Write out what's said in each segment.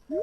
Can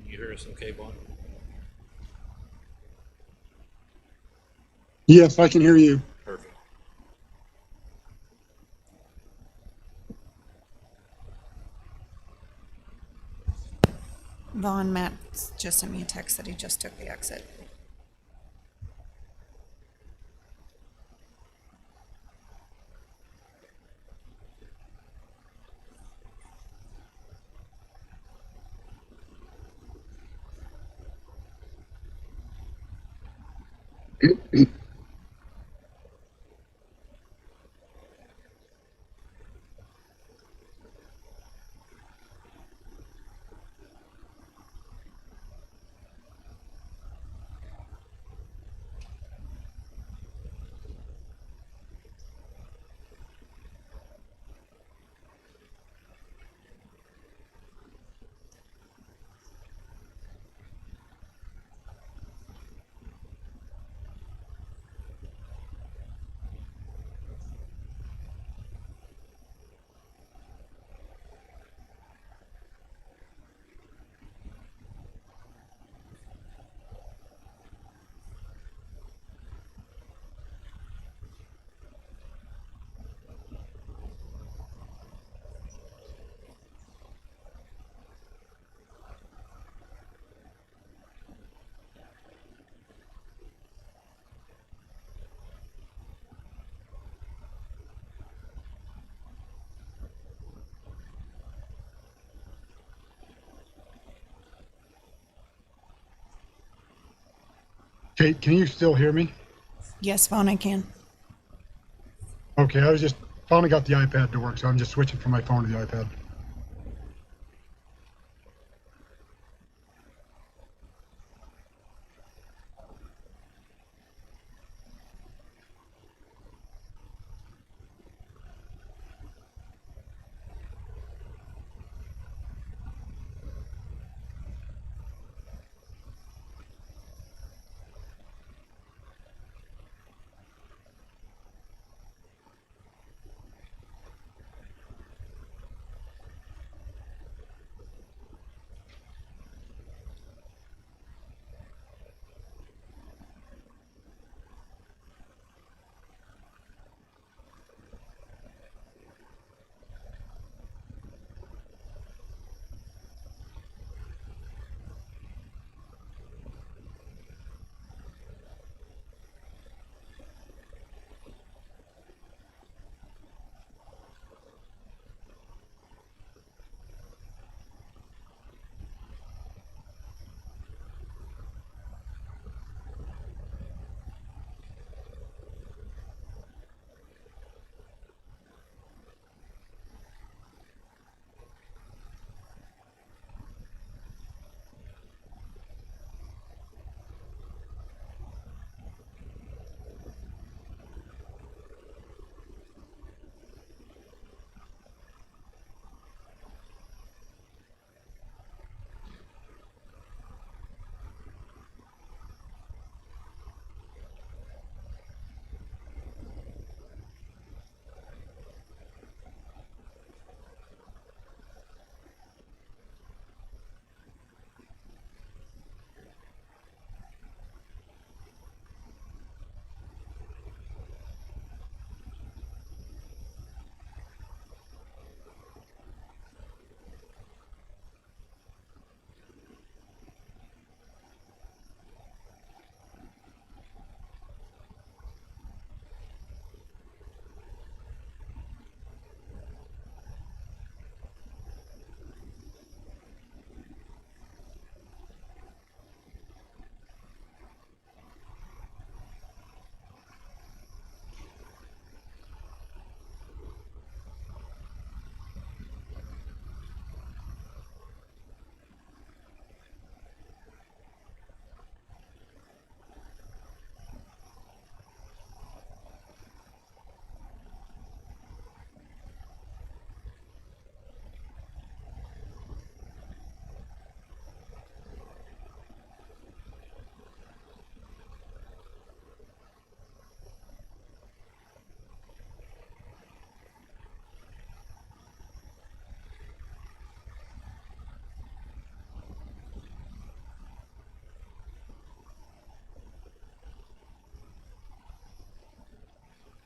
you hear us okay, Vaughn? Yes, I can hear you. Perfect. Vaughn, Matt just sent me a text that he just took the exit. Kate, can you still hear me? Yes, Vaughn, I can. Okay, I was just finally got the iPad to work, so I'm just switching from my phone to the iPad.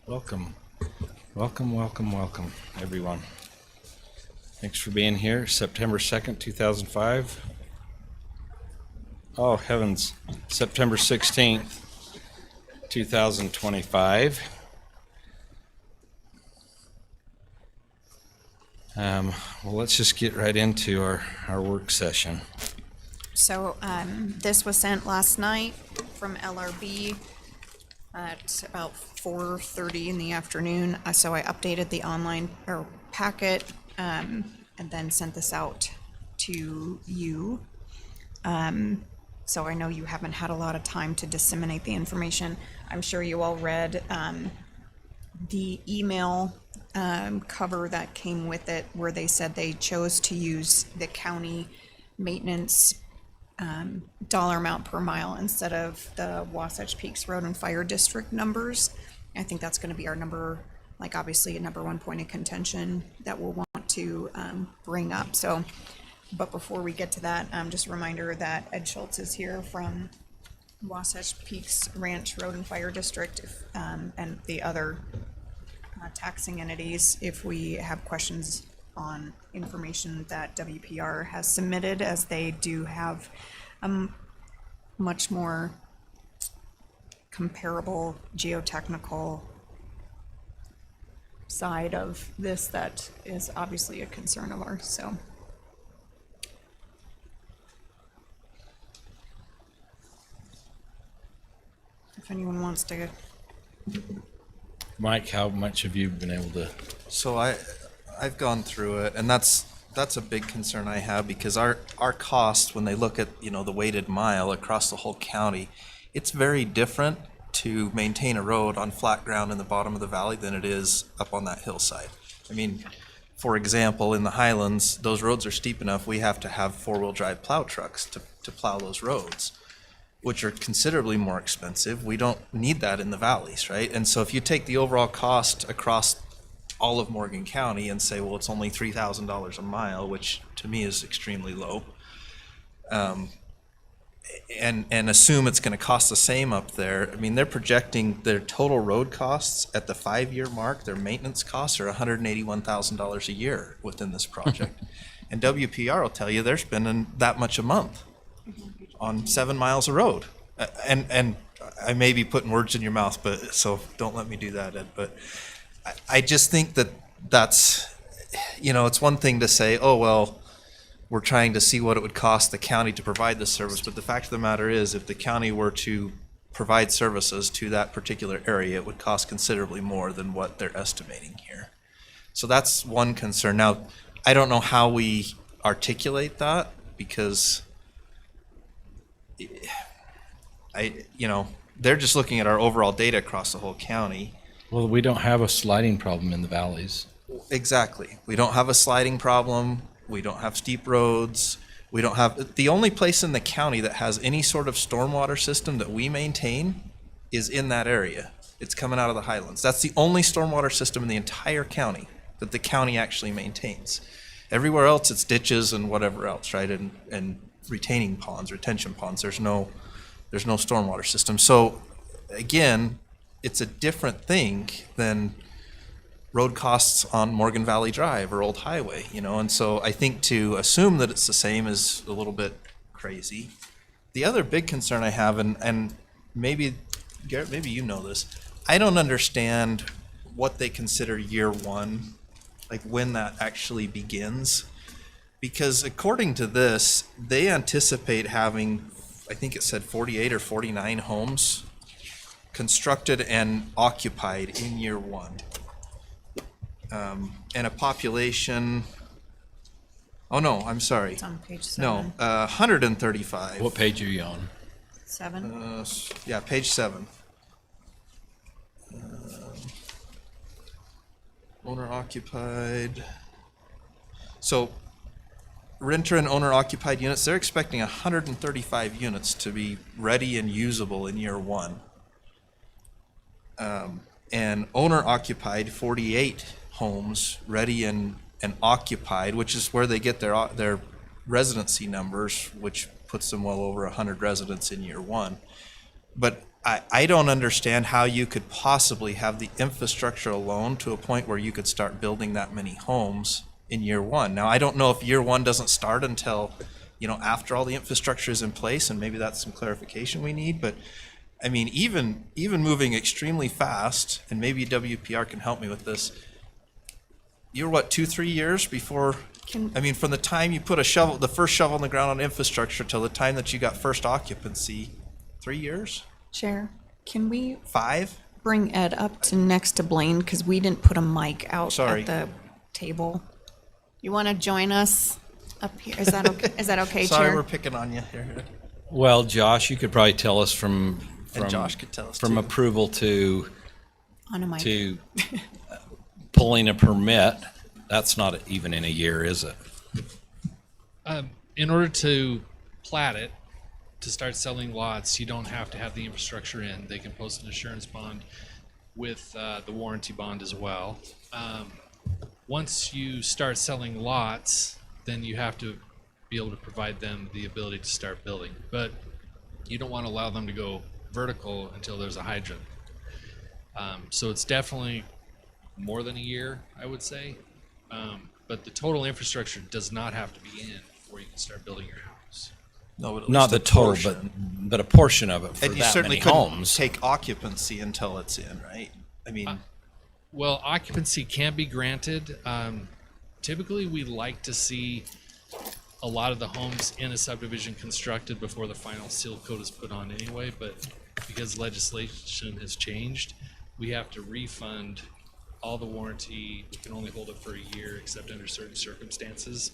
Welcome, welcome, everyone. Thanks for being here. September 2nd, 2005. Oh, heavens. September 16th, 2025. Well, let's just get right into our work session. So this was sent last night from LRB at about 4:30 in the afternoon. So I updated the online or packet and then sent this out to you. So I know you haven't had a lot of time to disseminate the information. I'm sure you all read the email cover that came with it, where they said they chose to use the county maintenance dollar amount per mile instead of the Wasatch Peaks Road and Fire District numbers. I think that's going to be our number, like obviously a number one point of contention that we'll want to bring up. So, but before we get to that, just a reminder that Ed Schultz is here from Wasatch Peaks Ranch Road and Fire District, and the other taxing entities, if we have questions on information that WPR has submitted, as they do have a much more comparable geotechnical side of this that is obviously a concern of ours. So if anyone wants to. Mike, how much have you been able to? So I've gone through it, and that's a big concern I have, because our cost, when they look at, the weighted mile across the whole county, it's very different to maintain a road on flat ground in the bottom of the valley than it is up on that hillside. I mean, for example, in the Highlands, those roads are steep enough, we have to have four-wheel drive plow trucks to plow those roads, which are considerably more expensive. We don't need that in the valleys, right? And so if you take the overall cost across all of Morgan County and say, well, it's only $3,000 a mile, which to me is extremely low, and assume it's going to cost the same up there. I mean, they're projecting their total road costs at the 5-year mark. Their maintenance costs are $181,000 a year within this project. And WPR will tell you they're spending that much a month on 7 miles of road. And I may be putting words in your mouth, but so don't let me do that, Ed. But I just think that's, it's one thing to say, oh, well, we're trying to see what it would cost the county to provide this service. But the fact of the matter is, if the county were to provide services to that particular area, it would cost considerably more than what they're estimating here. So that's one concern. Now, I don't know how we articulate that, because they're just looking at our overall data across the whole county. Well, we don't have a sliding problem in the valleys. Exactly. We don't have a sliding problem. We don't have steep roads. We don't have, the only place in the county that has any sort of stormwater system that we maintain is in that area. It's coming out of the Highlands. That's the only stormwater system in the entire county that the county actually maintains. Everywhere else, it's ditches and whatever else, right? And retaining ponds, retention ponds. There's no stormwater system. So again, it's a different thing than road costs on Morgan Valley Drive or Old Highway, and so I think to assume that it's the same is a little bit crazy. The other big concern I have, and maybe, Garrett, maybe you know this, I don't understand what they consider year one, like when that actually begins, because according to this, they anticipate having, I think it said 48 or 49 homes constructed and occupied in year one. And a population, oh no, I'm sorry. It's on page 7. No, 135. What page are you on? 7. Yeah, page 7. Owner occupied. So renter and owner occupied units, they're expecting 135 units to be ready and usable in year one. And owner occupied 48 homes ready and occupied, which is where they get their residency numbers, which puts them well over 100 residents in year one. But I don't understand how you could possibly have the infrastructure alone to a point where you could start building that many homes in year one. Now, I don't know if year one doesn't start until, after all the infrastructure is in place, and maybe that's some clarification we need, but I mean, even moving extremely fast, and maybe WPR can help me with this, you're what, 2-3 years before, from the time you put the first shovel in the ground on infrastructure till the time that you got first occupancy, 3 years? Chair, can we 5? bring Ed up to next to Blaine, because we didn't put a mic out Sorry. at the table. You want to join us up here? Is that okay? Is that okay, Sorry, Chair? we're picking on you here. Well, Josh, you could probably tell us from Josh could tell us from too. approval to On a mic. pulling a permit. That's not even in a year, is it? In order to plat it, to start selling lots, you don't have to have the infrastructure in. They can post an assurance bond with the warranty bond as well. Once you start selling lots, then you have to be able to provide them the ability to start building. But you don't want to allow them to go vertical until there's a hydrant. So it's definitely more than a year, I would say. But the total infrastructure does not have to be in before you can start building your house. No, but at Not least the a total, portion. but a portion of it for And you that certainly many couldn't homes. take occupancy until it's in, right? I mean, Well, occupancy can be granted. Typically, we like to see a lot of the homes in a subdivision constructed before the final seal coat is put on anyway, but because legislation has changed, we have to refund all the warranty. We can only hold it for a year except under certain circumstances.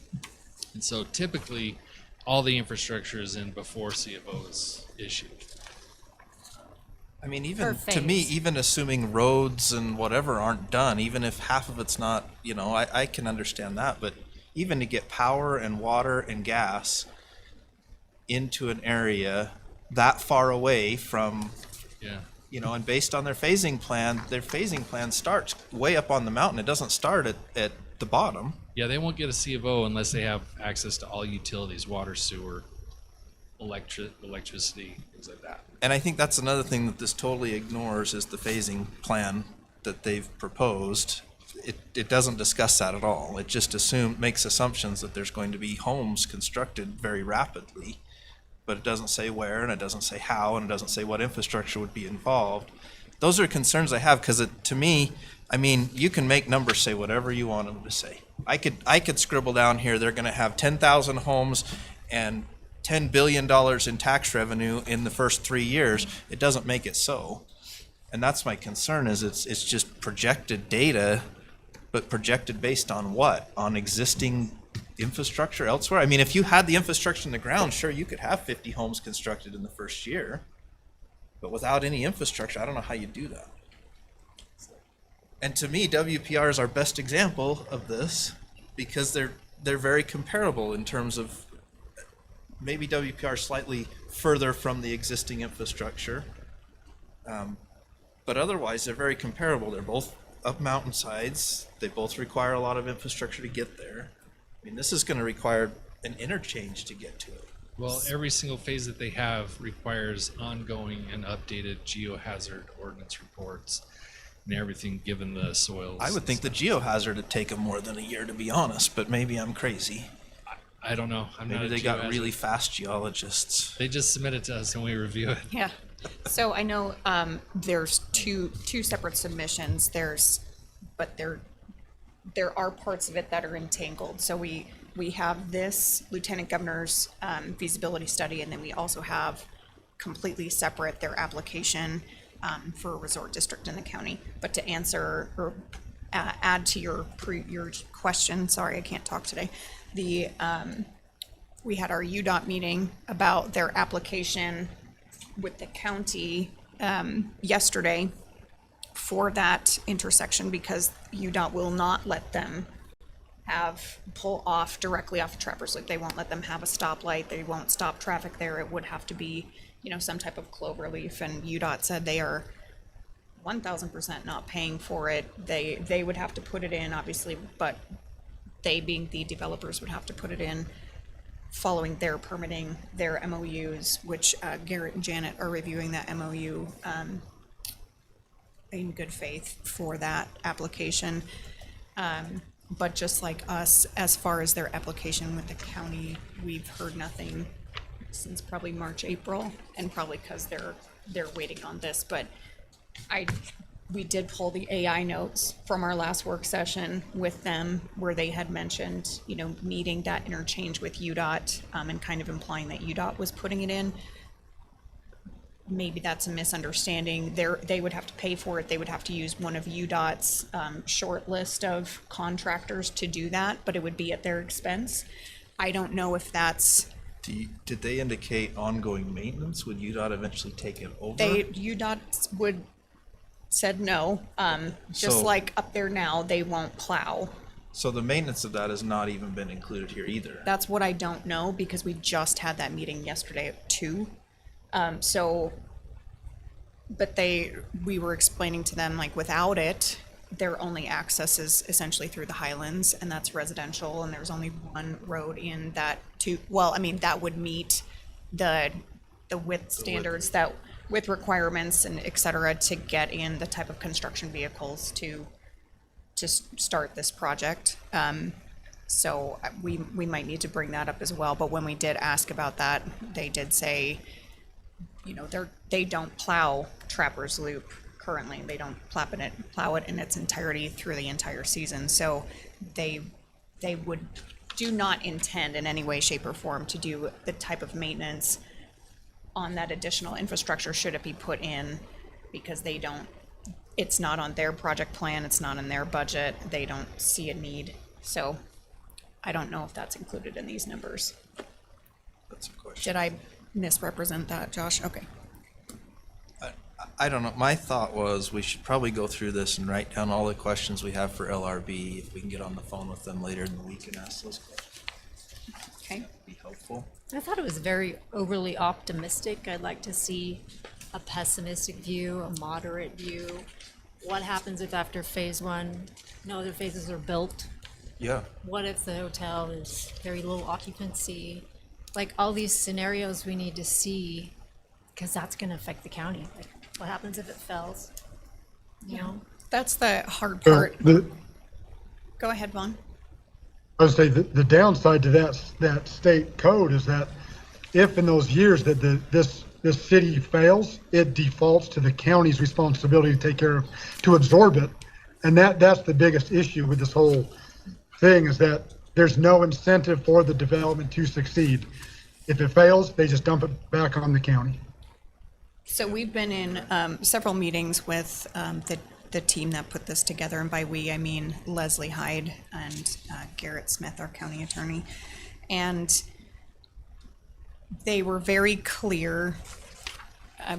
And so typically, all the infrastructure is in before CFO is issued. I mean, even Per to me, phase. even assuming roads and whatever aren't done, even if half of it's not, you know, I can understand that. But even to get power and water and gas into an area that far away from, Yeah. you know, and based on their phasing plan starts way up on the mountain. It doesn't start at the bottom. Yeah, they won't get a CFO unless they have access to all utilities, water, sewer, electricity, things like that. And I think that's another thing that this totally ignores is the phasing plan that they've proposed. It doesn't discuss that at all. It just makes assumptions that there's going to be homes constructed very rapidly, but it doesn't say where, and it doesn't say how, and it doesn't say what infrastructure would be involved. Those are concerns I have, because to me, I mean, you can make numbers say whatever you want them to say. I could scribble down here, they're gonna have 10,000 homes and $10 billion in tax revenue in the first 3 years. It doesn't make it so. And that's my concern, is it's just projected data, but projected based on what? On existing infrastructure elsewhere? I mean, if you had the infrastructure in the ground, sure, you could have 50 homes constructed in the first year. But without any infrastructure, I don't know how you do that. And to me, WPR is our best example of this, because they're very comparable in terms of, maybe WPR is slightly further from the existing infrastructure. But otherwise, they're very comparable. They're both up mountainsides. They both require a lot of infrastructure to get there. I mean, this is going to require an interchange to get to it. Well, every single phase that they have requires ongoing and updated geohazard ordinance reports and everything, given the soils. I would think the geohazard would take them more than a year, to be honest, but maybe I'm crazy. I don't know. I'm not Maybe a they got geohazard. really fast geologists. They just submit it to us and we review it. Yeah. So I know there's two separate submissions. But there are parts of it that are entangled. So we have this Lieutenant Governor's feasibility study, and then we also have completely separate their application for a resort district in the county. But to answer or add to your question, sorry, I can't talk today. We had our UDOT meeting about their application with the county yesterday for that intersection, because UDOT will not let them pull off directly off of Trappers Loop. They won't let them have a stoplight. They won't stop traffic there. It would have to be, some type of clover leaf. And UDOT said they are 1,000% not paying for it. They would have to put it in, obviously, but they, being the developers, would have to put it in following their permitting, their MOUs, which Garrett and Janet are reviewing that MOU in good faith for that application. But just like us, as far as their application with the county, we've heard nothing since probably March, April, and probably because they're waiting on this. But we did pull the AI notes from our last work session with them, where they had mentioned, needing that interchange with UDOT, and kind of implying that UDOT was putting it in. Maybe that's a misunderstanding. They would have to pay for it. They would have to use one of UDOT's short list of contractors to do that, but it would be at their expense. I don't know if that's... Did they indicate ongoing maintenance? Would UDOT eventually take it over? UDOT said no. Just So- like up there now, they won't plow. So the maintenance of that has not even been included here either. That's what I don't know, because we just had that meeting yesterday at 2. But we were explaining to them, like, without it, their only access is essentially through the Highlands, and that's residential, and there's only one road in that that would meet the width standards, that with requirements and et cetera, to get in the type of construction vehicles to start this project. So we might need to bring that up as well. But when we did ask about that, they did say, they don't plow Trappers Loop currently. They don't plow it in its entirety through the entire season. So they do not intend in any way, shape, or form to do the type of maintenance on that additional infrastructure should it be put in, because they don't, it's not on their project plan, it's not in their budget, they don't see a need. So I don't know if that's included in these numbers. That's a question. Did I misrepresent that, Josh? Okay. I don't know. My thought was we should probably go through this and write down all the questions we have for LRB. If we can get on the phone with them later in the week and ask those questions, Okay. be helpful. I thought it was very overly optimistic. I'd like to see a pessimistic view, a moderate view. What happens if after phase one, no other phases are built? Yeah. What if the hotel is very low occupancy? Like all these scenarios we need to see, because that's going to affect the county. Like what happens if it fails? You know? That's the hard So part. the, Go ahead, Vaughn. I would say the downside to that state code is that if in those years that this city fails, it defaults to the county's responsibility to take care of, to absorb it. And that's the biggest issue with this whole thing, is that there's no incentive for the development to succeed. If it fails, they just dump it back on the county. So we've been in several meetings with the team that put this together, and by we I mean Leslie Hyde and Garrett Smith, our county attorney, and they were very clear.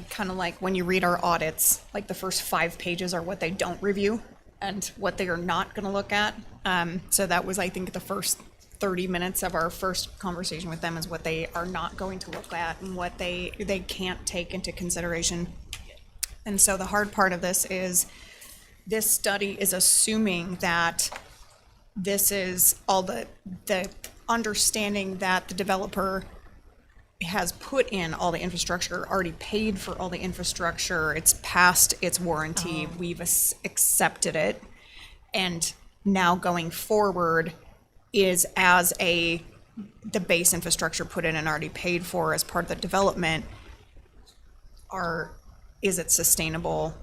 Kind of like when you read our audits, like the first 5 pages are what they don't review and what they are not going to look at. So that was, I think, the first 30 minutes of our first conversation with them, is what they are not going to look at and what they can't take into consideration. And so the hard part of this is this study is assuming that this is all the understanding that the developer has put in all the infrastructure, already paid for all the infrastructure, it's past its warranty, we've accepted it, and now going forward is as the base infrastructure put in and already paid for as part of the development, is it sustainable?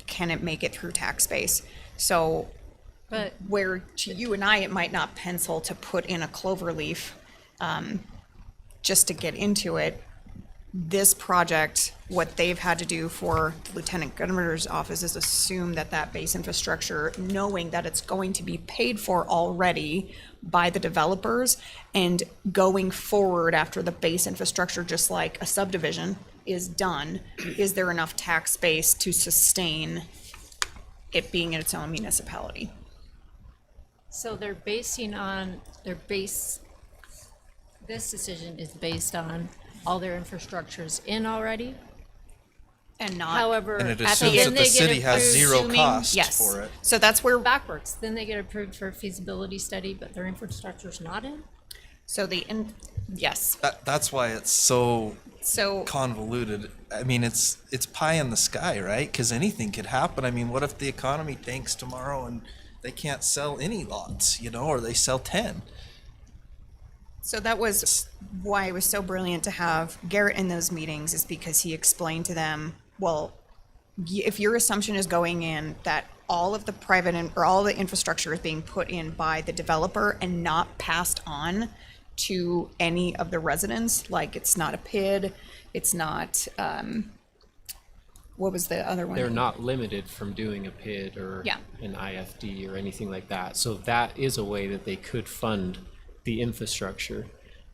Can it make it through tax base? So But where to you and I, it might not pencil to put in a clover leaf just to get into it. This project, what they've had to do for the Lieutenant Governor's office is assume that base infrastructure, knowing that it's going to be paid for already by the developers, and going forward after the base infrastructure, just like a subdivision is done, is there enough tax base to sustain it being in its own municipality? so they're basing on this decision is based on all their infrastructures in already. And not However, And it at assumes the that end the they get city has approved zero assuming- cost yes. for it. So that's where backwards. Then they get approved for a feasibility study, but their infrastructure's not in. so yes. That's why it's so So convoluted. I mean, it's pie in the sky, right? Because anything could happen. I mean, what if the economy tanks tomorrow and they can't sell any lots, or they sell 10? So that was why it was so brilliant to have Garrett in those meetings, is because he explained to them, well, if your assumption is going in that all of the or all the infrastructure is being put in by the developer and not passed on to any of the residents, like it's not a PID, it's not, what was the other one? They're not limited from doing a PID or Yeah. an IFD or anything like that. So that is a way that they could fund the infrastructure.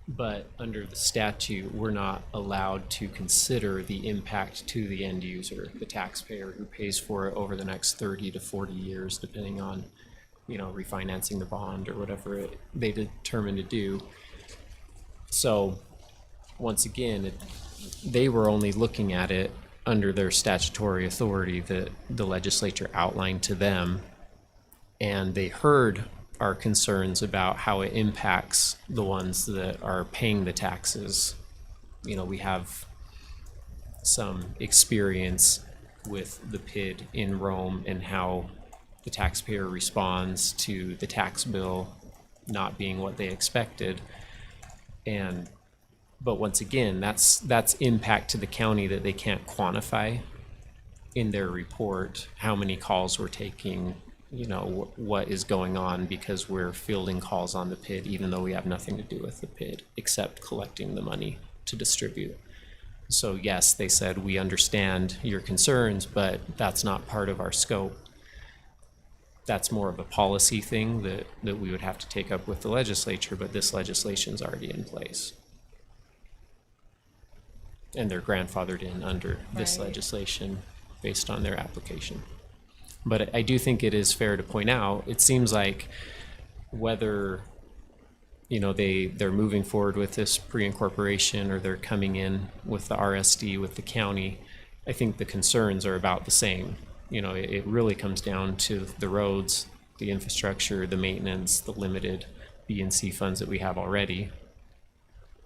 But under the statute, we're not allowed to consider the impact to the end user, the taxpayer who pays for it over the next 30 to 40 years, depending on, refinancing the bond or whatever they determine to do. So once again, they were only looking at it under their statutory authority that the legislature outlined to them. And they heard our concerns about how it impacts the ones that are paying the taxes. We have some experience with the PID in Rome and how the taxpayer responds to the tax bill not being what they expected. But once again, that's impact to the county that they can't quantify in their report, how many calls we're taking, what is going on, because we're fielding calls on the PID, even though we have nothing to do with the PID except collecting the money to distribute. So yes, they said, we understand your concerns, but that's not part of our scope. That's more of a policy thing that we would have to take up with the legislature, but this legislation's already in place. And they're grandfathered in under this Right. legislation based on their application. But I do think it is fair to point out, it seems like whether, you know, they're moving forward with this pre-incorporation or they're coming in with the RSD with the county, I think the concerns are about the same. You know, it really comes down to the roads, the infrastructure, the maintenance, the limited B and C funds that we have already.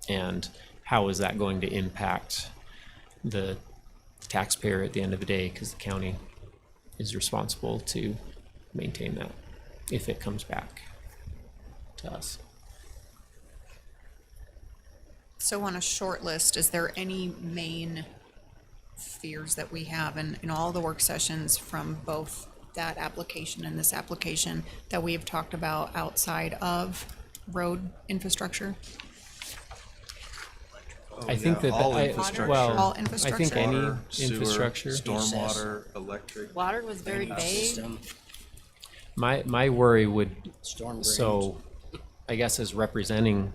And how is that going to impact the taxpayer at the end of the day? Because the county is responsible to maintain that if it comes back to us. So on a short list, is there any main fears that we have in all the work sessions from both that application and this application that we have talked about outside of road infrastructure? I think that all I- infrastructure. well, All I infrastructure? think any Water, sewer, infrastructure. stormwater, electric. Water was very vague. System, My worry would, storm drainage. so I guess as representing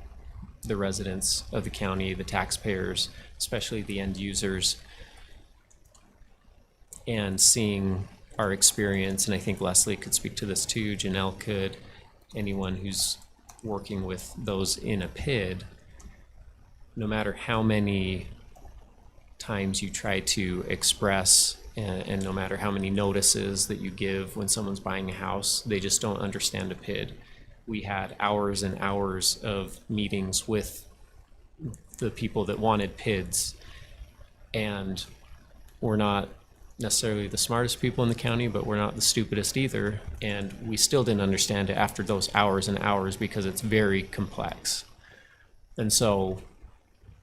the residents of the county, the taxpayers, especially the end users, and seeing our experience, and I think Leslie could speak to this too, Janelle could, anyone who's working with those in a PID, no matter how many times you try to express and no matter how many notices that you give when someone's buying a house, they just don't understand a PID. We had hours and hours of meetings with the people that wanted PIDs, and we're not necessarily the smartest people in the county, but we're not the stupidest either, and we still didn't understand it after those hours and hours because it's very complex. And so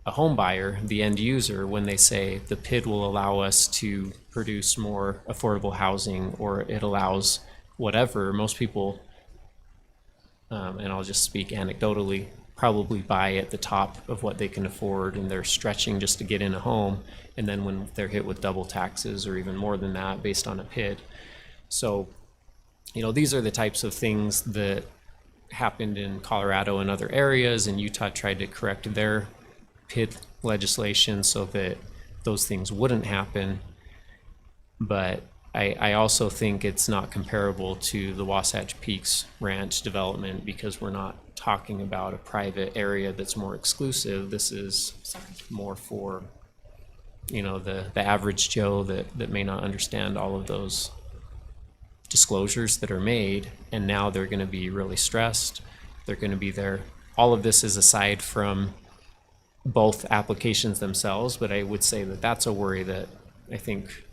a home buyer, the end user, when they say the PID will allow us to produce more affordable housing or it allows whatever, most people, and I'll just speak anecdotally, probably buy at the top of what they can afford and they're stretching just to get in a home. And then when they're hit with double taxes or even more than that based on a PID. So, you know, these are the types of things that happened in Colorado and other areas, and Utah tried to correct their PID legislation so that those things wouldn't happen. But I also think it's not comparable to the Wasatch Peaks Ranch development because we're not talking about a private area that's more exclusive. This is more for, you know, the average Joe that may not understand all of those disclosures that are made, and now they're going to be really stressed. They're going to be there. All of this is aside from both applications themselves, but I would say that that's a worry that I think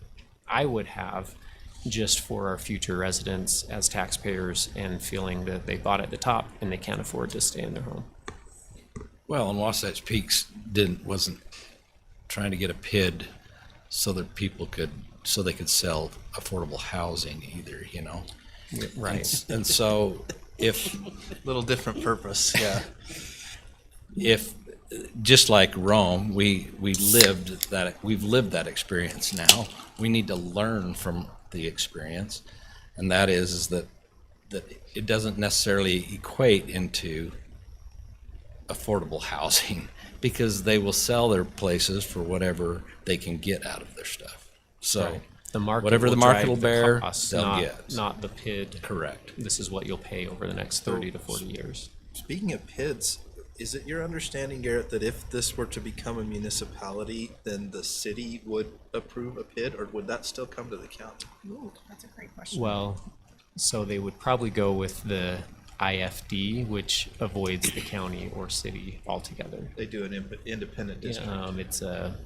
I would have just for our future residents as taxpayers and feeling that they bought at the top and they can't afford to stay in their home. Well, and Wasatch Peaks wasn't trying to get a PID so that so they could sell affordable housing either, you know? Right. And so if Little different purpose, yeah. just like Rome, we've lived that experience now. We need to learn from the experience, and that is that it doesn't necessarily equate into affordable housing because they will sell their places for whatever they can get out of their stuff. So Right. The market whatever the will market drive will the bear, cost, they'll get. not the PID. Correct. This is what you'll pay over the next 30 to 40 years. Speaking of PIDs, is it your understanding, Garrett, that if this were to become a municipality, then the city would approve a PID, or would that still come to the county? Ooh, that's a great question. Well, so they would probably go with the IFD, which avoids the county or city altogether. They do an independent district, It's a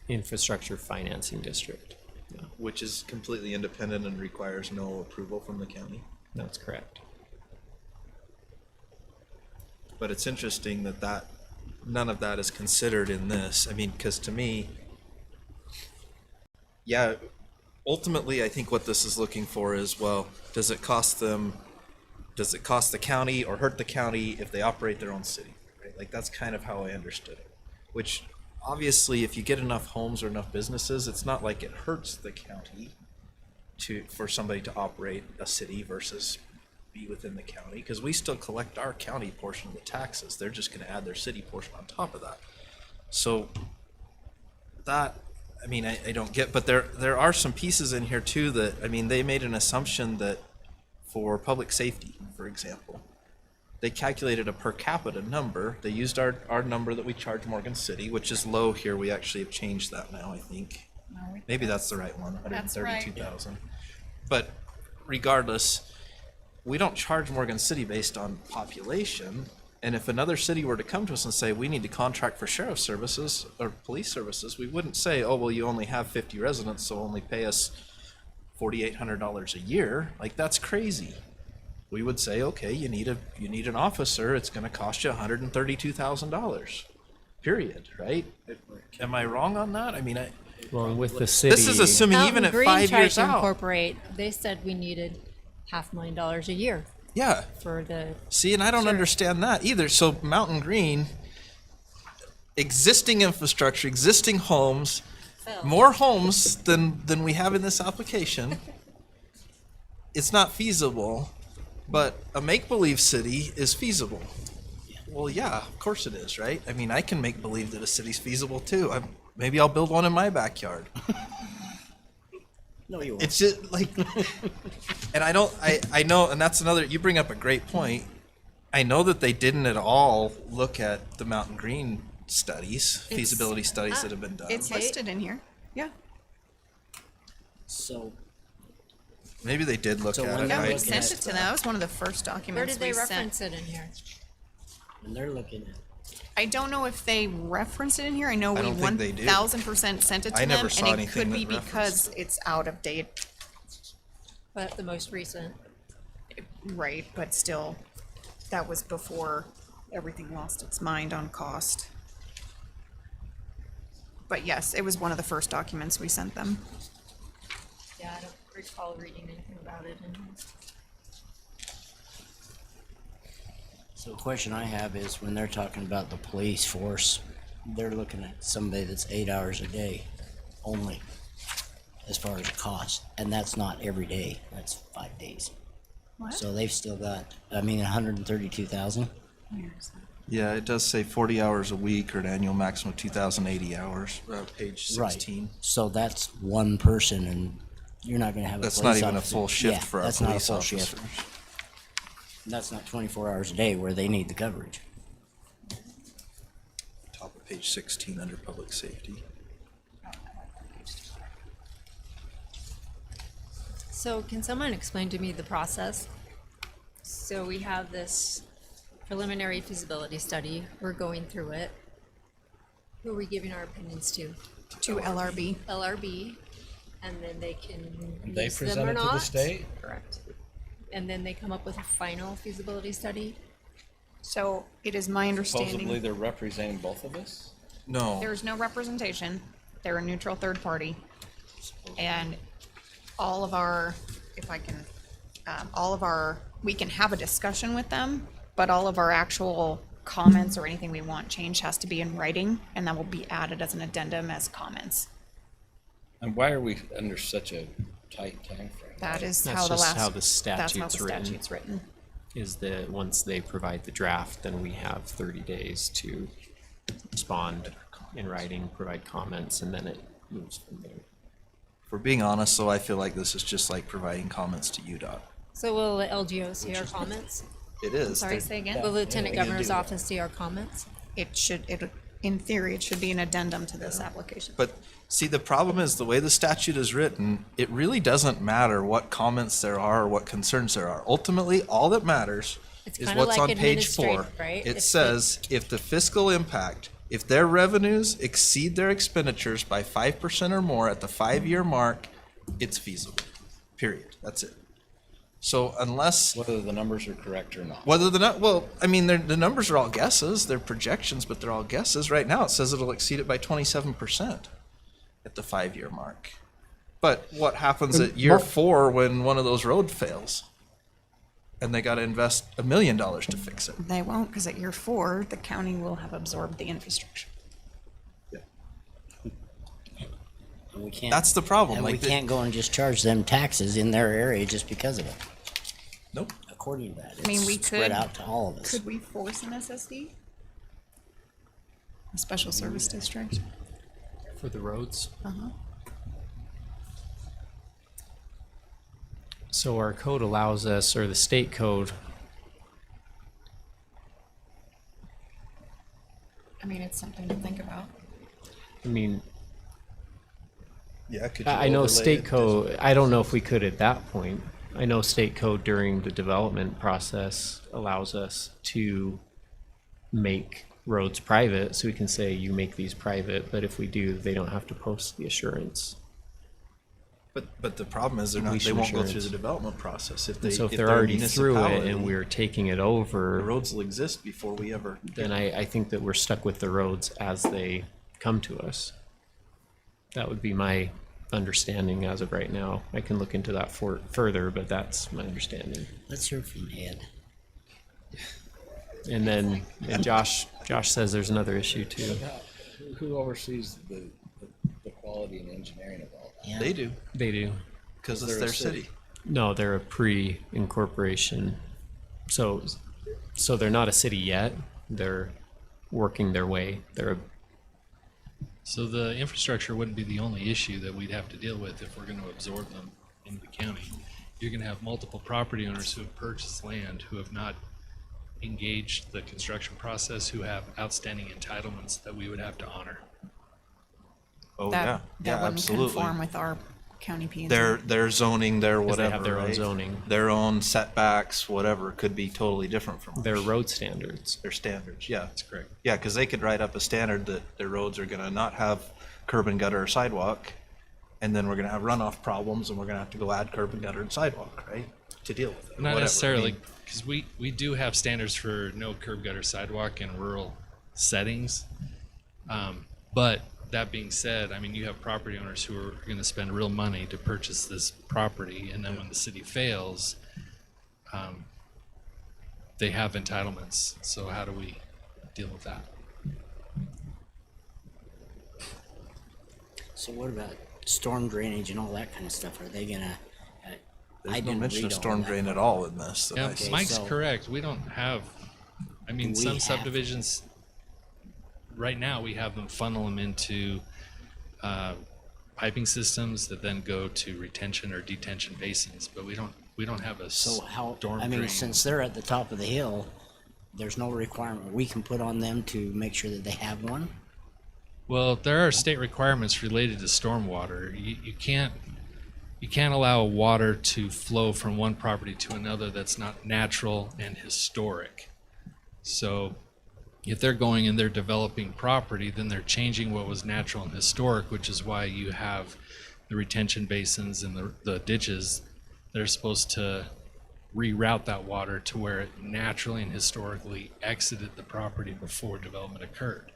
infrastructure financing district. Yeah, which is completely independent and requires no approval from the county. that's correct. But it's interesting that none of that is considered in this. I mean, because to me, yeah, ultimately, I think what this is looking for is, well, does it cost the county or hurt the county if they operate their own city? Right? Like, that's kind of how I understood it, which obviously, if you get enough homes or enough businesses, it's not like it hurts the county for somebody to operate a city versus be within the county, because we still collect our county portion of the taxes. They're just gonna add their city portion on top of that. So that, I mean, I don't get, but there are some pieces in here too that, I mean, they made an assumption that for public safety, for example, they calculated a per capita number. They used our number that we charge Morgan City, which is low here. We actually have changed that now, I think. Maybe that's the right one, That's right. 132,000. But regardless, we don't charge Morgan City based on population. And if another city were to come to us and say, we need to contract for sheriff services or police services, we wouldn't say, oh, well, you only have 50 residents, so only pay us $4,800 a year. Like, that's crazy. We would say, okay, you need an officer. It's going to cost you $132,000. Period. Right? Am I wrong on that? I mean, Well, and with the city. this is assuming even Mountain at Green 5 tried years to out. incorporate, they said we needed $500,000 a year Yeah. for the, See, and I don't understand that either. So Mountain Green, existing infrastructure, existing homes, more homes than we have in this application. It's not feasible, but a make-believe city is feasible. Well, yeah, of course it is, right? I mean, I can make believe that a city's feasible too. Maybe I'll build one in my backyard. No, you won't. It's just like, and I know, and that's another, you bring up a great point. I know that they didn't at all look at the Mountain Green studies, feasibility studies that have been done. It's listed in here. Yeah. So, Maybe they did look So at when it. Yeah, they're we I- looking sent at it to them. That was one of the first where documents did they we sent. reference it in here? when they're looking at, I don't know if they reference it in here. I know I we don't think they do. 1000% sent it to I never them, saw and it anything could be that because it's out of date, But the most recent, right? But still, that was before everything lost its mind on cost. But yes, it was one of the first documents we sent them. yeah, I don't recall reading anything about it in here. so the question I have is when they're talking about the police force, they're looking at somebody that's 8 hours a day only as far as cost. And that's not every day, that's 5 days. What? So they've still got, 132,000. Yeah, it does say 40 hours a week or an annual maximum of 2,080 hours, page 16. Right. So that's one person and you're not gonna have a That's police not even a officer. full shift Yeah, for our that's not a police full officers. shift. That's not 24 hours a day where they need the coverage. Top of page 16 under public safety. So can someone explain to me the process? So we have this preliminary feasibility study, we're going through it. Who are we giving our opinions to? To LRB. LRB, and then they can They use them present or it to the not? state. Correct. And then they come up with a final feasibility study? So it is my Supposedly, understanding, they're representing both of us? No. there's no representation. They're a neutral third party. And all of our, if I can, we can have a discussion with them, but all of our actual comments or anything we want changed has to be in writing, and that will be added as an addendum as comments. And why are we under such a tight time frame? That is That's how the just last. how the That's how the statute's written. statute's written. Is that once they provide the draft, then we have 30 days to respond in writing, provide comments, and then it moves from there. For being honest, though, I feel like this is just like providing comments to UDOT. So will the LGO see our comments? It is. Sorry, They're- say again? Will the Lieutenant Governor's office see our comments? In theory, it should be an addendum to this application. But see, the problem is the way the statute is written, it really doesn't matter what comments there are or what concerns there are. Ultimately, all that matters It's is kinda what's like on page 4. administrative, right? It If says if the fiscal impact, if their revenues exceed their expenditures by 5% or more at the 5-year mark, it's feasible. Period. That's it. So unless Whether the numbers are correct or not. whether well, I mean, the numbers are all guesses, they're projections, but they're all guesses. Right now, it says it'll exceed it by 27% at the 5-year mark. But what happens at year 4 when one of those roads fails? And they got to invest $1 million to fix it. They won't, because at year 4, the county will have absorbed the infrastructure. And we can't. That's the problem. And we Like, can't go and just charge them taxes in their area just because of it. nope. According to that, I mean, it's we spread could- out to all of us. Could we force an SSD? A special service district? For the roads. Uh-huh. So our code allows us, or the state code, I mean, it's something to think about. I mean, Yeah, could I know state code, I don't know if we could at that point. I know state code during the development process allows us to make roads private, so we can say you make these private, but if we do, they don't have to post the assurance. But the problem is they Completion won't go through assurance. the development process if they So if if they're they're a already through it municipality, and we're taking it the over, roads will exist before we ever. then I think that we're stuck with the roads as they come to us. That would be my understanding as of right now. I can look into that further, but that's my understanding. Let's hear from Ed. And then Josh says there's another issue too. Who oversees the quality and engineering of all that? Yeah. They do They do. because it's They're a their city. city. No, they're a pre-incorporation. So they're not a city yet. They're working their way. So the infrastructure wouldn't be the only issue that we'd have to deal with if we're going to absorb them into the county. You're going to have multiple property owners who have purchased land who have not engaged the construction process, who have outstanding entitlements that we would have to honor. Oh That, yeah, that yeah, wouldn't absolutely. conform with our county P and Z. Their zoning, their they whatever, have their own right? zoning. Their own setbacks, whatever, could be totally different from Their road standards. their standards. Yeah, That's correct. yeah, because they could write up a standard that their roads are going to not have curb and gutter or sidewalk, and then we're going to have runoff problems, and we're going to have to go add curb and gutter and sidewalk, right, to deal with it. Not whatever. I necessarily, mean, because we do have standards for no curb gutter sidewalk in rural settings. But that being said, I mean, you have property owners who are going to spend real money to purchase this property, and then when the city fails, they have entitlements. So how do we deal with that? So what about storm drainage and all that kind of stuff? Are they gonna? I There's no didn't mention read of all storm that drain part. at all in this. that Yeah, I see. Mike's so- correct. We don't have, I mean, Do we some have- subdivisions, right now, we have them funnel them into piping systems that then go to retention or detention basins, but we don't have a So how? storm I mean, drain. since they're at the top of the hill, there's no requirement we can put on them to make sure that they have one. Well, there are state requirements related to stormwater. You can't allow water to flow from one property to another that's not natural and historic. So if they're going and they're developing property, then they're changing what was natural and historic, which is why you have the retention basins and the ditches that are supposed to reroute that water to where it naturally and historically exited the property before development occurred.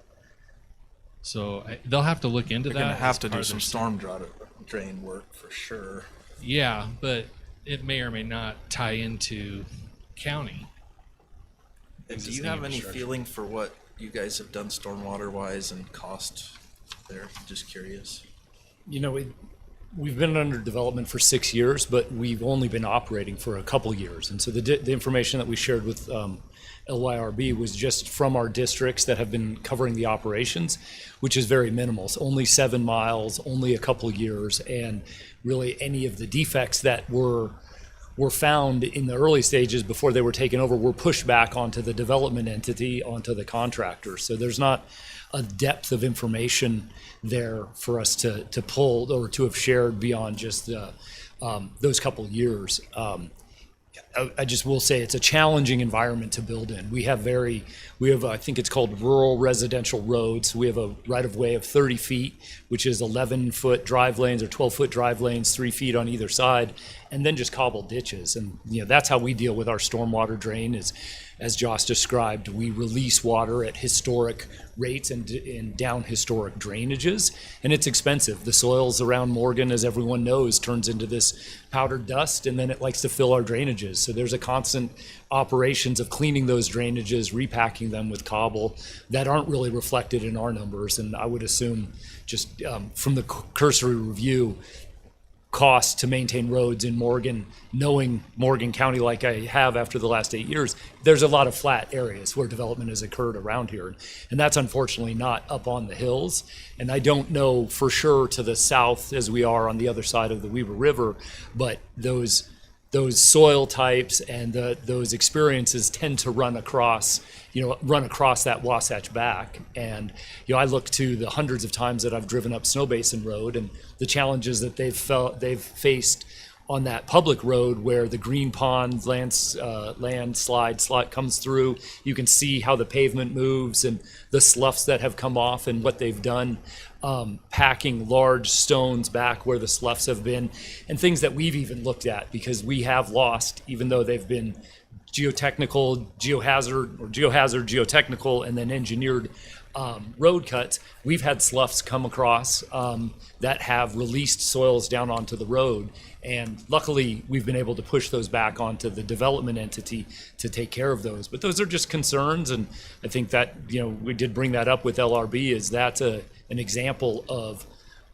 So they'll have to look into They're going that. to have as to part do of some their storm drain work for sure. Yeah, but it may or may not tie into county. Do you existing have any infrastructure. feeling for what you guys have done stormwater wise and cost there? Just curious. You know, we've been under development for 6 years, but we've only been operating for a couple years. And so the information that we shared with LYRB was just from our districts that have been covering the operations, which is very minimal. So only 7 miles, only a couple years, and really any of the defects that were found in the early stages before they were taken over were pushed back onto the development entity, onto the contractor. So there's not a depth of information there for us to pull or to have shared beyond just those couple of years. I just will say it's a challenging environment to build in. We have I think it's called rural residential roads. We have a right of way of 30 feet, which is 11-foot drive lanes or 12-foot drive lanes, 3 feet on either side. and then just cobble ditches. And that's how we deal with our stormwater drain. Is, as Josh described, we release water at historic rates and down historic drainages, and it's expensive. The soils around Morgan, as everyone knows, turns into this powdered dust, and then it likes to fill our drainages. So there's a constant operations of cleaning those drainages, repacking them with cobble that aren't really reflected in our numbers. And I would assume, just from the cursory review, costs to maintain roads in Morgan, knowing Morgan County like I have after the last 8 years, there's a lot of flat areas where development has occurred around here. And that's unfortunately not up on the hills. And I don't know for sure to the south as we are on the other side of the Weber River, but those soil types and those experiences tend to run across that Wasatch back. And I look to the hundreds of times that I've driven up Snow Basin Road and the challenges that they've faced on that public road where the Green Pond landslide comes through. You can see how the pavement moves and the sloughs that have come off and what they've done, packing large stones back where the sloughs have been, and things that we've even looked at because we have lost, even though they've been geotechnical, and then engineered road cuts. We've had sloughs come across that have released soils down onto the road, and luckily we've been able to push those back onto the development entity to take care of those. But those are just concerns, and I think that we did bring that up with LRB. Is that's an example of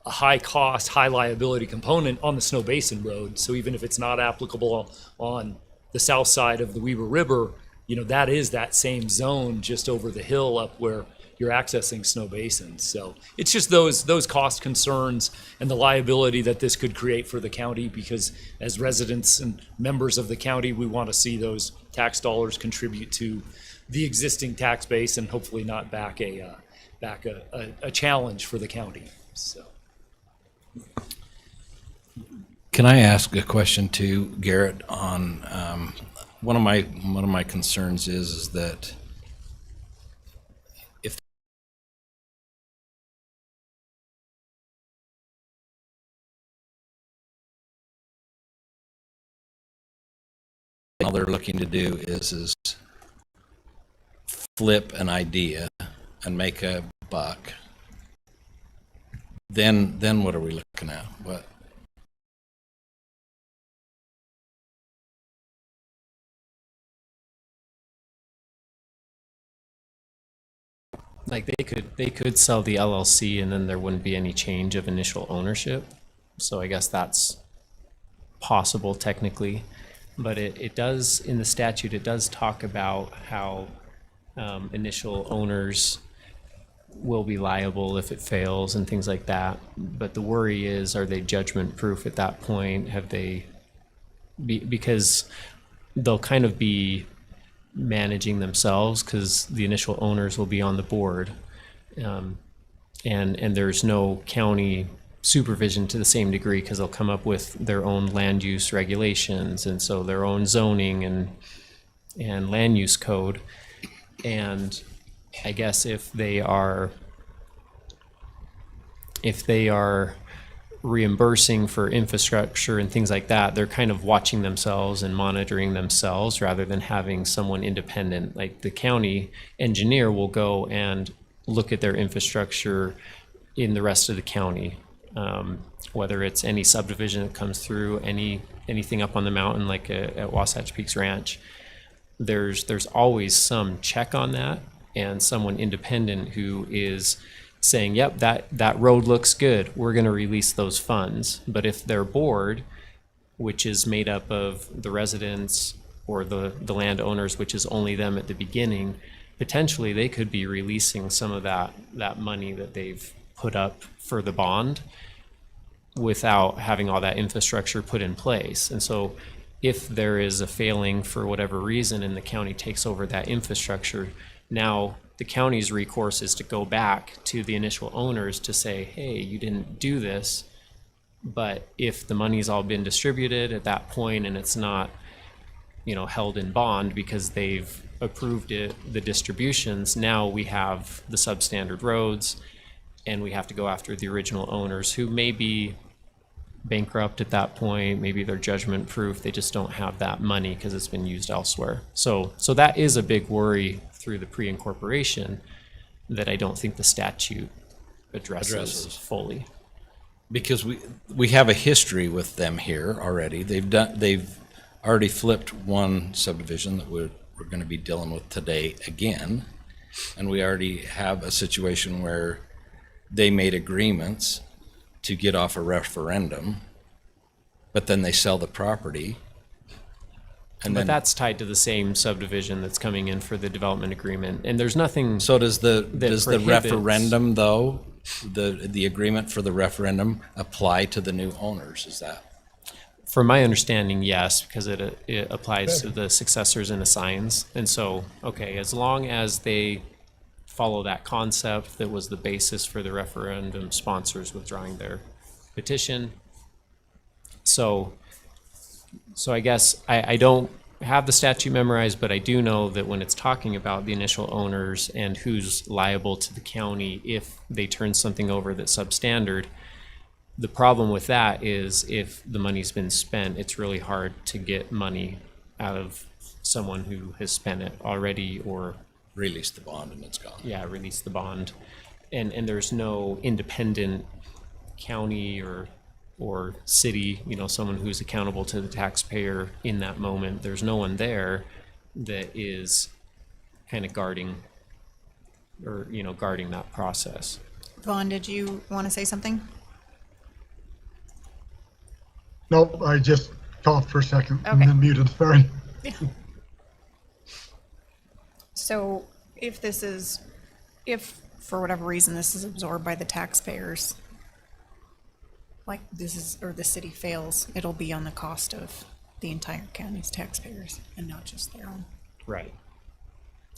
a high cost, high liability component on the Snow Basin Road. So even if it's not applicable on the south side of the Weber River, that is that same zone just over the hill up where you're accessing Snow Basin. So it's just those cost concerns and the liability that this could create for the county, because as residents and members of the county, we want to see those tax dollars contribute to the existing tax base and hopefully not back a challenge for the county. So. Can I ask a question to Garrett on one of my concerns is that if all they're looking to do is flip an idea and make a buck, then what are we looking at? What? Like they could sell the LLC and then there wouldn't be any change of initial ownership. So I guess that's possible technically, but it does, in the statute, it does talk about how initial owners will be liable if it fails and things like that. But the worry is, are they judgment proof at that point? Have they, because they'll kind of be managing themselves because the initial owners will be on the board, and there's no county supervision to the same degree because they'll come up with their own land use regulations, and so their own zoning and land use code. And I guess if they are reimbursing for infrastructure and things like that, they're kind of watching themselves and monitoring themselves rather than having someone independent. Like the county engineer will go and look at their infrastructure in the rest of the county, whether it's any subdivision that comes through, anything up on the mountain like at Wasatch Peaks Ranch. There's always some check on that and someone independent who is saying, yep, that road looks good, we're going to release those funds. But if their board, which is made up of the residents or the landowners, which is only them at the beginning, potentially they could be releasing some of that money that they've put up for the bond without having all that infrastructure put in place. And so if there is a failing for whatever reason and the county takes over that infrastructure, now the county's recourse is to go back to the initial owners to say, hey, you didn't do this. But if the money's all been distributed at that point and it's not, held in bond because they've approved it, the distributions, now we have the substandard roads and we have to go after the original owners who may be bankrupt at that point. Maybe they're judgment proof. They just don't have that money because it's been used elsewhere. So that is a big worry through the pre-incorporation that I don't think the statute addresses fully. Because we have a history with them here already. They've already flipped one subdivision that we're going to be dealing with today again. And we already have a situation where they made agreements to get off a referendum, but then they sell the property. And But then, that's tied to the same subdivision that's coming in for the development agreement. And there's nothing, so does the prohibits- referendum though, the agreement for the referendum apply to the new owners? Is that? from my understanding, yes, because it applies to the successors and assigns. And so, okay, as long as they follow that concept that was the basis for the referendum sponsors withdrawing their petition. So I guess I don't have the statute memorized, but I do know that when it's talking about the initial owners and who's liable to the county if they turn something over that's substandard, the problem with that is if the money's been spent, it's really hard to get money out of someone who has spent it already or, Release the bond and it's gone. yeah, release the bond. And there's no independent county or city, someone who's accountable to the taxpayer in that moment. There's no one there that is kind of guarding or, guarding that process. Vaughn, did you want to say something? Nope, I just coughed for a second and Okay. then muted, sorry. So if for whatever reason this is absorbed by the taxpayers, like the city fails, it'll be on the cost of the entire county's taxpayers and not just their own. Right.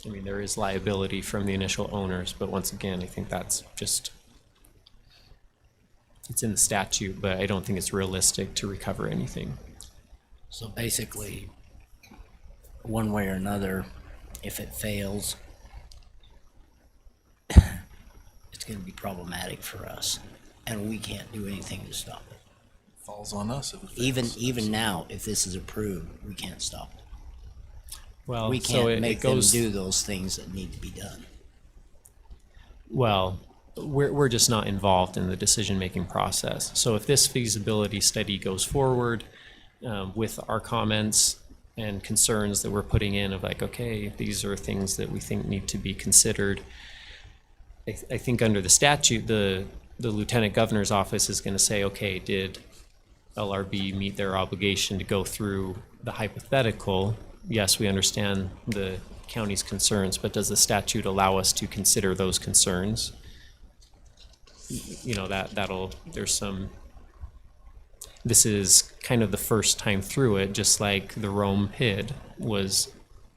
I mean, there is liability from the initial owners, but once again, I think that's just, it's in the statute, but I don't think it's realistic to recover anything. So basically, one way or another, if it fails, it's gonna be problematic for us, and we can't do anything to stop it. Falls on us if it Even now, if this is approved, we can't stop it. Well, We so can't it make them goes, do those things that need to be done. well, we're just not involved in the decision-making process. So if this feasibility study goes forward with our comments and concerns that we're putting in of like, okay, these are things that we think need to be considered, I think under the statute, the lieutenant governor's office is going to say, okay, did LRB meet their obligation to go through the hypothetical? Yes, we understand the county's concerns, but does the statute allow us to consider those concerns? This is kind of the first time through it, just like the Rome PID was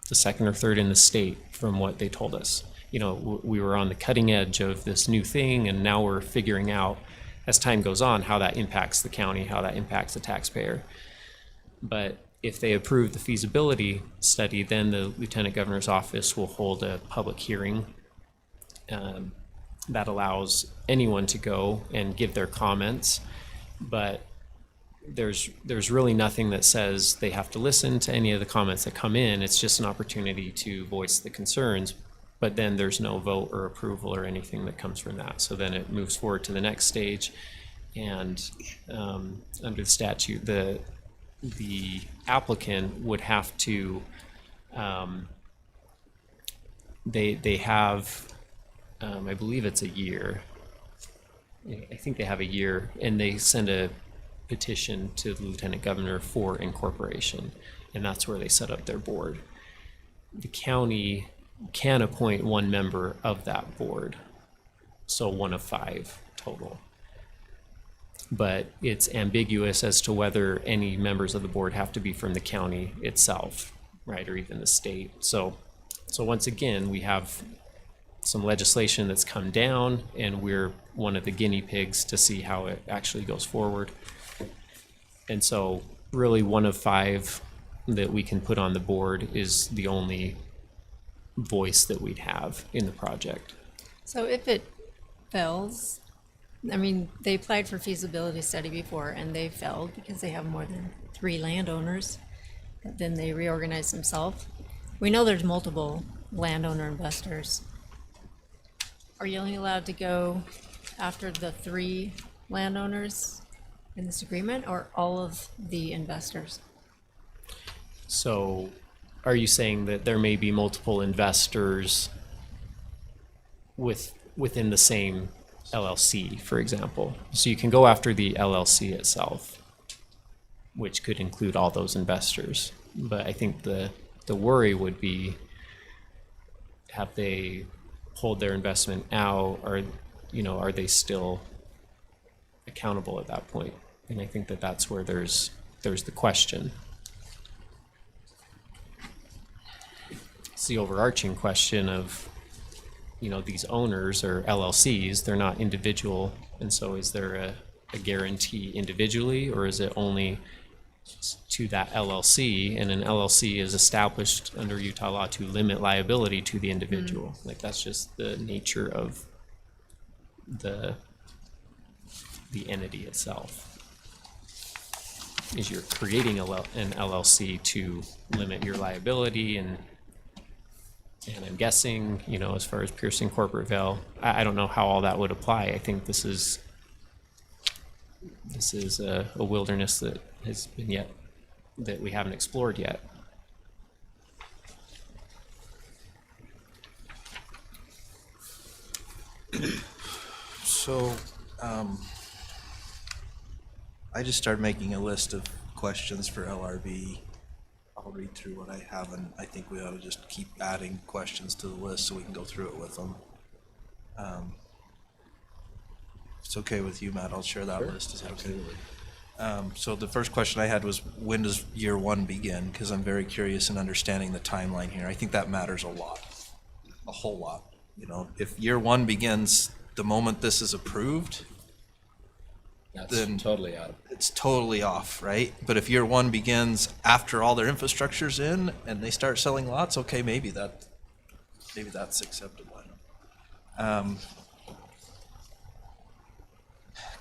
the second or third in the state from what they told us. We were on the cutting edge of this new thing, and now we're figuring out as time goes on how that impacts the county, how that impacts the taxpayer. But if they approve the feasibility study, then the lieutenant governor's office will hold a public hearing that allows anyone to go and give their comments, but there's really nothing that says they have to listen to any of the comments that come in. It's just an opportunity to voice the concerns, but then there's no vote or approval or anything that comes from that. So then it moves forward to the next stage, and under the statute, the applicant would have to they have I believe it's a year. I think they have a year, and they send a petition to the lieutenant governor for incorporation, and that's where they set up their board. The county can appoint one member of that board, so 1 of 5 total. But it's ambiguous as to whether any members of the board have to be from the county itself, right, or even the state. So once again, we have some legislation that's come down, and we're one of the guinea pigs to see how it actually goes forward. And so really 1 of 5 that we can put on the board is the only voice that we'd have in the project. So if it fails, I mean, they applied for feasibility study before and they failed because they have more than 3 landowners. But then they reorganized themselves. We know there's multiple landowner investors. Are you only allowed to go after the 3 landowners in this agreement, or all of the investors? So are you saying that there may be multiple investors within the same LLC, for example? So you can go after the LLC itself, which could include all those investors. But I think the worry would be, have they pulled their investment out, or, you know, are they still accountable at that point? And I think that that's where there's the question. It's the overarching question of, you know, these owners or LLCs, they're not individual. And so is there a guarantee individually, or is it only to that LLC? And an LLC is established under Utah law to limit liability to the individual. Like, that's just the nature of the entity itself. Is you're creating an LLC to limit your liability, and I'm guessing, you know, as far as piercing corporate veil, I don't know how all that would apply. I think this is a wilderness that has been that we haven't explored yet. So, I just started making a list of questions for LRB. I'll read through what I have, and I think we ought to just keep adding questions to the list so we can go through it with them. If it's okay with you, Matt, I'll share that list. Is that okay? So the first question I had was, when does year 1 begin? Because I'm very curious in understanding the timeline here. I think that matters a lot, a whole lot. You know, if year 1 begins the moment this is approved, That's then totally out. it's totally off, right? But if year 1 begins after all their infrastructure's in and they start selling lots, okay, maybe that's acceptable.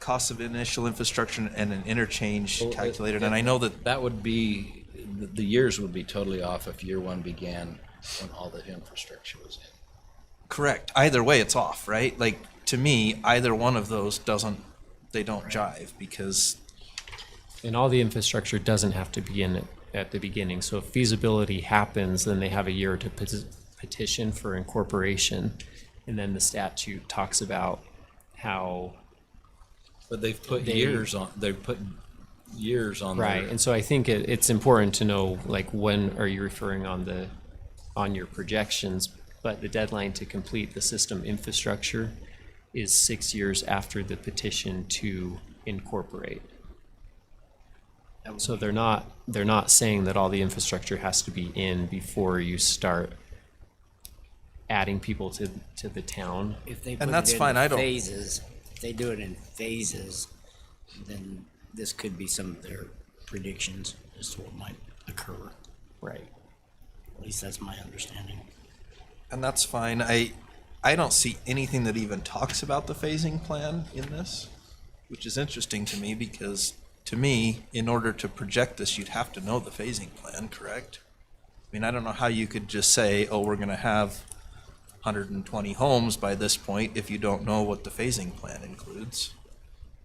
Cost of initial infrastructure and an interchange calculated, and I know that That would be, the years would be totally off if year 1 began when all the infrastructure was in. correct. Either way, it's off, right? Like, to me, either one of those don't jive, because And all the infrastructure doesn't have to be in at the beginning. So if feasibility happens, then they have a year to petition for incorporation. And then the statute talks about how, But they've put They- years on right. their- And so I think it's important to know, like, when are you referring on your projections, but the deadline to complete the system infrastructure is 6 years after the petition to incorporate. So they're not saying that all the infrastructure has to be in before you start adding people to the town. If they And put that's it fine, in I don't- phases, if they do it in phases, then this could be some of their predictions as to what might occur. Right. At least that's my understanding. And that's fine. I don't see anything that even talks about the phasing plan in this, which is interesting to me, because to me, in order to project this, you'd have to know the phasing plan, correct? I mean, I don't know how you could just say, oh, we're gonna have 120 homes by this point if you don't know what the phasing plan includes.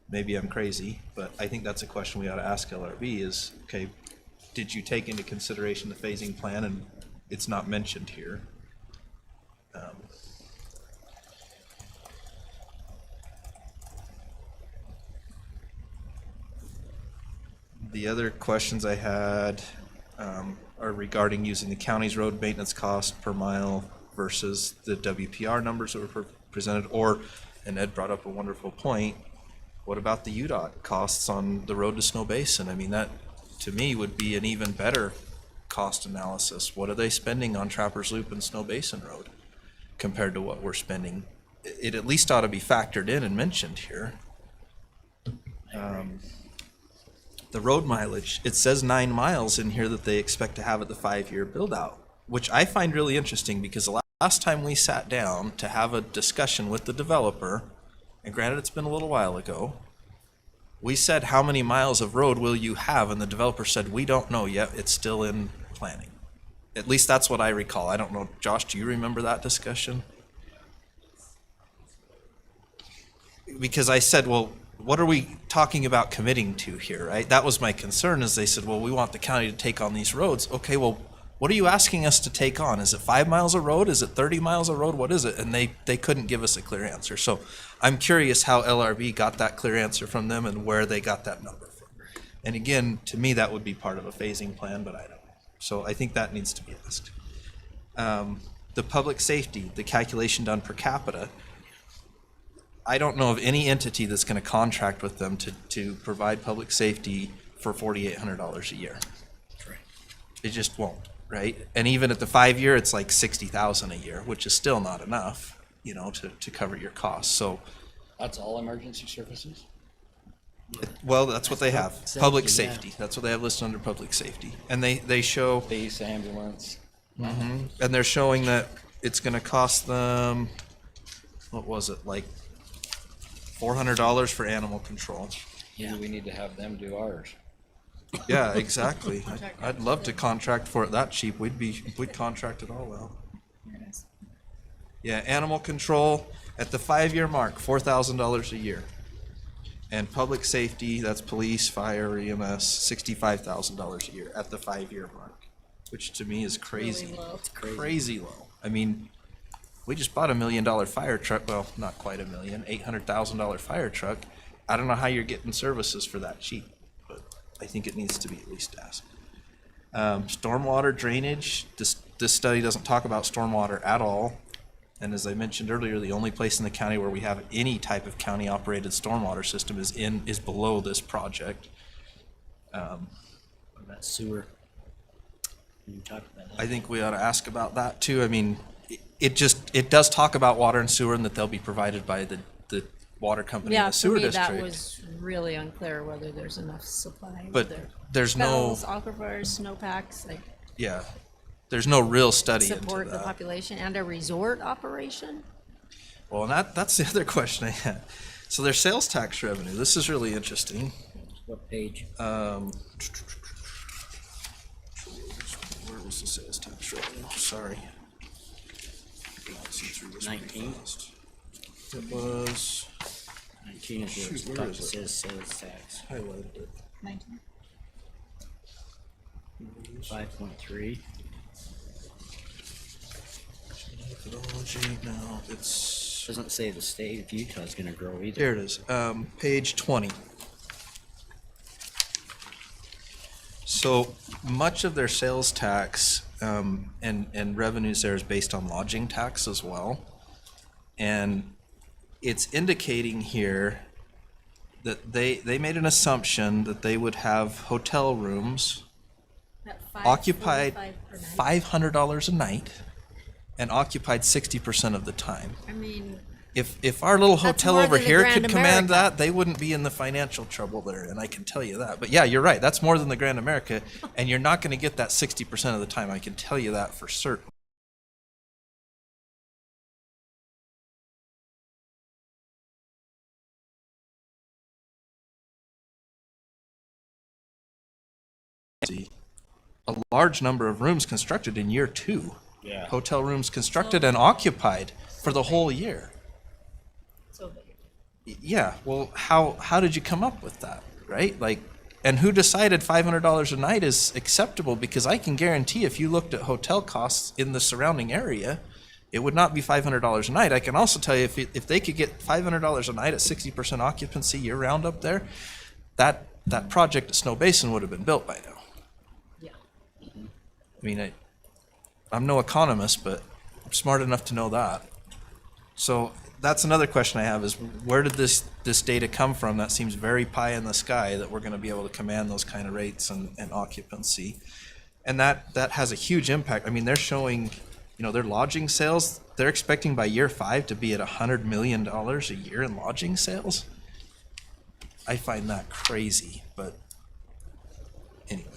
Maybe I'm crazy, but I think that's a question we ought to ask LRB is, okay, did you take into consideration the phasing plan? And it's not mentioned here. The other questions I had are regarding using the county's road maintenance cost per mile versus the WPR numbers that were presented, and Ed brought up a wonderful point, what about the UDOT costs on the road to Snow Basin? I mean, that, to me, would be an even better cost analysis. What are they spending on Trappers Loop and Snow Basin Road compared to what we're spending? It at least ought to be factored in and mentioned here. The road mileage, it says 9 miles in here that they expect to have at the 5-year build out, which I find really interesting, because the last time we sat down to have a discussion with the developer, and granted it's been a little while ago, we said, how many miles of road will you have? And the developer said, we don't know yet. It's still in planning. At least that's what I recall. I don't know. Josh, do you remember that discussion? Because I said, well, what are we talking about committing to here, right? That was my concern, is they said, well, we want the county to take on these roads. Okay, well, what are you asking us to take on? Is it 5 miles of road? Is it 30 miles of road? What is it? And they couldn't give us a clear answer. So I'm curious how LRB got that clear answer from them and where they got that number from. And again, to me, that would be part of a phasing plan, but I don't know. So I think that needs to be asked. The public safety, the calculation done per capita, I don't know of any entity that's going to contract with them to provide public safety for $4,800 a year. It just won't, right? And even at the 5-year, it's like $60,000 a year, which is still not enough, you know, to cover your costs. So, That's all emergency services? well, that's what they have. Safety, Public yeah. safety. That's what they have listed under public safety. And they show, Police, ambulance. and they're showing that it's going to cost them, what was it, like $400 for animal control. Yeah. We need to have them do ours. Yeah, exactly. I'd love to contract for it that cheap. We'd contract it all out. Yeah, animal control at the 5-year mark, $4,000 a year. And public safety, that's police, fire, EMS, $65,000 a year at the 5-year mark, which to me is crazy. Really low. Crazy low. I mean, we just bought $1 million fire truck. Well, not quite $1 million, $800,000 fire truck. I don't know how you're getting services for that cheap, but I think it needs to be at least asked. Stormwater drainage. This study doesn't talk about stormwater at all. And as I mentioned earlier, the only place in the county where we have any type of county-operated stormwater system is below this project. What about sewer? Can you talk about that? I think we ought to ask about that too. I mean, it does talk about water and sewer and that they'll be provided by the water company and Yeah, the for sewer me, district. that was really unclear whether there's enough supply. But whether there's no, wells, aquifers, snowpacks, like yeah, there's no real study into support the that. population and a resort operation. Well, and that's the other question I had. So their sales tax revenue, this is really interesting. What page? Where was the sales tax revenue? Sorry. See through this pretty 19? fast. It was 19 is Shoot, what where it is it? says sales tax. highlighted it. 5.3. Methodology, no, it's, Doesn't say the state of Utah is gonna grow either. here it is, page 20. So much of their sales tax and revenues there is based on lodging tax as well. And it's indicating here that they made an assumption that they would have hotel rooms occupied $500 a night and occupied 60% of the time. I mean, If our little That's hotel more over than the here Grand could command America. that, they wouldn't be in the financial trouble there, and I can tell you that. But yeah, you're right. That's more than the Grand America, and you're not going to get that 60% of the time. I can tell you that for certain. A large number of rooms constructed in year 2. Yeah. Hotel rooms constructed and occupied for the whole year. so Yeah, well, how did you come up with that, right? Like, and who decided $500 a night is acceptable? Because I can guarantee if you looked at hotel costs in the surrounding area, it would not be $500 a night. I can also tell you if they could get $500 a night at 60% occupancy year round up there, that project at Snow Basin would have been built by now. yeah. I mean, I'm no economist, but I'm smart enough to know that. So that's another question I have is where did this data come from? That seems very pie in the sky that we're going to be able to command those kind of rates and occupancy. And that has a huge impact. I mean, they're showing, you know, their lodging sales, they're expecting by year 5 to be at $100 million a year in lodging sales. I find that crazy, but anyway.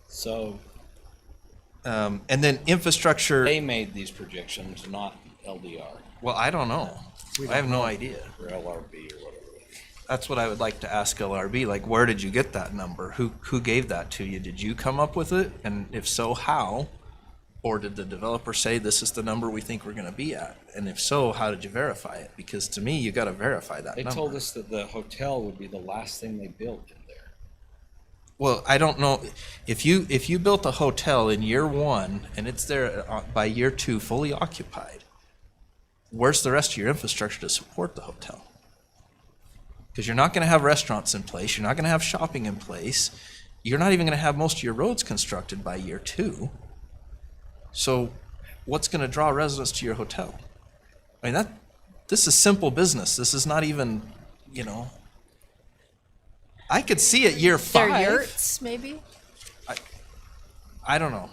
So And then infrastructure. they made these projections, not LDR. Well, I don't know. I have no idea. Or LRB or whatever. That's what I would like to ask LRB, like, where did you get that number? Who gave that to you? Did you come up with it? And if so, how? Or did the developer say this is the number we think we're gonna be at? And if so, how did you verify it? Because to me, you gotta verify that They number. told us that the hotel would be the last thing they built in there. Well, I don't know, if you built a hotel in year one and it's there by year two fully occupied, where's the rest of your infrastructure to support the hotel? Because you're not gonna have restaurants in place, you're not gonna have shopping in place, you're not even gonna have most of your roads constructed by year two. So what's gonna draw residents to your hotel? I mean, this is simple business, this is not even, you know, I could see it year Their five. yurts, maybe? I don't know.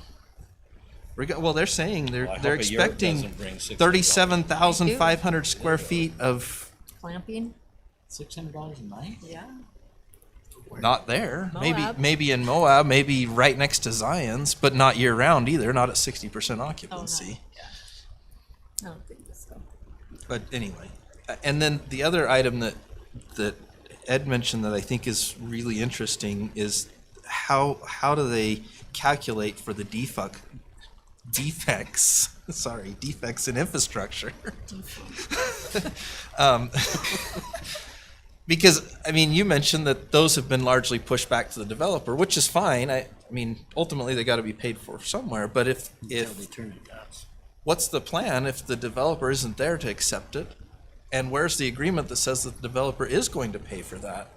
Well, they're saying Well, I they're hope a yurt expecting doesn't bring $600. 37,500 square feet of Clamping? $600 a night? Yeah. not there. Moab. Maybe in Moab, maybe right next to Zion's, but not year round either. Not at 60% occupancy. I don't think so. But anyway, and then the other item that Ed mentioned that I think is really interesting is how do they calculate for the defects in infrastructure? Because, I mean, you mentioned that those have been largely pushed back to the developer, which is fine. I mean, ultimately they got to be paid for somewhere. But if what's the plan if the developer isn't there to accept it? And where's the agreement that says that the developer is going to pay for that?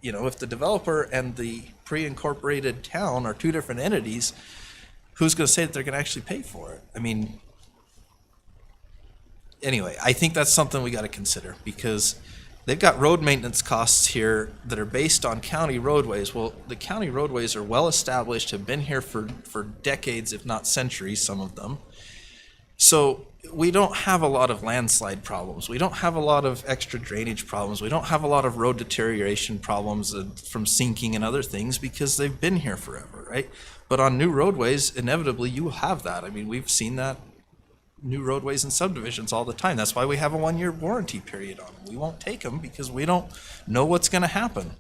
You know, if the developer and the pre-incorporated town are two different entities, who's going to say that they're going to actually pay for it? I mean, anyway, I think that's something we got to consider because they've got road maintenance costs here that are based on county roadways. Well, the county roadways are well established, have been here for decades, if not centuries, some of them. So we don't have a lot of landslide problems. We don't have a lot of extra drainage problems. We don't have a lot of road deterioration problems from sinking and other things because they've been here forever, right? But on new roadways, inevitably you will have that. I mean, we've seen that new roadways and subdivisions all the time. That's why we have a 1-year warranty period on them. We won't take them because we don't know what's going to happen.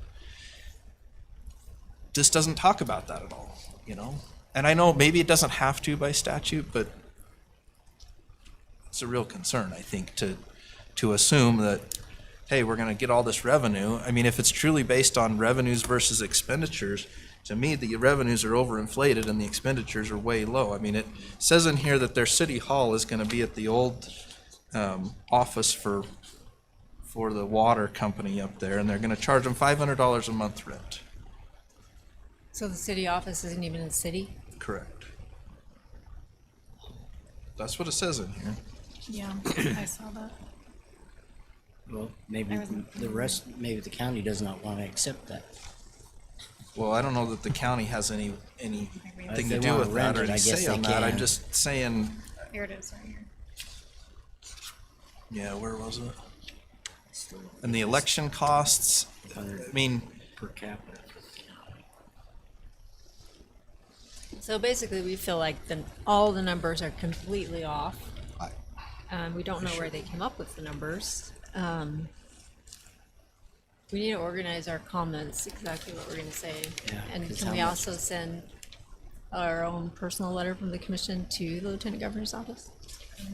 This doesn't talk about that at all, you know? And I know maybe it doesn't have to by statute, but it's a real concern, I think, to assume that, hey, we're going to get all this revenue. I mean, if it's truly based on revenues versus expenditures, to me, the revenues are overinflated and the expenditures are way low. I mean, it says in here that their city hall is going to be at the old office for the water company up there, and they're going to charge them $500 a month rent. So the city office isn't even in the city? Correct. That's what it says in here. Yeah, I saw that. Well, maybe maybe the county does not want to accept that. Well, I don't know that the county has anything If to they do wanna with that rent or it, I any guess say they on that. I'm can. just saying, Here it is, right here. yeah, where was it? And the election costs, I mean, Per capita for the county. So basically, we feel like all the numbers are completely off. We don't know where they came up with the numbers. We need to organize our comments, exactly what we're gonna say. Yeah, And 'cause can how we much- also send our own personal letter from the commission to the Lieutenant Governor's office?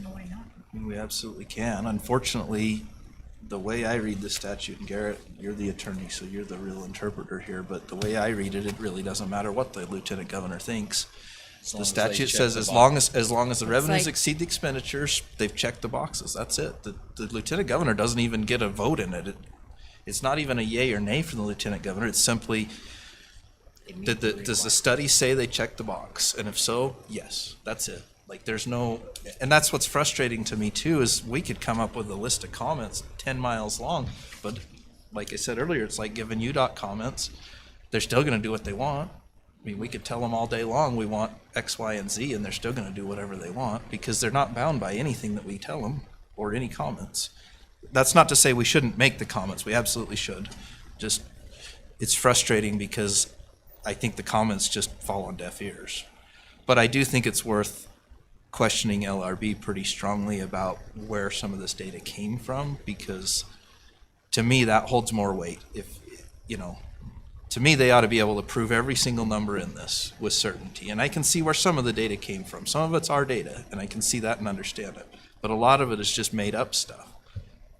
Why not? we absolutely can. Unfortunately, the way I read the statute, and Garrett, you're the attorney, so you're the real interpreter here, but the way I read it, it really doesn't matter what the lieutenant governor thinks. The statute says as long as the revenues like- exceed the expenditures, they've checked the boxes. That's it. The lieutenant governor doesn't even get a vote in it. It's not even a yay or nay from the lieutenant governor. It's simply, does the study say they checked the box? And if so, yes, that's it. Like there's no, and that's what's frustrating to me too, is we could come up with a list of comments 10 miles long, but like I said earlier, it's like giving UDOT comments. They're still gonna do what they want. I mean, we could tell them all day long, we want X, Y, and Z, and they're still gonna do whatever they want because they're not bound by anything that we tell them or any comments. That's not to say we shouldn't make the comments. We absolutely should. Just, it's frustrating because I think the comments just fall on deaf ears. But I do think it's worth questioning LRB pretty strongly about where some of this data came from, because to me, that holds more weight. If, you know, to me, they ought to be able to prove every single number in this with certainty. And I can see where some of the data came from. Some of it's our data, and I can see that and understand it. But a lot of it is just made up stuff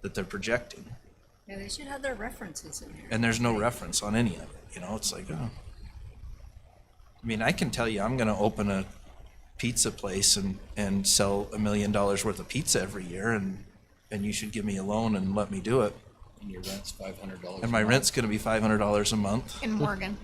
that they're projecting. Yeah, they should have their references in there. And there's no reference on any of it. You know, it's like, oh. I mean, I can tell you I'm going to open a pizza place and sell $1 million worth of pizza every year, and you should give me a loan and let me do it. And your rent's $500. And my rent's going to be $500 a month, In Morgan.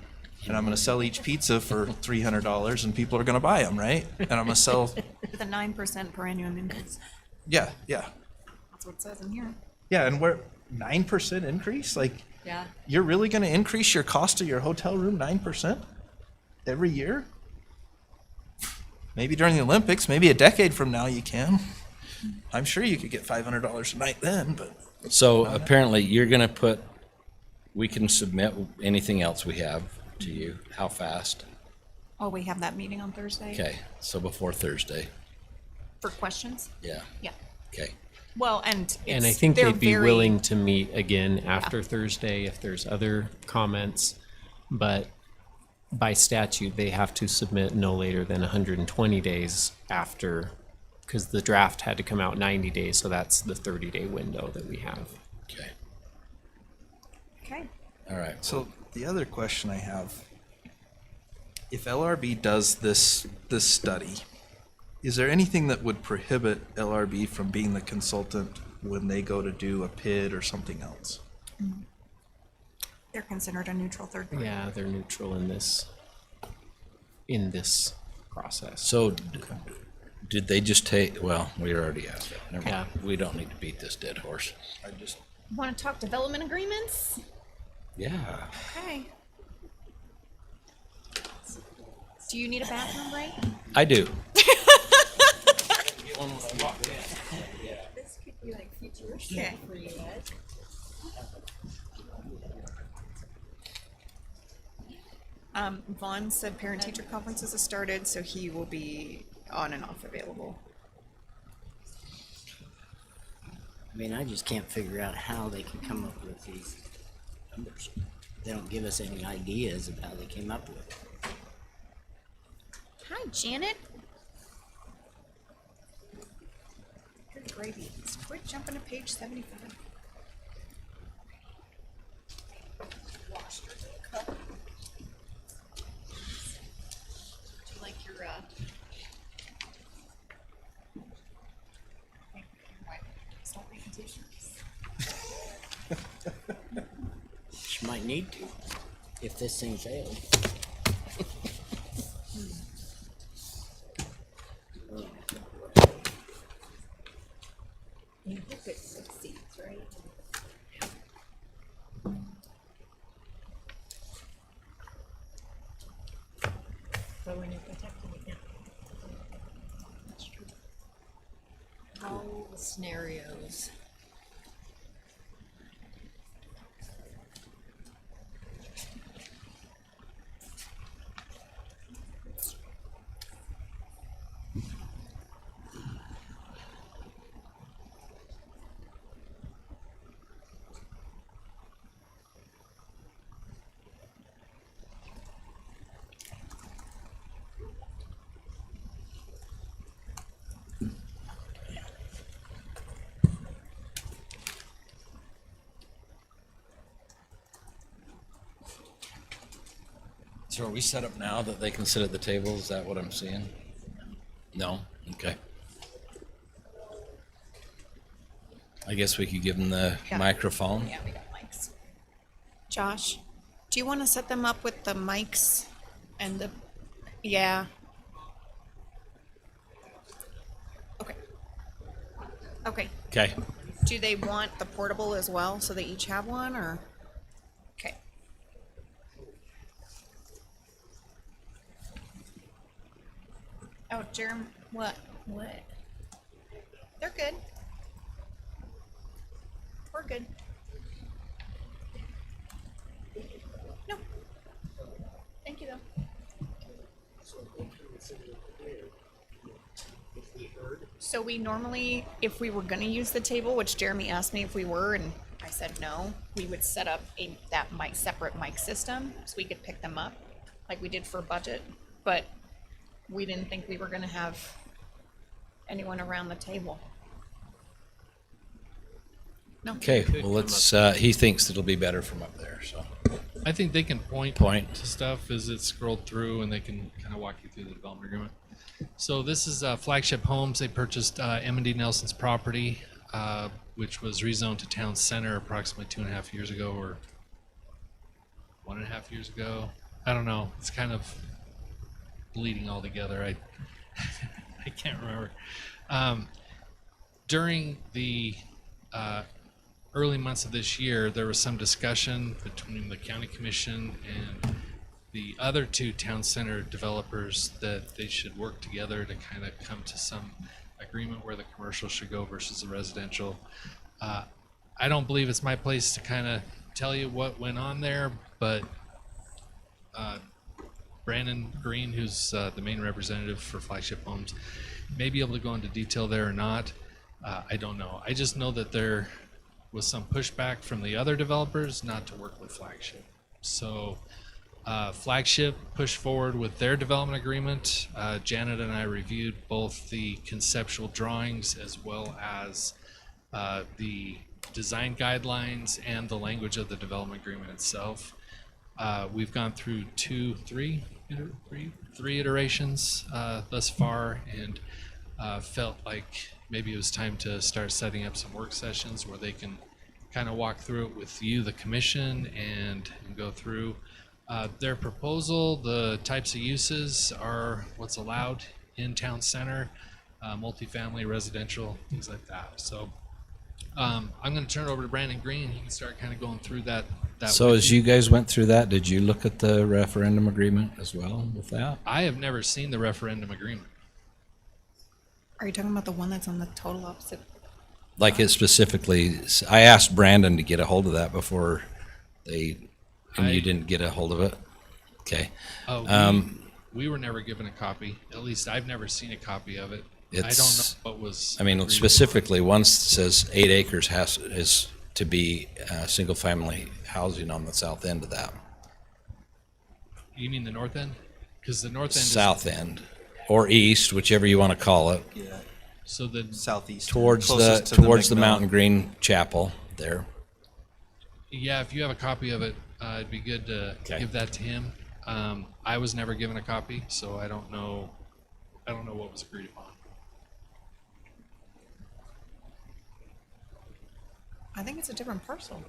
and I'm going to sell each pizza for $300, and people are going to buy them, right? And I'm going to sell, With a 9% per annum increase. yeah. That's what it says in here. Yeah, and we're 9% increase? Like, Yeah. you're really going to increase your cost of your hotel room 9% every year? Maybe during the Olympics, maybe a decade from now you can. I'm sure you could get $500 a night then, but So apparently you're gonna put, we can submit anything else we have to you. How fast? Oh, we have that meeting on Thursday? Okay, so before Thursday. For questions? Yeah, Yeah. okay. Well, and And I it's- think they're they'd be very- willing to meet again after Thursday if there's other comments. But by statute, they have to submit no later than 120 days after, because the draft had to come out 90 days, so that's the 30-day window that we have. Okay, Okay. all right. so the other question I have, if LRB does this study, is there anything that would prohibit LRB from being the consultant when they go to do a PID or something else? They're considered a neutral third party. Yeah, they're neutral in this process. So did they just take, well, we already asked that. Never mind. Yeah. We don't need to beat this dead horse. I just, Want to talk development agreements? Yeah. Okay. Do you need a bathroom break? I do. This could be like futuristic Okay. for you, Ed. Vaughn said parent-teacher conferences have started, so he will be on and off available. I mean, I just can't figure out how they can come up with these numbers. They don't give us any ideas of how they came up with it. Hi, Janet. Good gravy. Quit jumping to page 75. Wash your cup. Do you like your, stop making t-shirts. She might need to, if this thing fails. You hope it succeeds, right? But when you're protecting it, yeah. That's true. All the scenarios. So are we set up now that they can sit at the table? Is that what I'm seeing? No? Okay. I guess we could give them the Yeah. microphone. Yeah, we got mics. Josh, do you want to set them up with the mics and the, yeah. Okay. Okay. Okay. Do they want the portable as well, so they each have one, or? Okay. Oh, Jerem, what? What? They're good. We're good. No. Thank you, though. So we normally, if we were gonna use the table, which Jeremy asked me if we were, and I said no, we would set up that separate mic system so we could pick them up, like we did for budget. But we didn't think we were gonna have anyone around the table. No. Okay, well, let's, he thinks it'll be better from up there, so. I think they can point to stuff as it's scrolled through, and they can kind of walk you through the development agreement. So this is Flagship Homes. They purchased M&D Nelson's property, which was rezoned to town center approximately 2.5 years ago, or 1.5 years ago. I don't know. It's kind of bleeding all together. I can't remember. During the early months of this year, there was some discussion between the county commission and the other two town center developers that they should work together to kind of come to some agreement where the commercial should go versus the residential. I don't believe it's my place to kind of tell you what went on there, but Brandon Green, who's the main representative for Flagship Homes, may be able to go into detail there or not. I don't know. I just know that there was some pushback from the other developers not to work with Flagship. So Flagship pushed forward with their development agreement. Janet and I reviewed both the conceptual drawings as well as the design guidelines and the language of the development agreement itself. We've gone through three iterations thus far, and felt like maybe it was time to start setting up some work sessions where they can kind of walk through it with you, the commission, and go through their proposal. The types of uses are what's allowed in town center, multifamily, residential, things like that. So I'm going to turn it over to Brandon Green. He can start kind of going through that. So as you guys went through that, did you look at the referendum agreement as well with that? I have never seen the referendum agreement. Are you talking about the one that's on the total opposite? Like it specifically, I asked Brandon to get a hold of that before and you didn't get a hold of it? Okay. We were never given a copy. At least I've never seen a copy of it. I don't It's, know what was. I mean, agreed specifically, one says 8 acres is to be single-family housing on the south end of that. upon. You mean the north end? Because the north end South end, or east, whichever you want to call it, Yeah, is so the southeast. towards closest to the McMillan. Mountain Green Chapel there. yeah. If you have a copy of it, it'd be good to Okay. give that to him. I was never given a copy, so I don't know. I don't know what was agreed upon. I think it's a different parcel.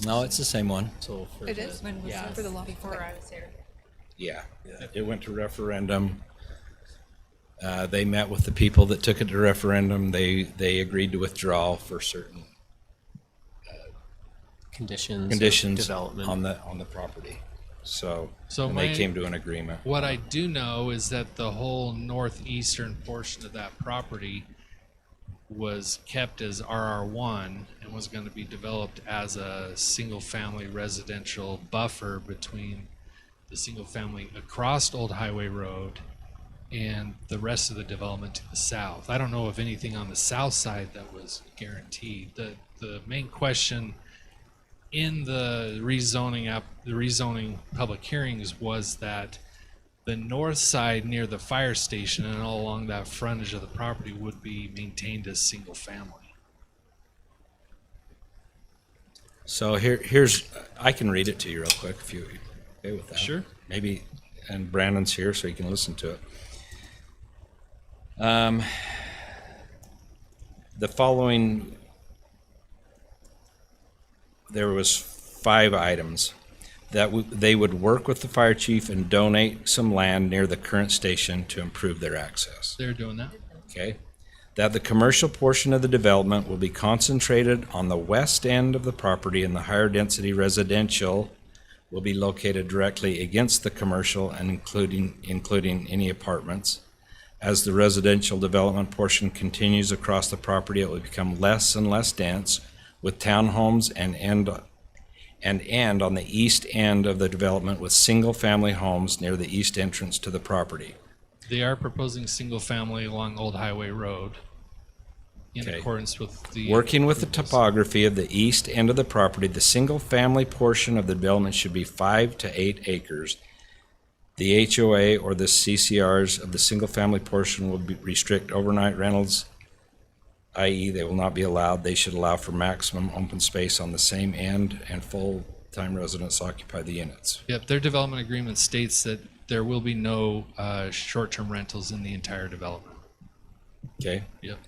No, it's the same one. So for It the- is? Yeah. For the lot Before I was there. Yeah, it went to referendum. They met with the people that took it to referendum. They agreed to withdraw for certain conditions of conditions development. on the property. So So and they my- came to an agreement. What I do know is that the whole northeastern portion of that property was kept as RR1 and was going to be developed as a single-family residential buffer between the single-family across Old Highway Road and the rest of the development to the south. I don't know of anything on the south side that was guaranteed. The main question in the rezoning public hearings was that the north side near the fire station and all along that frontage of the property would be maintained as single family. So here's I can read it to you real quick if you okay with that. Sure. Maybe, and Brandon's here so he can listen to it. The following, there was 5 items that they would work with the fire chief and donate some land near the current station to improve their access. They're doing that. Okay? That the commercial portion of the development will be concentrated on the west end of the property, and the higher density residential will be located directly against the commercial and including any apartments. As the residential development portion continues across the property, it will become less and less dense, with townhomes and end on the east end of the development with single-family homes near the east entrance to the property. They are proposing single family along Old Highway Road in Okay. accordance with the. Working with the topography of the east end of the property, the single-family portion of the development should be 5 to 8 acres. The HOA or the CCRs of the single-family portion will restrict overnight rentals, i.e. they will not be allowed. They should allow for maximum open space on the same end, and full-time residents occupy the units. Yep, their development agreement states that there will be no short-term rentals in the entire development. Okay? Yep.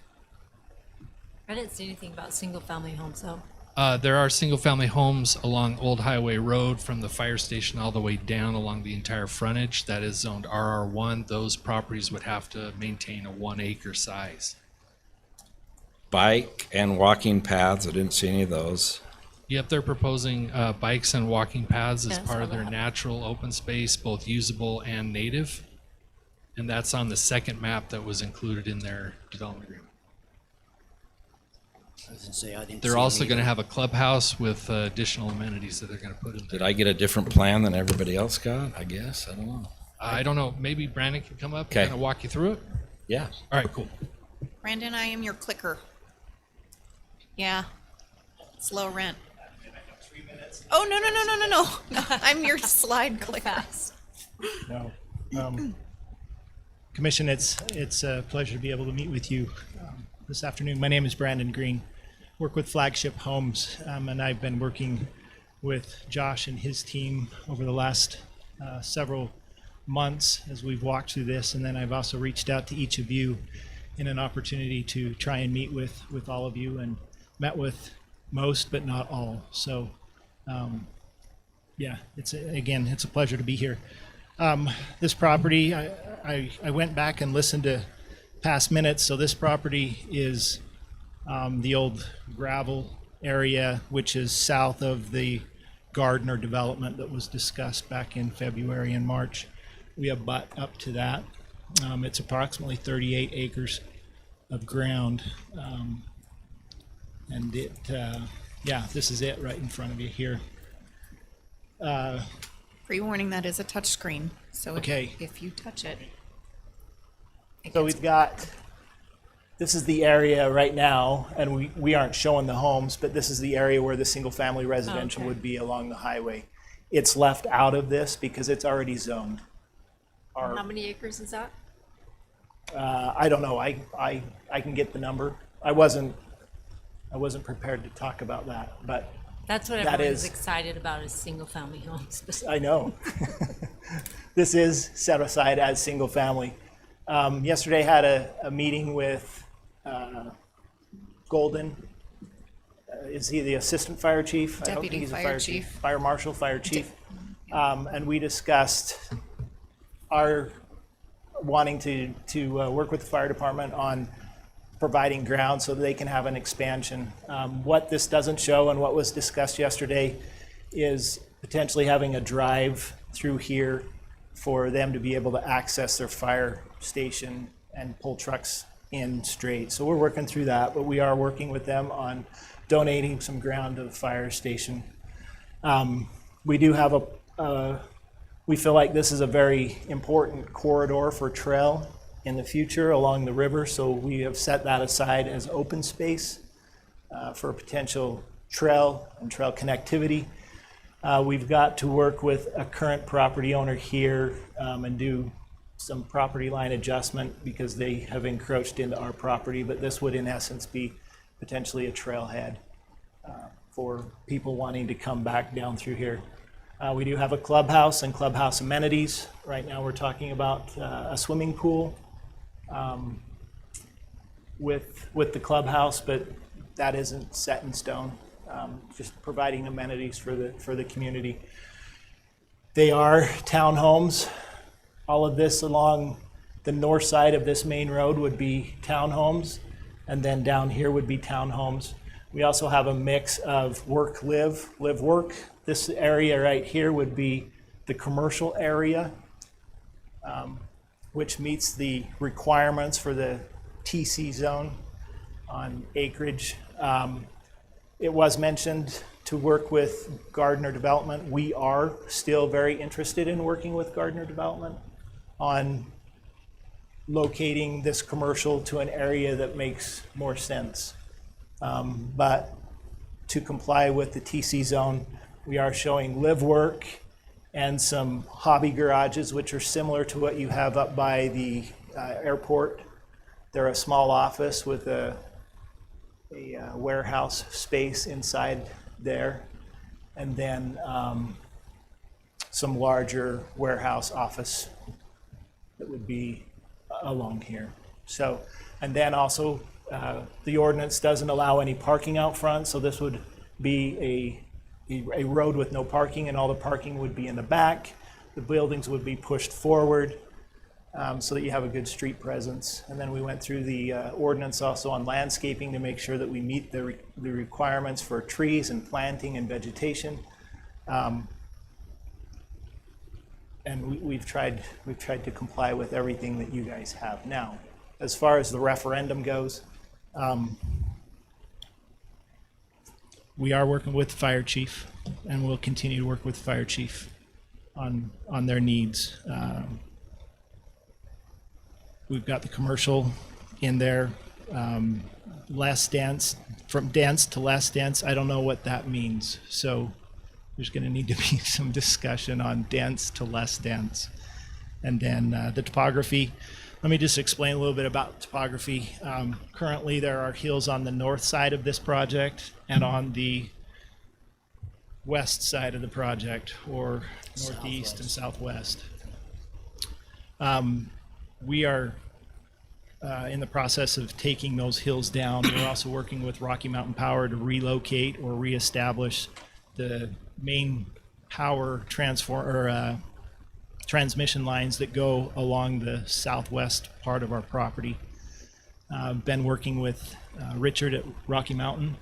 I didn't see anything about single-family homes, though. There are single-family homes along Old Highway Road from the fire station all the way down along the entire frontage. That is zoned RR1. Those properties would have to maintain a 1 acre size. Bike and walking paths, I didn't see any of those. Yep, they're proposing bikes and walking paths as Yeah, I part saw of their that. natural open space, both usable and native. And that's on the second map that was included in their development agreement. I was gonna say, I didn't They're see also any going to have a clubhouse with additional amenities that they're going to put in Did there. I get a different plan than everybody else got? I guess, I don't know. I don't know, maybe Brandon can come up Okay. and kind of walk you through it? Yeah. All right, cool. Brandon, I am your clicker. Yeah. It's low rent. Oh, no. I'm your slide clicker. No. Commission, it's a pleasure to be able to meet with you this afternoon. My name is Brandon Green. Work with Flagship Homes, and I've been working with Josh and his team over the last several months as we've walked through this, and then I've also reached out to each of you in an opportunity to try and meet with all of you, and met with most but not all. So yeah, it's a pleasure to be here. This property, I went back and listened to past minutes. So this property is the old gravel area, which is south of the Gardner development that was discussed back in February and March. We abut up to that. It's approximately 38 acres of ground. And this is it right in front of you here. Pre-warning, that is a touch screen. So Okay. if you touch it. So we've got, this is the area right now, and we aren't showing the homes, but this is the area where the single-family residential Okay. would be along the highway. It's left out of this because it's already zoned. How many acres is that? I don't know, I can get the number. I wasn't prepared to talk about that, but That's what That everyone's is- excited about is single-family homes. I know. This is set aside as single-family. Yesterday had a meeting with Golden. Is he the assistant fire chief? I don't think Deputy he's a fire chief. Fire marshal, fire chief. And we discussed our wanting to work with the fire department on providing ground so that they can have an expansion. What this doesn't show and what was discussed yesterday is potentially having a drive through here for them to be able to access their fire station and pull trucks in straight. So we're working through that, but we are working with them on donating some ground to the fire station. We do have we feel like this is a very important corridor for trail in the future along the river, so we have set that aside as open space for potential trail and trail connectivity. We've got to work with a current property owner here and do some property line adjustment because they have encroached into our property, but this would in essence be potentially a trailhead for people wanting to come back down through here. We do have a clubhouse and clubhouse amenities. Right now we're talking about a swimming pool with the clubhouse, but that isn't set in stone. Just providing amenities for the community. They are townhomes. All of this along the north side of this main road would be townhomes, and then down here would be townhomes. We also have a mix of work, live, work. This area right here would be the commercial area, which meets the requirements for the TC zone on acreage. It was mentioned to work with Gardner Development. We are still very interested in working with Gardner Development on locating this commercial to an area that makes more sense. But to comply with the TC zone, we are showing live work and some hobby garages, which are similar to what you have up by the airport. They're a small office with a warehouse space inside there, and then some larger warehouse office that would be along here. So, and then also the ordinance doesn't allow any parking out front, so this would be a road with no parking, and all the parking would be in the back. The buildings would be pushed forward so that you have a good street presence. And then we went through the ordinance also on landscaping to make sure that we meet the requirements for trees and planting and vegetation. And we've tried to comply with everything that you guys have. Now, as far as the referendum goes, we are working with the fire chief, and we'll continue to work with the fire chief on their needs. We've got the commercial in there, less dense, from dense to less dense. I don't know what that means. So there's going to need to be some discussion on dense to less dense. And then the topography. Let me just explain a little bit about topography. Currently, there are hills on the north side of this project and on the west side of the project, or northeast and southwest. We are in the process of taking those hills down. We're also working with Rocky Mountain Power to relocate or reestablish the main power transmission lines that go along the southwest part of our property. Been working with Richard at Rocky Mountain,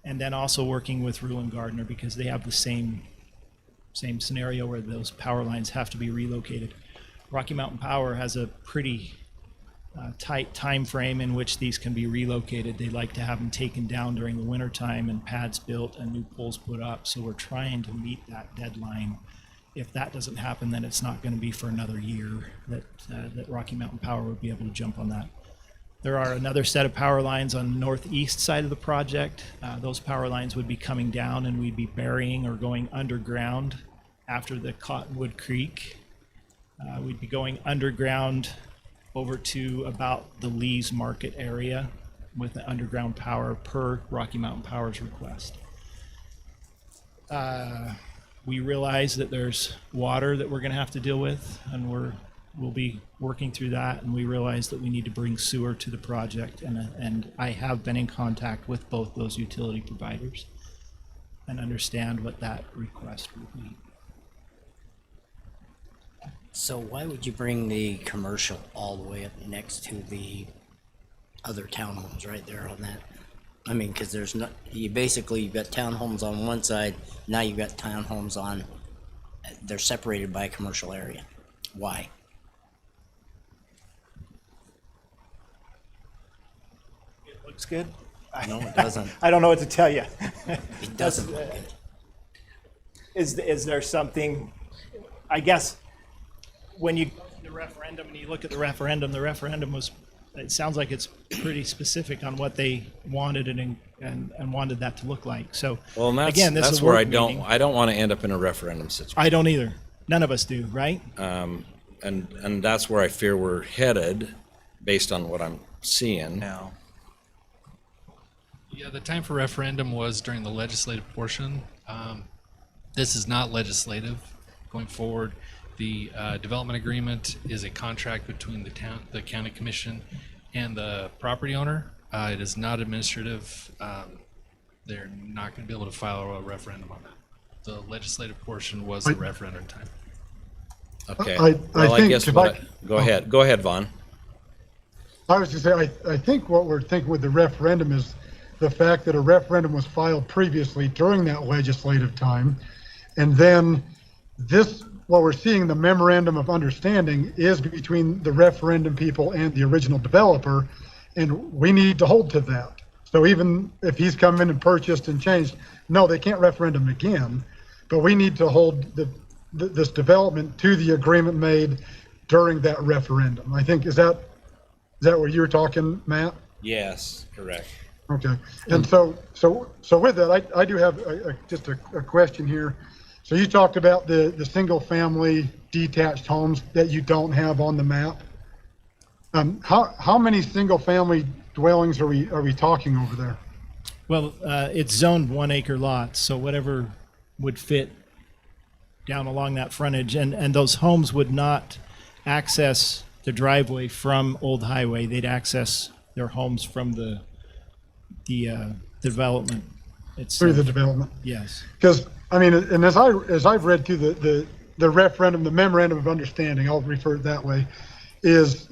and then also working with Rulon Gardner, because they have the same scenario where those power lines have to be relocated. Rocky Mountain Power has a pretty tight time frame in which these can be relocated. They like to have them taken down during the winter time and pads built and new poles put up. So we're trying to meet that deadline. If that doesn't happen, then it's not going to be for another year that Rocky Mountain Power would be able to jump on that. There are another set of power lines on the northeast side of the project. Those power lines would be coming down, and we'd be burying or going underground after the Cottonwood Creek. We'd be going underground over to about the Lee's Market area with the underground power per Rocky Mountain Power's request. We realize that there's water that we're going to have to deal with, and we'll be working through that. And we realize that we need to bring sewer to the project, and I have been in contact with both those utility providers and understand what that request would be. So why would you bring the commercial all the way up next to the other townhomes right there on that? I mean, because there's not, you've got townhomes on one side, now you've got townhomes on, they're separated by a commercial area. Why? It looks good. No, it doesn't. I don't know what to tell you. It doesn't look good. Is there something, I guess, when you the referendum and you look at the referendum was, it sounds like it's pretty specific on what they wanted and wanted that to look like. So Well, and that's, again, this that's is a where work I don't meeting. I don't want to end up in a referendum situation. I don't either. None of us do, right? And that's where I fear we're headed based on what I'm seeing. Now, Yeah, the time for referendum was during the legislative portion. This is not legislative. Going forward, the development agreement is a contract between the county commission and the property owner. It is not administrative. They're not going to be able to file a referendum on that. The legislative portion was the referendum time. Okay. I Well, I think guess if what I- go ahead. Go ahead, Vaughn. I was just saying, I think what we're thinking with the referendum is the fact that a referendum was filed previously during that legislative time. And then what we're seeing, the memorandum of understanding, is between the referendum people and the original developer. And we need to hold to that. So even if he's come in and purchased and changed, no, they can't referendum again. But we need to hold this development to the agreement made during that referendum. I think, is that what you were talking, Matt? Yes, correct. Okay, and so with that, I do have just a question here. So you talked about the single-family detached homes that you don't have on the map. How many single-family dwellings are we talking over there? Well, it's zoned 1 acre lots, so whatever would fit down along that frontage, and those homes would not access the driveway from Old Highway. They'd access their homes from the development itself. Through the development? Yes. Because, I mean, and as I've read through the referendum, the memorandum of understanding, I'll refer it that way, is,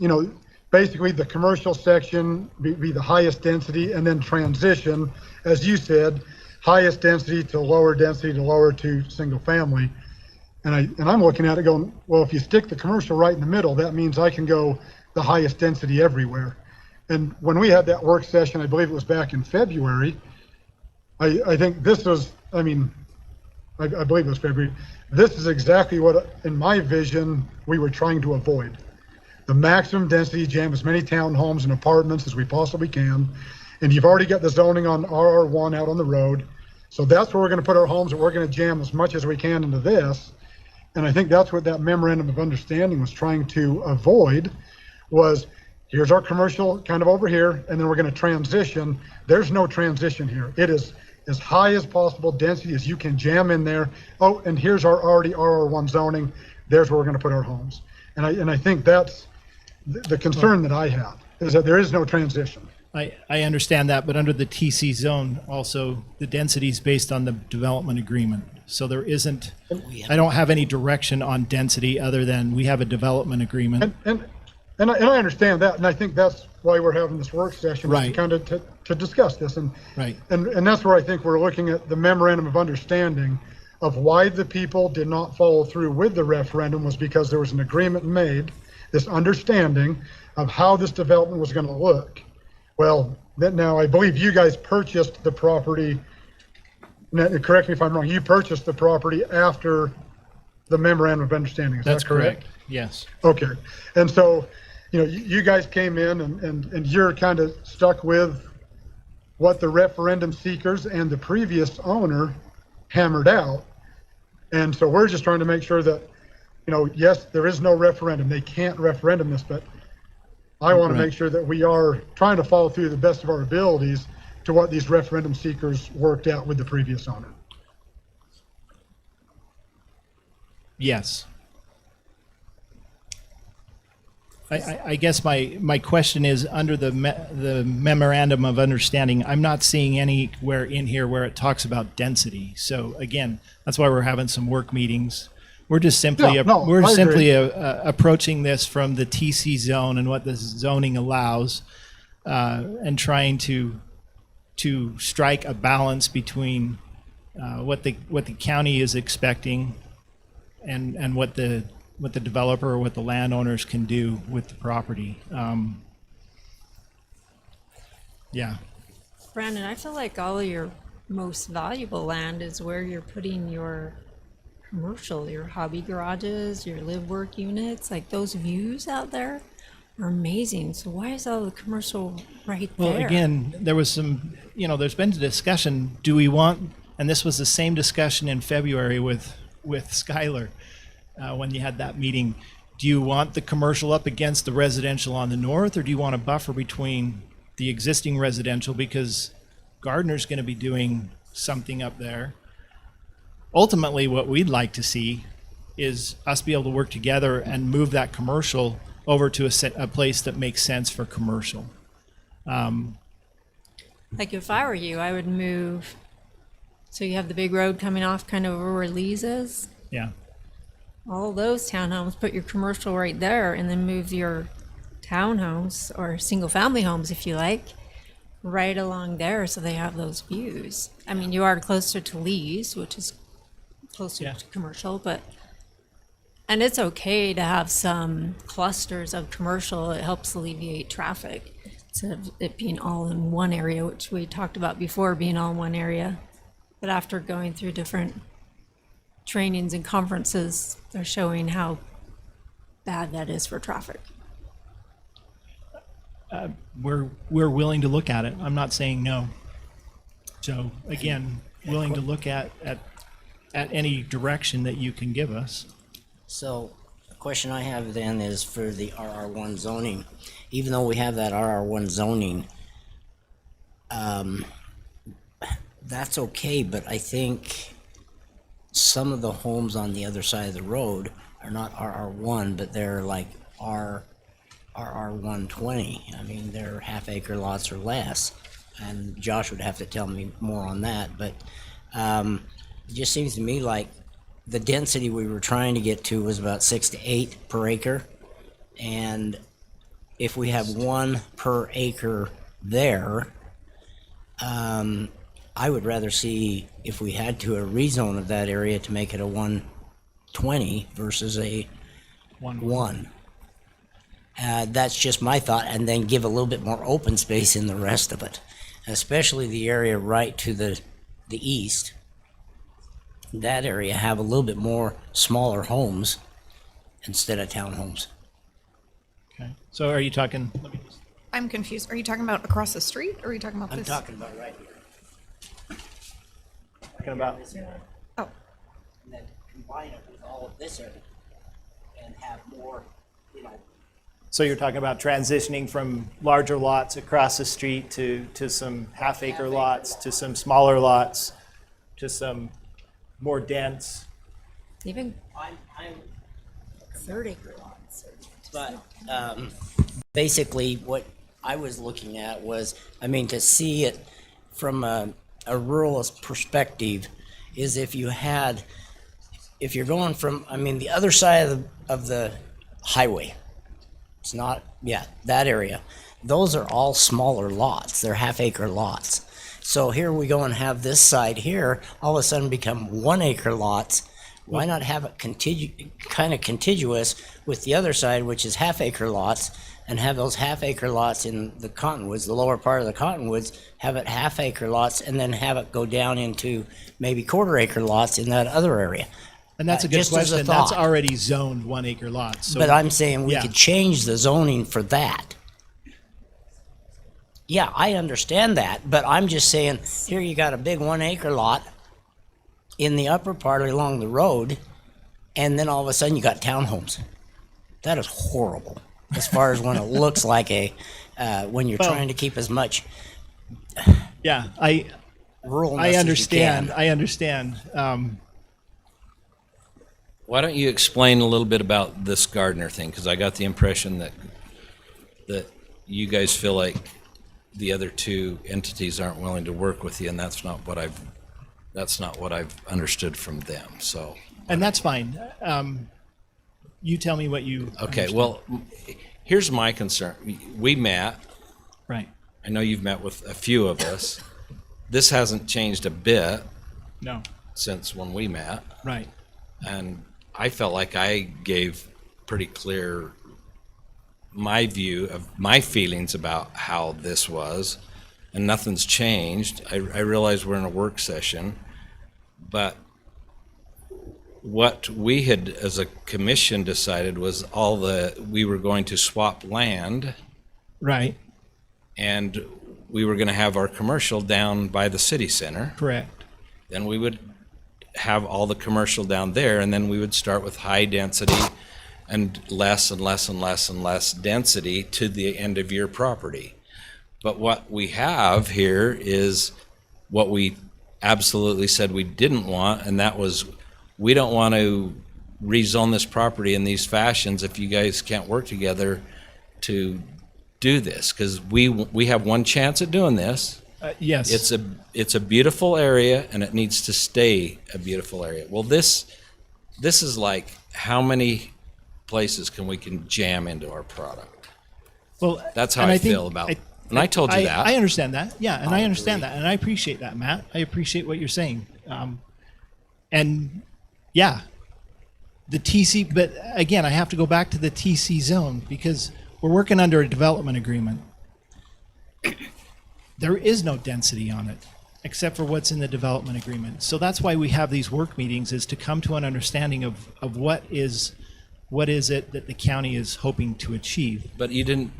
basically the commercial section be the highest density, and then transition, as you said, highest density to lower to single family. And I'm looking at it going, well, if you stick the commercial right in the middle, that means I can go the highest density everywhere. And when we had that work session, I believe it was back in February, I think this was, I believe it was February. This is exactly what, in my vision, we were trying to avoid. The maximum density, jam as many townhomes and apartments as we possibly can. And you've already got the zoning on RR1 out on the road. So that's where we're going to put our homes, and we're going to jam as much as we can into this. And I think that's what that memorandum of understanding was trying to avoid, was here's our commercial kind of over here, and then we're going to transition. There's no transition here. It is as high as possible density as you can jam in there. Oh, and here's our already RR1 zoning. There's where we're going to put our homes. And I think that's the concern that I have, is that there is no transition. I understand that, but under the TC zone, also, the density is based on the development agreement. So there isn't, I don't have any direction on density other than we have a development agreement. And I understand that, and I think that's why we're having this work session, Right. kind of to discuss this. And, Right. and that's where I think we're looking at the memorandum of understanding of why the people did not follow through with the referendum, was because there was an agreement made, this understanding of how this development was going to look. Well, now I believe you guys purchased the property. Now, correct me if I'm wrong. You purchased the property after the memorandum of understanding. Is That's that correct? correct. Yes. Okay. And so, you guys came in and you're kind of stuck with what the referendum seekers and the previous owner hammered out. And so we're just trying to make sure that, yes, there is no referendum. They can't referendum this, but I want to Right. make sure that we are trying to follow through the best of our abilities to what these referendum seekers worked out with the previous owner. Yes. I guess my question is, under the memorandum of understanding, I'm not seeing anywhere in here where it talks about density. So again, that's why we're having some work meetings. We're just simply Yeah, no, I agree. approaching this from the TC zone and what the zoning allows, and trying to strike a balance between what the county is expecting and what the developer or what the landowners can do with the property. Yeah. Brandon, I feel like all of your most valuable land is where you're putting your commercial, your hobby garages, your live work units. Like, those views out there are amazing. So why is all the commercial right Well, there? again, there was some, there's been a discussion, do we want, and this was the same discussion in February with Skylar, when you had that meeting. Do you want the commercial up against the residential on the north, or do you want a buffer between the existing residential, because Gardner's going to be doing something up there? Ultimately, what we'd like to see is us be able to work together and move that commercial over to a place that makes sense for commercial. Like, if I were you, I would move, so you have the big road coming off kind of over where Lee's is. Yeah. All those townhomes, put your commercial right there, and then move your townhomes or single family homes, if you like, right along there, so they have those views. I mean, you are closer to Lee's, which is closer Yeah. to commercial, and it's okay to have some clusters of commercial. It helps alleviate traffic instead of it being all in one area, which we talked about before, being all in one area. But after going through different trainings and conferences, they're showing how bad that is for traffic. We're willing to look at it. I'm not saying no. So again, willing to look at any direction that you can give us. So the question I have then is for the RR1 zoning. Even though we have that RR1 zoning, that's okay, but I think some of the homes on the other side of the road are not RR1, but they're like RR120. I mean, they're half-acre lots or less. And Josh would have to tell me more on that, but it just seems to me like the density we were trying to get to was about 6 to 8 per acre. And if we have 1 per acre there, I would rather see, if we had to, a rezone of that area to make it a 120 versus a 1. That's just my thought, and then give a little bit more open space in the rest of it, especially the area right to the east. That area have a little bit more smaller homes instead of townhomes. Okay. So are you talking, I'm confused. Are you talking about across the street or are you talking about I'm this? talking about right here. talking about, Oh, And then combine it with all of this area and have more, so you're talking about transitioning from larger lots across the street to some half-acre lots, to some smaller lots, to some more dense. Even I'm 30-acre lots. But basically, what I was looking at was, I mean, to see it from a ruralist perspective, is if you're going from, I mean, the other side of the highway, it's not, that area, those are all smaller lots. They're half-acre lots. So here we go and have this side here all of a sudden become 1 acre lots. Why not have it kind of contiguous with the other side, which is half-acre lots, and have those half-acre lots in the Cottonwoods, the lower part of the Cottonwoods, have it half-acre lots, and then have it go down into maybe quarter-acre lots in that other area. And that's a good Just as a question. That's thought. already zoned 1 acre lots. So But I'm saying we yeah. could change the zoning for that. Yeah, I understand that, but I'm just saying, here you got a big 1 acre lot in the upper part along the road, and then all of a sudden you got townhomes. That is horrible, as far as when it looks like when you're Well- trying to keep as much yeah, ruralness I as you understand. can. I understand. Why don't you explain a little bit about this Gardner thing? Because I got the impression that you guys feel like the other two entities aren't willing to work with you, and that's not what I've understood from them. So, And that's fine. You tell me what you. okay, understand. well, here's my concern. We met. Right. I know you've met with a few of us. This hasn't changed a bit No. since when we met, Right. and I felt like I gave pretty clear my view of my feelings about how this was, and nothing's changed. I realize we're in a work session, but what we had as a commission decided was we were going to swap land, Right. and we were going to have our commercial down by the city center. Correct. Then we would have all the commercial down there, and then we would start with high density and less and less and less and less density to the end of your property. But what we have here is what we absolutely said we didn't want, and that was, we don't want to rezone this property in these fashions if you guys can't work together to do this, because we have one chance at doing this. Yes. It's a beautiful area, and it needs to stay a beautiful area. Well, this is like, how many places can jam into our product? Well, That's how and I think- feel about it. And I told you that. I understand that. Yeah, and I understand that, and I appreciate that, Matt. I appreciate what you're saying. And yeah, the TC. But again, I have to go back to the TC zone because we're working under a development agreement. There is no density on it, except for what's in the development agreement. So that's why we have these work meetings, is to come to an understanding of what is what is it that the county is hoping to achieve. But you didn't,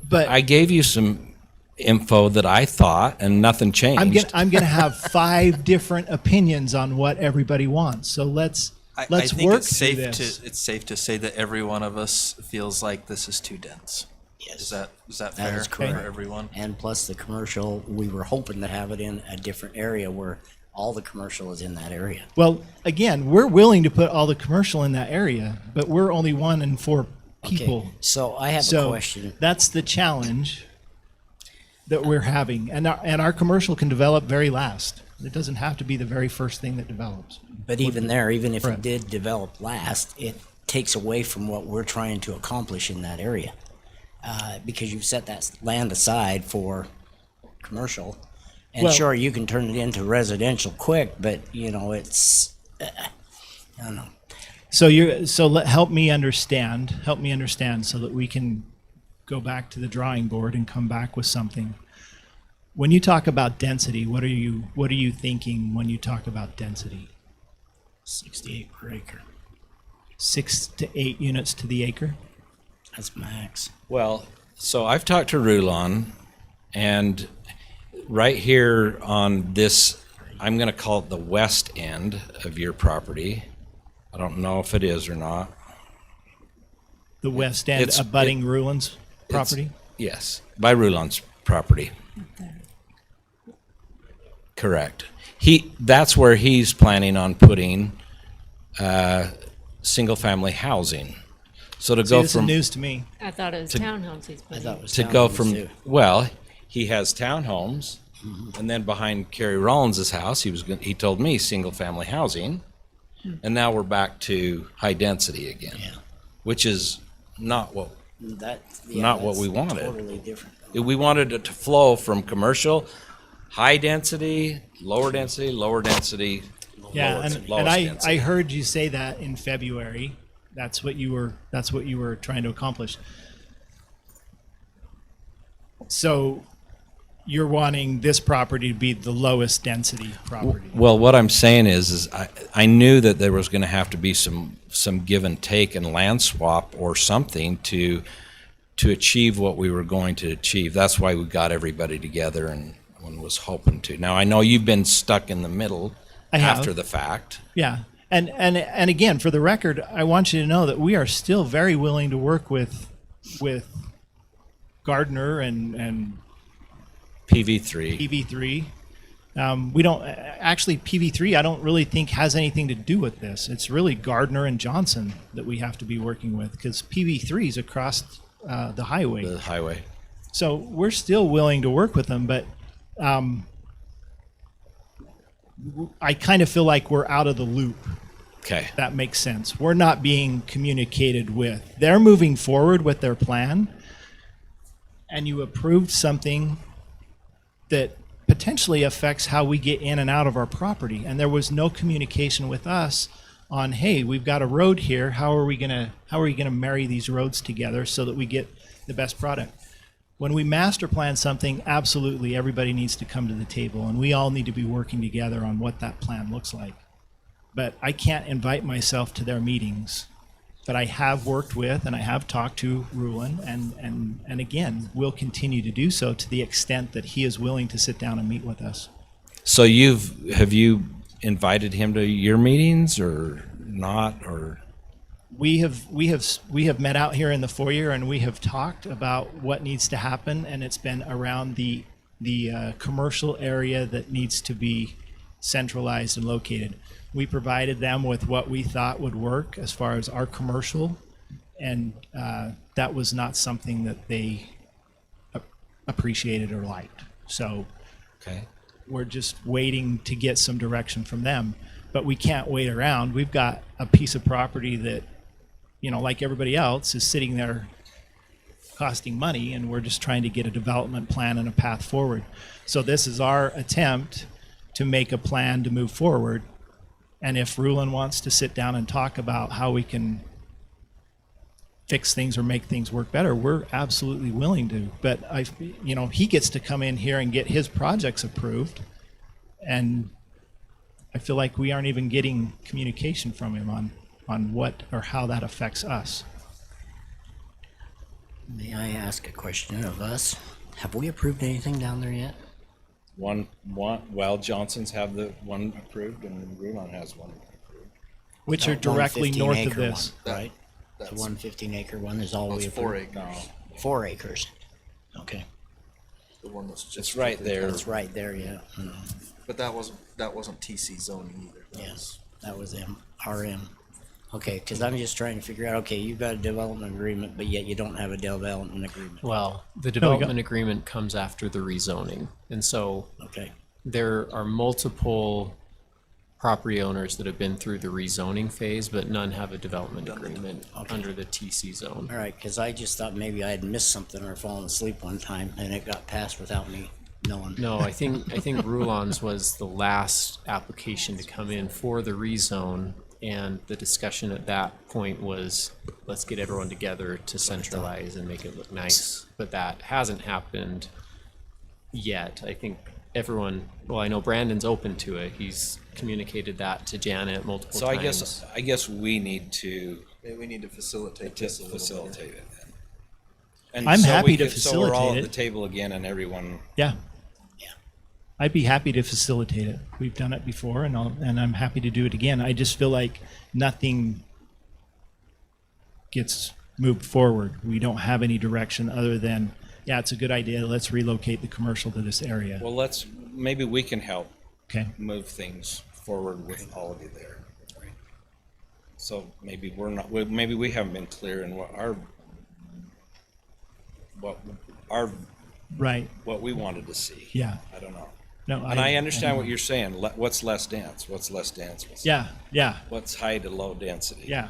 But I gave you some info that I thought, and nothing changed. I'm gonna have 5 different opinions on what everybody wants. So let's I work think it's through safe this. it's safe to say that every one of us feels like this is too dense. Yes. Is that That fair is for correct. everyone? And plus the commercial, we were hoping to have it in a different area where all the commercial is in that area. Well, again, we're willing to put all the commercial in that area, but we're only 1 in 4 people. Okay, so I have a So question. that's the challenge that we're having, and our commercial can develop very last. It doesn't have to be the very first thing that develops. But even there, even if Right. it did develop last, it takes away from what we're trying to accomplish in that area. Because you've set that land aside for commercial. And Well- sure, you can turn it into residential quick, but you know, it's, I don't know. Help me understand so that we can go back to the drawing board and come back with something. When you talk about density, what are you thinking when you talk about density? 68 per acre. 6 to 8 units to the acre? That's max. Well, so I've talked to Rulon, and right here on this, I'm going to call it the west end of your property. I don't know if it is or not. The west end It's- abutting Ruland's property? Yes, by Rulon's property. Correct. That's where he's planning on putting single-family housing. So to See, go this is from news to me. I thought it was townhomes he's I putting. thought it was to go townhomes, from too. well, he has townhomes, and then behind Kerry Rollins' house, he told me single-family housing, and now we're back to high density again, Yeah. which is not what That, Not what that's we wanted. Totally different. we wanted it to flow from commercial, high density, lower density, lower density. Yeah, lowest- and lowest I density. heard you say that in February. That's what you were trying to accomplish. So you're wanting this property to be the lowest density property. Well, what I'm saying is I knew that there was going to have to be some give and take and land swap or something to achieve what we were going to achieve. That's why we got everybody together and was hoping to. Now I know you've been stuck in the middle I have. after the fact. Yeah. And again, for the record, I want you to know that we are still very willing to work with Gardner and PV3. PV3. We don't actually PV3. I don't really think has anything to do with this. It's really Gardner and Johnson that we have to be working with because PV3 is across the highway. The highway. So we're still willing to work with them, but I kind of feel like we're out of the loop. Okay. That makes sense. We're not being communicated with. They're moving forward with their plan, and you approved something that potentially affects how we get in and out of our property. And there was no communication with us on, hey, we've got a road here. How are we gonna marry these roads together so that we get the best product? When we master plan something, absolutely everybody needs to come to the table, and we all need to be working together on what that plan looks like. But I can't invite myself to their meetings. But I have worked with and I have talked to Rulon, and again, will continue to do so to the extent that he is willing to sit down and meet with us. So have you invited him to your meetings or not, or? We have met out here in the foyer and we have talked about what needs to happen, and it's been around the commercial area that needs to be centralized and located. We provided them with what we thought would work as far as our commercial, and that was not something that they appreciated or liked. So Okay. we're just waiting to get some direction from them. But we can't wait around. We've got a piece of property that, like everybody else, is sitting there costing money, and we're just trying to get a development plan and a path forward. So this is our attempt to make a plan to move forward. And if Rulon wants to sit down and talk about how we can fix things or make things work better, we're absolutely willing to. But he gets to come in here and get his projects approved, and I feel like we aren't even getting communication from him on what or how that affects us. May I ask a question of us? Have we approved anything down there yet? Well, Johnson's have the one approved and Rulon has one approved. Which are That one directly north of 15-acre this. one, right? The that's- 1 15-acre one is all we It's 4 approved? acres. 4 acres. Okay. The one that's just It's right there. It's right there, yeah. Mm. But that wasn't TC zoning either. That Yes, that was RM. Okay, because I'm just trying to figure out, okay, you've got a development agreement, but yet you don't have a development agreement. Well, the development agreement comes after the rezoning. And so Okay, there are multiple property owners that have been through the rezoning phase, but none have a development agreement under the TC zone. all right, because I just thought maybe I had missed something or fallen asleep one time and it got passed without me knowing. No, I think Rulon's was the last application to come in for the rezone, and the discussion at that point was, let's get everyone together to centralize and make it look nice. But that hasn't happened yet. I think everyone, well, I know Brandon's open to it. He's communicated that to Janet multiple So times. I guess we need to Maybe we need to facilitate this a little facilitate bit. it then. And I'm so happy we to So we're all facilitate at the it. table again and everyone, Yeah. Yeah. I'd be happy to facilitate it. We've done it before and I'm happy to do it again. I just feel like nothing gets moved forward. We don't have any direction other than, yeah, it's a good idea. Let's relocate the commercial to this area. well, maybe we can help Okay. move things forward with all of you there. Right? So maybe maybe we haven't been clear in Right. what we wanted to see. Yeah. I don't know. No, And I understand what you're saying. What's less dense? What's less dense? Yeah. Yeah. What's high to low density? Yeah.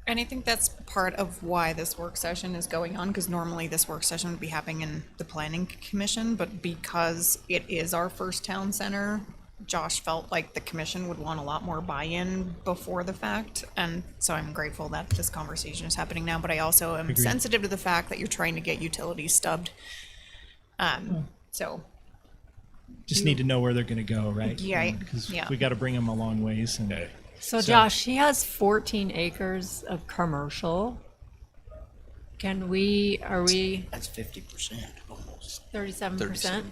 And I think that's part of why this work session is going on, because normally this work session would be happening in the planning commission, but because it is our first town center, Josh felt like the commission would want a lot more buy-in before the fact, and so I'm grateful that this conversation is happening now, but I also am sensitive to the fact that you're trying to get utilities stubbed. So, Just need to know where they're going to go, right? Yeah, Because yeah. we got to bring them a long ways. And So Josh, he has 14 acres of commercial. Are we That's 50% almost. 37%? 37%.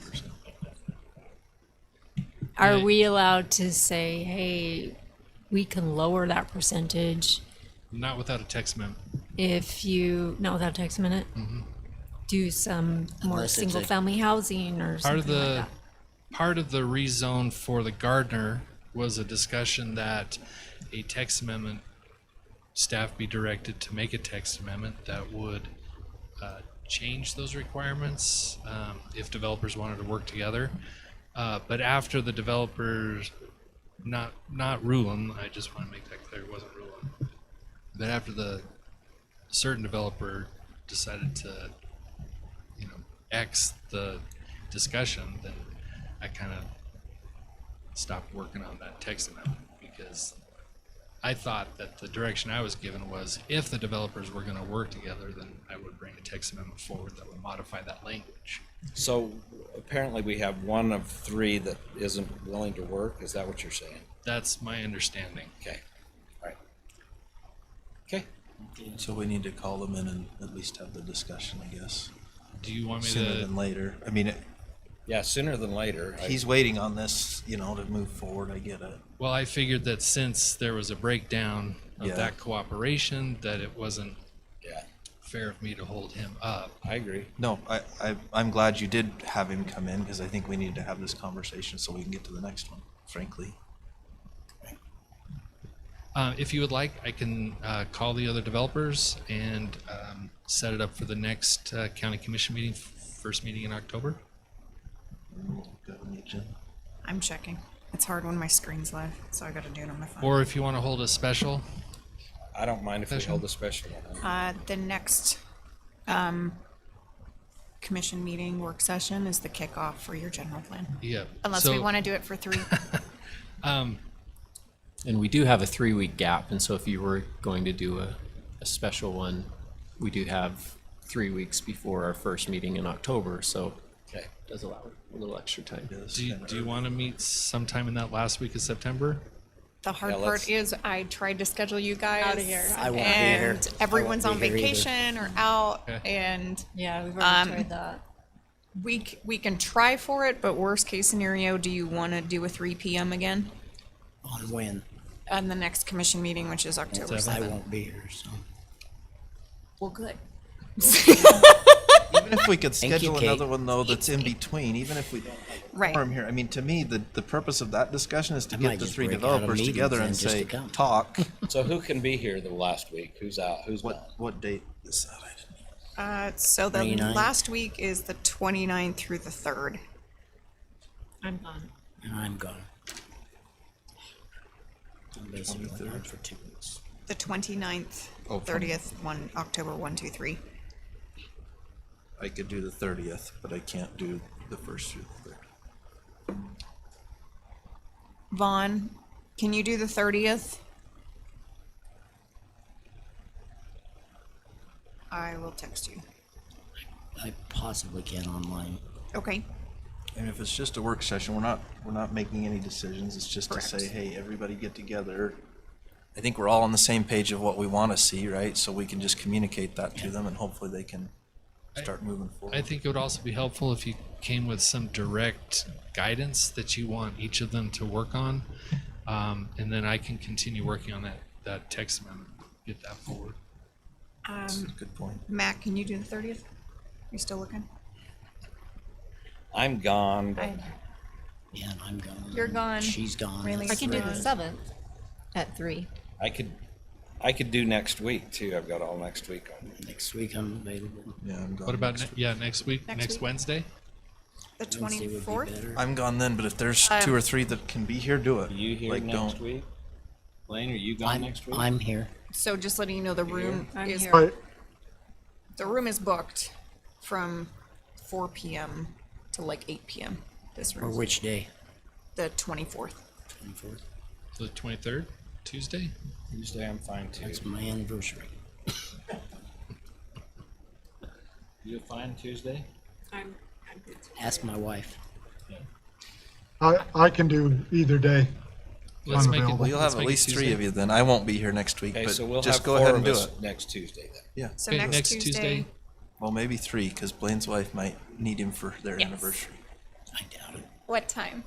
Are we allowed to say, hey, we can lower that percentage Not without a text memo. if you, not without text a minute? Do some more Unless it's a- single-family housing or Part of something like the that? part of the rezone for the Gardner was a discussion that a text amendment, staff be directed to make a text amendment that would change those requirements if developers wanted to work together. But after the developers, not Rulon, I just want to make that clear, it wasn't Rulon. But after the certain developer decided to, X the discussion, then I kind of stopped working on that text amendment because I thought that the direction I was given was if the developers were going to work together, then I would bring a text amendment forward that would modify that language. So apparently we have one of three that isn't willing to work. Is that what you're saying? That's my understanding. Okay. All right. Okay. So we need to call them in and at least have the discussion, I guess, Do you want me sooner to? than later. I mean, Yeah, sooner than later. he's waiting on this, to move forward. I get it. Well, I figured that since there was a breakdown of Yeah. that cooperation, that it wasn't Yeah, fair of me to hold him up. I agree. No, I'm glad you did have him come in because I think we need to have this conversation so we can get to the next one, frankly. If you would like, I can call the other developers and set it up for the next county commission meeting, first meeting in October. Got on the agenda. I'm checking. It's hard when my screen's live, so I gotta do it on my phone. Or if you want to hold a special, I don't mind if we Session? hold a special one. The next commission meeting work session is the kickoff for your general plan. yeah. Unless we want to do it for 3. And we do have a 3-week gap, and so if you were going to do a special one, we do have 3 weeks before our first meeting in October, so Okay. it does allow a little extra time. It is Do you kinda want to meet sometime in that last week of September? The hard Yeah, part let's- is I tried to schedule you guys. Outta here. I won't be here. And I everyone's won't on be here either. vacation or out, Okay. and Yeah, we've already tried that. we can try for it, but worst case scenario, do you want to do a 3 p.m. again? On when? On the next commission meeting, which is October I 7th. won't be here, so. Well, good. Even if we could Thank you, schedule Kate. another one though that's in between, even if we don't have a Right. quorum here, I mean, to me, the purpose of that discussion is to I might get the just three break out of developers meetings together then and just to say, come. talk. So who can be here the last week? Who's out? Who's gone? What date is that? I didn't. So the 29th. last week is the 29th through the 3rd. I'm gone. And I'm gone. I'm basically gone for 2 weeks. The 29th, Oh, 30th, October 1, 2, 3. I could do the 30th, but I can't do the first through the third. Vaughn, can you do the 30th? I will text you. I possibly can online. Okay. And if it's just a work session, we're not making any decisions. It's just Correct. to say, hey, everybody get together. I think we're all on the same page of what we want to see, right? So we can just communicate that to them and hopefully they can start moving forward. I think it would also be helpful if you came with some direct guidance that you want each of them to work on. And then I can continue working on that text amendment, get that forward. That's a good point. Matt, can you do the 30th? You still looking? I'm gone. But Yeah, and I'm gone. You're gone. She's gone. Really? I can do the Right. 7th at 3. I could do next week too. I've got all next week on. Next week I'm available. Yeah, I'm gone. What about, next week. next week, Next next week? Wednesday? The Wednesday would be 24th? better. I'm gone then, but if there's two or three that can be here, do it. Are you here Like, next don't. week? Blaine, are you gone I'm, next week? I'm here. So just letting you know, the room I'm is here. Right, the room is booked from 4 p.m. to like 8 p.m. This Or room, which day? the 24th. 24th. The 23rd, Tuesday? Tuesday, I'm fine too. That's my anniversary. You fine Tuesday? I'm good. Ask my wife. I can do either day. Let's make it. Unavailable. Well, you'll let's have at make it least three Tuesday. of you then. I won't be here next week, Okay, but so we'll just have go 4 ahead of and do us it. next Tuesday then. Yeah. So Okay, next, Tuesday. Well, maybe three, because Blaine's wife might need him for their Yes. anniversary. I doubt it. What time?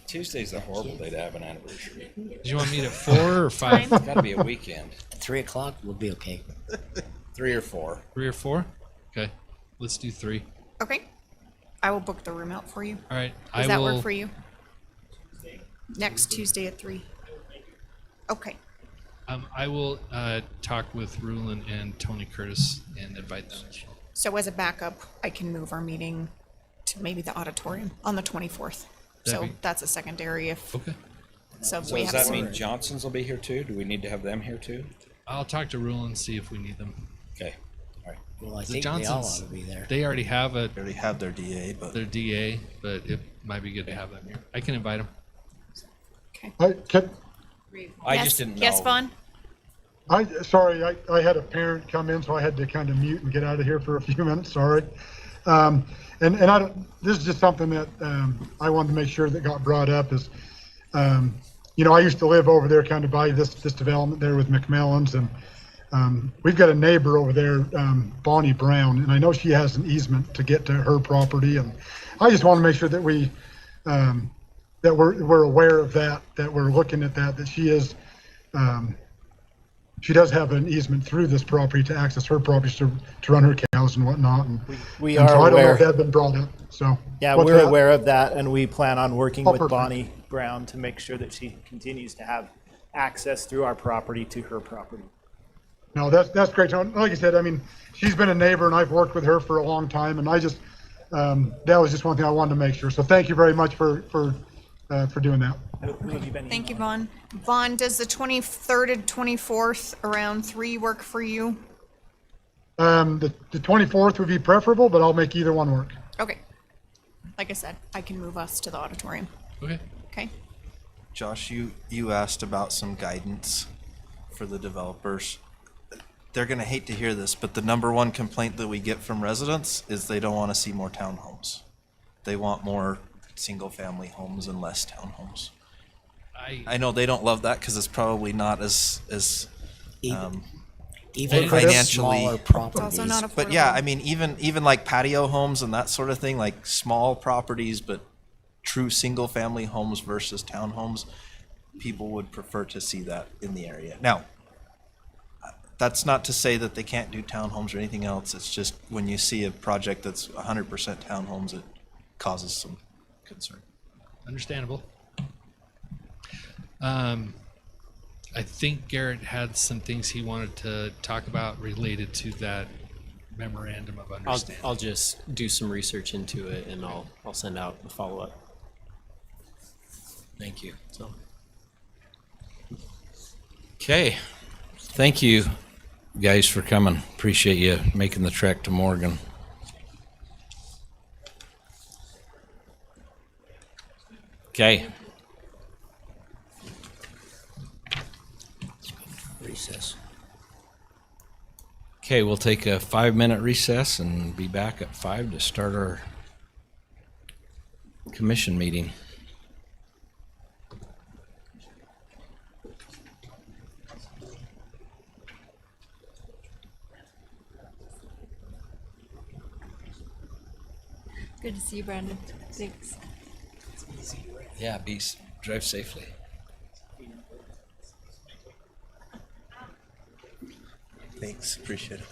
Tuesday's a horrible day to have an anniversary. Do you want me at 4 or 5? It's got to be a weekend. At 3 o'clock will be okay. 3 or 4. 3 or 4? Okay, let's do 3. Okay. I will book the room out for you. All right, Does I that will. work for you? Next Tuesday at 3. Okay. I will talk with Rulon and Tony Curtis and invite them as well. So as a backup, I can move our meeting to maybe the auditorium on the 24th. So That'd be- that's a secondary if, Okay. so So we does have that some. mean Johnson's will be here too? Do we need to have them here too? I'll talk to Rulon and see if we need them. Okay. All right. Well, I The think they all ought Johnsons, to be there. they already have They already have their DA, but their DA, but it might be good to have them here. I can invite them. I I Yes, just didn't know. Yes, Vaughn? sorry, I had a parent come in, so I had to kind of mute and get out of here for a few minutes, sorry. And I don't, this is just something that, I wanted to make sure that got brought up is, you know, I used to live over there kind of by this development there with McMillan's and, we've got a neighbor over there, Bonnie Brown, and I know she has an easement to get to her property, and I just want to make sure that we, that we're aware of that we're looking at that she is, she does have an easement through this property to access her property to run her cows and whatnot. And We and are so I don't know aware. if that had been brought up. So Yeah, what's we're that? aware of that, and we plan on working Oh, with perfect. Bonnie Brown to make sure that she continues to have access through our property to her property. No, that's great. Like I said, I mean, she's been a neighbor and I've worked with her for a long time, and I just that was just one thing I wanted to make sure. So thank you very much for doing that. Who have you been Thank you, emailing? Vaughn. Vaughn, does the 23rd and 24th around 3 work for you? The 24th would be preferable, but I'll make either one work. Okay. Like I said, I can move us to the auditorium. Okay. Okay? Josh, you asked about some guidance for the developers. They're gonna hate to hear this, but the number one complaint that we get from residents is they don't wanna see more townhomes. They want more single-family homes and less townhomes. I know they don't love that because it's probably not as Even financially. smaller It's properties. also not affordable. But yeah, I mean, even like patio homes and that sort of thing, like small properties, but true single family homes versus townhomes, people would prefer to see that in the area. Now, that's not to say that they can't do townhomes or anything else. It's just when you see a project that's 100% townhomes, it causes some concern. Understandable. I think Garrett had some things he wanted to talk about related to that memorandum of understanding. I'll just do some research into it and I'll send out a follow-up. Thank you. So. Okay. Thank you guys for coming. Appreciate you making the trek to Morgan. Okay. Recess. Okay, we'll take a 5-minute recess and be back at 5 to start our commission meeting. Good to see you, Brandon. Thanks. Yeah, drive safely. Thanks, appreciate it.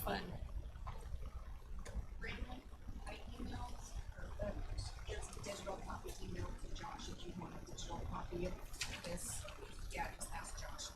Fun. Digital copy email to Josh if you want a digital copy of this. Yeah, just ask Josh.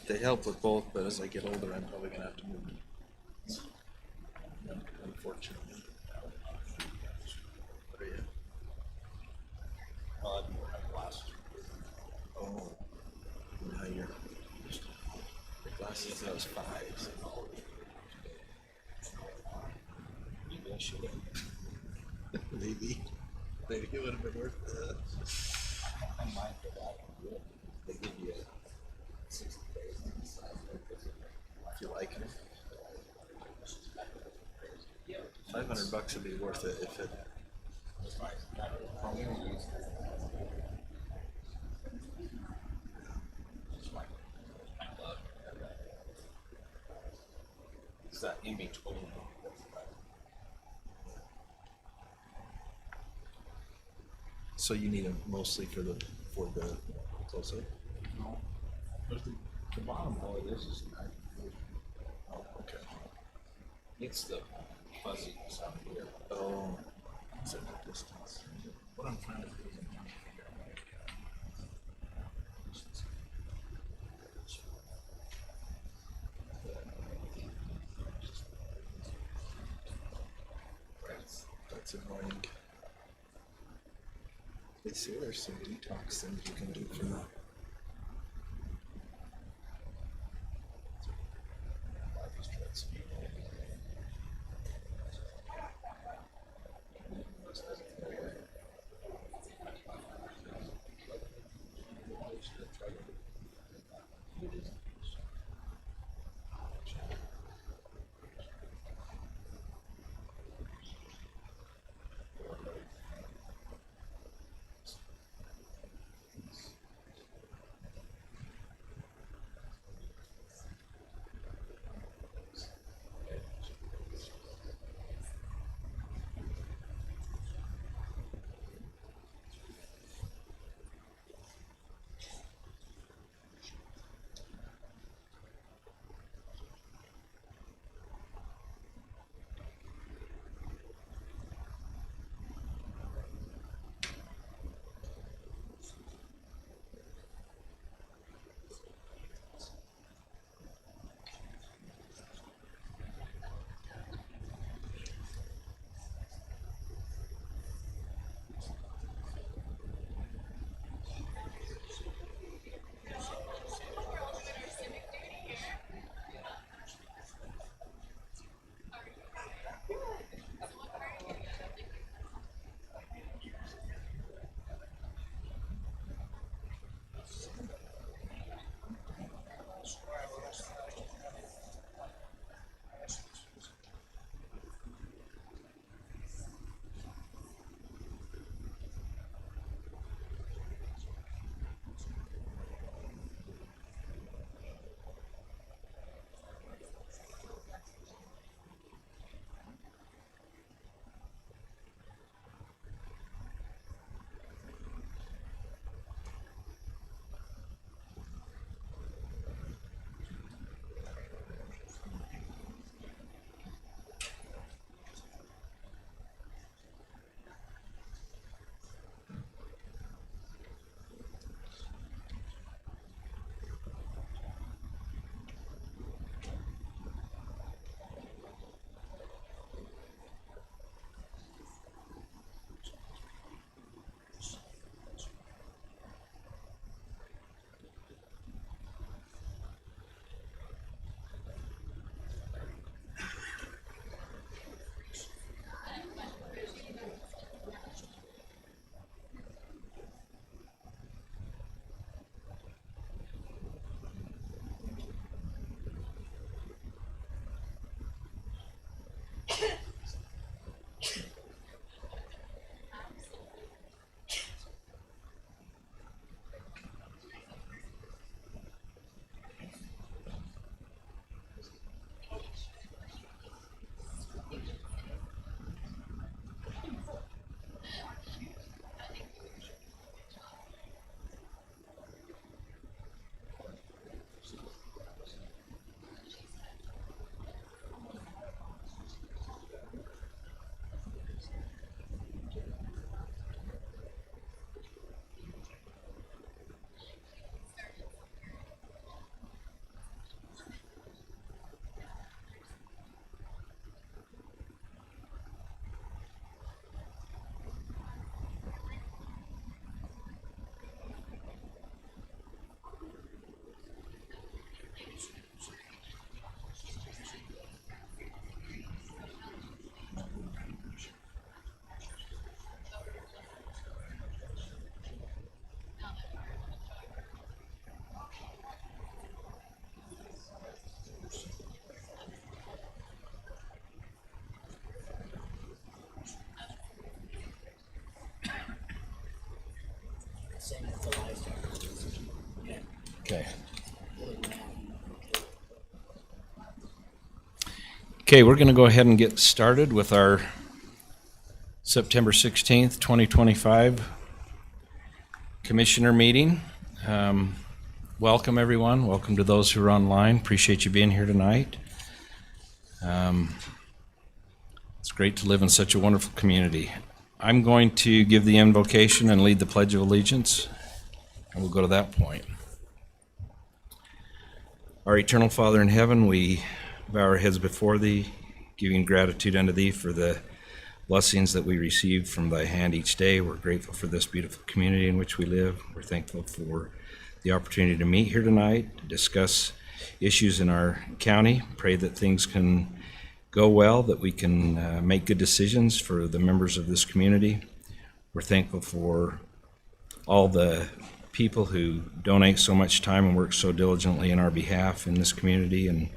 They help with both, but as I get older, I'm probably gonna have to move. Unfortunately. What are you? Oh, now you're. The glasses, I was 5. So. Maybe I should have. Maybe it would have been worth it. I might for that. They give you 60 days to decide if you like it. $500 would be worth it if it. that in between. So you need them mostly for the closer? No. The bottom all it is Oh, okay. it's the fuzziness out here. Oh, is it the distance? What I'm trying to do is That's annoying. They say there's some detox things you can do for that. Okay, we're going to go ahead and get started with our September 16th, 2025 Commissioner meeting. Welcome, everyone. Welcome to those who are online. Appreciate you being here tonight. It's great to live in such a wonderful community. I'm going to give the invocation and lead the Pledge of Allegiance, and we'll go to that point. Our eternal Father in heaven, we bow our heads before Thee, giving gratitude unto Thee for the blessings that we receive from Thy hand each day. We're grateful for this beautiful community in which we live. We're thankful for the opportunity to meet here tonight, to discuss issues in our county. Pray that things can go well, that we can make good decisions for the members of this community. We're thankful for all the people who donate so much time and work so diligently in our behalf in this community, and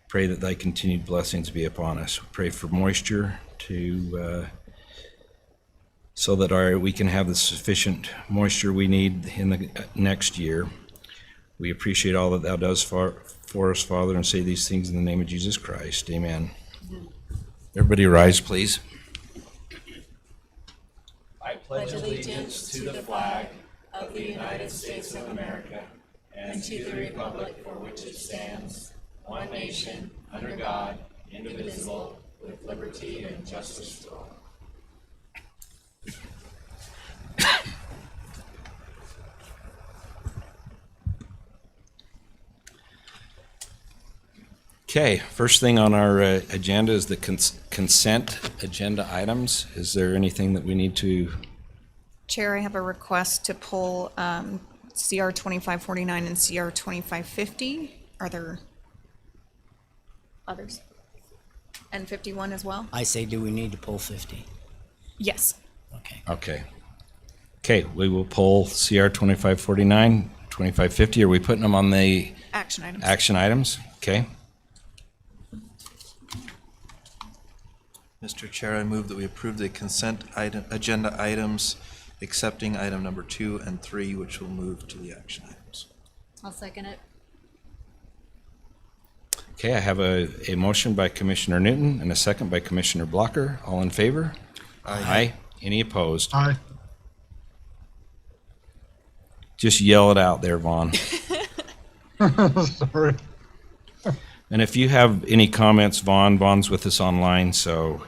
pray that Thy continued blessings be upon us. We pray for moisture so that we can have the sufficient moisture we need in the next year. We appreciate all that Thou does for us, Father, and say these things in the name of Jesus Christ. Amen. Everybody rise, please. I pledge allegiance to the flag of the United States of America and to the republic for which it stands, one nation, under God, indivisible, with liberty and justice for all. Okay, first thing on our agenda is the consent agenda items. Is there anything that we need to? Chair, I have a request to pull CR 2549 and CR 2550. Are there others? And 51 as well? I say, do we need to pull 50? Yes. Okay. Okay, we will pull CR 2549, 2550. Are we putting them on the Action items. action items? Okay. Mr. Chair, I move that we approve the consent agenda items, excepting item number 2 and 3, which will move to the action items. I'll second it. Okay, I have a motion by Commissioner Newton and a second by Commissioner Blocker. All in favor? Aye. Any opposed? Aye. Just yell it out there, Vaughn. Sorry. And if you have any comments, Vaughn's with us online, so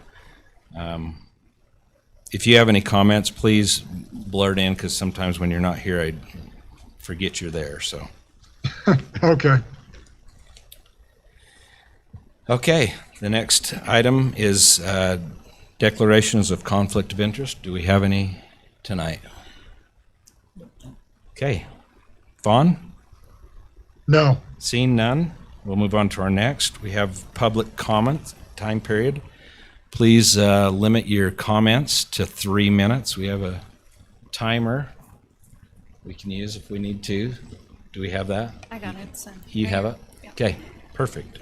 if you have any comments, please blurt in, because sometimes when you're not here, I forget you're there, so. Okay. Okay, the next item is declarations of conflict of interest. Do we have any tonight? Okay. Vaughn? No. Seeing none, we'll move on to our next. We have public comment time period. Please limit your comments to 3 minutes. We have a timer we can use if we need to. Do we have that? I got it. So You have it? Yeah. Okay, perfect.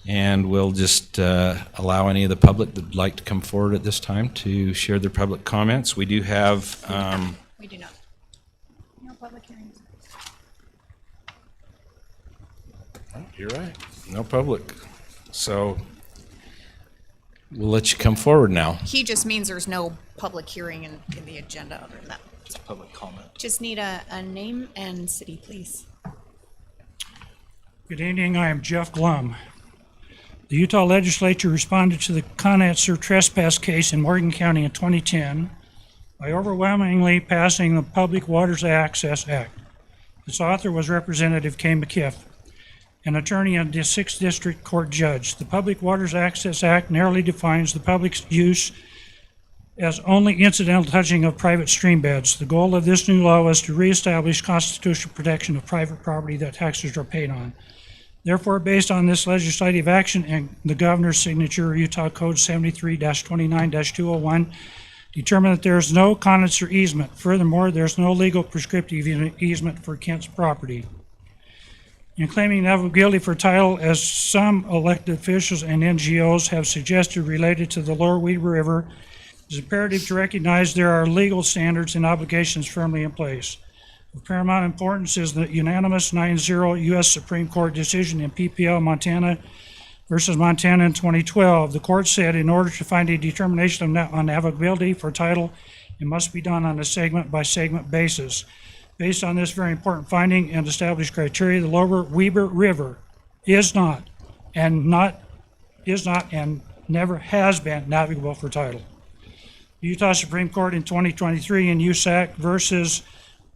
And we'll just allow any of the public that would like to come forward at this time to share their public comments. We do have, We do not. No public hearings. you're right, no public. So we'll let you come forward now. He just means there's no public hearing in the agenda other than that. It's public comment. Just need a name and city, please. Good evening, I am Jeff Glum. The Utah Legislature responded to the Conetzer trespass case in Morgan County in 2010 by overwhelmingly passing the Public Waters Access Act. Its author was Representative Kay McKiff, an attorney and a 6th District Court judge. The Public Waters Access Act narrowly defines the public's use as only incidental touching of private stream beds. The goal of this new law was to reestablish constitutional protection of private property that taxes are paid on. Therefore, based on this legislative action and the governor's signature, Utah Code 73-29-201 determined that there is no Conetzer easement. Furthermore, there is no legal prescriptive easement for Kent's property. In claiming Neville guilty for title, as some elected officials and NGOs have suggested related to the Lower Weber River, it is imperative to recognize there are legal standards and obligations firmly in place. Of paramount importance is the unanimous 9-0 U.S. Supreme Court decision in PPL, Montana versus Montana in 2012. The court said in order to find a determination on navigability for title, it must be done on a segment-by-segment basis. Based on this very important finding and established criteria, the Lower Weber River is not and never has been navigable for title. The Utah Supreme Court in 2023 in USAC versus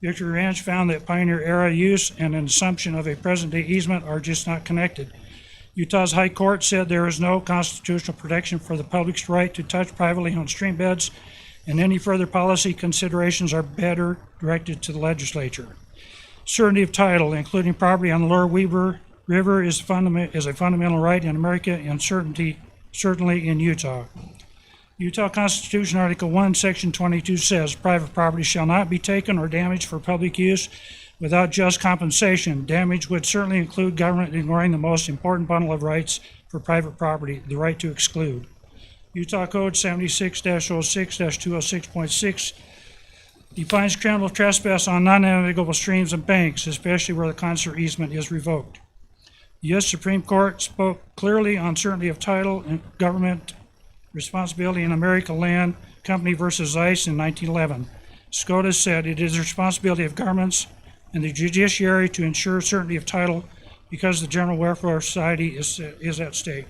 Victory Ranch found that pioneer era use and an assumption of a present-day easement are just not connected. Utah's High Court said there is no constitutional protection for the public's right to touch privately owned stream beds, and any further policy considerations are better directed to the legislature. Certainty of title, including property on the Lower Weber River, is a fundamental right in America, and certainly in Utah. Utah Constitution Article 1, Section 22 says, private property shall not be taken or damaged for public use without just compensation. Damage would certainly include government ignoring the most important bundle of rights for private property, the right to exclude. Utah Code 76-06-206.6 defines criminal trespass on non-navigable streams and banks, especially where the concert easement is revoked. The U.S. Supreme Court spoke clearly on certainty of title and government responsibility in America Land Company versus Zeiss in 1911. SCOTUS said it is the responsibility of governments and the judiciary to ensure certainty of title because the general welfare of society is at stake.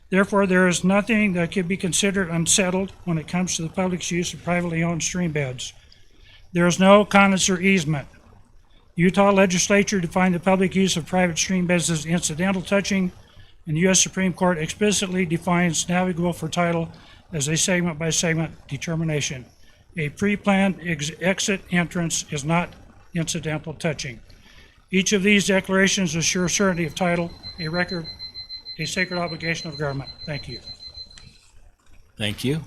Therefore, there is nothing that can be considered unsettled when it comes to the public's use of privately owned stream beds. There is no connoisseur easement. Utah legislature defined the public use of private stream beds as incidental touching, and the U.S. Supreme Court explicitly defines navigable for title as a segment-by-segment determination. A pre-planned exit entrance is not incidental touching. Each of these declarations assures certainty of title, a sacred obligation of government. Thank you. Thank you.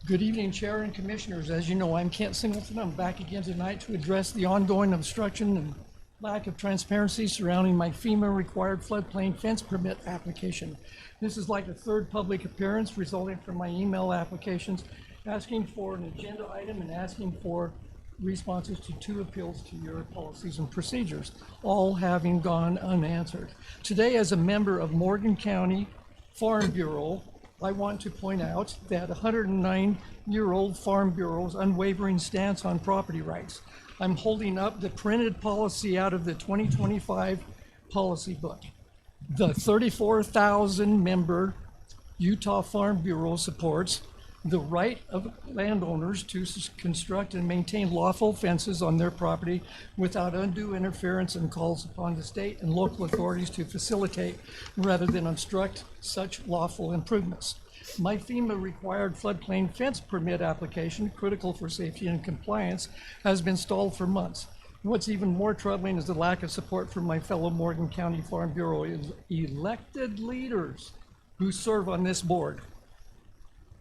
Good evening, Chair and Commissioners. As you know, I'm Kent Singleton. I'm back again tonight to address the ongoing obstruction and lack of transparency surrounding my FEMA-required floodplain fence permit application. This is like the third public appearance resulting from my email applications, asking for an agenda item and asking for responses to 2 appeals to your policies and procedures, all having gone unanswered. Today, as a member of Morgan County Farm Bureau, I want to point out that 109-year-old Farm Bureau's unwavering stance on property rights. I'm holding up the printed policy out of the 2025 policy book. The 34,000-member Utah Farm Bureau supports the right of landowners to construct and maintain lawful fences on their property without undue interference, and calls upon the state and local authorities to facilitate rather than obstruct such lawful improvements. My FEMA-required floodplain fence permit application, critical for safety and compliance, has been stalled for months. What's even more troubling is the lack of support from my fellow Morgan County Farm Bureau elected leaders who serve on this board.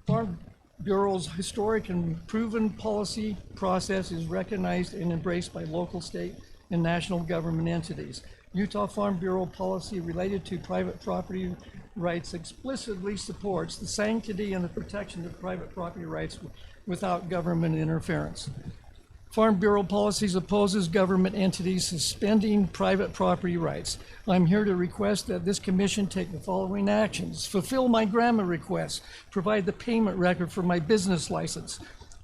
Farm Bureau's historic and proven policy process is recognized and embraced by local, state, and national government entities. Utah Farm Bureau policy related to private property rights explicitly supports the sanctity and the protection of private property rights without government interference. Farm Bureau policies opposes government entities suspending private property rights. I'm here to request that this commission take the following actions: fulfill my grandma request, provide the payment record for my business license.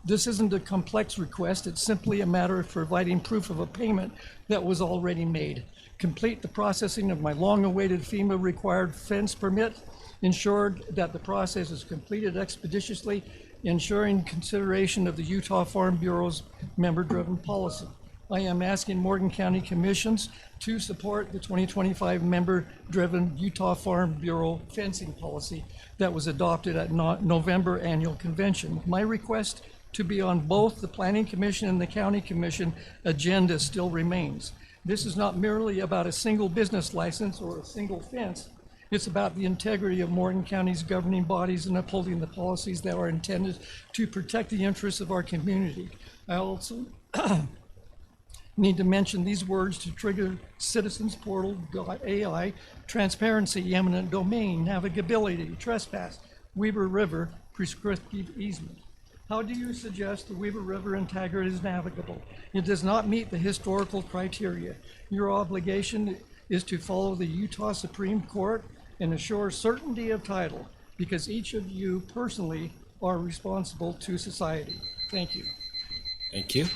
This isn't a complex request, it's simply a matter of providing proof of a payment that was already made. Complete the processing of my long-awaited FEMA required fence permit, ensured that the process is completed expeditiously, ensuring consideration of the Utah Farm Bureau's member-driven policy. I am asking Morgan County Commissions to support the 2025 member-driven Utah Farm Bureau fencing policy that was adopted at November annual convention. My request to be on both the Planning Commission and the County Commission agenda still remains. This is not merely about a single business license or a single fence. It's about the integrity of Morgan County's governing bodies and upholding the policies that are intended to protect the interests of our community. I also need to mention these words to trigger citizensportal.ai: transparency, eminent domain, navigability, trespass, Weber River, prescriptive easement. How do you suggest the Weaver River in Taggart is navigable? It does not meet the historical criteria. Your obligation is to follow the Utah Supreme Court and assure certainty of title, because each of you personally are responsible to society. Thank you. Thank you.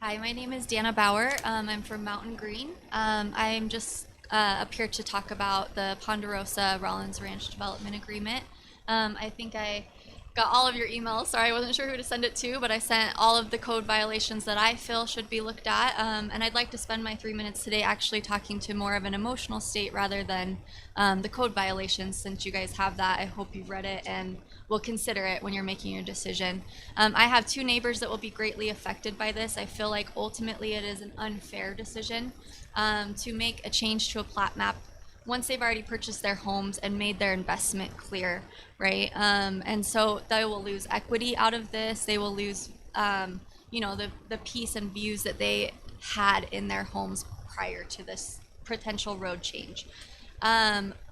Hi, my name is Dana Bauer. I'm from Mountain Green. I'm just up here to talk about the Ponderosa Rollins Ranch Development Agreement. I think I got all of your emails. Sorry, I wasn't sure who to send it to, but I sent all of the code violations that I feel should be looked at. And I'd like to spend my 3 minutes today actually talking to more of an emotional state rather than the code violations. Since you guys have that, I hope you've read it and will consider it when you're making your decision. I have 2 neighbors that will be greatly affected by this. I feel like ultimately it is an unfair decision to make a change to a plat map once they've already purchased their homes and made their investment clear, right? And so they will lose equity out of this. They will lose, the peace and views that they had in their homes prior to this potential road change.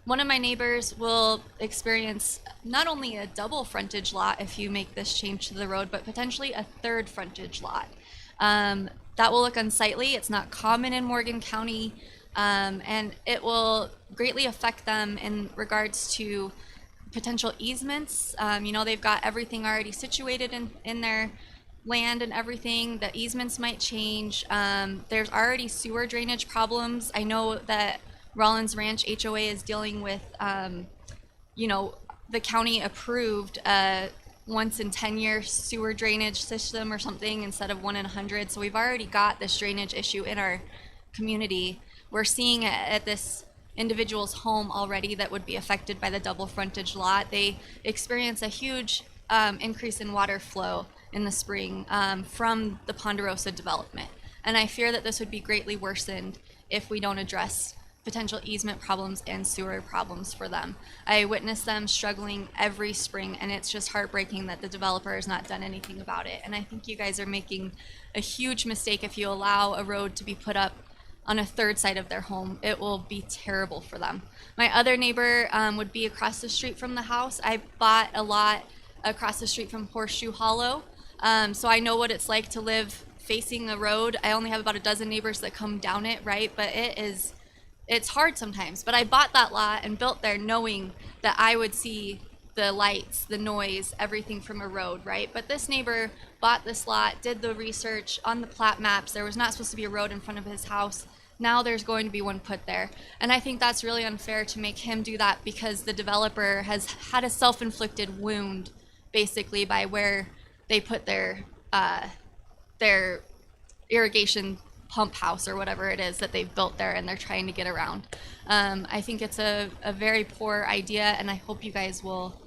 One of my neighbors will experience not only a double frontage lot if you make this change to the road, but potentially a 3rd frontage lot. That will look unsightly. It's not common in Morgan County. And it will greatly affect them in regards to potential easements. They've got everything already situated in their land and everything. The easements might change. There's already sewer drainage problems. I know that Rollins Ranch HOA is dealing with, the county approved once in 10-year sewer drainage system or something instead of 1 in 100. So we've already got this drainage issue in our community. We're seeing it at this individual's home already that would be affected by the double frontage lot. They experience a huge increase in water flow in the spring from the Ponderosa development. And I fear that this would be greatly worsened if we don't address potential easement problems and sewer problems for them. I witness them struggling every spring, and it's just heartbreaking that the developer has not done anything about it. And I think you guys are making a huge mistake if you allow a road to be put up on a 3rd side of their home. It will be terrible for them. My other neighbor would be across the street from the house. I bought a lot across the street from Horseshoe Hollow, so I know what it's like to live facing the road. I only have about a dozen neighbors that come down it, right? But it's hard sometimes. But I bought that lot and built there knowing that I would see the lights, the noise, everything from a road, right? But this neighbor bought this lot, did the research on the plat maps. There was not supposed to be a road in front of his house. Now there's going to be one put there. And I think that's really unfair to make him do that because the developer has had a self-inflicted wound basically by where they put their irrigation pump house or whatever it is that they've built there and they're trying to get around. I think it's a very poor idea, and I hope you guys will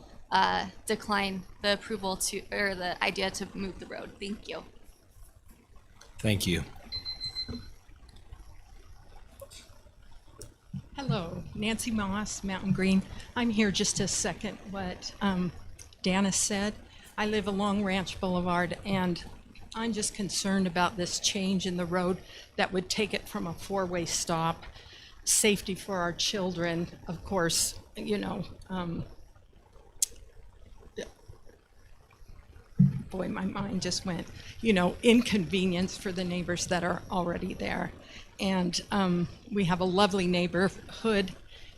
decline the approval or the idea to move the road. Thank you. Thank you. Hello, Nancy Moss, Mountain Green. I'm here just to second what Dana said. I live along Ranch Boulevard, and I'm just concerned about this change in the road that would take it from a 4-way stop, safety for our children, of course, boy, my mind just went, inconvenience for the neighbors that are already there. And we have a lovely neighborhood,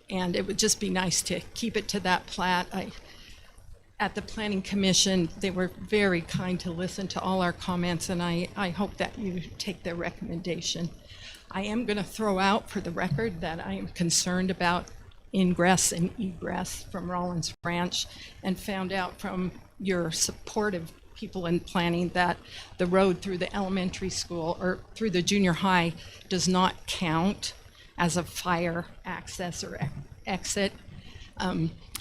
and it would just be nice to keep it to that plat. At the Planning Commission, they were very kind to listen to all our comments, and I hope that you take their recommendation. I am going to throw out for the record that I am concerned about ingress and egress from Rollins Ranch, and found out from your supportive people in planning that the road through the elementary school or through the junior high does not count as a fire access or exit.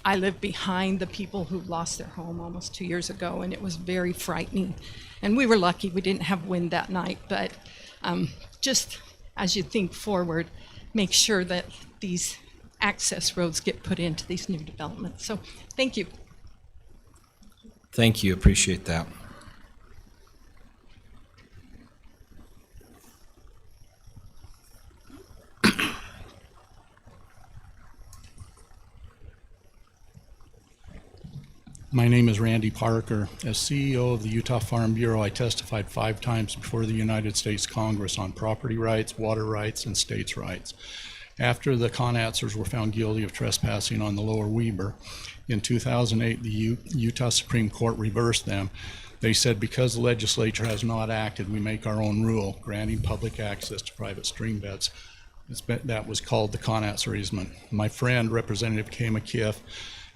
I live behind the people who lost their home almost 2 years ago, and it was very frightening. And we were lucky we didn't have wind that night, but just as you think forward, make sure that these access roads get put into these new developments. So thank you. Thank you. Appreciate that. My name is Randy Parker. As CEO of the Utah Farm Bureau, I testified 5 times before the United States Congress on property rights, water rights, and states' rights. After the Conatzers were found guilty of trespassing on the Lower Weber, in 2008, the Utah Supreme Court reversed them. They said because the legislature has not acted, we make our own rule, granting public access to private stream beds. That was called the Conatzer easement. My friend, Representative Kay McKiff,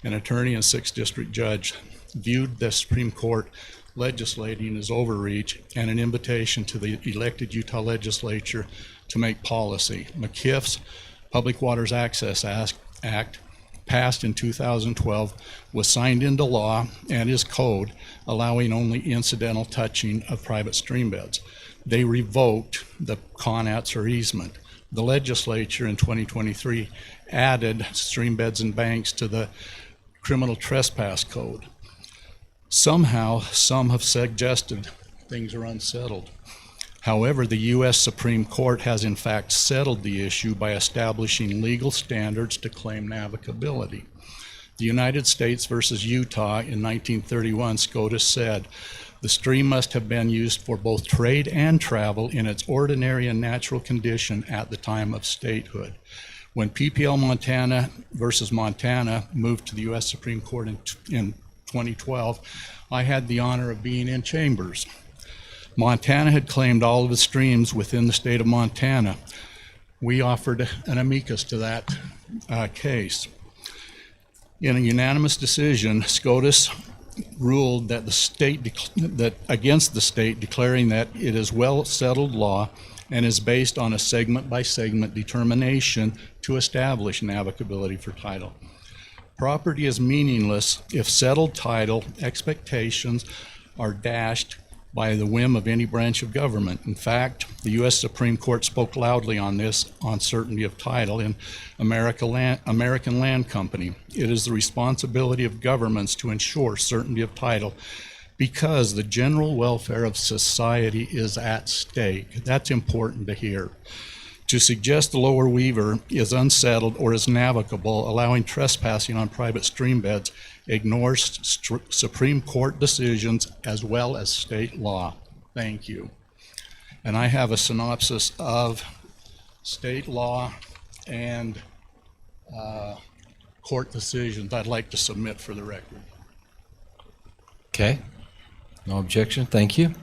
an attorney and 6th District judge, viewed the Supreme Court legislating as overreach and an invitation to the elected Utah legislature to make policy. McKiff's Public Waters Access Act, passed in 2012, was signed into law and is code, allowing only incidental touching of private stream beds. They revoked the Conatzer easement. The legislature in 2023 added stream beds and banks to the criminal trespass code. Somehow, some have suggested things are unsettled. However, the U.S. Supreme Court has in fact settled the issue by establishing legal standards to claim navigability. The United States versus Utah in 1931, SCOTUS said, the stream must have been used for both trade and travel in its ordinary and natural condition at the time of statehood. When PPL Montana versus Montana moved to the U.S. Supreme Court in 2012, I had the honor of being in chambers. Montana had claimed all of the streams within the state of Montana. We offered an amicus to that case. In a unanimous decision, SCOTUS ruled that against the state, declaring that it is well settled law and is based on a segment by segment determination to establish navigability for title. Property is meaningless if settled title expectations are dashed by the whim of any branch of government. In fact, the U.S. Supreme Court spoke loudly on this uncertainty of title in American Land Company. It is the responsibility of governments to ensure certainty of title because the general welfare of society is at stake. That's important to hear. To suggest the Lower Weaver is unsettled or is navigable, allowing trespassing on private stream beds, ignores Supreme Court decisions as well as state law. Thank you. And I have a synopsis of state law and court decisions I'd like to submit for the record. Okay. No objection. Thank you.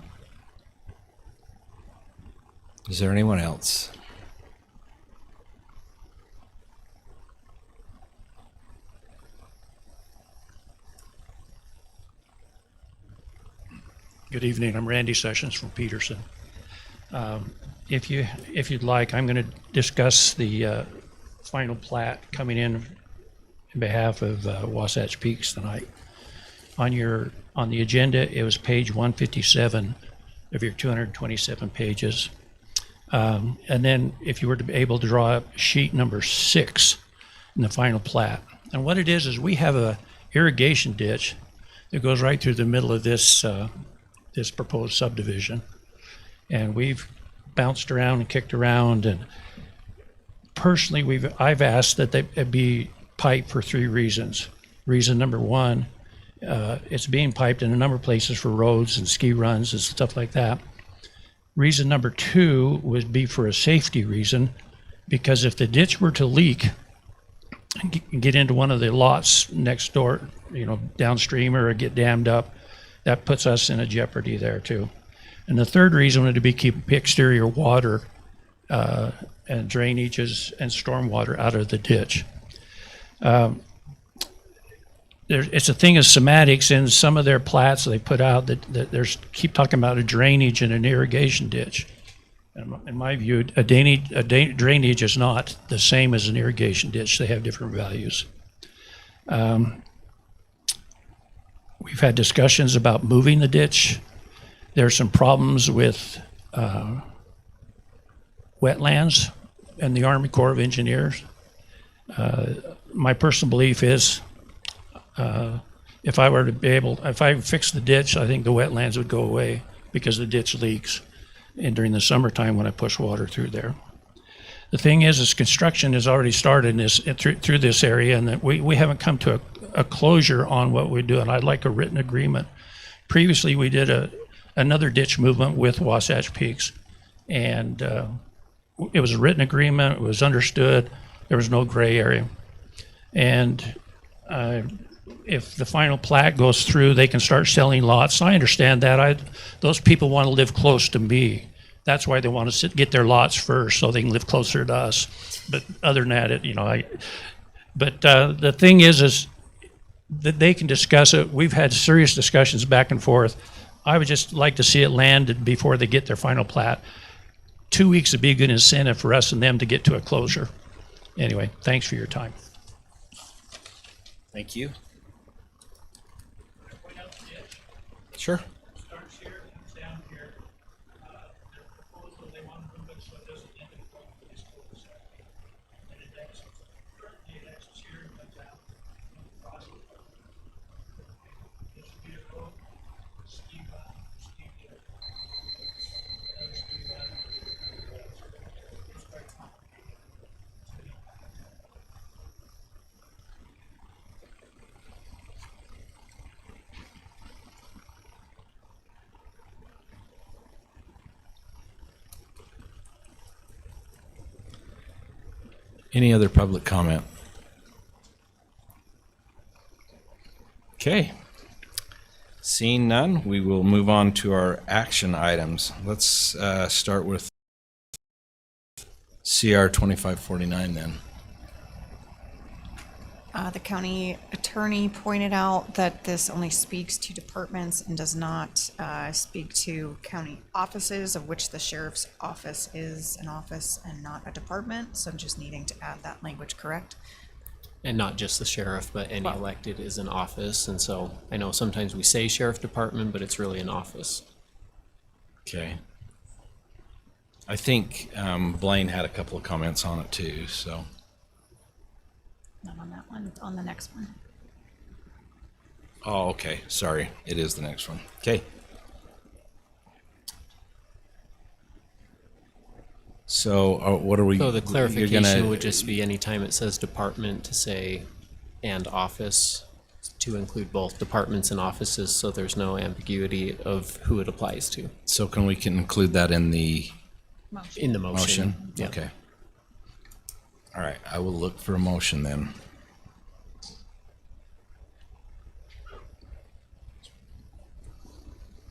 Is there anyone else? Good evening. I'm Randy Sessions from Peterson. If you'd like, I'm going to discuss the final plat coming in behalf of Wasatch Peaks tonight. On the agenda, it was page 157 of your 227 pages. And then if you were to be able to draw up sheet number 6 in the final plat. And what it is we have a irrigation ditch that goes right through the middle of this this proposed subdivision. And we've bounced around and kicked around, and personally I've asked that they be piped for 3 reasons. Reason number 1, it's being piped in a number of places for roads and ski runs and stuff like that. Reason number 2 would be for a safety reason, because if the ditch were to leak and get into one of the lots next door, downstream, or get dammed up, that puts us in a jeopardy there too. And the third reason would be keep exterior water and drainages and stormwater out of the ditch. It's a thing of semantics. In some of their plats they put out that there's keep talking about a drainage and an irrigation ditch. And in my view, a drainage is not the same as an irrigation ditch. They have different values. We've had discussions about moving the ditch. There's some problems with wetlands and the Army Corps of Engineers. My personal belief is if I fix the ditch, I think the wetlands would go away because the ditch leaks during the summertime when I push water through there. The thing is construction has already started through this area, and that we haven't come to a closure on what we do, and I'd like a written agreement. Previously, we did another ditch movement with Wasatch Peaks, and it was a written agreement, it was understood, there was no gray area. And if the final plat goes through, they can start selling lots. I understand that. Those people want to live close to me. That's why they want to get their lots first, so they can live closer to us. But other than that, the thing is that they can discuss it. We've had serious discussions back and forth. I would just like to see it landed before they get their final plat. 2 weeks would be a good incentive for us and them to get to a closure. Anyway, thanks for your time. Thank you. Sure. Any other public comment? Okay. Seeing none, we will move on to our action items. Let's start with CR 2549 then. The county attorney pointed out that this only speaks to departments and does not speak to county offices, of which the sheriff's office is an office and not a department. So I'm just needing to add that language, correct? And not just the sheriff, but any elected is an office. And so I know sometimes we say sheriff department, but it's really an office. Okay. I think Blaine had a couple of comments on it too, so. Not on that one, on the next one. Oh, okay. Sorry. It is the next one. Okay. So what are we? So the you're clarification gonna- would just be anytime it says department to say and office, to include both departments and offices, so there's no ambiguity of who it applies to. So can we include that in the In the motion. motion? Yeah. Okay. All right. I will look for a motion then.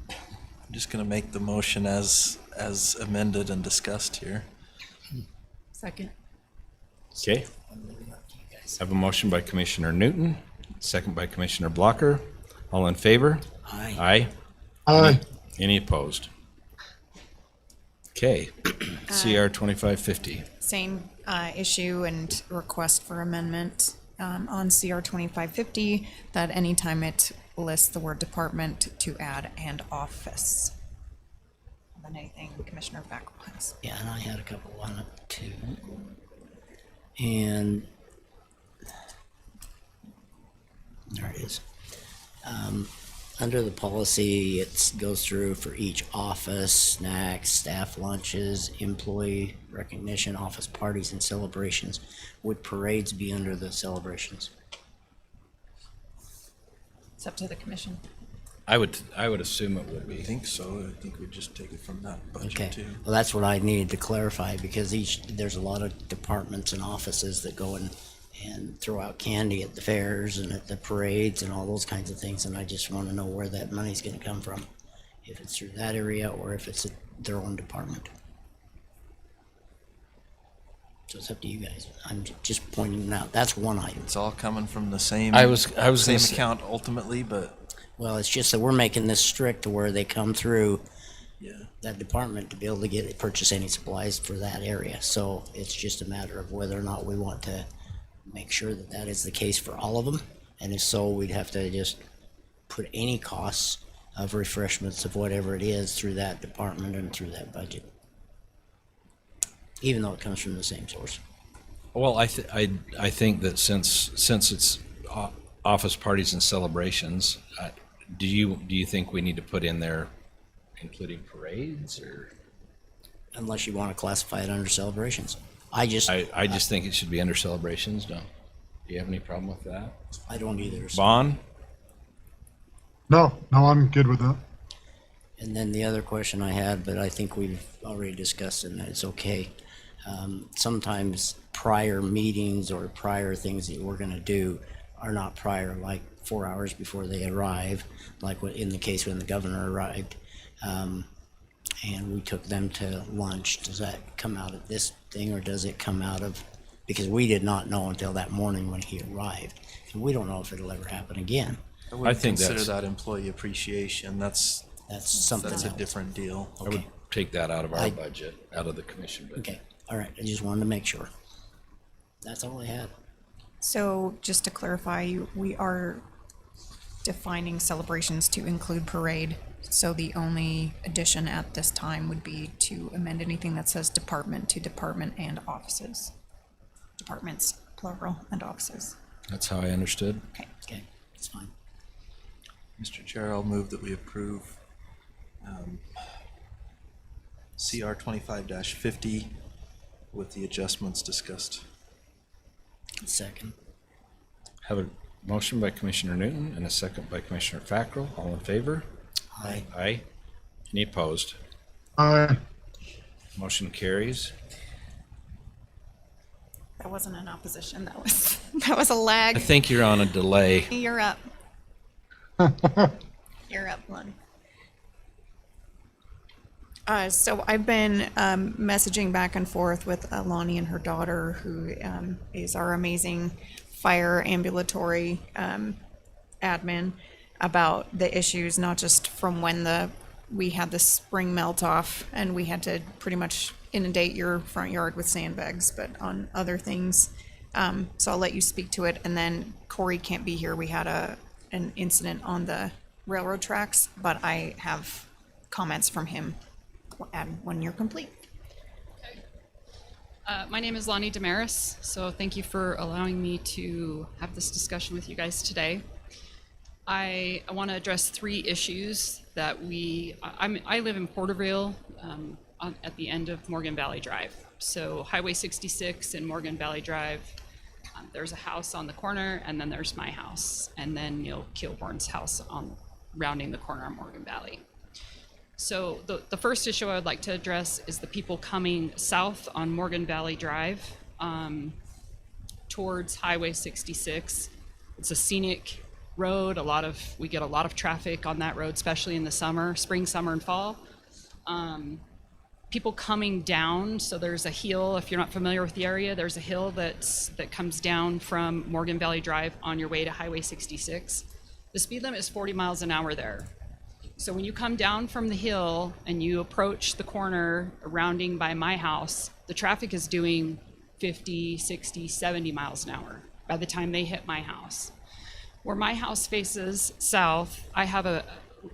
I'm just going to make the motion as amended and discussed here. Second. Okay. I have a motion by Commissioner Newton, second by Commissioner Blocker. All in favor? Aye. Aye. Aye. Any opposed? Okay. CR 2550. Same issue and request for amendment on CR 2550, that anytime it lists the word department to add and office. Than anything Commissioner Fackrell has. Yeah, and I had a couple on it too. And there it is. Under the policy, it goes through for each office, snacks, staff lunches, employee recognition, office parties, and celebrations. Would parades be under the celebrations? It's up to the commission. I would assume it would I be. think so. I think we just take it from that Okay, budget too. well, that's what I needed to clarify, because there's a lot of departments and offices that go and throw out candy at the fairs and at the parades and all those kinds of things, and I just want to know where that money's gonna come from. If it's through that area or if it's their own department. So it's up to you guys. I'm just pointing it out. That's one item. It's all coming from the same. I was same gonna say- account ultimately, but Well, it's just that we're making this strict to where they come through yeah. that department to be able to purchase any supplies for that area. So it's just a matter of whether or not we want to make sure that that is the case for all of them. And if so, we'd have to just put any costs of refreshments of whatever it is through that department and through that budget. Even though it comes from the same source. Well, I think that since it's office parties and celebrations, do you think we need to put in there including parades or? Unless you want to classify it under celebrations. I just I just think it should be under celebrations, no? Do you have any problem with that? I don't either. So. Vaughn? No, I'm good with that. And then the other question I had, but I think we've already discussed it and it's okay. Sometimes prior meetings or prior things that we're gonna do are not prior, like 4 hours before they arrive, like in the case when the governor arrived. And we took them to lunch. Does that come out of this thing or does it come out of, because we did not know until that morning when he arrived. And we don't know if it'll ever happen again. I would think consider that's- that employee appreciation. That's something a else. different deal. I would take that out of our I- budget, out of the commission budget. Okay, all right, I just wanted to make sure. That's all I had. So just to clarify, we are defining celebrations to include parade. So the only addition at this time would be to amend anything that says department to department and offices. Departments, plural, and offices. That's how I understood. Okay. Okay, it's fine. Mr. Chair, I'll move that we approve CR 25-50 with the adjustments discussed. Second. Have a motion by Commissioner Newton and a second by Commissioner Fackrell. All in favor? Aye. Aye. Any opposed? Motion carries. That wasn't an opposition, that was, that was a lag. I think you're on a delay. You're up. You're up, Lon. So I've been messaging back and forth with Lonnie and her daughter, who is our amazing fire ambulatory admin, about the issues, not just from when we had the spring melt off and we had to pretty much inundate your front yard with sandbags, but on other things. So I'll let you speak to it. And then Corey can't be here. We had an incident on the railroad tracks, but I have comments from him when you're complete. My name is Lonnie Damaris, so thank you for allowing me to have this discussion with you guys today. I want to address 3 issues that I live in Porterville at the end of Morgan Valley Drive. So Highway 66 and Morgan Valley Drive, there's a house on the corner, and then there's my house, and then Neil Kilborn's house rounding the corner on Morgan Valley. So the first issue I would like to address is the people coming south on Morgan Valley Drive towards Highway 66. It's a scenic road. We get a lot of traffic on that road, especially in the summer, spring, summer, and fall. People coming down, so there's a hill, if you're not familiar with the area, there's a hill that comes down from Morgan Valley Drive on your way to Highway 66. The speed limit is 40 miles an hour there. So when you come down from the hill and you approach the corner rounding by my house, the traffic is doing 50, 60, 70 miles an hour by the time they hit my house. Where my house faces south, I have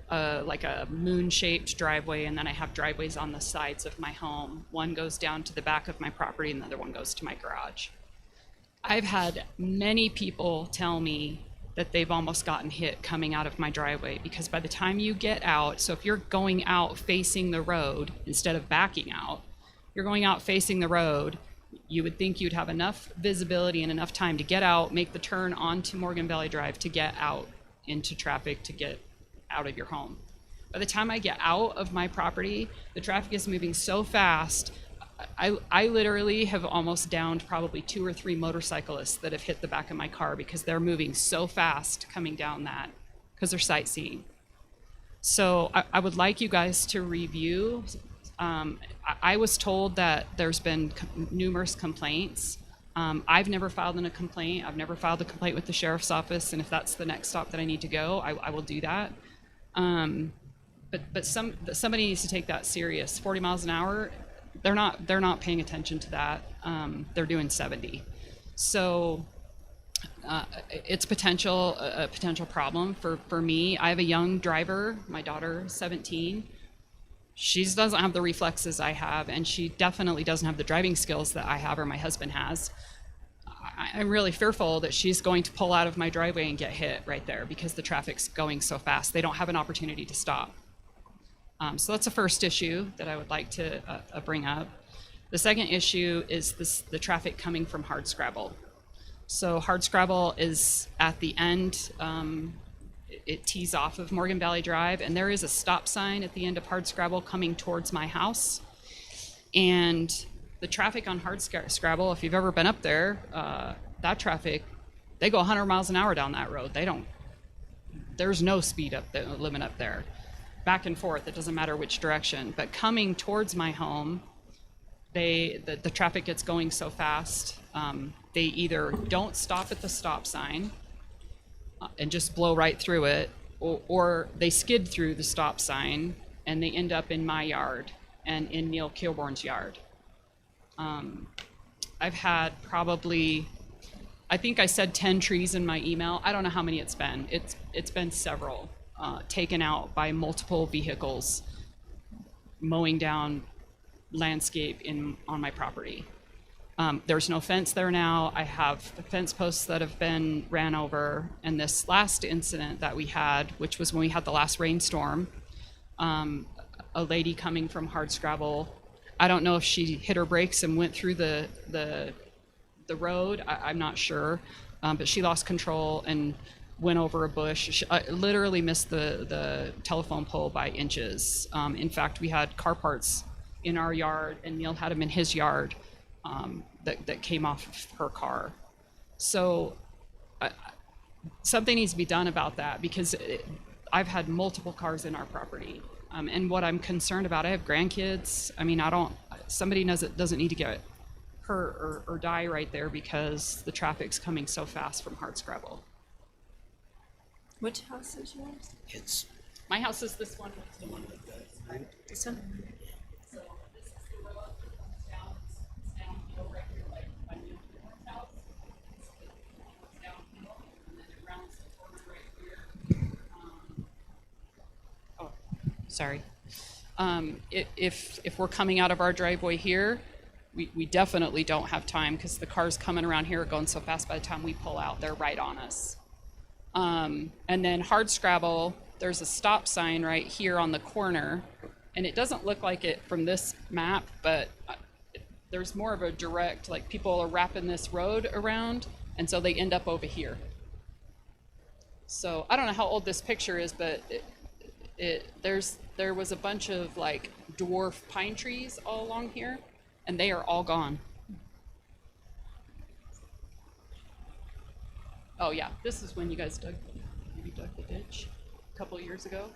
like a moon-shaped driveway, and then I have driveways on the sides of my home. One goes down to the back of my property, and the other one goes to my garage. I've had many people tell me that they've almost gotten hit coming out of my driveway, because by the time you get out, so if you're going out facing the road instead of backing out, you're going out facing the road, you would think you'd have enough visibility and enough time to get out, make the turn onto Morgan Valley Drive to get out into traffic to get out of your home. By the time I get out of my property, the traffic is moving so fast. I literally have almost downed probably 2 or 3 motorcyclists that have hit the back of my car because they're moving so fast coming down that, because they're sightseeing. So I would like you guys to review. I was told that there's been numerous complaints. I've never filed a complaint. I've never filed a complaint with the sheriff's office, and if that's the next stop that I need to go, I will do that. But somebody needs to take that serious. 40 miles an hour, they're not paying attention to that. They're doing 70. So it's a potential problem for me. I have a young driver. My daughter is 17. She doesn't have the reflexes I have, and she definitely doesn't have the driving skills that I have or my husband has. I'm really fearful that she's going to pull out of my driveway and get hit right there because the traffic's going so fast. They don't have an opportunity to stop. So that's the first issue that I would like to bring up. The second issue is the traffic coming from Hardscrabble. So Hardscrabble is at the end. It tees off of Morgan Valley Drive, and there is a stop sign at the end of Hardscrabble coming towards my house. And the traffic on Hardscrabble, if you've ever been up there, that traffic, they go 100 miles an hour down that road. There's no speed limit up there. Back and forth, it doesn't matter which direction. But coming towards my home, the traffic gets going so fast, they either don't stop at the stop sign and just blow right through it, or they skid through the stop sign and they end up in my yard and in Neil Kilborn's yard. I've had probably, I think I said 10 trees in my email. I don't know how many it's been. It's been several, taken out by multiple vehicles mowing down landscape on my property. There's no fence there now. I have fence posts that have been ran over. And this last incident that we had, which was when we had the last rainstorm, a lady coming from Hardscrabble, I don't know if she hit her brakes and went through the road. I'm not sure, but she lost control and went over a bush. She literally missed the telephone pole by inches. In fact, we had car parts in our yard, and Neil had them in his yard, that came off of her car. So something needs to be done about that, because I've had multiple cars in our property. And what I'm concerned about, I have grandkids. I mean, somebody doesn't need to get hurt or die right there because the traffic's coming so fast from Hardscrabble. Which house is yours? My house is this one. This one? So this is the road that comes down. It's downhill right here, like by Newport's house. It's downhill, and then it rounds the corner right here. Sorry. If we're coming out of our driveway here, we definitely don't have time, because the cars coming around here are going so fast. By the time we pull out, they're right on us. And then Hardscrabble, there's a stop sign right here on the corner, and it doesn't look like it from this map, but there's more of a direct, like, people are wrapping this road around, and so they end up over here. So I don't know how old this picture is, but there was a bunch of like dwarf pine trees all along here, and they are all gone. Oh yeah, this is when you guys dug the ditch a couple of years ago.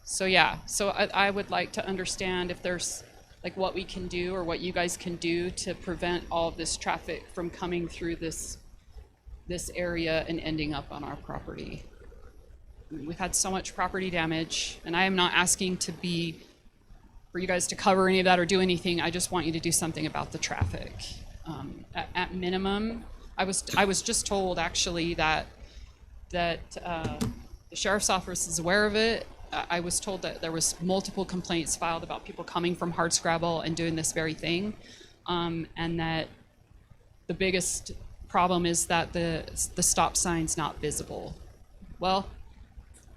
So yeah, so I would like to understand if there's like what we can do, or what you guys can do to prevent all of this traffic from coming through this area and ending up on our property. We've had so much property damage, and I am not asking for you guys to cover any of that or do anything. I just want you to do something about the traffic. At minimum, I was just told actually that the sheriff's office is aware of it. I was told that there was multiple complaints filed about people coming from Hardscrabble and doing this very thing, and that the biggest problem is that the stop sign's not visible. Well,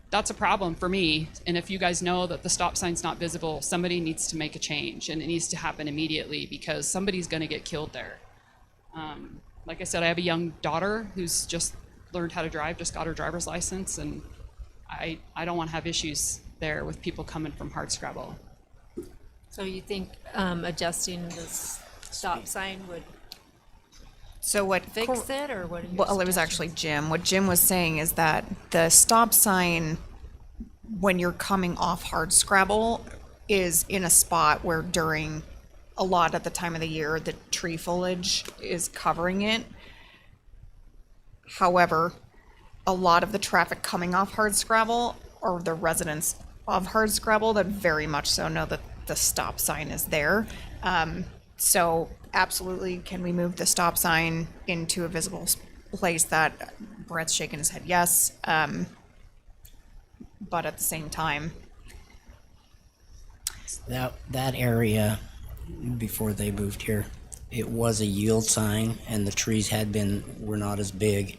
that's a problem for me, and if you guys know that the stop sign's not visible, somebody needs to make a change, and it needs to happen immediately, because somebody's going to get killed there. Like I said, I have a young daughter who's just learned how to drive, just got her driver's license, and I don't want to have issues there with people coming from Hardscrabble. So you think adjusting this stop sign would So what fix it, or what? Are your Well, it was actually Jim. What Jim was saying is that the stop sign, when you're coming off Hardscrabble, is in a spot where during a lot of the time of the year, the tree foliage is covering it. However, a lot of the traffic coming off Hardscrabble are the residents of Hardscrabble that very much so know that the stop sign is there. So absolutely, can we move the stop sign into a visible place? That Brett's shaking his head yes. But at the same time, That area, before they moved here, it was a yield sign, and the trees were not as big.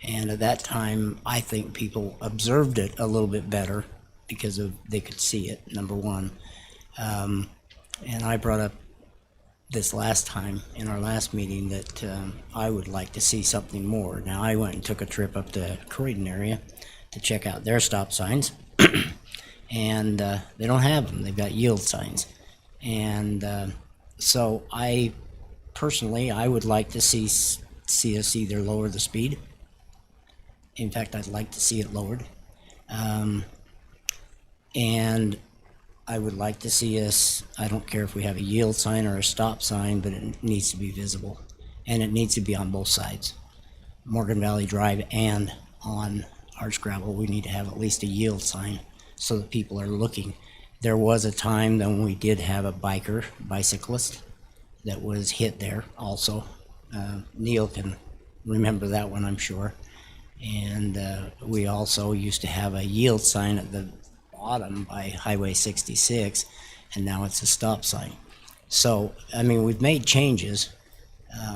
And at that time, I think people observed it a little bit better because they could see it, number one. And I brought up this last time in our last meeting that I would like to see something more. Now, I went and took a trip up to Croydon area to check out their stop signs, and they don't have them. They've got yield signs. And so I personally, I would like to see us either lower the speed. In fact, I'd like to see it lowered. And I would like to see us, I don't care if we have a yield sign or a stop sign, but it needs to be visible. And it needs to be on both sides. Morgan Valley Drive and on Hardscrabble, we need to have at least a yield sign so that people are looking. There was a time when we did have a bicyclist that was hit there also. Neil can remember that one, I'm sure. And we also used to have a yield sign at the bottom by Highway 66, and now it's a stop sign. So, I mean, we've made changes.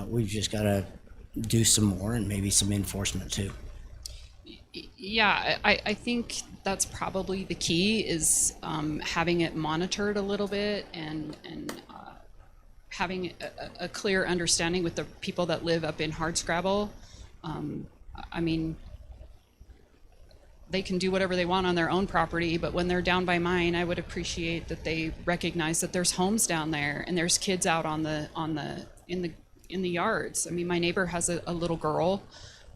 We've just got to do some more and maybe some enforcement too. Yeah, I think that's probably the key is having it monitored a little bit and having a clear understanding with the people that live up in Hardscrabble. I mean, they can do whatever they want on their own property, but when they're down by mine, I would appreciate that they recognize that there's homes down there and there's kids out in the yards. I mean, my neighbor has a little girl.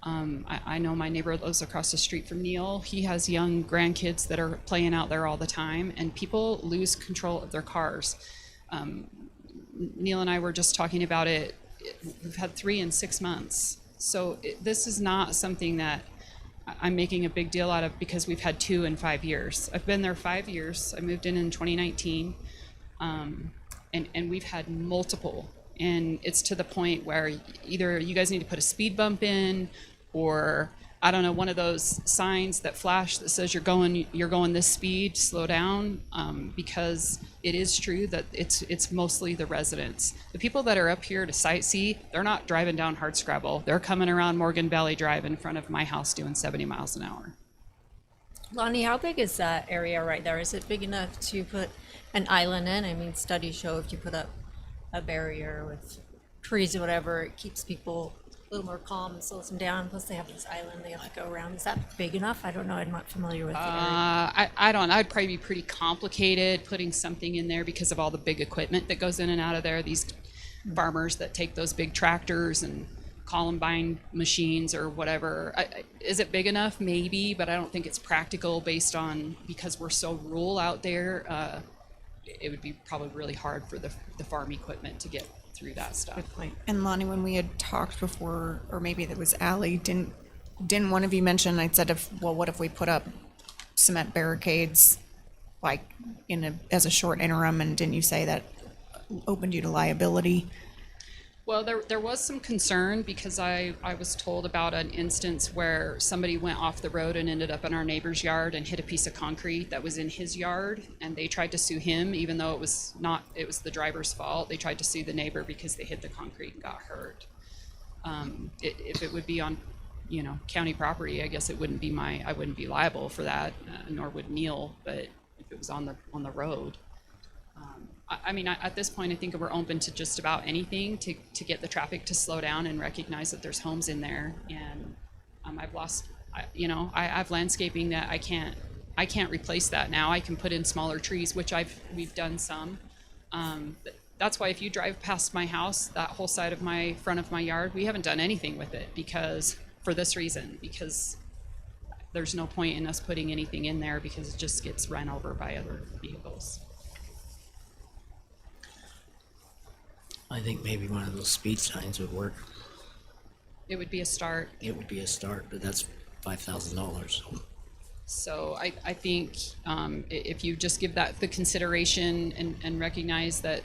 I know my neighbor lives across the street from Neil. He has young grandkids that are playing out there all the time, and people lose control of their cars. Neil and I were just talking about it. We've had 3 in 6 months. So this is not something that I'm making a big deal out of because we've had 2 in 5 years. I've been there 5 years. I moved in 2019, and we've had multiple. And it's to the point where either you guys need to put a speed bump in, or I don't know, one of those signs that flash that says you're going this speed, slow down, because it is true that it's mostly the residents. The people that are up here to sightsee, they're not driving down Hardscrabble. They're coming around Morgan Valley Drive in front of my house doing 70 miles an hour. Lonnie, how big is that area right there? Is it big enough to put an island in? I mean, studies show if you put up a barrier with trees or whatever, it keeps people a little more calm and slows them down. Plus, they have this island they have to go around. Is that big enough? I don't know. I'm not familiar with the area. I don't. I'd probably be pretty complicated putting something in there because of all the big equipment that goes in and out of there. These farmers that take those big tractors and Columbine machines or whatever. Is it big enough? Maybe, but I don't think it's practical based on because we're so rural out there. It would be probably really hard for the farm equipment to get through that stuff. And Lonnie, when we had talked before, or maybe that was Allie, didn't one of you mention, I said, what if we put up cement barricades like as a short interim, and didn't you say that opened you to liability? Well, there was some concern because I was told about an instance where somebody went off the road and ended up in our neighbor's yard and hit a piece of concrete that was in his yard, and they tried to sue him even though it was the driver's fault. They tried to sue the neighbor because they hit the concrete and got hurt. If it would be on, county property, I guess I wouldn't be liable for that, nor would Neil, but if it was on the road. I mean, at this point, I think we're open to just about anything to get the traffic to slow down and recognize that there's homes in there. And I have landscaping that I can't replace that now. I can put in smaller trees, which we've done some. That's why if you drive past my house, that whole side of front of my yard, we haven't done anything with it for this reason, because there's no point in us putting anything in there because it just gets run over by other vehicles. I think maybe one of those speed signs would work. It would be a start. It would be a start, but that's $5,000. So I think if you just give that the consideration and recognize that,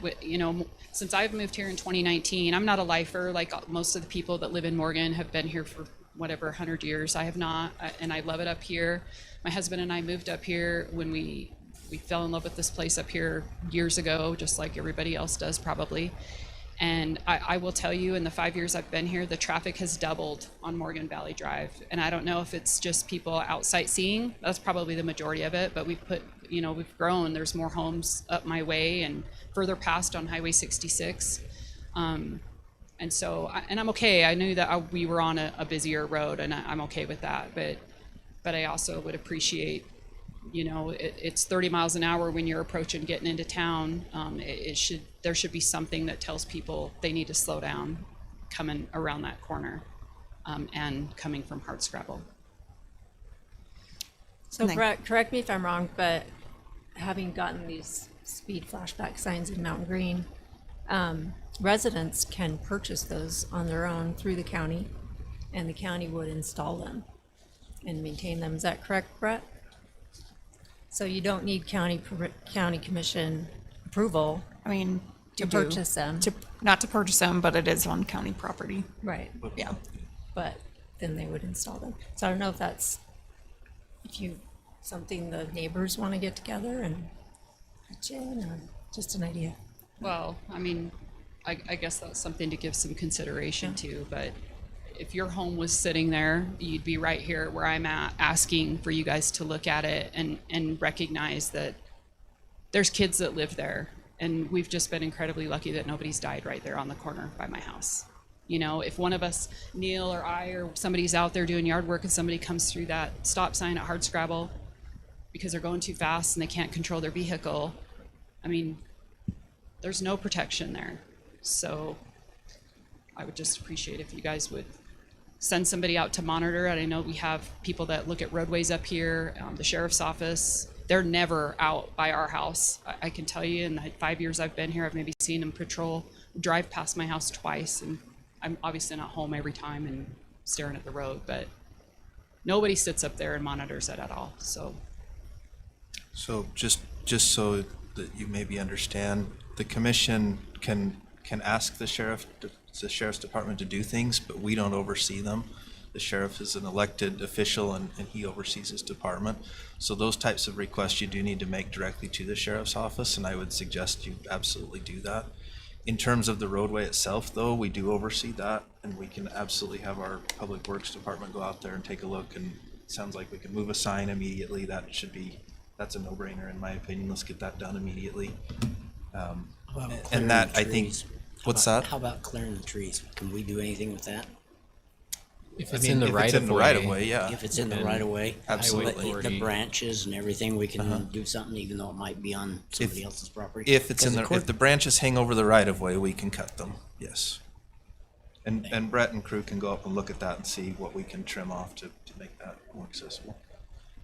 since I've moved here in 2019, I'm not a lifer like most of the people that live in Morgan have been here for whatever 100 years. I have not, and I love it up here. My husband and I moved up here when we fell in love with this place up here years ago, just like everybody else does probably. And I will tell you, in the 5 years I've been here, the traffic has doubled on Morgan Valley Drive. And I don't know if it's just people out sightseeing. That's probably the majority of it. But we've grown. There's more homes up my way and further past on Highway 66. And so, and I'm okay. I knew that we were on a busier road, and I'm okay with that. But I also would appreciate, you know, it's 30 miles an hour when you're approaching getting into town. There should be something that tells people they need to slow down coming around that corner, and coming from Hardscrabble. So correct me if I'm wrong, but having gotten these speed flashback signs in Mountain Green, residents can purchase those on their own through the county, and the county would install them and maintain them. Is that correct, Brett? So you don't need county commission approval. I mean, to you do. purchase them. Not to purchase them, but it is on county property. Right. Yeah. But then they would install them. So I don't know if something the neighbors want to get together and pitch in, or just an idea. Well, I mean, I guess that's something to give some consideration to, but if your home was sitting there, you'd be right here where I'm at, asking for you guys to look at it and recognize that there's kids that live there. And we've just been incredibly lucky that nobody's died right there on the corner by my house. You know, if one of us, Neil or I, or somebody's out there doing yard work and somebody comes through that stop sign at Hardscrabble because they're going too fast and they can't control their vehicle, I mean, there's no protection there. So I would just appreciate if you guys would send somebody out to monitor it. I know we have people that look at roadways up here, the sheriff's office. They're never out by our house. I can tell you, in the 5 years I've been here, I've maybe seen them drive past my house twice, and I'm obviously not home every time and staring at the road, but nobody sits up there and monitors it at all. So just so that you maybe understand, the commission can ask the sheriff's department to do things, but we don't oversee them. The sheriff is an elected official, and he oversees his department. So those types of requests you do need to make directly to the sheriff's office, and I would suggest you absolutely do that. In terms of the roadway itself, though, we do oversee that, and we can absolutely have our public works department go out there and take a look, and it sounds like we can move a sign immediately. That's a no-brainer in my opinion. Let's get that done immediately. And that, I think, what's that? How about clearing the trees? Can we do anything with that? If it's in the right of way, yeah. If it's in the right of way, Absolutely. the branches and everything, we can do something, even though it might be on somebody else's property. If the branches hang over the right of way, we can cut them. Yes. And Brett and crew can go up and look at that and see what we can trim off to make that more accessible.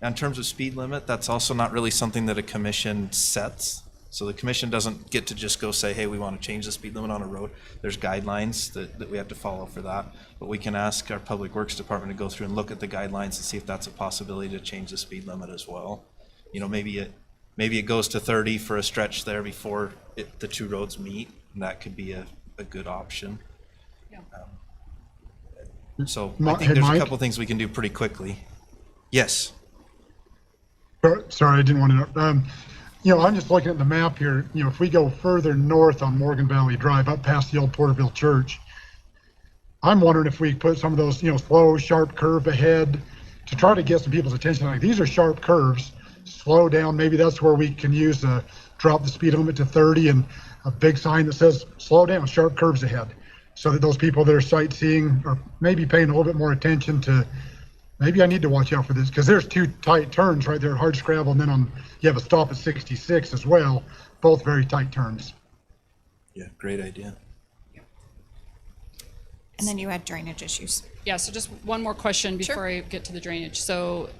Now, in terms of speed limit, that's also not really something that a commission sets. So the commission doesn't get to just go say, hey, we want to change the speed limit on a road. There's guidelines that we have to follow for that. But we can ask our public works department to go through and look at the guidelines and see if that's a possibility to change the speed limit as well. You know, maybe it goes to 30 for a stretch there before the two roads meet, and that could be a good option. Yeah. So I think there's a couple things we can do pretty quickly. Yes. Sorry, I didn't want to interrupt. You know, I'm just looking at the map here. You know, if we go further north on Morgan Valley Drive, up past the old Porterville Church, I'm wondering if we put some of those, you know, slow, sharp curve ahead to try to get some people's attention. Like, these are sharp curves. Slow down. Maybe that's where we can use drop the speed limit to 30 and a big sign that says slow down, sharp curves ahead, so that those people that are sightseeing are maybe paying a little bit more attention to, maybe I need to watch out for this, because there's two tight turns right there at Hardscrabble, and then you have a stop at 66 as well, both very tight turns. Yeah, great idea. And then you had drainage issues. Yeah, so just one more question before I get to the drainage. So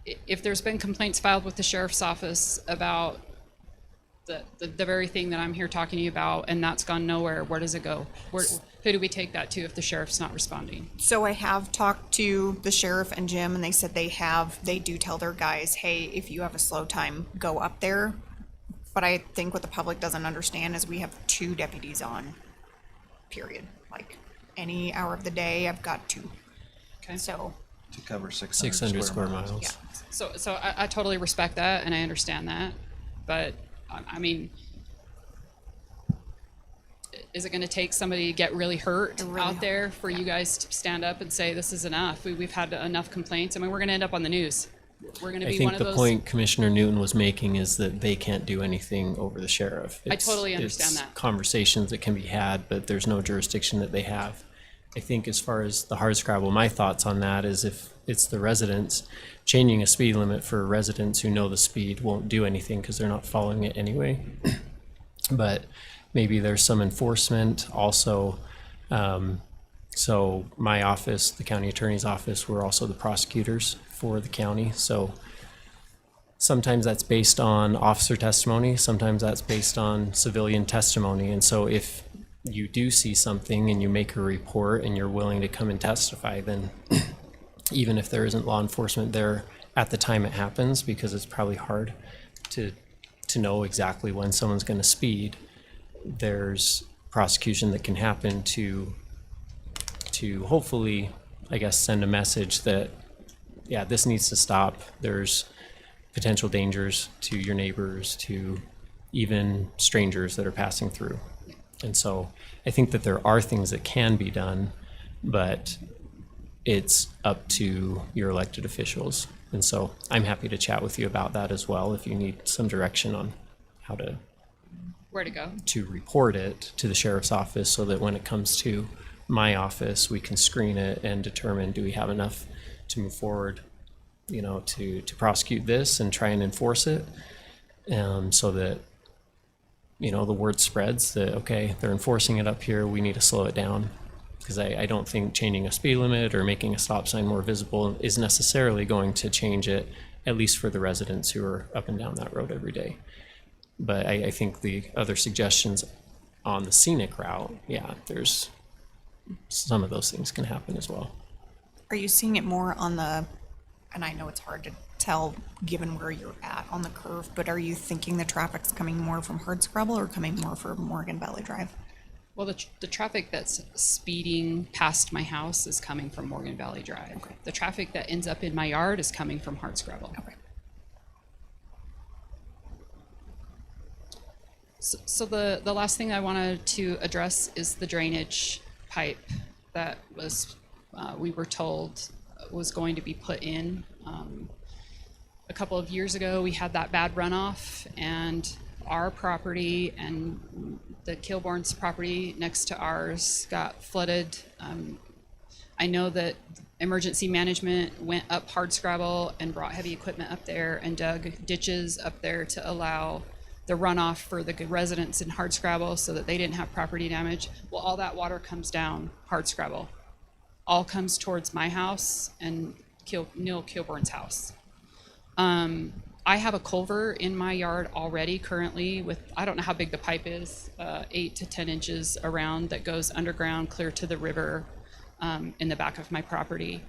if there's been complaints filed with the sheriff's office about the very thing that I'm here talking to you about, and that's gone nowhere, where does it go? Who do we take that to if the sheriff's not responding? So I have talked to the sheriff and Jim, and they said they do tell their guys, hey, if you have a slow time, go up there. But I think what the public doesn't understand is we have 2 deputies on, period. Like, any hour of the day, I've got 2. Okay. So. To cover 600 square miles. Yeah. So I totally respect that, and I understand that, but I mean, is it going to take somebody to get really hurt out there for you guys to stand up and say this is enough? We've had enough complaints. I mean, we're going to end up on the news. we're going to I be think one of the those. point Commissioner Newton was making is that they can't do anything over the sheriff. I totally understand it's that. Conversations that can be had, but there's no jurisdiction that they have. I think as far as the hardscrabble, my thoughts on that is if it's the residents, changing a speed limit for residents who know the speed won't do anything because they're not following it anyway. But maybe there's some enforcement also. So my office, the county attorney's office, we're also the prosecutors for the county. So sometimes that's based on officer testimony, sometimes that's based on civilian testimony. And so if you do see something and you make a report and you're willing to come and testify, then even if there isn't law enforcement there at the time it happens, because it's probably hard to know exactly when someone's going to speed, there's prosecution that can happen to hopefully, I guess, send a message that, yeah, this needs to stop. There's potential dangers to your neighbors, to even strangers that are passing through. And so I think that there are things that can be done, but it's up to your elected officials. And so I'm happy to chat with you about that as well if you need some direction on how to Where to go? to report it to the sheriff's office so that when it comes to my office, we can screen it and determine, do we have enough to move forward, you know, to prosecute this and try and enforce it, so that, you know, the word spreads that, okay, they're enforcing it up here, we need to slow it down. Because I don't think changing a speed limit or making a stop sign more visible is necessarily going to change it, at least for the residents who are up and down that road every day. But I think the other suggestions on the scenic route, yeah, there's some of those things can happen as well. Are you seeing it more on the, and I know it's hard to tell given where you're at on the curve, but are you thinking the traffic's coming more from Hardscrabble or coming more from Morgan Valley Drive? Well, the traffic that's speeding past my house is coming from Morgan Valley Drive. Okay. The traffic that ends up in my yard is coming from Hardscrabble. Okay. So the last thing I wanted to address is the drainage pipe that was we were told was going to be put in. A couple of years ago, we had that bad runoff, and our property and the Kilbourne's property next to ours got flooded. I know that emergency management went up Hardscrabble and brought heavy equipment up there and dug ditches up there to allow the runoff for the residents in Hardscrabble so that they didn't have property damage. Well, all that water comes down Hardscrabble. All comes towards my house and Neil Kilbourne's house. I have a culvert in my yard already currently with, I don't know how big the pipe is, 8 to 10 inches around that goes underground clear to the river in the back of my property.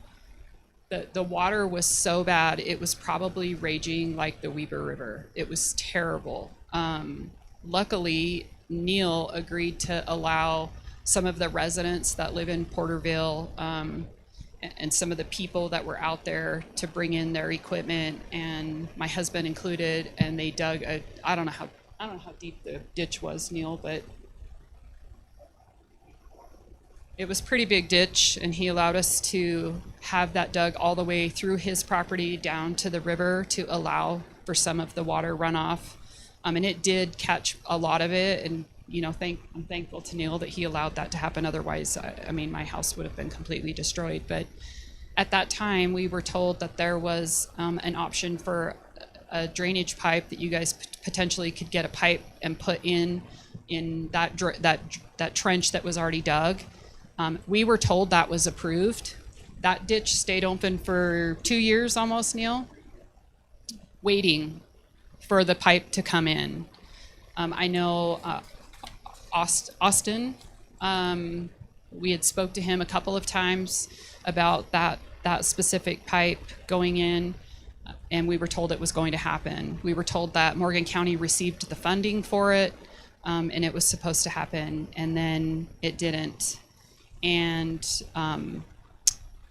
The water was so bad, it was probably raging like the Weber River. It was terrible. Luckily, Neil agreed to allow some of the residents that live in Porterville and some of the people that were out there to bring in their equipment, and my husband included, and they dug I don't know how deep the ditch was, Neil, but it was a pretty big ditch, and he allowed us to have that dug all the way through his property down to the river to allow for some of the water runoff. And it did catch a lot of it, and you know, I'm thankful to Neil that he allowed that to happen. Otherwise, I mean, my house would have been completely destroyed. But at that time, we were told that there was an option for a drainage pipe, that you guys potentially could get a pipe and put in that trench that was already dug. We were told that was approved. That ditch stayed open for 2 years almost, Neil, waiting for the pipe to come in. I know Austin, we had spoke to him a couple of times about that specific pipe going in, and we were told it was going to happen. We were told that Morgan County received the funding for it, and it was supposed to happen, and then it didn't. And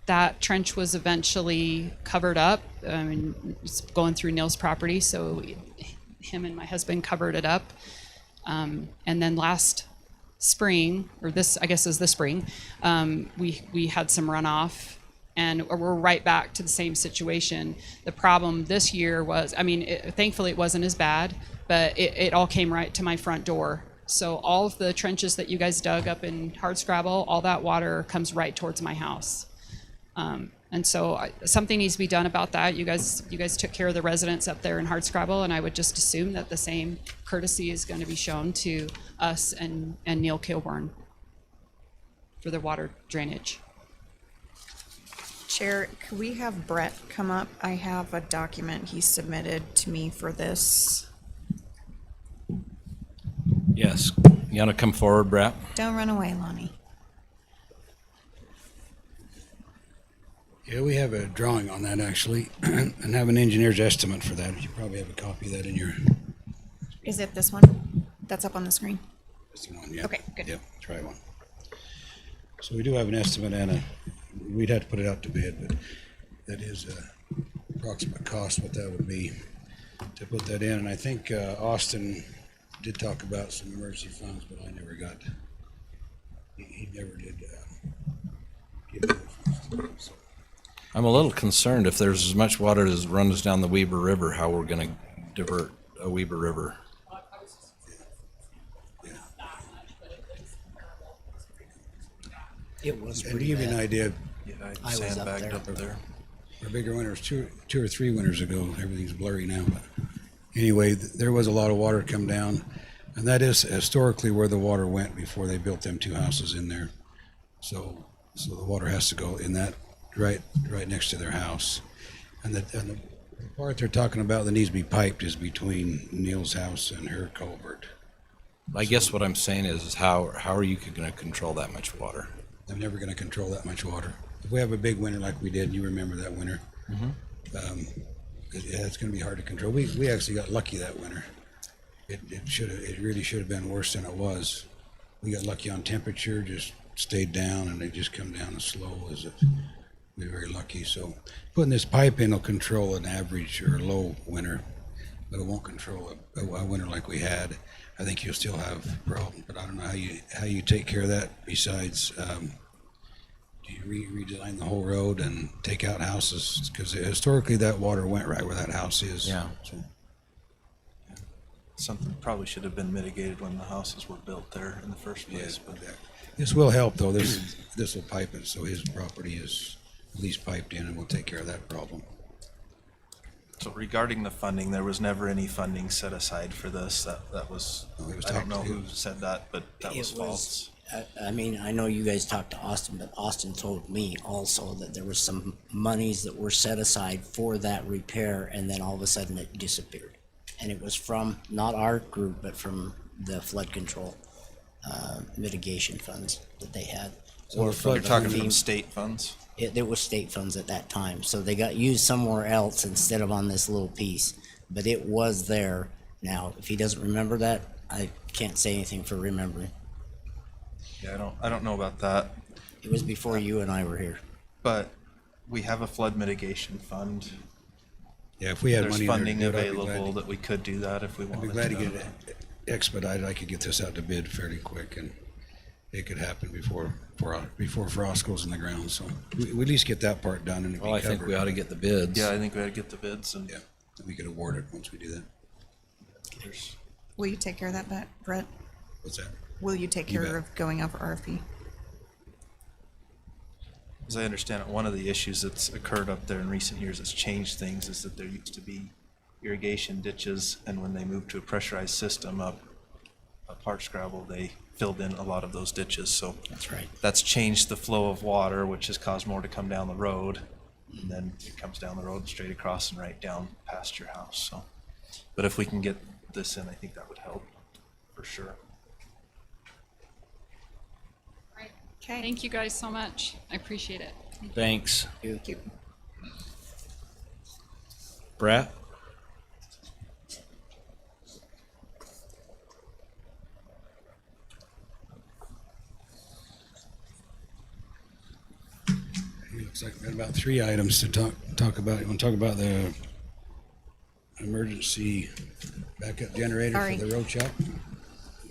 that trench was eventually covered up. I mean, it's going through Neil's property, so him and my husband covered it up. And then last spring, or this, I guess is this spring, we had some runoff and we're right back to the same situation. The problem this year was, I mean, thankfully it wasn't as bad, but it all came right to my front door. So all of the trenches that you guys dug up in Hardscrabble, all that water comes right towards my house. And so something needs to be done about that. You guys took care of the residents up there in Hardscrabble, and I would just assume that the same courtesy is going to be shown to us and Neil Kilburn for the water drainage. Chair, could we have Brett come up? I have a document he submitted to me for this. Yes. You want to come forward, Brett? Don't run away, Lonnie. Yeah, we have a drawing on that actually, and have an engineer's estimate for that. You probably have a copy of that in your. Is it this one that's up on the screen? That's the one, yeah. Okay, good. Yeah, try one. So we do have an estimate and we'd have to put it out to bid, but that is a approximate cost what that would be to put that in. And I think Austin did talk about some emergency funds, but I never got. He never did give me the funds to do so. I'm a little concerned if there's as much water as runs down the Weber River, how we're going to divert a Weber River. It was And to pretty give you an bad. idea, Yeah, I was up sandbagged there. up there. our bigger winters, two or three winters ago, everything's blurry now, but anyway, there was a lot of water come down, and that is historically where the water went before they built them two houses in there. So the water has to go in that right next to their house. And the part they're talking about that needs to be piped is between Neil's house and her culvert. I guess what I'm saying is how are you going to control that much water? I'm never going to control that much water. If we have a big winter like we did, and you remember that winter, it's going to be hard to control. We actually got lucky that winter. It really should have been worse than it was. We got lucky on temperature, just stayed down, and they just come down as slow as it. We were very lucky. So putting this pipe in will control an average or a low winter, but it won't control a winter like we had. I think you'll still have a problem, but I don't know how you take care of that besides. Do you redesign the whole road and take out houses? Because historically that water went right where that house is. Yeah. So, Something probably should have been mitigated when the houses were built there in the first place. yeah, this will help though. This will pipe it so his property is at least piped in, and we'll take care of that problem. So regarding the funding, there was never any funding set aside for this. That was, I don't know who said that, but that was false. I mean, I know you guys talked to Austin, but Austin told me also that there was some monies that were set aside for that repair, and then all of a sudden it disappeared. And it was from, not our group, but from the flood control mitigation funds that they had. So you're talking from state funds? It was state funds at that time, so they got used somewhere else instead of on this little piece. But it was there. Now, if he doesn't remember that, I can't say anything for remembering. Yeah, I don't know about that. It was before you and I were here. But we have a flood mitigation fund. Yeah, if we had There's money funding there, I'd be available glad that we could do that if we I'd wanted be to. glad to get it expedited. I could get this out to bid fairly quick, and it could happen before frost goes in the ground. So we at least get that part done, and it'd be Well, I think covered. we ought to get the bids. Yeah, I think we ought to get the bids and Yeah, we could award it once we do that. Will you take care of that, Brett? What's that? Will you take You care bet. of going out for RFP? as I understand it, one of the issues that's occurred up there in recent years that's changed things is that there used to be irrigation ditches, and when they moved to a pressurized system up Hardscrabble, they filled in a lot of those ditches. So That's right. that's changed the flow of water, which has caused more to come down the road. And then it comes down the road straight across and right down past your house. So, but if we can get this in, I think that would help for sure. Okay. Thank you guys so much. I appreciate it. Thanks. Thank you. Brett? It looks like we've got about 3 items to talk about. You want to talk about the emergency backup generator Sorry. for the road shop?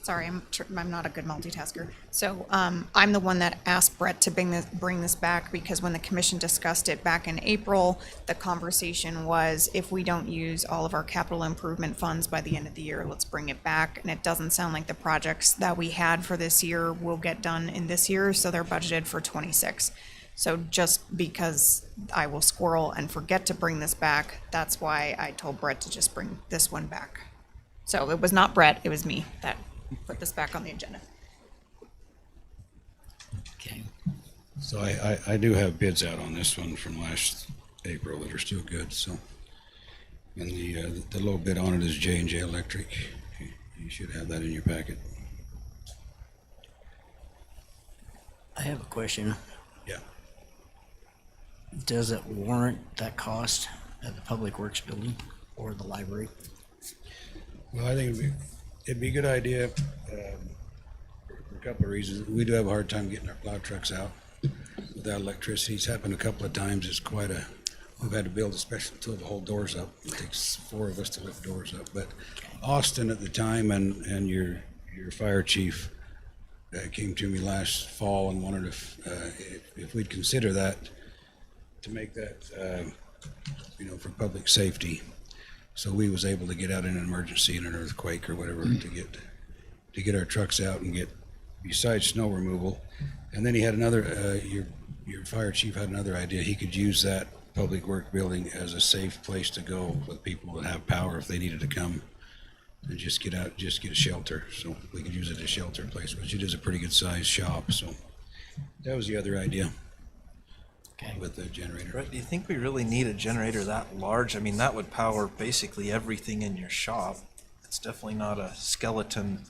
Sorry, I'm not a good multitasker. So I'm the one that asked Brett to bring this back because when the commission discussed it back in April, the conversation was if we don't use all of our capital improvement funds by the end of the year, let's bring it back. And it doesn't sound like the projects that we had for this year will get done in this year, so they're budgeted for 26. So just because I will squirrel and forget to bring this back, that's why I told Brett to just bring this one back. So it was not Brett, it was me that put this back on the agenda. Okay. So I do have bids out on this one from last April that are still good, so. And the low bid on it is J&J Electric. You should have that in your packet. I have a question. Yeah. Does it warrant that cost at the Public Works building or the library? Well, I think it'd be a good idea for a couple of reasons. We do have a hard time getting our plow trucks out without electricity. It's happened a couple of times. It's we've had to build a special tool to hold doors up. It takes 4 of us to lift doors up. But Austin at the time and your fire chief came to me last fall and wondered if we'd consider that to make that, for public safety. So we was able to get out in an emergency in an earthquake or whatever to get our trucks out and get, besides snow removal. And then he had another, your fire chief had another idea. He could use that public work building as a safe place to go with people that have power if they needed to come and just get out, just get a shelter. So we could use it as a shelter place, which it is a pretty good sized shop. So that was the other idea. Okay. With the generator. Brett, do you think we really need a generator that large? I mean, that would power basically everything in your shop. It's definitely not a skeleton.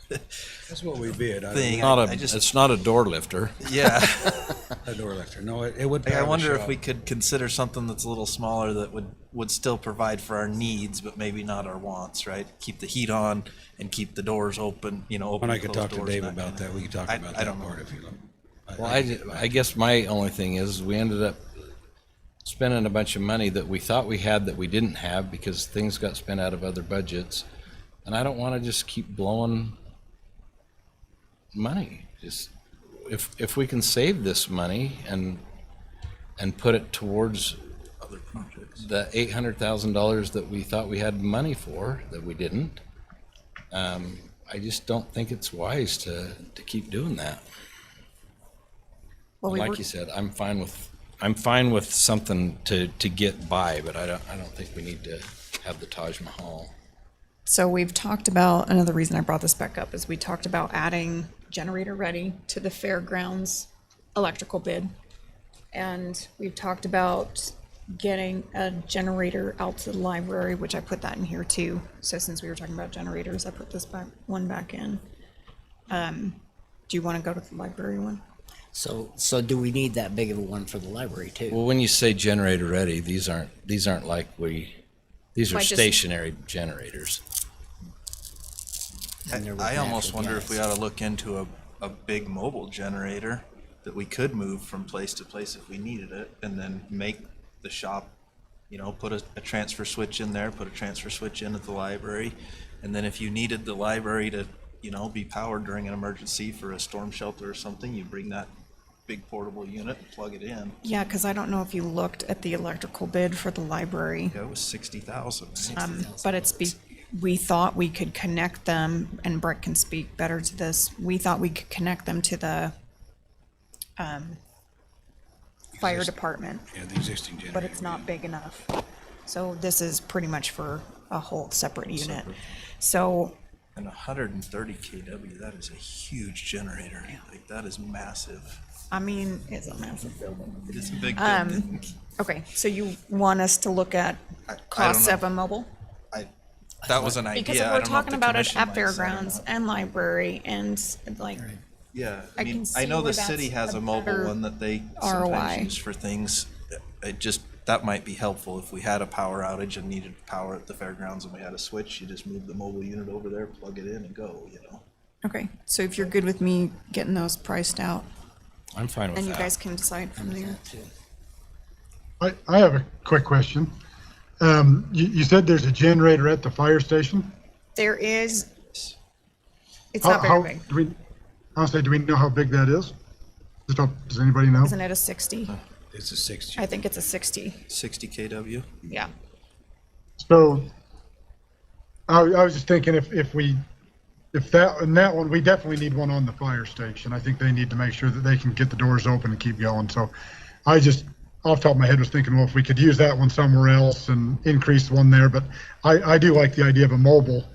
That's what we bid. Thing. It's not a door lifter. Yeah. A door lifter. No, it would. I power the wonder if shop. we could consider something that's a little smaller that would still provide for our needs, but maybe not our wants, right? Keep the heat on and keep the doors open, open. And I and could close talk to doors Dave and about that. We could talk about I that don't know. part if you like. Well, I guess my only thing is we ended up spending a bunch of money that we thought we had that we didn't have because things got spent out of other budgets. And I don't want to just keep blowing money. Just if we can save this money and put it towards Other projects. the $800,000 that we thought we had money for that we didn't, I just don't think it's wise to keep doing that. Well, we Like were- you said, I'm fine with something to get by, but I don't think we need to have the Taj Mahal. So we've talked about, another reason I brought this back up is we talked about adding generator ready to the fairgrounds electrical bid. And we've talked about getting a generator out to the library, which I put that in here too. So since we were talking about generators, I put this one back in. Do you want to go to the library one? So do we need that big of a one for the library too? Well, when you say generator ready, these aren't like these are I just- stationary generators. And they're with I almost natural wonder if we gas. ought to look into a big mobile generator that we could move from place to place if we needed it, and then make the shop, put a transfer switch in there, put a transfer switch in at the library, and then if you needed the library to, be powered during an emergency for a storm shelter or something, you bring that big portable unit and plug it in. Yeah, because I don't know if you looked at the electrical bid for the library. Yeah, it was 60,000. But we thought we could connect them, and Brett can speak better to this. We thought we could connect them to the fire department, Yeah, the existing generator. but it's not big enough. So this is pretty much for a whole separate unit. So And 130 kW, that is a huge generator. Like, that is massive. I mean, it's a massive building. It is a big building. Okay, so you want us to look at I don't costs know. of a mobile? That was an idea. Because if I we're don't know if talking the about it commission at likes that or fairgrounds not. and library and like, Yeah, I I mean, can I see know where the city that's has a a mobile better one that they ROI. sometimes use for things. That might be helpful if we had a power outage and needed power at the fairgrounds and we had a switch, you just move the mobile unit over there, plug it in and go, okay, so if you're good with me getting those priced out, I'm fine with then you that. guys can decide from there. I have a quick question. You said there's a generator at the fire station? There is, It's not very big. Do we know how big that is? Does anybody know? Isn't it a 60? It's a 60. I think it's a 60. 60 kW. Yeah. So I was just thinking if that one, we definitely need one on the fire station. I think they need to make sure that they can get the doors open and keep going. So I just, off the top of my head, was thinking, well, if we could use that one somewhere else and increase one there. But I do like the idea of a mobile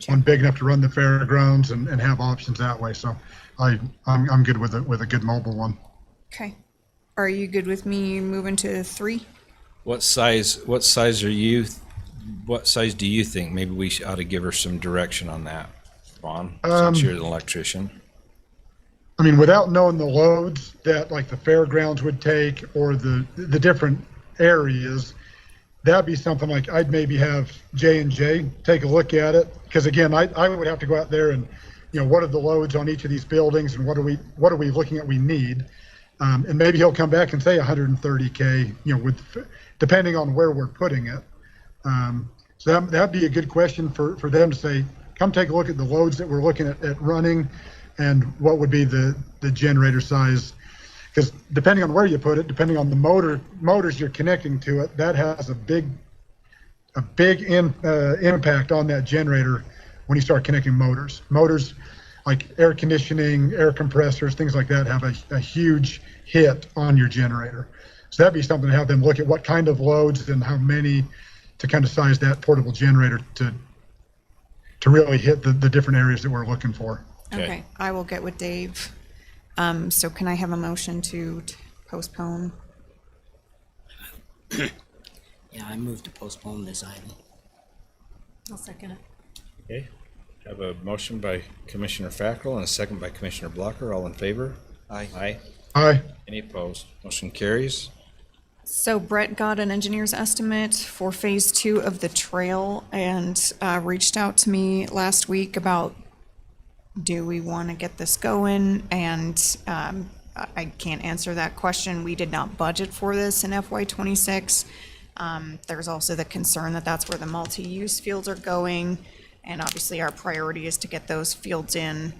one big enough to run the fairgrounds and have options that way. So I'm good with a good mobile one. Okay. Are you good with me moving to 3? What size do you think? Maybe we ought to give her some direction on that, Vaughn, since you're an electrician. I mean, without knowing the loads that like the fairgrounds would take or the different areas, that'd be something like I'd maybe have J&J take a look at it. Because again, I would have to go out there and, what are the loads on each of these buildings and what are we looking at we need? And maybe he'll come back and say 130K, depending on where we're putting it. So that'd be a good question for them to say, come take a look at the loads that we're looking at running and what would be the generator size. Because depending on where you put it, depending on the motors you're connecting to it, that has a big impact on that generator when you start connecting motors. Motors like air conditioning, air compressors, things like that have a huge hit on your generator. So that'd be something to have them look at what kind of loads and how many to kind of size that portable generator to really hit the different areas that we're looking for. Okay. I will get with Dave. So can I have a motion to postpone? Yeah, I move to postpone this item. I'll second it. Okay. Have a motion by Commissioner Fackrell and a second by Commissioner Blocker. All in favor? Aye. Aye. Aye. Any opposed? Motion carries. So Brett got an engineer's estimate for phase 2 of the trail and reached out to me last week about, do we want to get this going? And I can't answer that question. We did not budget for this in FY26. There's also the concern that that's where the multi-use fields are going. And obviously our priority is to get those fields in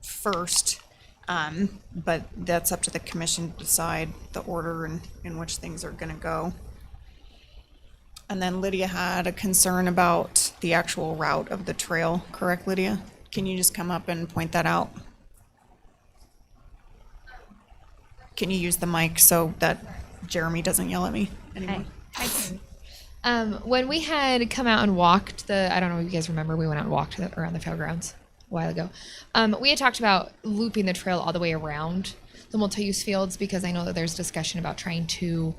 first. But that's up to the commission to decide the order in which things are going to go. And then Lydia had a concern about the actual route of the trail, correct, Lydia? Can you just come up and point that out? Can you use the mic so that Jeremy doesn't yell at me anymore? I can. When we had come out and walked I don't know if you guys remember, we went out and walked around the fairgrounds a while ago. We had talked about looping the trail all the way around the multi-use fields because I know that there's discussion about trying to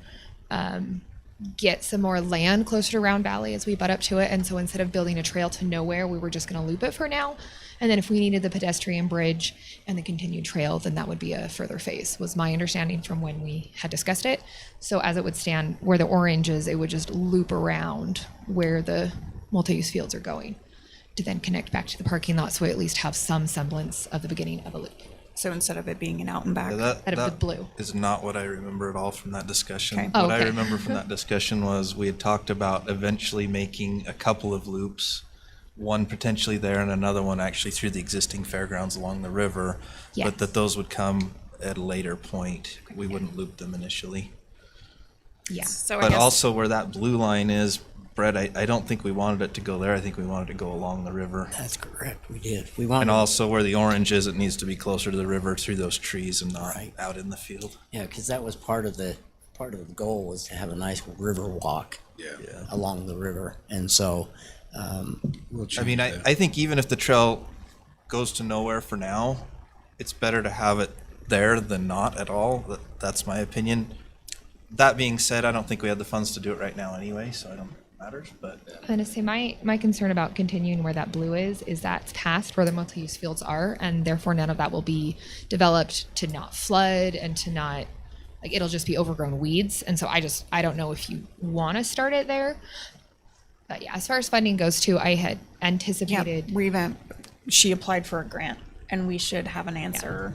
get some more land closer to Round Valley as we butt up to it. And so instead of building a trail to nowhere, we were just going to loop it for now. And then if we needed the pedestrian bridge and the continued trail, then that would be a further phase, was my understanding from when we had discussed it. So as it would stand where the orange is, it would just loop around where the multi-use fields are going to then connect back to the parking lot. So we at least have some semblance of the beginning of a loop. So instead of it being an out and back. Out of the blue. Is not what I remember at all from that discussion. Okay. What I okay. remember from that discussion was we had talked about eventually making a couple of loops, one potentially there and another one actually through the existing fairgrounds along the river, but that those would come at a later point. We wouldn't loop them initially. Yeah. So I But guess, also where that blue line is, Brett, I don't think we wanted it to go there. I think we wanted it to go along the river. That's correct. We did. We wanted. And also where the orange is, it needs to be closer to the river through those trees and not out in the field. Yeah, because that was part of the goal was to have a nice river walk. Along the river, and so. I mean, I think even if the trail goes to nowhere for now, it's better to have it there than not at all. That's my opinion. That being said, I don't think we have the funds to do it right now anyway, so I don't matters. But I'm going to say my concern about continuing where that blue is that's past where the multi-use fields are, and therefore none of that will be developed to not flood and to not, like, it'll just be overgrown weeds. And so I don't know if you want to start it there. But yeah, as far as funding goes too, I had anticipated. She applied for a grant and we should have an answer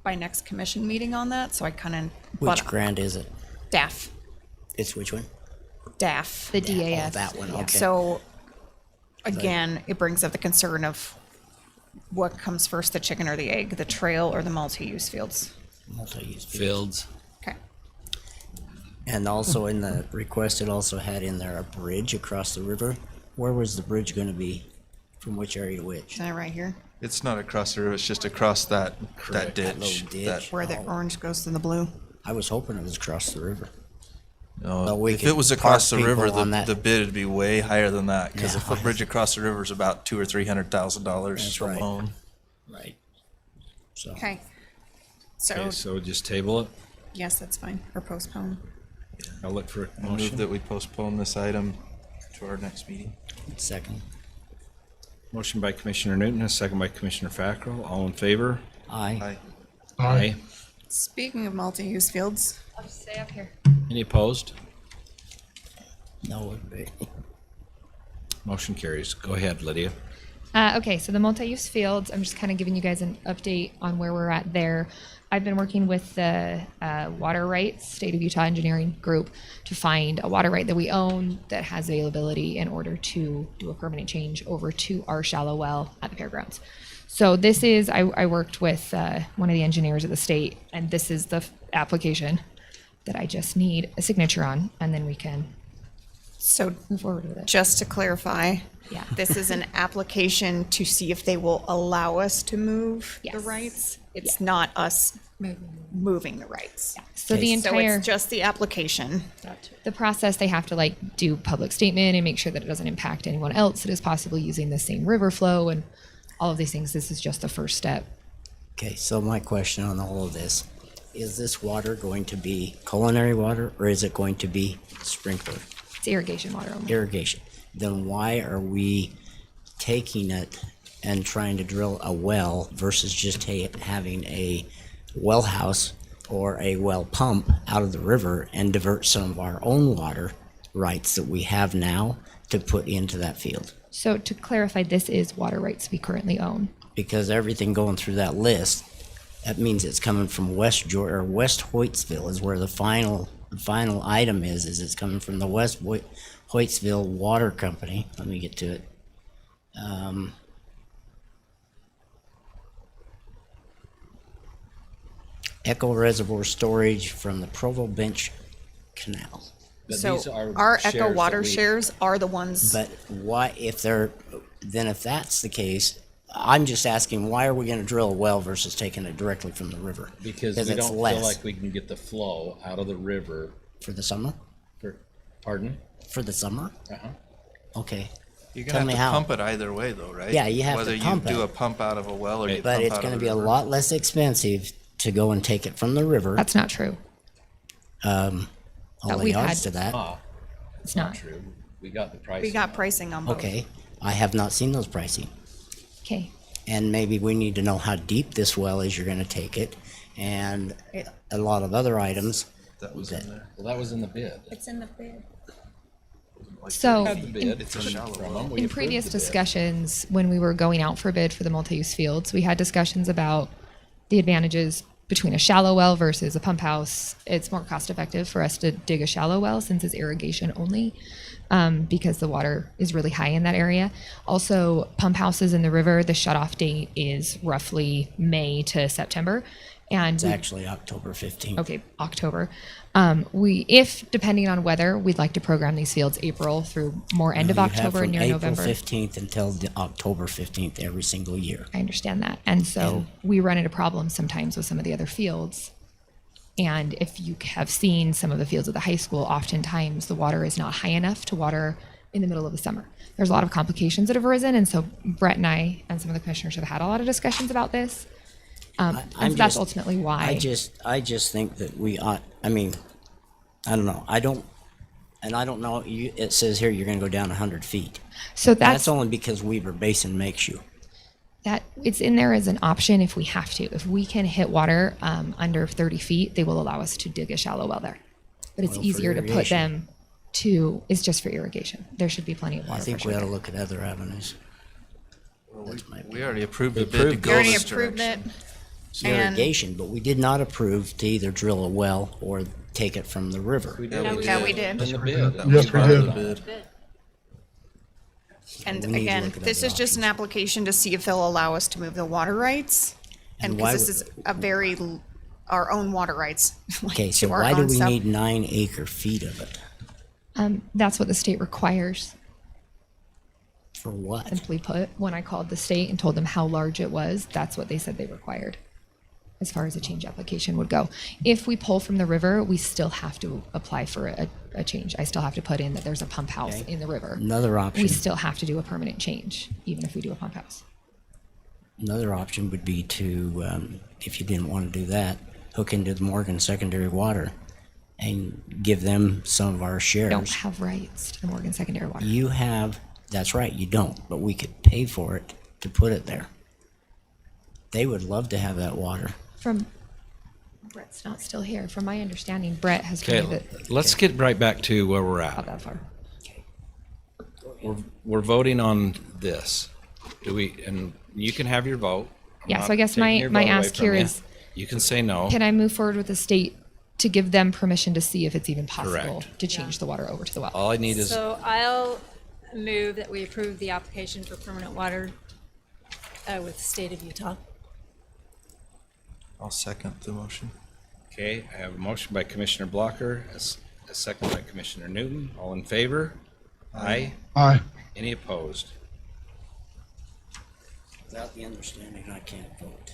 by next commission meeting on that. So I kind of. Which grant is it? DAF. It's which one? DAF. The DAF. Oh, that one. Okay. So again, it brings up the concern of what comes first, the chicken or the egg, the trail or the multi-use fields? Multi-use Fields. Okay. And also in the request, it also had in there a bridge across the river. Where was the bridge gonna be? From which area to which? Is that right here? It's not across the river, it's just across that That ditch. little ditch. that- Where the orange goes to the blue? I was hoping it was across the river. No, But we if could it was across the park river, people on the, that. the bid would be way higher than that, because a Yeah. footbridge across the river is about $200,000 or $300,000 That's right. alone. Right. So. Okay. So, Okay, so just table it. yes, that's fine, or postpone. I'll look for a I move motion. that we postpone this item to our next meeting. Second. Motion by Commissioner Newton, a second by Commissioner Fackrell. All in favor? Aye. Aye. Speaking of multi-use fields, I'll just stay up here. Any opposed? No, would be. Motion carries. Go ahead, Lydia. Okay, so the multi-use fields, I'm just kind of giving you guys an update on where we're at there. I've been working with the water rights, State of Utah Engineering Group, to find a water right that we own that has availability in order to do a permanent change over to our shallow well at the fairgrounds. So this is, I worked with one of the engineers at the state, and this is the application that I just need a signature on, and then we can so move forward with it. just to clarify, Yeah. this is an application to see if they will allow us to move the Yes. rights. It's not us moving the rights. So the So entire it's just the application. the process, they have to like do public statement and make sure that it doesn't impact anyone else that is possibly using the same river flow and all of these things. This is just the first step. Okay, so my question on all of this, is this water going to be culinary water or is it going to be sprinkler It's irrigation water only. irrigation? Then why are we taking it and trying to drill a well versus just having a well house or a well pump out of the river and divert some of our own water rights that we have now to put into that field? So to clarify, this is water rights we currently own. Because everything going through that list, that means it's coming from West Georgia or West Hoytsville is where the final item is it's coming from the West Hoytsville Water Company. Let me get to it. Echo Reservoir Storage from the Provo Bench Canal. So our Echo water shares are the ones. But why, if that's the case, I'm just asking, why are we gonna drill a well versus taking it directly from the river? Because we it's don't feel less. like we can get the flow out of the river. For the summer? Pardon? For the summer? Uh-huh. Okay. You're Tell gonna me have to how. pump it either way though, right? Yeah, you have to Whether pump you do it. a pump out of a well or you But pump it's out gonna of be the a river. lot less expensive to go and take it from the river. That's not true. I'll That lay we've odds had- to that. Ah, It's not. true. We got the price. We got pricing on both. Okay, I have not seen those pricing. Okay. And maybe we need to know how deep this well is you're gonna take it, and a lot of other items. That was in there. Well, that was in the bid. It's in the bid. So Had the bid It's a shallow from well. them. We in approved previous the bid. discussions, when we were going out for bid for the multi-use fields, we had discussions about the advantages between a shallow well versus a pump house. It's more cost effective for us to dig a shallow well since it's irrigation only, because the water is really high in that area. Also, pump houses in the river, the shutoff date is roughly May to September. And It's actually October 15th. Okay, October. If depending on weather, we'd like to program these fields April through more end of You have October, from near November. April 15th until October 15th every single year. I understand that. And so we run into problems sometimes with some of the other fields. And if you have seen some of the fields at the high school, oftentimes the water is not high enough to water in the middle of the summer. There's a lot of complications that have arisen. And so Brett and I and some of the commissioners have had a lot of discussions about this. And so that's ultimately why. I just think that we ought, I mean, I don't know. I don't know, it says here you're gonna go down 100 feet. So That's only because Weber Basin makes you. that it's in there as an option if we have to. If we can hit water under 30 feet, they will allow us to dig a shallow well there. But it's Well, for easier to put irrigation. them to, it's just for irrigation. There should be plenty of water. I think pressure we ought to there. look at other avenues. We already approved the bid to approved go We already this approved it. direction. And Irrigation, but we did not approve to either drill a well or take it from the river. We did. Yeah, we did. In the bid. Yes, we Part of did. the bid. And We need to again, look at this other is just an application to see if they'll allow us to move the water rights. And And why because this is our own water rights. like, Okay, so to our why do own we stuff. need 9 acre feet of it? That's what the state requires. For what? Simply put, when I called the state and told them how large it was, that's what they said they required as far as a change application would go. If we pull from the river, we still have to apply for a change. I still have to put in that there's a pump house Okay. in the river. Another option. We still have to do a permanent change, even if we do a pump house. Another option would be to, if you didn't want to do that, hook into the Morgan secondary water and give them some of our We shares. don't have rights to the Morgan secondary water. You have, that's right, you don't, but we could pay for it to put it there. They would love to have that water. From Brett's not still here. From my understanding, Brett has Okay, told me that let's get right back to where we're not at. that far. We're voting on this. Do we, and you can have your vote. I'm Yeah, not so I guess taking your my vote away ask from here you. is, You can say no. can I move forward with the state to give them permission to see if it's even possible Correct. to change the water over to the well? All I need is, So I'll move that we approve the application for permanent water with the state of Utah. I'll second the motion. okay, I have a motion by Commissioner Blocker, a second by Commissioner Newton. All in favor? Aye. Aye. Any opposed? Without the understanding, I can't vote.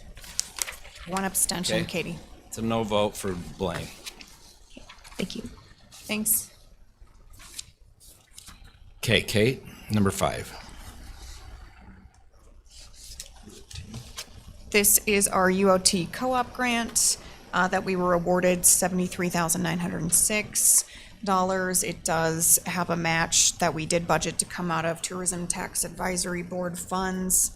One abstention, Okay. Katie. It's a no vote for Blaine. Thank you. Thanks. Okay, Kate, number 5. This is our UOT co-op grant that we were awarded $73,906. It does have a match that we did budget to come out of Tourism Tax Advisory Board funds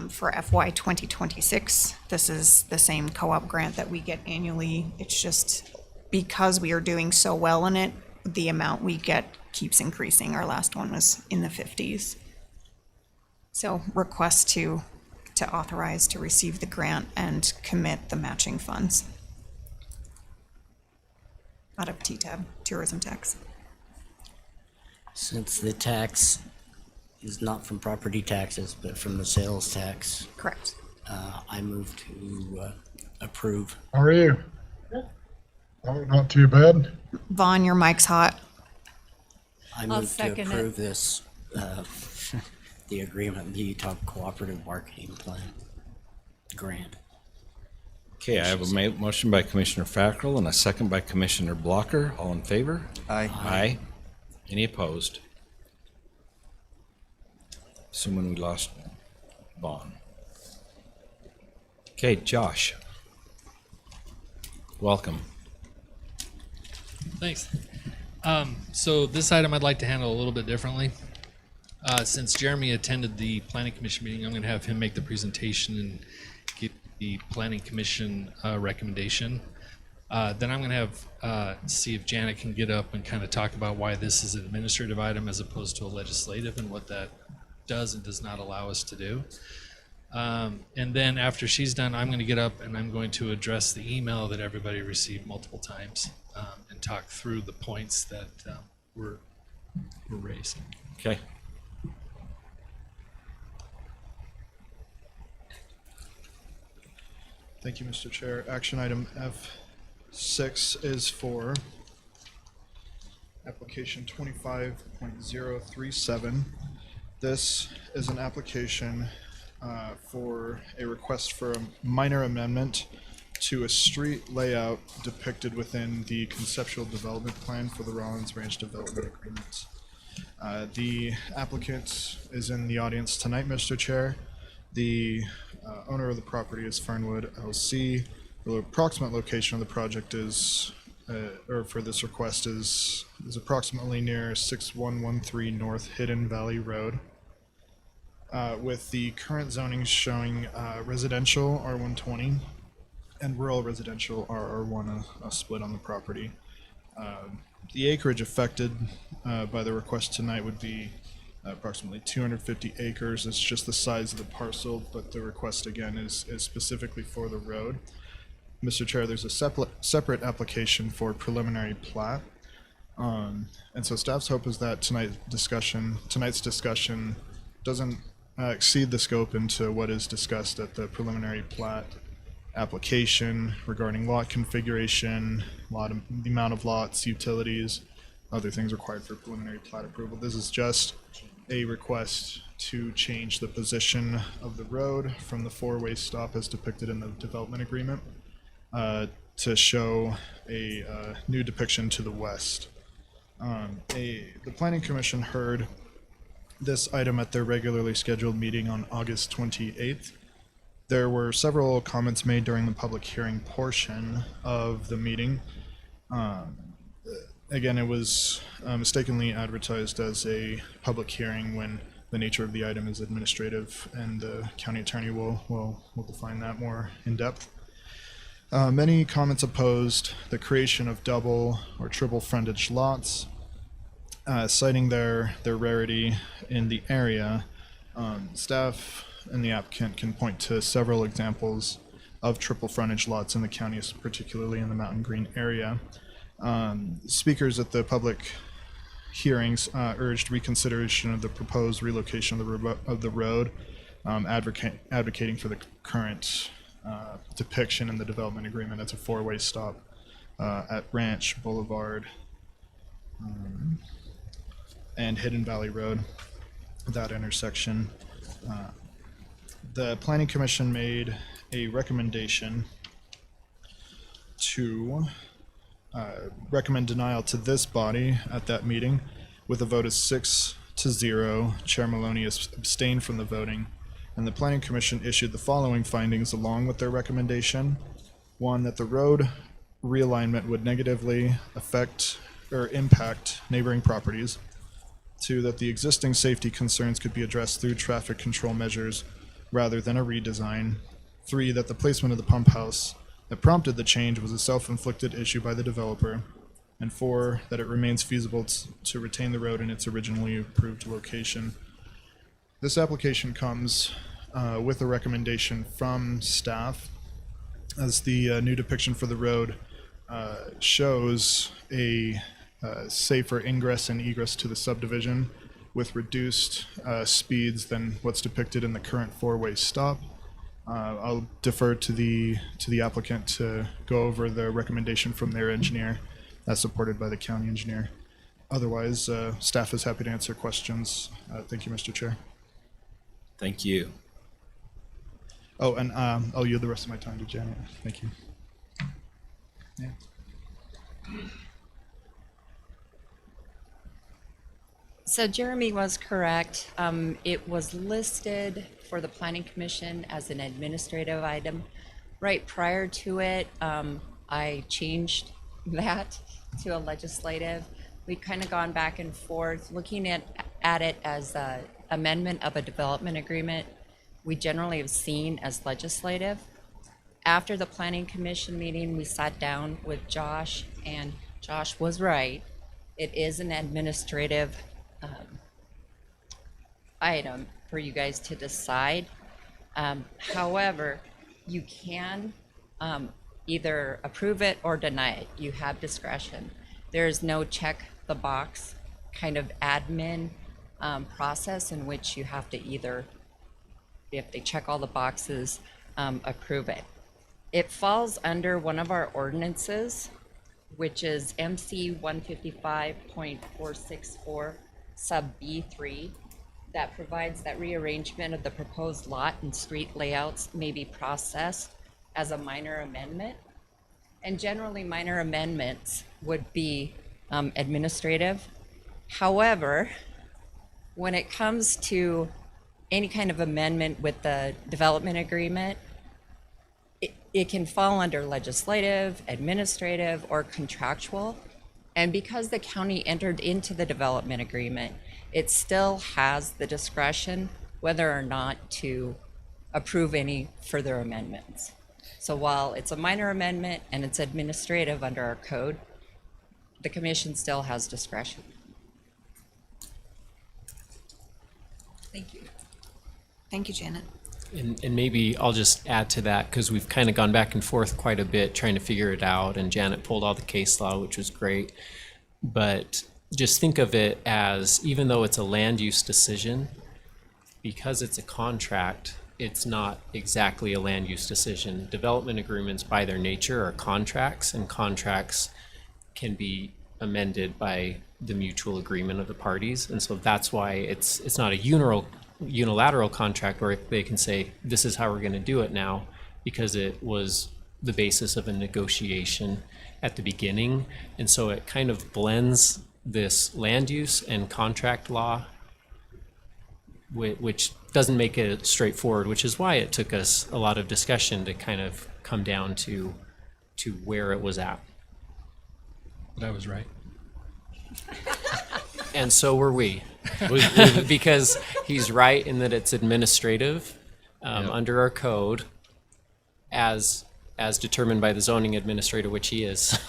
for FY 2026. This is the same co-op grant that we get annually. It's just because we are doing so well in it, the amount we get keeps increasing. Our last one was in the 50s. So request to authorize to receive the grant and commit the matching funds out of TTAB, tourism tax. Since the tax is not from property taxes, but from the sales tax, Correct. I move to approve. How are you? Oh, not too bad. Vaughn, your mic's hot. I I'll move to second it. approve this, the agreement, the Utah Cooperative Marketing Plan grant. Okay, I have a motion by Commissioner Fackrell and a second by Commissioner Blocker. All in favor? Aye. Aye. Any opposed? Assuming we lost Vaughn. Okay, Josh. Welcome. Thanks. So this item I'd like to handle a little bit differently. Since Jeremy attended the Planning Commission meeting, I'm going to have him make the presentation and give the Planning Commission recommendation. Then I'm going to have see if Janet can get up and kind of talk about why this is an administrative item as opposed to a legislative and what that does and does not allow us to do. And then after she's done, I'm going to get up and I'm going to address the email that everybody received multiple times and talk through the points that were raised. Okay. Thank you, Mr. Chair. Action item F6 is for application 25.037. This is an application for a request for a minor amendment to a street layout depicted within the conceptual development plan for the Rollins Ranch Development Agreement. The applicant is in the audience tonight, Mr. Chair. The owner of the property is Fernwood LC. The approximate location of the project is, or for this request is approximately near 6113 North Hidden Valley Road. With the current zoning showing residential R120 and rural residential RR1, a split on the property. The acreage affected by the request tonight would be approximately 250 acres. It's just the size of the parcel, but the request again is specifically for the road. Mr. Chair, there's a separate application for preliminary plat. And so staff's hope is that tonight's discussion doesn't exceed the scope into what is discussed at the preliminary plat application regarding lot configuration, the amount of lots, utilities, other things required for preliminary plat approval. This is just a request to change the position of the road from the four-way stop as depicted in the development agreement to show a new depiction to the west. The Planning Commission heard this item at their regularly scheduled meeting on August 28th. There were several comments made during the public hearing portion of the meeting. Again, it was mistakenly advertised as a public hearing when the nature of the item is administrative, and the county attorney will define that more in depth. Many comments opposed the creation of double or triple frontage lots, citing their rarity in the area. Staff and the applicant can point to several examples of triple frontage lots in the county, particularly in the Mountain Green area. Speakers at the public hearings urged reconsideration of the proposed relocation of the road, advocating for the current depiction in the development agreement as a four-way stop at Ranch Boulevard and Hidden Valley Road, that intersection. The Planning Commission made a recommendation to recommend denial to this body at that meeting with a vote of 6-0. Chair Maloney abstained from the voting, and the Planning Commission issued the following findings along with their recommendation. 1, that the road realignment would negatively affect or impact neighboring properties. 2, that the existing safety concerns could be addressed through traffic control measures rather than a redesign. 3, that the placement of the pump house that prompted the change was a self-inflicted issue by the developer. And 4, that it remains feasible to retain the road in its originally approved location. This application comes with a recommendation from staff, as the new depiction for the road shows a safer ingress and egress to the subdivision with reduced speeds than what's depicted in the current four-way stop. I'll defer to the applicant to go over the recommendation from their engineer as supported by the county engineer. Otherwise, staff is happy to answer questions. Thank you, Mr. Chair. Thank you. Oh, and I'll yield the rest of my time to Janet. Thank you. Yeah. So Jeremy was correct. It was listed for the Planning Commission as an administrative item. Right prior to it, I changed that to a legislative. We've kind of gone back and forth, looking at it as an amendment of a development agreement. We generally have seen as legislative. After the Planning Commission meeting, we sat down with Josh, and Josh was right. It is an administrative item for you guys to decide. However, you can either approve it or deny it. You have discretion. There is no check the box kind of admin process in which you have to either, if they check all the boxes, approve it. It falls under one of our ordinances, which is MC 155.464 sub B3, that provides that rearrangement of the proposed lot and street layouts may be processed as a minor amendment. And generally minor amendments would be administrative. However, when it comes to any kind of amendment with the development agreement, it can fall under legislative, administrative, or contractual. And because the county entered into the development agreement, it still has the discretion whether or not to approve any further amendments. So while it's a minor amendment and it's administrative under our code, the commission still has discretion. Thank you. Thank you, Janet. And maybe I'll just add to that, because we've kind of gone back and forth quite a bit trying to figure it out, and Janet pulled all the case law, which was great. But just think of it as, even though it's a land use decision, because it's a contract, it's not exactly a land use decision. Development agreements by their nature are contracts, and contracts can be amended by the mutual agreement of the parties. And so that's why it's not a unilateral contract where they can say, this is how we're going to do it now, because it was the basis of a negotiation at the beginning. And so it kind of blends this land use and contract law, which doesn't make it straightforward, which is why it took us a lot of discussion to kind of come down to where it was at. But I was right. And so were we. Because he's right in that it's administrative under our code as determined by the zoning administrator, which he is.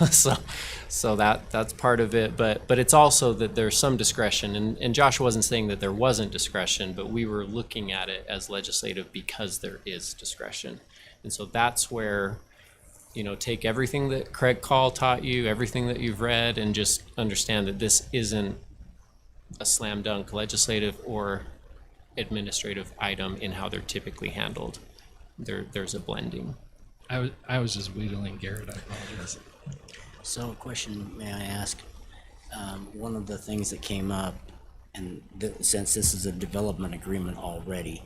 so that's part of it. But it's also that there's some discretion. And Josh wasn't saying that there wasn't discretion, but we were looking at it as legislative because there is discretion. And so that's where, take everything that Craig Call taught you, everything that you've read, and just understand that this isn't a slam dunk legislative or administrative item in how they're typically handled. There's a blending. I was just wheedling Garrett. I apologize. So, a question, may I ask? One of the things that came up, and since this is a development agreement already,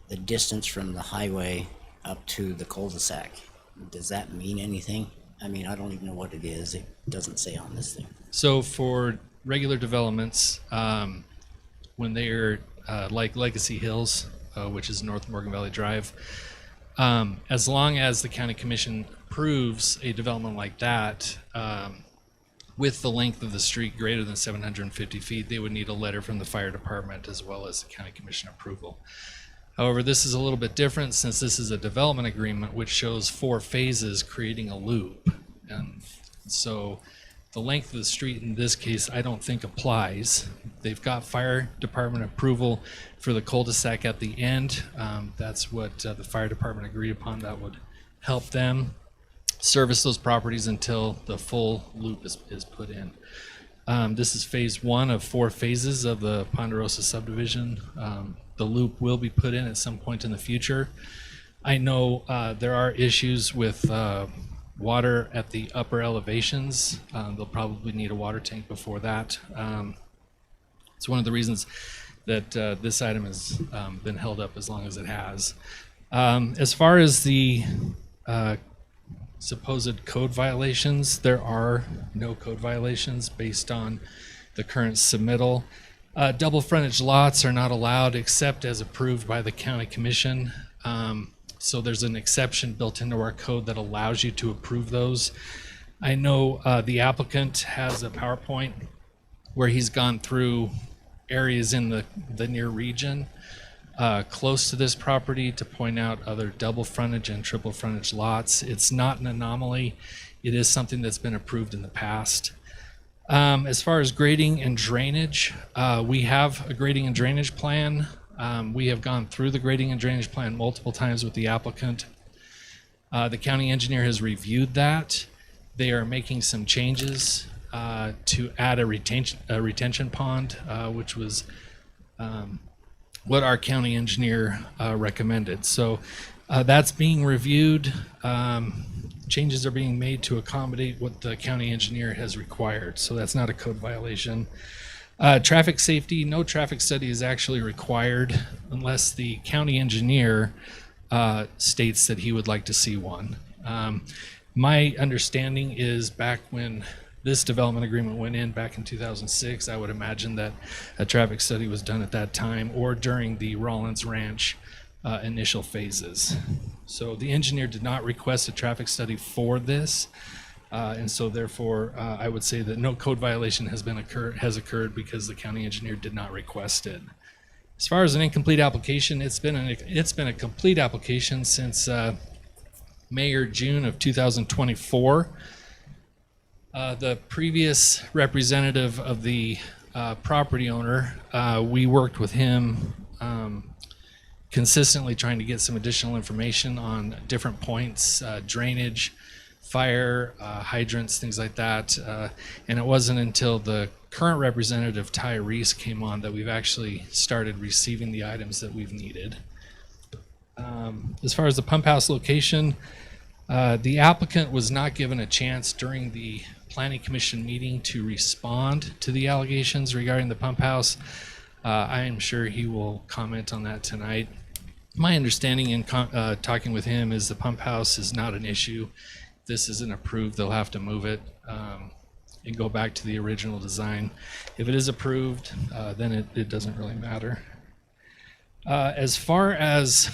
the distance from the highway up to the cul-de-sac, does that mean anything? I mean, I don't even know what it is. It doesn't say on this thing. So for regular developments, when they're like Legacy Hills, which is North Morgan Valley Drive, as long as the county commission approves a development like that, with the length of the street greater than 750 feet, they would need a letter from the fire department as well as the county commission approval. However, this is a little bit different since this is a development agreement which shows 4 phases creating a loop. And so the length of the street in this case, I don't think applies. They've got fire department approval for the cul-de-sac at the end. That's what the fire department agreed upon. That would help them service those properties until the full loop is put in. This is phase 1 of 4 phases of the Ponderosa subdivision. The loop will be put in at some point in the future. I know there are issues with water at the upper elevations. They'll probably need a water tank before that. It's one of the reasons that this item has been held up as long as it has. As far as the supposed code violations, there are no code violations based on the current submittal. Double frontage lots are not allowed except as approved by the county commission. So there's an exception built into our code that allows you to approve those. I know the applicant has a PowerPoint where he's gone through areas in the near region close to this property to point out other double frontage and triple frontage lots. It's not an anomaly. It is something that's been approved in the past. As far as grading and drainage, we have a grading and drainage plan. We have gone through the grading and drainage plan multiple times with the applicant. The county engineer has reviewed that. They are making some changes to add a retention pond, which was what our county engineer recommended. So that's being reviewed. Changes are being made to accommodate what the county engineer has required. So that's not a code violation. Traffic safety, no traffic study is actually required unless the county engineer states that he would like to see one. My understanding is back when this development agreement went in back in 2006, I would imagine that a traffic study was done at that time or during the Rollins Ranch initial phases. So the engineer did not request a traffic study for this. And so therefore, I would say that no code violation has occurred because the county engineer did not request it. As far as an incomplete application, it's been a complete application since May or June of 2024. The previous representative of the property owner, we worked with him consistently trying to get some additional information on different points, drainage, fire, hydrants, things like that. And it wasn't until the current representative, Ty Reese, came on, that we've actually started receiving the items that we've needed. As far as the pump house location, the applicant was not given a chance during the Planning Commission meeting to respond to the allegations regarding the pump house. I am sure he will comment on that tonight. My understanding in talking with him is the pump house is not an issue. If this isn't approved, they'll have to move it and go back to the original design. If it is approved, then it doesn't really matter. As far as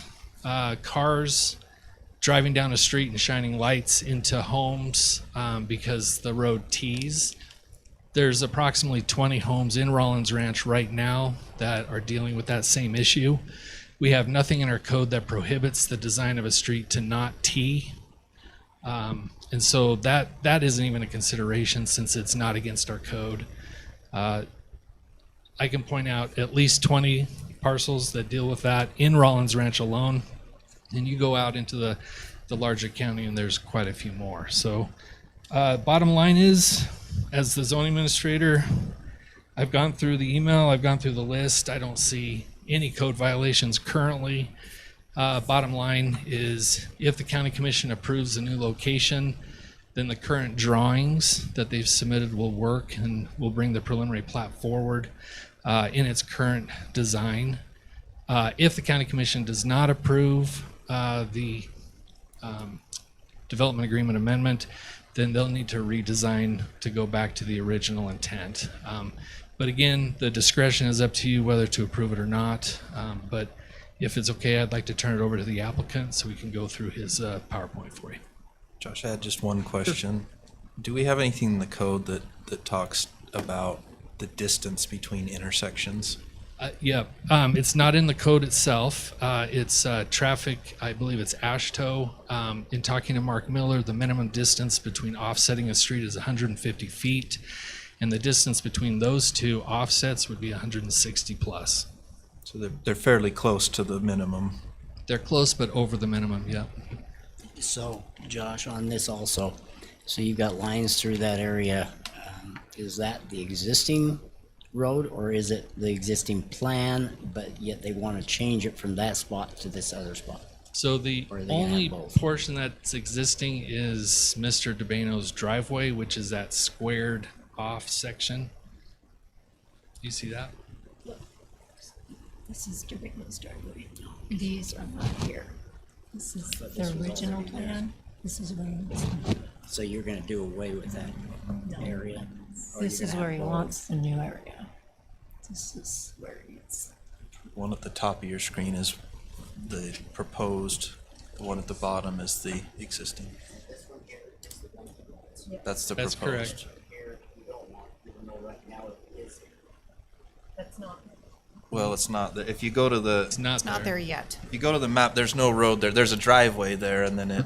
cars driving down the street and shining lights into homes because the road tees, there's approximately 20 homes in Rollins Ranch right now that are dealing with that same issue. We have nothing in our code that prohibits the design of a street to not tee. And so that isn't even a consideration since it's not against our code. I can point out at least 20 parcels that deal with that in Rollins Ranch alone. And you go out into the larger county and there's quite a few more. So bottom line is, as the zoning administrator, I've gone through the email, I've gone through the list. I don't see any code violations currently. Bottom line is, if the county commission approves a new location, then the current drawings that they've submitted will work, and we'll bring the preliminary plat forward in its current design. If the county commission does not approve the development agreement amendment, then they'll need to redesign to go back to the original intent. But again, the discretion is up to you whether to approve it or not. But if it's okay, I'd like to turn it over to the applicant so we can go through his PowerPoint for you. Josh, I had just one question. Do we have anything in the code that talks about the distance between intersections? Yeah, it's not in the code itself. It's traffic, I believe it's AASHTO. In talking to Mark Miller, the minimum distance between offsetting a street is 150 feet. And the distance between those two offsets would be 160 plus. So they're fairly close to the minimum. They're close, but over the minimum, yeah. So, Josh, on this also, so you've got lines through that area. Is that the existing road, or is it the existing plan, but yet they want to change it from that spot to this other spot? So the only portion that's existing is Mr. DeBano's driveway, which is that squared off section. You see that? This is DeBano's driveway. These are not here. This is the original plan. This is where So you're going to do away with that area? this is where he wants the new area. This is where it's. One at the top of your screen is the proposed. The one at the bottom is the existing. That's the That's proposed. correct. That's not. Well, it's not. If you go to the, It's not It's not there yet. if you go to the map, there's no road there. There's a driveway there, and then it.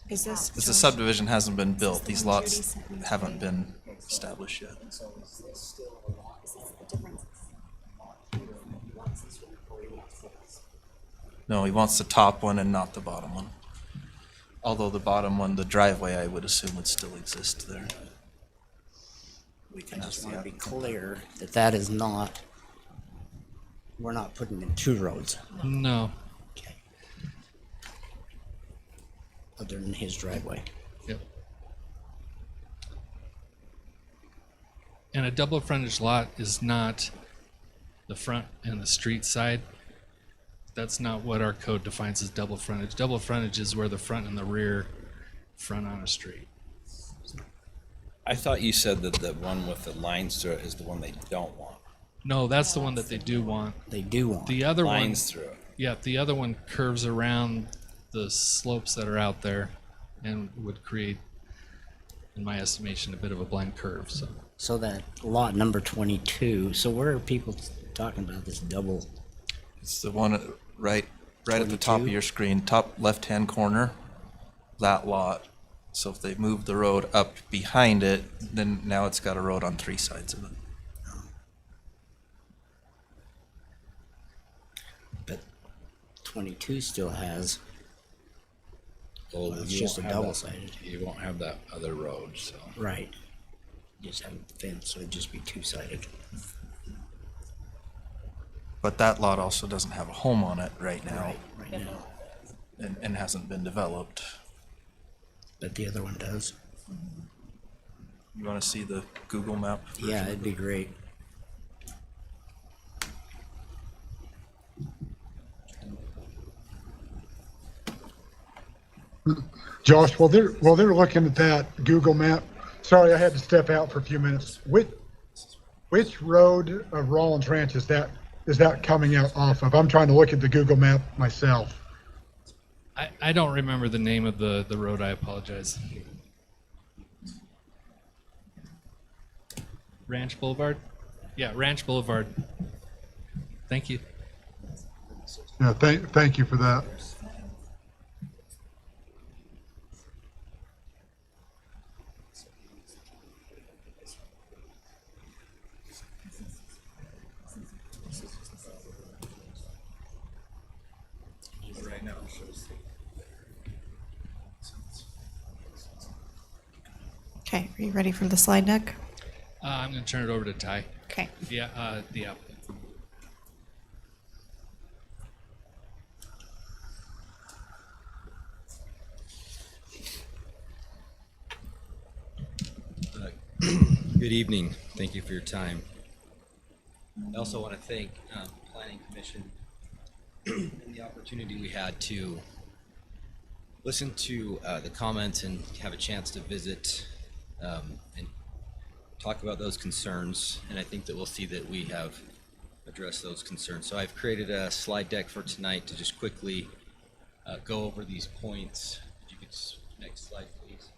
Is this? Because the subdivision hasn't been built. These lots haven't been established yet. No, he wants the top one and not the bottom one. Although the bottom one, the driveway, I would assume would still exist there. We I can ask just the want to be applicant. clear that that is not, we're not putting in two roads No. other than his driveway. Yep. And a double frontage lot is not the front and the street side. That's not what our code defines as double frontage. Double frontage is where the front and the rear front on a street. I thought you said that the one with the lines through it is the one they don't want. No, that's the one that they do want. They do want. The other one, Lines through it. yeah, the other one curves around the slopes that are out there and would create, in my estimation, a bit of a blind curve. So So that lot number 22, so where are people talking about this double? It's the one right at the top of 22? your screen, top left-hand corner, that lot. So if they move the road up behind it, then now it's got a road on three sides of it. But 22 still has Well, It's you just a won't have that- double-sided. You won't have that other road, so. Right. Just have a fence, so it'd just be two-sided. But that lot also doesn't have a home on it right now. Right now. And hasn't been developed. But the other one does. You wanna see the Google map? Yeah, it'd be great. Josh, while they're looking at that Google map, sorry, I had to step out for a few minutes. Which road of Rollins Ranch is that coming out off of? I'm trying to look at the Google map myself. I don't remember the name of the road. I apologize. Ranch Boulevard? Yeah, Ranch Boulevard. Thank you. Yeah, thank you for that. Right now it shows. Okay, are you ready for the slide deck? I'm going to turn it over to Ty. Okay. Yeah, the applicant. Good evening. Thank you for your time. I also want to thank Planning Commission and the opportunity we had to listen to the comments and have a chance to visit and talk about those concerns. And I think that we'll see that we have addressed those concerns. So I've created a slide deck for tonight to just quickly go over these points. If you could next slide, please.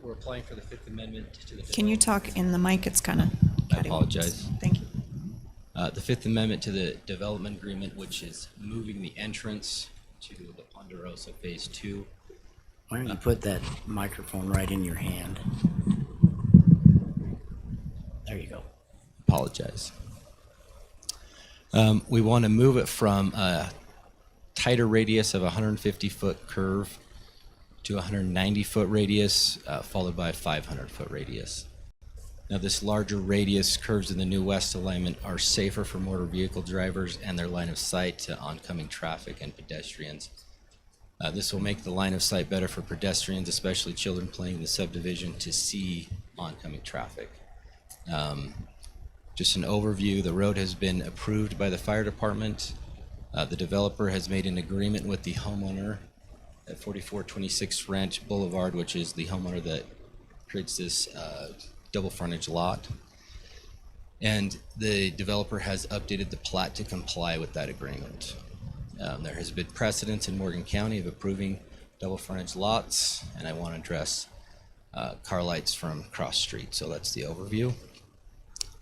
We're applying for the Fifth Amendment to the. Can you talk in the mic? It's kind of. I apologize. Thank you. The Fifth Amendment to the Development Agreement, which is moving the entrance to the Ponderosa Phase 2. Why don't you put that microphone right in your hand? There you go. Apologize. We want to move it from a tighter radius of 150-foot curve to a 190-foot radius, followed by a 500-foot radius. Now, this larger radius curves in the new west alignment are safer for motor vehicle drivers and their line of sight to oncoming traffic and pedestrians. This will make the line of sight better for pedestrians, especially children playing in the subdivision, to see oncoming traffic. Just an overview, the road has been approved by the fire department. The developer has made an agreement with the homeowner at 4426 Ranch Boulevard, which is the homeowner that creates this double frontage lot. And the developer has updated the plat to comply with that agreement. There has been precedence in Morgan County of approving double frontage lots, and I want to address car lights from cross street. So that's the overview.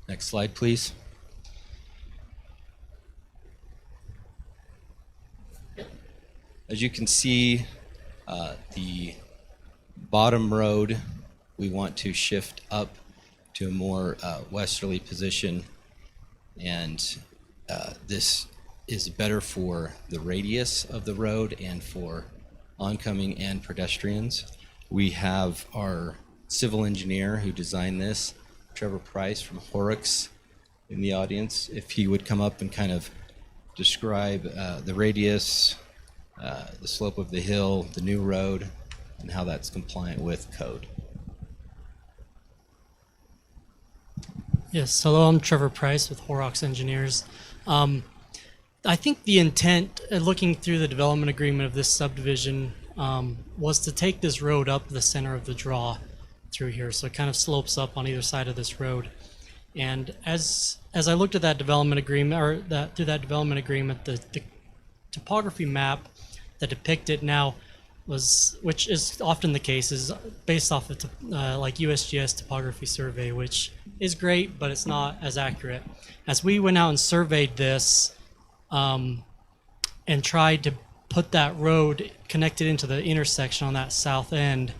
Next slide, please. As you can see, the bottom road, we want to shift up to a more westerly position, and this is better for the radius of the road and for oncoming and pedestrians. We have our civil engineer who designed this, Trevor Price from Horrocks, in the audience. If he would come up and kind of describe the radius, the slope of the hill, the new road, and how that's compliant with code. Yes, hello, I'm Trevor Price with Horrocks Engineers. I think the intent, looking through the development agreement of this subdivision, was to take this road up the center of the draw through here, so it kind of slopes up on either side of this road. And as I looked at that development agreement, or through that development agreement, the topography map that depict it now was, which is often the case, is based off of like USGS topography survey, which is great, but it's not as accurate. As we went out and surveyed this and tried to put that road connected into the intersection on that south end,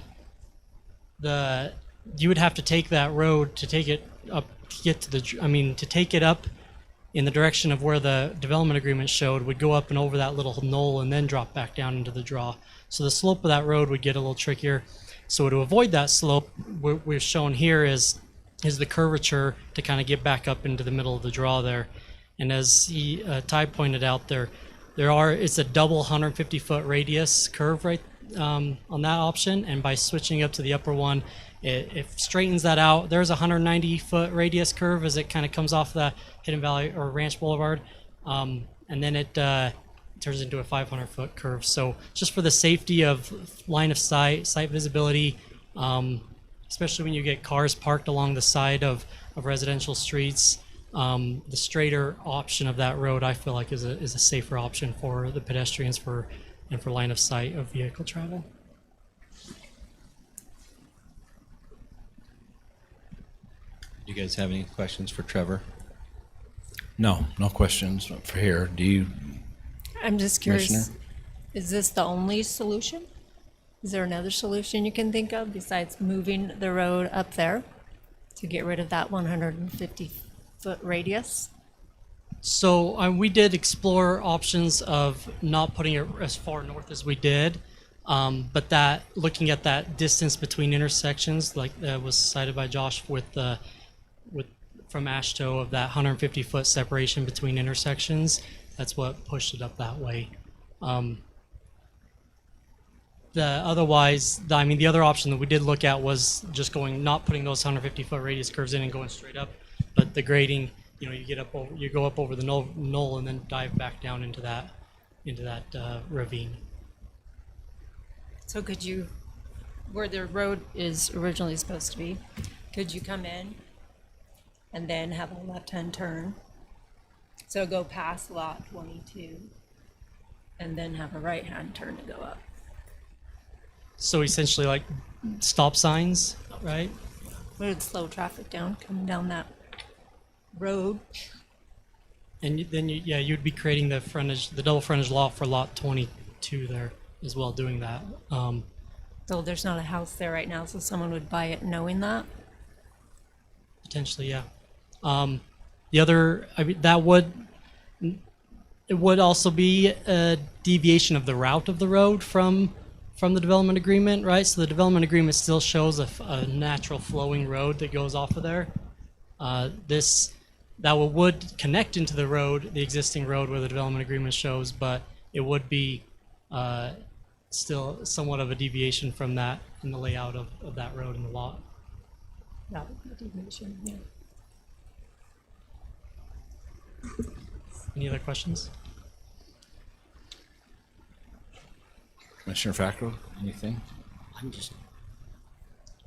you would have to take that road to take it up, to get to the, to take it up in the direction of where the development agreement showed would go up and over that little knoll and then drop back down into the draw. So the slope of that road would get a little trickier. So to avoid that slope, what we're shown here is the curvature to kind of get back up into the middle of the draw there. And as Ty pointed out, it's a double 150-foot radius curve right on that option, and by switching up to the upper one, it straightens that out. There's a 190-foot radius curve as it kind of comes off the Hidden Valley or Ranch Boulevard, and then it turns into a 500-foot curve. So just for the safety of line of sight visibility, especially when you get cars parked along the side of residential streets, the straighter option of that road I feel like is a safer option for the pedestrians and for line of sight of vehicle travel. Do you guys have any questions for Trevor? No questions for here. Do you? I'm just curious, Commissioner? is this the only solution? Is there another solution you can think of besides moving the road up there to get rid of that 150-foot radius? So we did explore options of not putting it as far north as we did, but that looking at that distance between intersections, like was cited by Josh from AASHTO of that 150-foot separation between intersections, that's what pushed it up that way. The other option that we did look at was just not putting those 150-foot radius curves in and going straight up, but the grading, you go up over the knoll and then dive back down into that ravine. So could you, where the road is originally supposed to be, could you come in and then have a left-hand turn? So go past lot 22 and then have a right-hand turn to go up. So essentially like stop signs, right? Would slow traffic down coming down that road. And then you'd be creating the double frontage lot for lot 22 there as well, doing that. So there's not a house there right now, so someone would buy it knowing that? Potentially, yeah. The other, it would also be a deviation of the route of the road from the development agreement, right? So the development agreement still shows a natural flowing road that goes off of there. That would connect into the road, the existing road where the development agreement shows, but it would be still somewhat of a deviation from that in the layout of that road in the lot. That would be a deviation, yeah. Any other questions? Commissioner Fackrell, anything? I'm just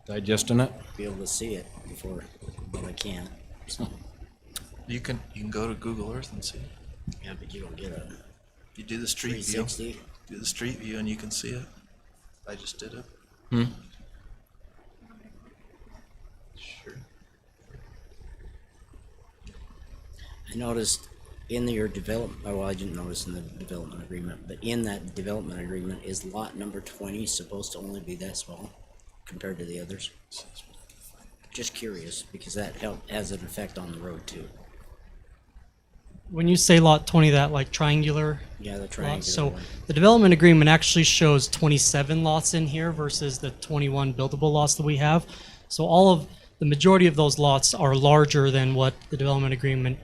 Digesting it? be able to see it before, but I can't. So, You can go to Google Earth and see. yeah, but you don't get a You do the street view. 360. Do the street view and you can see it. I just did it. Sure. I noticed in your development, well, I didn't notice in the development agreement, but in that development agreement, is lot number 20 supposed to only be that small compared to the others? Just curious, because that has an effect on the road too. When you say lot 20, that like triangular? Yeah, the lot? triangular So one. the development agreement actually shows 27 lots in here versus the 21 buildable lots that we have. So the majority of those lots are larger than what the development agreement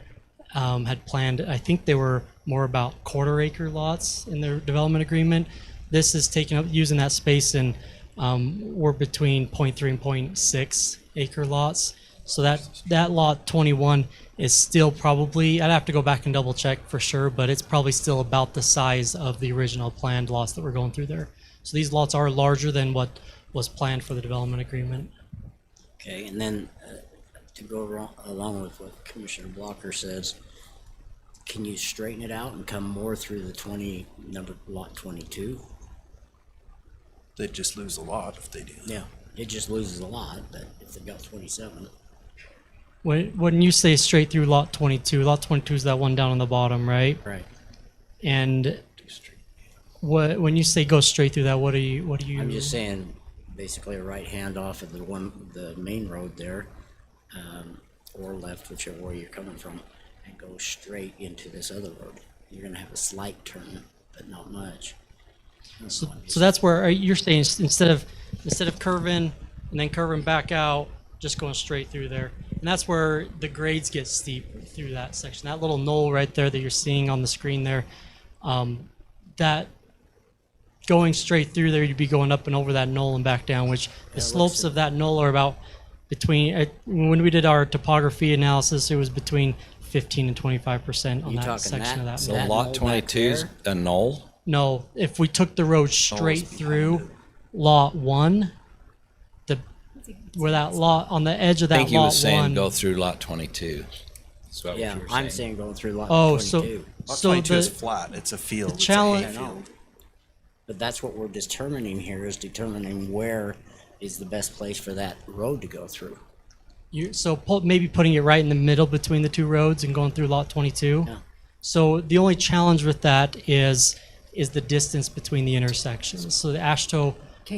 had planned. I think they were more about quarter-acre lots in their development agreement. This is taking up using that space, and we're between 0.3 and 0.6 acre lots. So that lot 21 is still probably, I'd have to go back and double check for sure, but it's probably still about the size of the original planned lots that we're going through there. So these lots are larger than what was planned for the development agreement. Okay, and then to go along with what Commissioner Blocker says, can you straighten it out and come more through the lot 22? They'd just lose a lot if they do. Yeah, it just loses a lot, but if they've got 27. When you say straight through lot 22 is that one down on the bottom, right? Right. And when you say go straight through that, what do you? I'm just saying, basically a right hand off of the main road there, or left, whichever way you're coming from, and go straight into this other road. You're gonna have a slight turn, but not much. So that's where you're saying instead of curving and then curving back out, just going straight through there. And that's where the grades get steep through that section. That little knoll right there that you're seeing on the screen there, that going straight through there, you'd be going up and over that knoll and back down, which the slopes of that knoll are about between, when we did our topography analysis, it was between 15 and 25% on You that talking section of that So knoll. That lot knoll back 22 is there? a knoll? No, if we took the road straight through lot 1, where that lot, on the edge of I that think he lot was saying 1. go through lot 22. That's what Yeah, you were I'm saying going through lot Oh, 22. Lot so 22 is the flat. It's a field. It's a challenge- I know. hayfield. But that's what we're determining here, is determining where is the best place for that road to go through. maybe putting it right in the middle between the two roads and going through lot 22. Yeah. So the only challenge with that is the distance between the intersections. So the AASHTO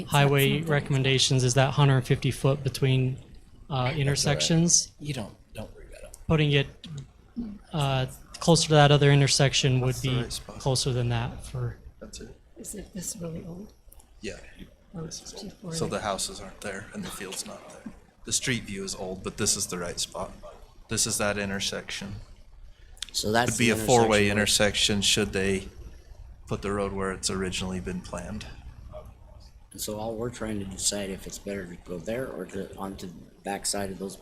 highway recommendations is that 150 foot between intersections. You don't worry about it. Putting it closer to that other intersection would That's the be right spot. closer than that for. That's it. Is it this really old? Yeah. Or it's just where So they- the houses aren't there and the field's not there. The street view is old, but this is the right spot. This is that intersection. So that's Would be the a four-way intersection intersection should they put the road where it's originally been planned. And so all we're trying to decide if it's better to go there or to onto the backside of those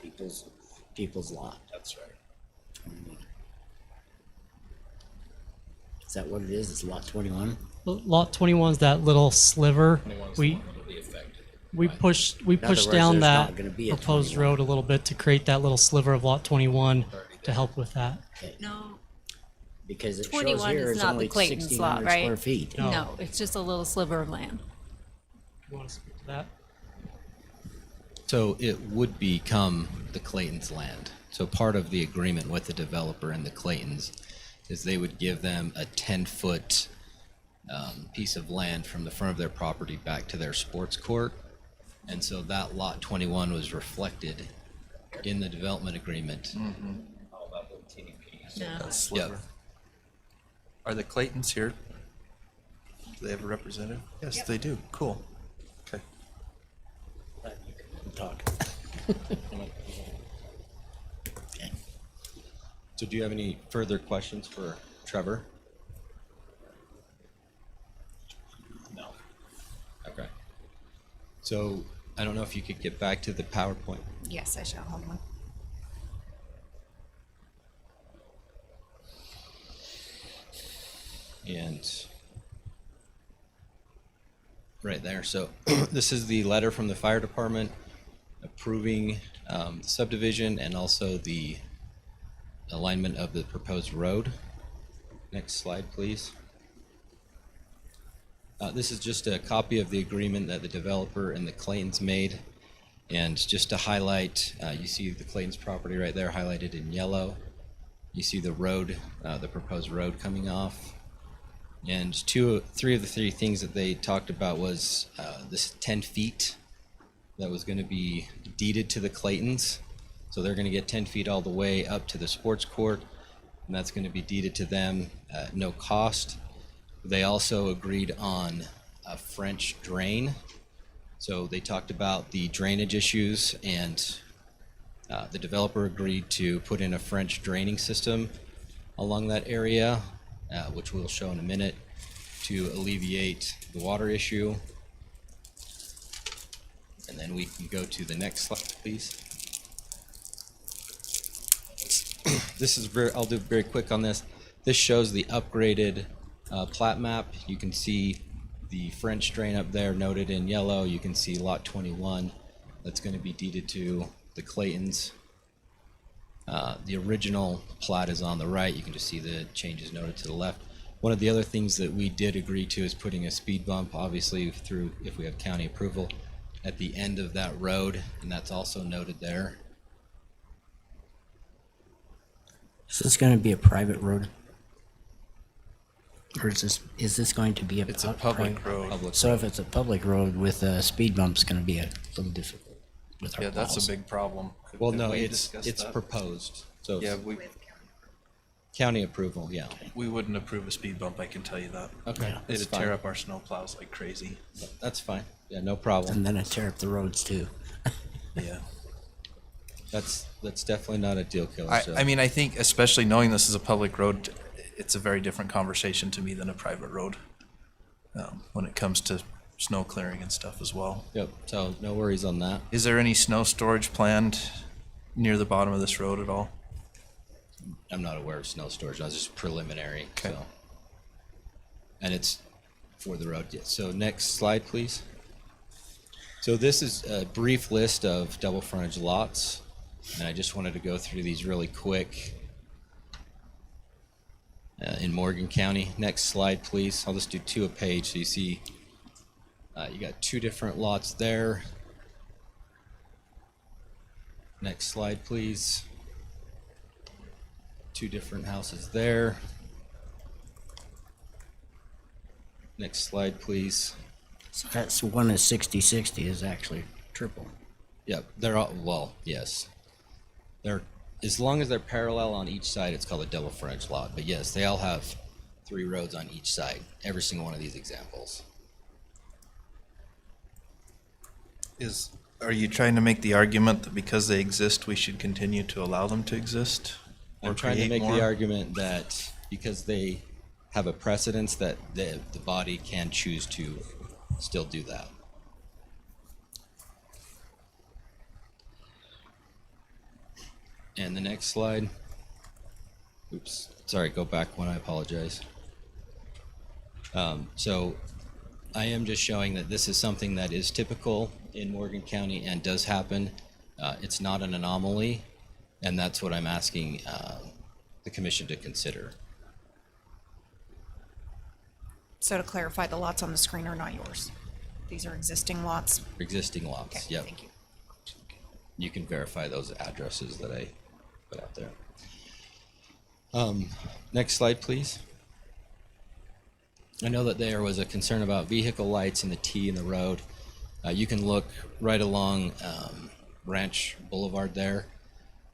people's lot. That's right. Is that what it is? It's lot 21? Lot 21 is that little sliver. We pushed In other words, down there's that not gonna be a proposed 21. road a little bit to create that little sliver of lot 21 to help with that. No, Because it shows 21 here is it's not only the Clayton's lot, 1,600 right? square feet. No, it's just a little sliver of land. You want to speak to that? So it would become the Clayton's land. So part of the agreement with the developer and the Claytons is they would give them a 10-foot piece of land from the front of their property back to their sports court. And so that lot 21 was reflected in the development agreement. Yeah. That sliver. Are the Claytons here? Do they have a representative? Yes, they do. Cool. Okay. Talk. So do you have any further questions for Trevor? No. Okay. So I don't know if you could get back to the PowerPoint. Yes, I shall. Hold on. And right there. So this is the letter from the fire department approving the subdivision and also the alignment of the proposed road. Next slide, please. This is just a copy of the agreement that the developer and the Claytons made. And just to highlight, you see the Claytons property right there highlighted in yellow. You see the road, the proposed road coming off. And three of the three things that they talked about was this 10 feet that was going to be deeded to the Claytons. So they're going to get 10 feet all the way up to the sports court, and that's going to be deeded to them at no cost. They also agreed on a French drain. So they talked about the drainage issues, and the developer agreed to put in a French draining system along that area, which we'll show in a minute, to alleviate the water issue. And then we can go to the next slide, please. This is I'll do very quick on this. This shows the upgraded plat map. You can see the French drain up there noted in yellow. You can see lot 21 that's going to be deeded to the Claytons. The original plat is on the right. You can just see the changes noted to the left. One of the other things that we did agree to is putting a speed bump, obviously through, if we have county approval, at the end of that road, and that's also noted there. Is this going to be a private road? Or is this going to be a It's a public road. So if it's a public road with a speed bump, it's going to be a little difficult with our Yeah, that's plows. a big problem. Well, Have no, we it's discussed that? proposed. So Yeah, we, County approval, yeah. We wouldn't approve a speed bump, I can tell you that. Okay, Yeah. that's It'd tear fine. up our snow plows like crazy. That's fine. Yeah, no problem. And then it tear up the roads too. Yeah. That's definitely not a deal killer. I mean, I think especially knowing this is a public road, it's a very different conversation to me than a private road. When it comes to snow clearing and stuff as well. Yep, so no worries on that. Is there any snow storage planned near the bottom of this road at all? I'm not aware of snow storage. I was just preliminary. Okay. So. And it's for the road. Yeah. So next slide, please. So this is a brief list of double frontage lots, and I just wanted to go through these really quick. In Morgan County. Next slide, please. I'll just do 2 a page so you see you got 2 different lots there. Next slide, please. 2 different houses there. Next slide, please. So that's one is 60/60 is actually triple. Yep, they're all, well, yes. They're, as long as they're parallel on each side, it's called a double frontage lot. But yes, they all have 3 roads on each side, every single one of these examples. Are you trying to make the argument that because they exist, we should continue to allow them to exist? Or I'm trying to create make more? the argument that because they have a precedence that the body can choose to still do that. And the next slide. Oops, sorry, go back one, I apologize. So I am just showing that this is something that is typical in Morgan County and does happen. It's not an anomaly, and that's what I'm asking the commission to consider. So to clarify, the lots on the screen are not yours. These are existing lots. Existing lots, Okay, yep. thank you. You can verify those addresses that I put out there. Next slide, please. I know that there was a concern about vehicle lights and the T in the road. You can look right along Ranch Boulevard there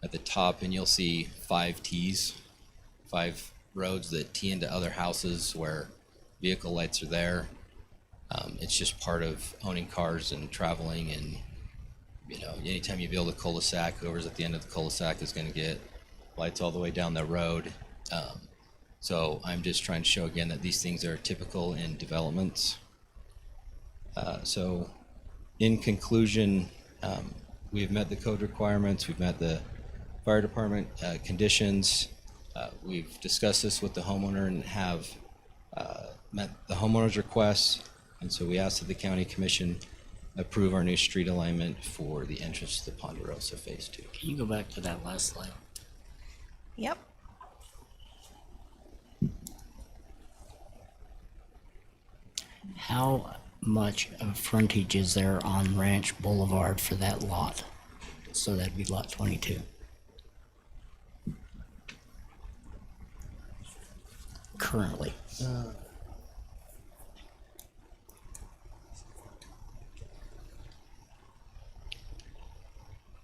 at the top, and you'll see 5 Ts, 5 roads that tee into other houses where vehicle lights are there. It's just part of owning cars and traveling, and you know, anytime you build a cul-de-sac, whoever's at the end of the cul-de-sac is going to get lights all the way down the road. So I'm just trying to show again that these things are typical in developments. So in conclusion, we've met the code requirements, we've met the fire department conditions, we've discussed this with the homeowner and have met the homeowner's requests, and so we ask that the county commission approve our new street alignment for the entrance to the Ponderosa Phase 2. Can you go back to that last slide? Yep. How much of frontage is there on Ranch Boulevard for that lot? So that'd be lot 22. Currently.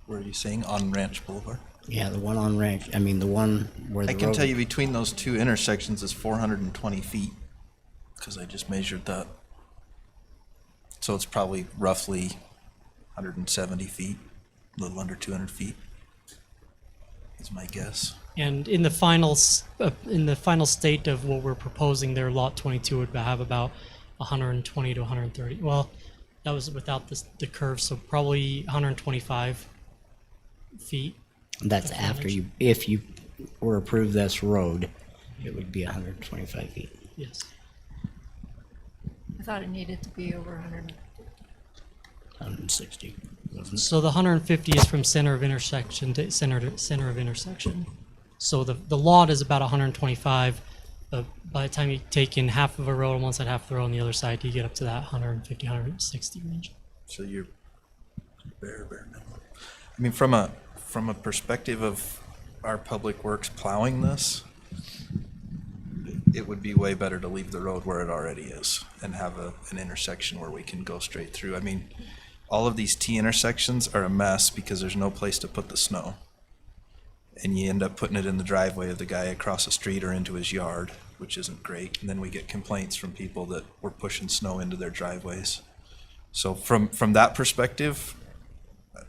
Where are you saying on Ranch Boulevard? Yeah, the one on Ranch, I mean, the one where the I can road- tell you between those 2 intersections is 420 feet, because I just measured that. So it's probably roughly 170 feet, a little under 200 feet, is my guess. And in the final state of what we're proposing there, lot 22 would have about 120 to 130. Well, that was without the curve, so probably 125 feet. That's of after frontage. you, if you were approved this road, it would be 125 feet. Yes. I thought it needed to be over 100. 160. wasn't it? So the 150 is from center of intersection to center of intersection. So the lot is about 125. By the time you take in half of a road on one side, half of the road on the other side, you get up to that 150, 160 range. So you're bare minimum. I mean, from a perspective of our public works plowing this, it would be way better to leave the road where it already is and have an intersection where we can go straight through. I mean, all of these T intersections are a mess because there's no place to put the snow. and you end up putting it in the driveway of the guy across the street or into his yard, which isn't great. And then we get complaints from people that we're pushing snow into their driveways. So from that perspective,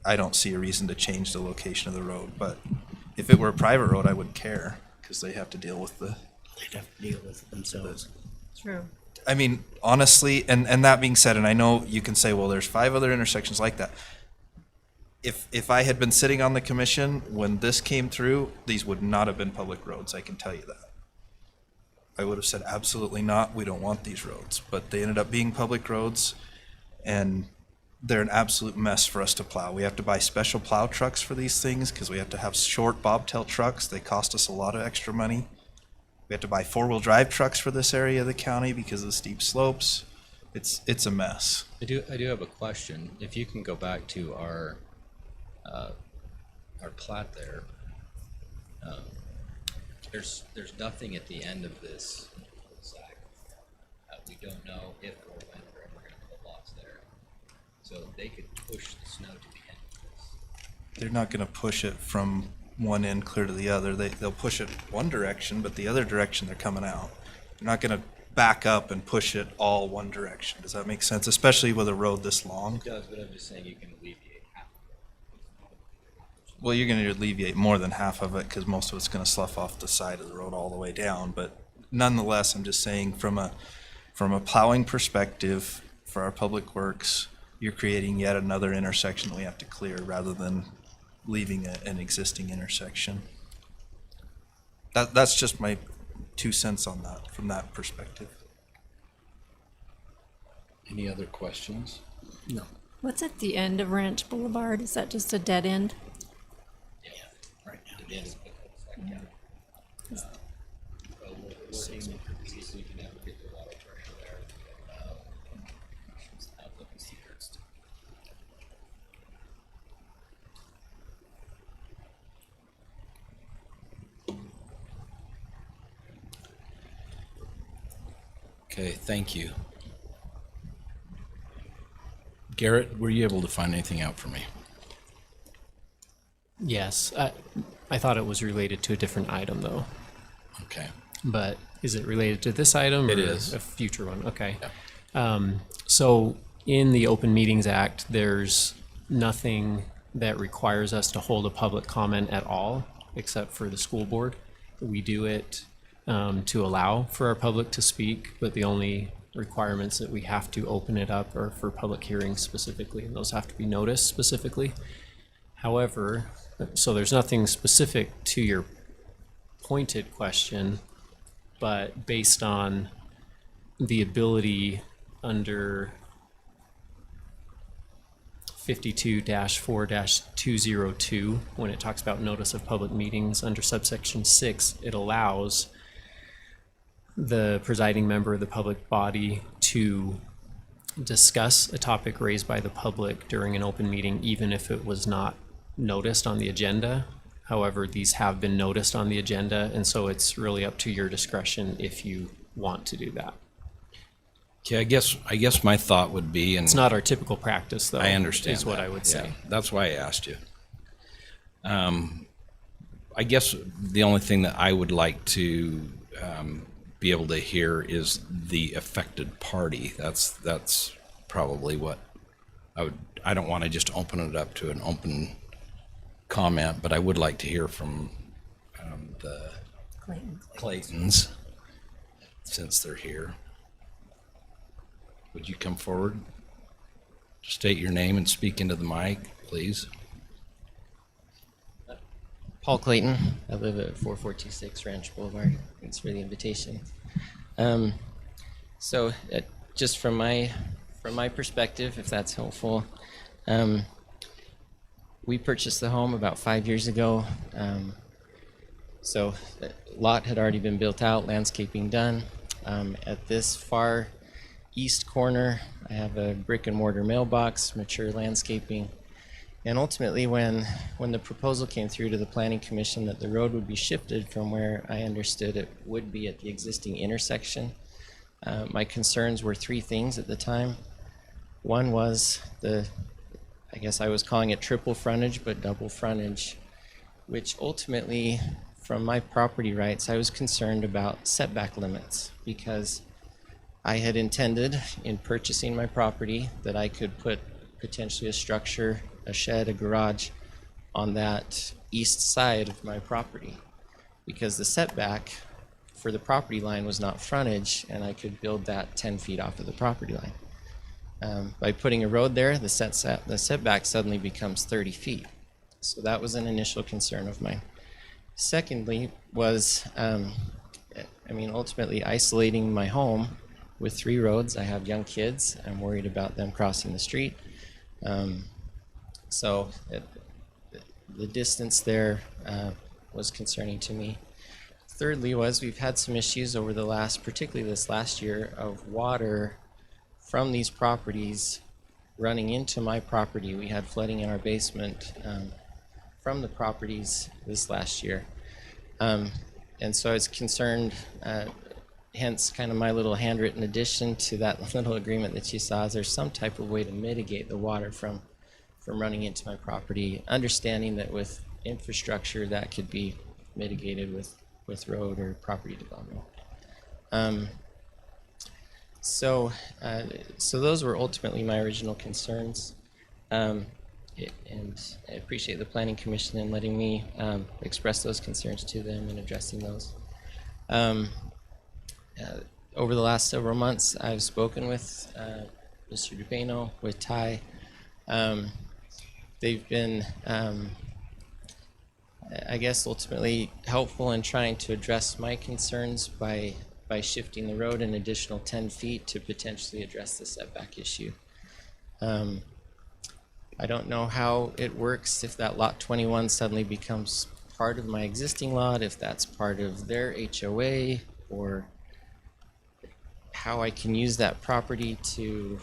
I don't see a reason to change the location of the road. But if it were a private road, I wouldn't care, because they have to deal with They'd have to deal with it themselves. True. I mean, honestly, and that being said, and I know you can say, well, there's 5 other intersections like that. If I had been sitting on the commission when this came through, these would not have been public roads, I can tell you that. I would have said, absolutely not, we don't want these roads. But they ended up being public roads, and they're an absolute mess for us to plow. We have to buy special plow trucks for these things because we have to have short bobtail trucks. They cost us a lot of extra money. We have to buy 4-wheel drive trucks for this area of the county because of the steep slopes. It's a mess. I do have a question. If you can go back to our plat there, there's nothing at the end of this cul-de-sac. We don't know if or when we're ever going to put lots there. So they could push the snow to the end of this. They're not going to push it from one end clear to the other. They'll push it one direction, but the other direction they're coming out. They're not going to back up and push it all one direction. Does that make sense? Especially with a road this long. It does, but I'm just saying you can alleviate half of it. Well, you're going to alleviate more than half of it because most of it's going to slough off the side of the road all the way down. But nonetheless, I'm just saying from a plowing perspective for our public works, you're creating yet another intersection that we have to clear rather than leaving an existing intersection. That's just my 2 cents on that from that perspective. Any other questions? No. What's at the end of Ranch Boulevard? Is that just a dead end? Right now it is. Okay, thank you. Garrett, were you able to find anything out for me? Yes, I thought it was related to a different item though. Okay. But is it related to this item? It or is. a future one? Okay. Yeah. So in the Open Meetings Act, there's nothing that requires us to hold a public comment at all, except for the school board. We do it to allow for our public to speak, but the only requirements that we have to open it up are for public hearings specifically, and those have to be noticed specifically. However, so there's nothing specific to your pointed question, but based on the ability under 52-4-202, when it talks about notice of public meetings under subsection 6, it allows the presiding member of the public body to discuss a topic raised by the public during an open meeting, even if it was not noticed on the agenda. However, these have been noticed on the agenda, and so it's really up to your discretion if you want to do that. Okay, I guess my thought would be, and It's not our typical practice, though. I understand Is what that. I would say. Yeah, that's why I asked you. I guess the only thing that I would like to be able to hear is the affected party. That's probably what I don't want to just open it up to an open comment, but I would like to hear from the Claytons since they're here. Would you come forward? State your name and speak into the mic, please. Paul Clayton. I live at 4426 Ranch Boulevard. Thanks for the invitation. So just from my perspective, if that's helpful, we purchased the home about 5 years ago. So the lot had already been built out, landscaping done. At this far east corner, I have a brick and mortar mailbox, mature landscaping. And ultimately, when the proposal came through to the Planning Commission that the road would be shifted from where I understood it would be at the existing intersection, my concerns were 3 things at the time. One was I guess I was calling it triple frontage, but double frontage which ultimately, from my property rights, I was concerned about setback limits because I had intended in purchasing my property that I could put potentially a structure, a shed, a garage on that east side of my property because the setback for the property line was not frontage and I could build that 10 feet off of the property line. By putting a road there, the setback suddenly becomes 30 feet. So that was an initial concern of mine. Secondly was, ultimately isolating my home with 3 roads. I have young kids. I'm worried about them crossing the street. So the distance there was concerning to me. Thirdly was we've had some issues over the last, particularly this last year, of water from these properties running into my property. We had flooding in our basement from the properties this last year. And so I was concerned, hence kind of my little handwritten addition to that little agreement that you saw. Is there some type of way to mitigate the water from running into my property, understanding that with infrastructure that could be mitigated with road or property development. So those were ultimately my original concerns. And I appreciate the Planning Commission in letting me express those concerns to them and addressing those. Over the last several months, I've spoken with Mr. DeBano, with Ty. They've been, I guess, ultimately helpful in trying to address my concerns by shifting the road an additional 10 feet to potentially address the setback issue. I don't know how it works if that lot 21 suddenly becomes part of my existing lot, if that's part of their HOA, or how I can use that property to,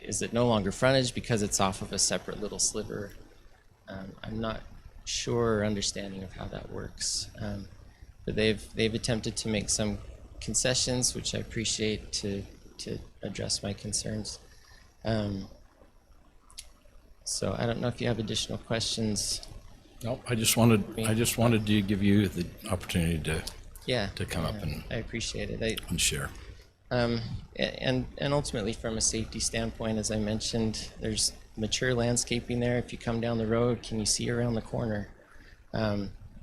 is it no longer frontage because it's off of a separate little sliver? I'm not sure or understanding of how that works. But they've attempted to make some concessions, which I appreciate, to address my concerns. So I don't know if you have additional questions. Nope. I just wanted to give you the opportunity to come up and I appreciate it. and share. And ultimately, from a safety standpoint, as I mentioned, there's mature landscaping there. If you come down the road, can you see around the corner?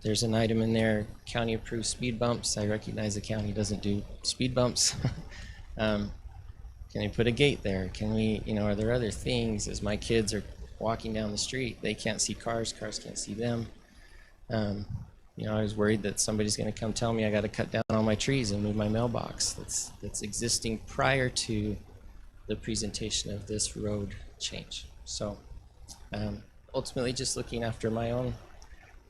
There's an item in there, county approved speed bumps. I recognize the county doesn't do speed bumps. Can they put a gate there? Can we, are there other things? As my kids are walking down the street, they can't see cars can't see them. I was worried that somebody's going to come tell me I got to cut down all my trees and move my mailbox that's existing prior to the presentation of this road change. So ultimately just looking after my own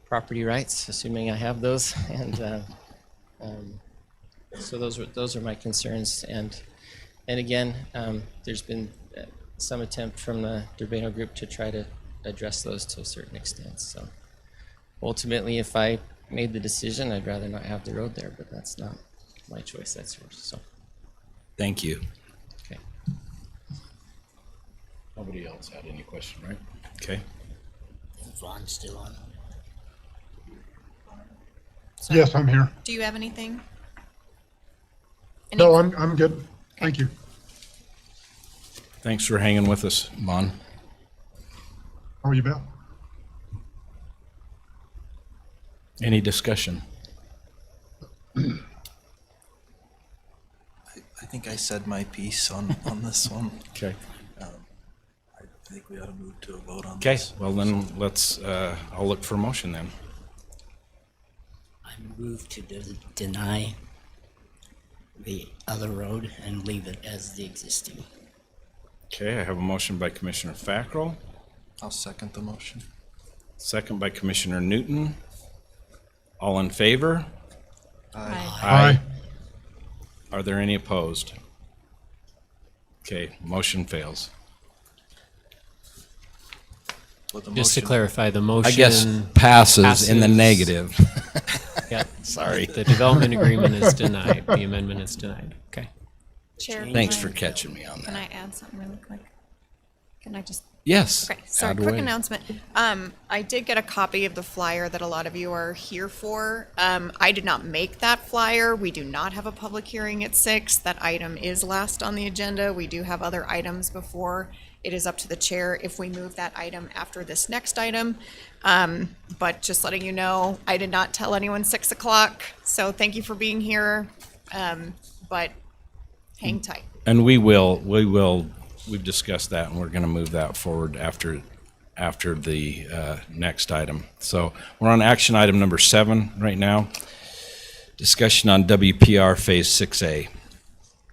property rights, assuming I have those, and so those are my concerns. And again, there's been some attempt from the DeBano Group to try to address those to a certain extent. So ultimately, if I made the decision, I'd rather not have the road there, but that's not my choice, that's yours. So Thank you. okay. Nobody else had any question, right? Okay. Vaughn's still on. So, Yes, I'm here. do you have anything? No, I'm good. Thank you. Thanks for hanging with us, Vaughn. Oh, you bet. Any discussion? I think I said my piece on this one. Okay. I think we ought to move to a vote on Okay, this. well then let's, I'll look for a motion then. I move to deny the other road and leave it as the existing. Okay, I have a motion by Commissioner Fackrell, I'll second the motion. second by Commissioner Newton. All in favor? Aye. Are there any opposed? Okay, motion fails. Well, the Just to motion- clarify, the motion. I guess passes in the negative. Yeah. Sorry. The development agreement is denied. The amendment is denied. Okay. Chair, Thanks can for I- catching me on Can that. I add something really quick? Can I just Yes. Okay, sorry, add quick away. announcement. I did get a copy of the flyer that a lot of you are here for. I did not make that flyer. We do not have a public hearing at 6. That item is last on the agenda. We do have other items before. It is up to the chair if we move that item after this next item. But just letting you know, I did not tell anyone 6 o'clock, so thank you for being here. But hang tight. And we've discussed that, and we're going to move that forward after the next item. So we're on action item number 7 right now. Discussion on WPR Phase 6A,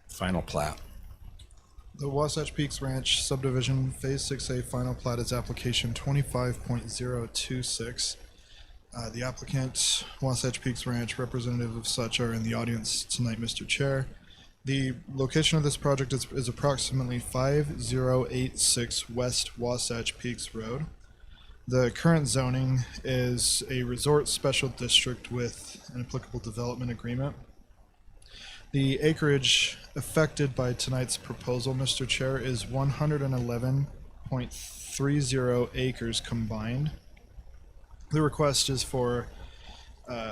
final plat. The Wasatch Peaks Ranch Subdivision Phase 6A Final Plat is application 25.026. The applicant, Wasatch Peaks Ranch, representative of such are in the audience tonight, Mr. Chair. The location of this project is approximately 5086 West Wasatch Peaks Road. The current zoning is a resort special district with an applicable development agreement. The acreage affected by tonight's proposal, Mr. Chair, is 111.30 acres combined. The request is for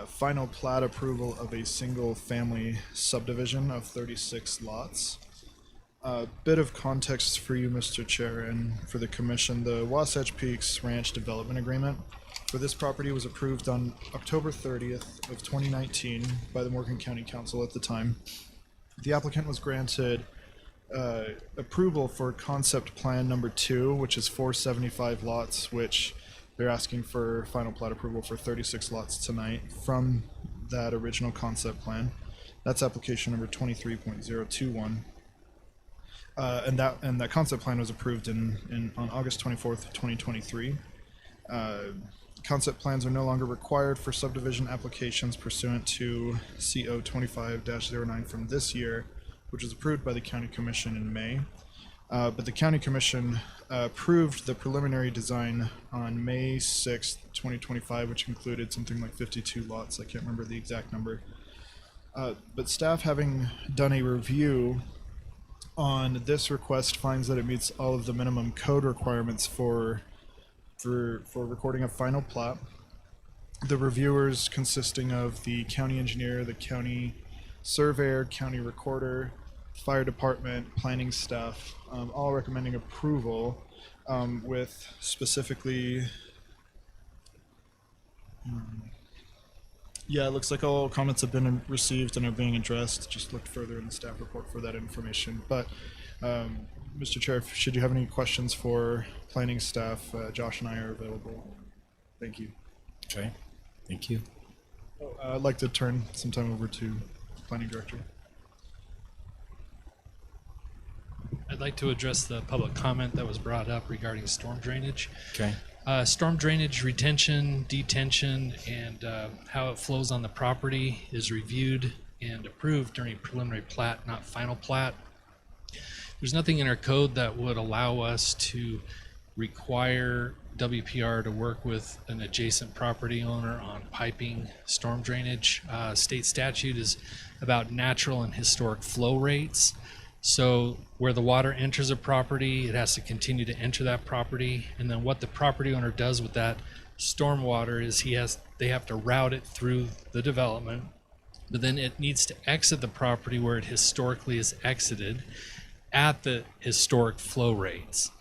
final plat approval of a single-family subdivision of 36 lots. A bit of context for you, Mr. Chair, and for the commission. The Wasatch Peaks Ranch Development Agreement for this property was approved on October 30th of 2019 by the Morgan County Council at the time. The applicant was granted approval for concept plan number 2, which is 475 lots, which they're asking for final plat approval for 36 lots tonight from that original concept plan. That's application number 23.021. And that concept plan was approved on August 24th, 2023. Concept plans are no longer required for subdivision applications pursuant to CO 25-09 from this year, which was approved by the County Commission in May. But the County Commission approved the preliminary design on May 6th, 2025, which included something like 52 lots. I can't remember the exact number. But staff, having done a review on this request, finds that it meets all of the minimum code requirements for recording a final plat. The reviewers, consisting of the county engineer, the county surveyor, county recorder, fire department, planning staff, all recommending approval, with specifically, yeah, it looks like all comments have been received and are being addressed. Just looked further in the staff report for that information. But Mr. Chair, should you have any questions for planning staff, Josh and I are available. Thank you. Okay, thank you. I'd like to turn some time over to planning director. I'd like to address the public comment that was brought up regarding storm drainage. Okay. Storm drainage retention, detention, and how it flows on the property is reviewed and approved during preliminary plat, not final plat. There's nothing in our code that would allow us to require WPR to work with an adjacent property owner on piping storm drainage. State statute is about natural and historic flow rates. So where the water enters a property, it has to continue to enter that property. And then what the property owner does with that storm water is they have to route it through the development, but then it needs to exit the property where it historically is exited at the historic flow rates.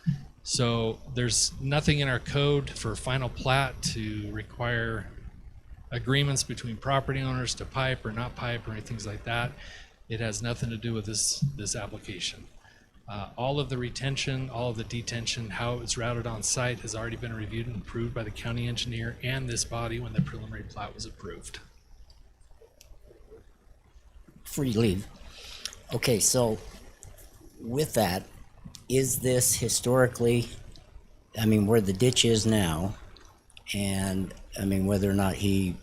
So there's nothing in our code for final plat to require agreements between property owners to pipe or not pipe or anything like that. It has nothing to do with this application. All of the retention, all of the detention, how it's routed on site has already been reviewed and approved by the county engineer and this body when the preliminary plat was approved. Free leave. Okay, so with that, is this historically, I mean, where the ditch is now, and I mean, whether or not I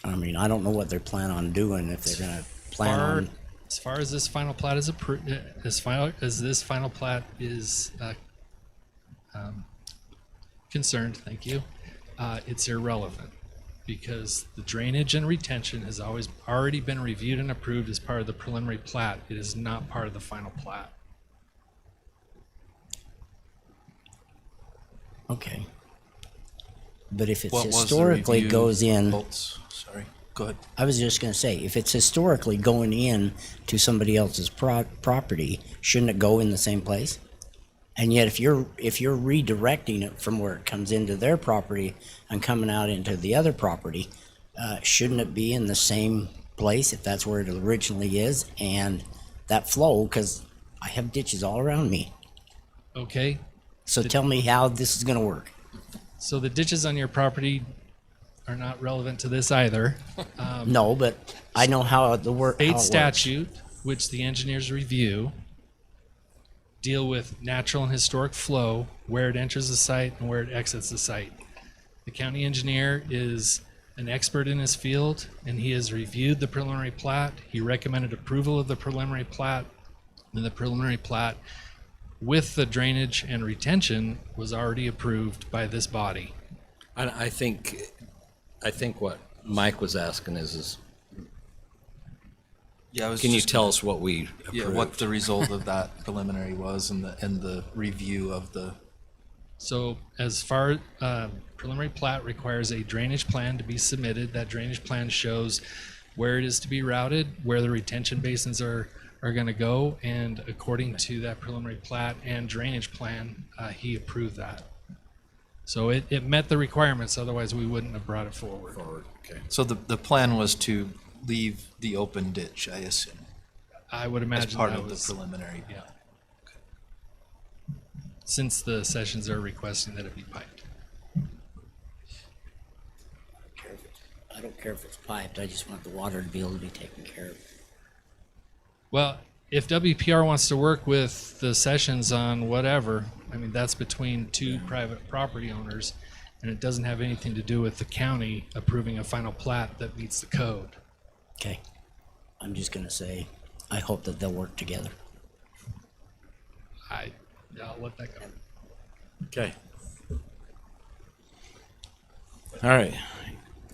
don't know what they're planning on doing, if they're gonna plan on. As far as this final plat is approved, as this final plat is concerned, thank you, it's irrelevant because the drainage and retention has already been reviewed and approved as part of the preliminary plat. It is not part of the final plat. Okay. But if it's What was the historically review goes in, results? Sorry, go ahead. I was just going to say, if it's historically going in to somebody else's property, shouldn't it go in the same place? And yet, if you're redirecting it from where it comes into their property and coming out into the other property, shouldn't it be in the same place if that's where it originally is? And that flow, because I have ditches all around me. Okay. So tell me how this is going to work. So the ditches on your property are not relevant to this either. No, but I know how the work. State statute, which the engineers review, deal with natural and historic flow, where it enters the site and where it exits the site. The county engineer is an expert in his field, and he has reviewed the preliminary plat. He recommended approval of the preliminary plat, and the preliminary plat with the drainage and retention was already approved by this body. And I think what Mike was asking is Yeah, I was can you just tell gonna- us what we approved? Yeah, what the result of that preliminary was and the review of the. So as far, preliminary plat requires a drainage plan to be submitted. That drainage plan shows where it is to be routed, where the retention basins are gonna go, and according to that preliminary plat and drainage plan, he approved that. So it met the requirements, otherwise we wouldn't have brought it forward. Okay. So the plan was to leave the open ditch, I assume. I would imagine as part that of was- the preliminary. Yeah. Since the sessions are requesting that it be piped. I don't care if it's piped. I just want the water to be able to be taken care of. Well, if WPR wants to work with the sessions on whatever, I mean, that's between two private property owners, and it doesn't have anything to do with the county approving a final plat that meets the code. Okay. I'm just going to say, I hope that they'll work together. I'll let that go. Okay. All right.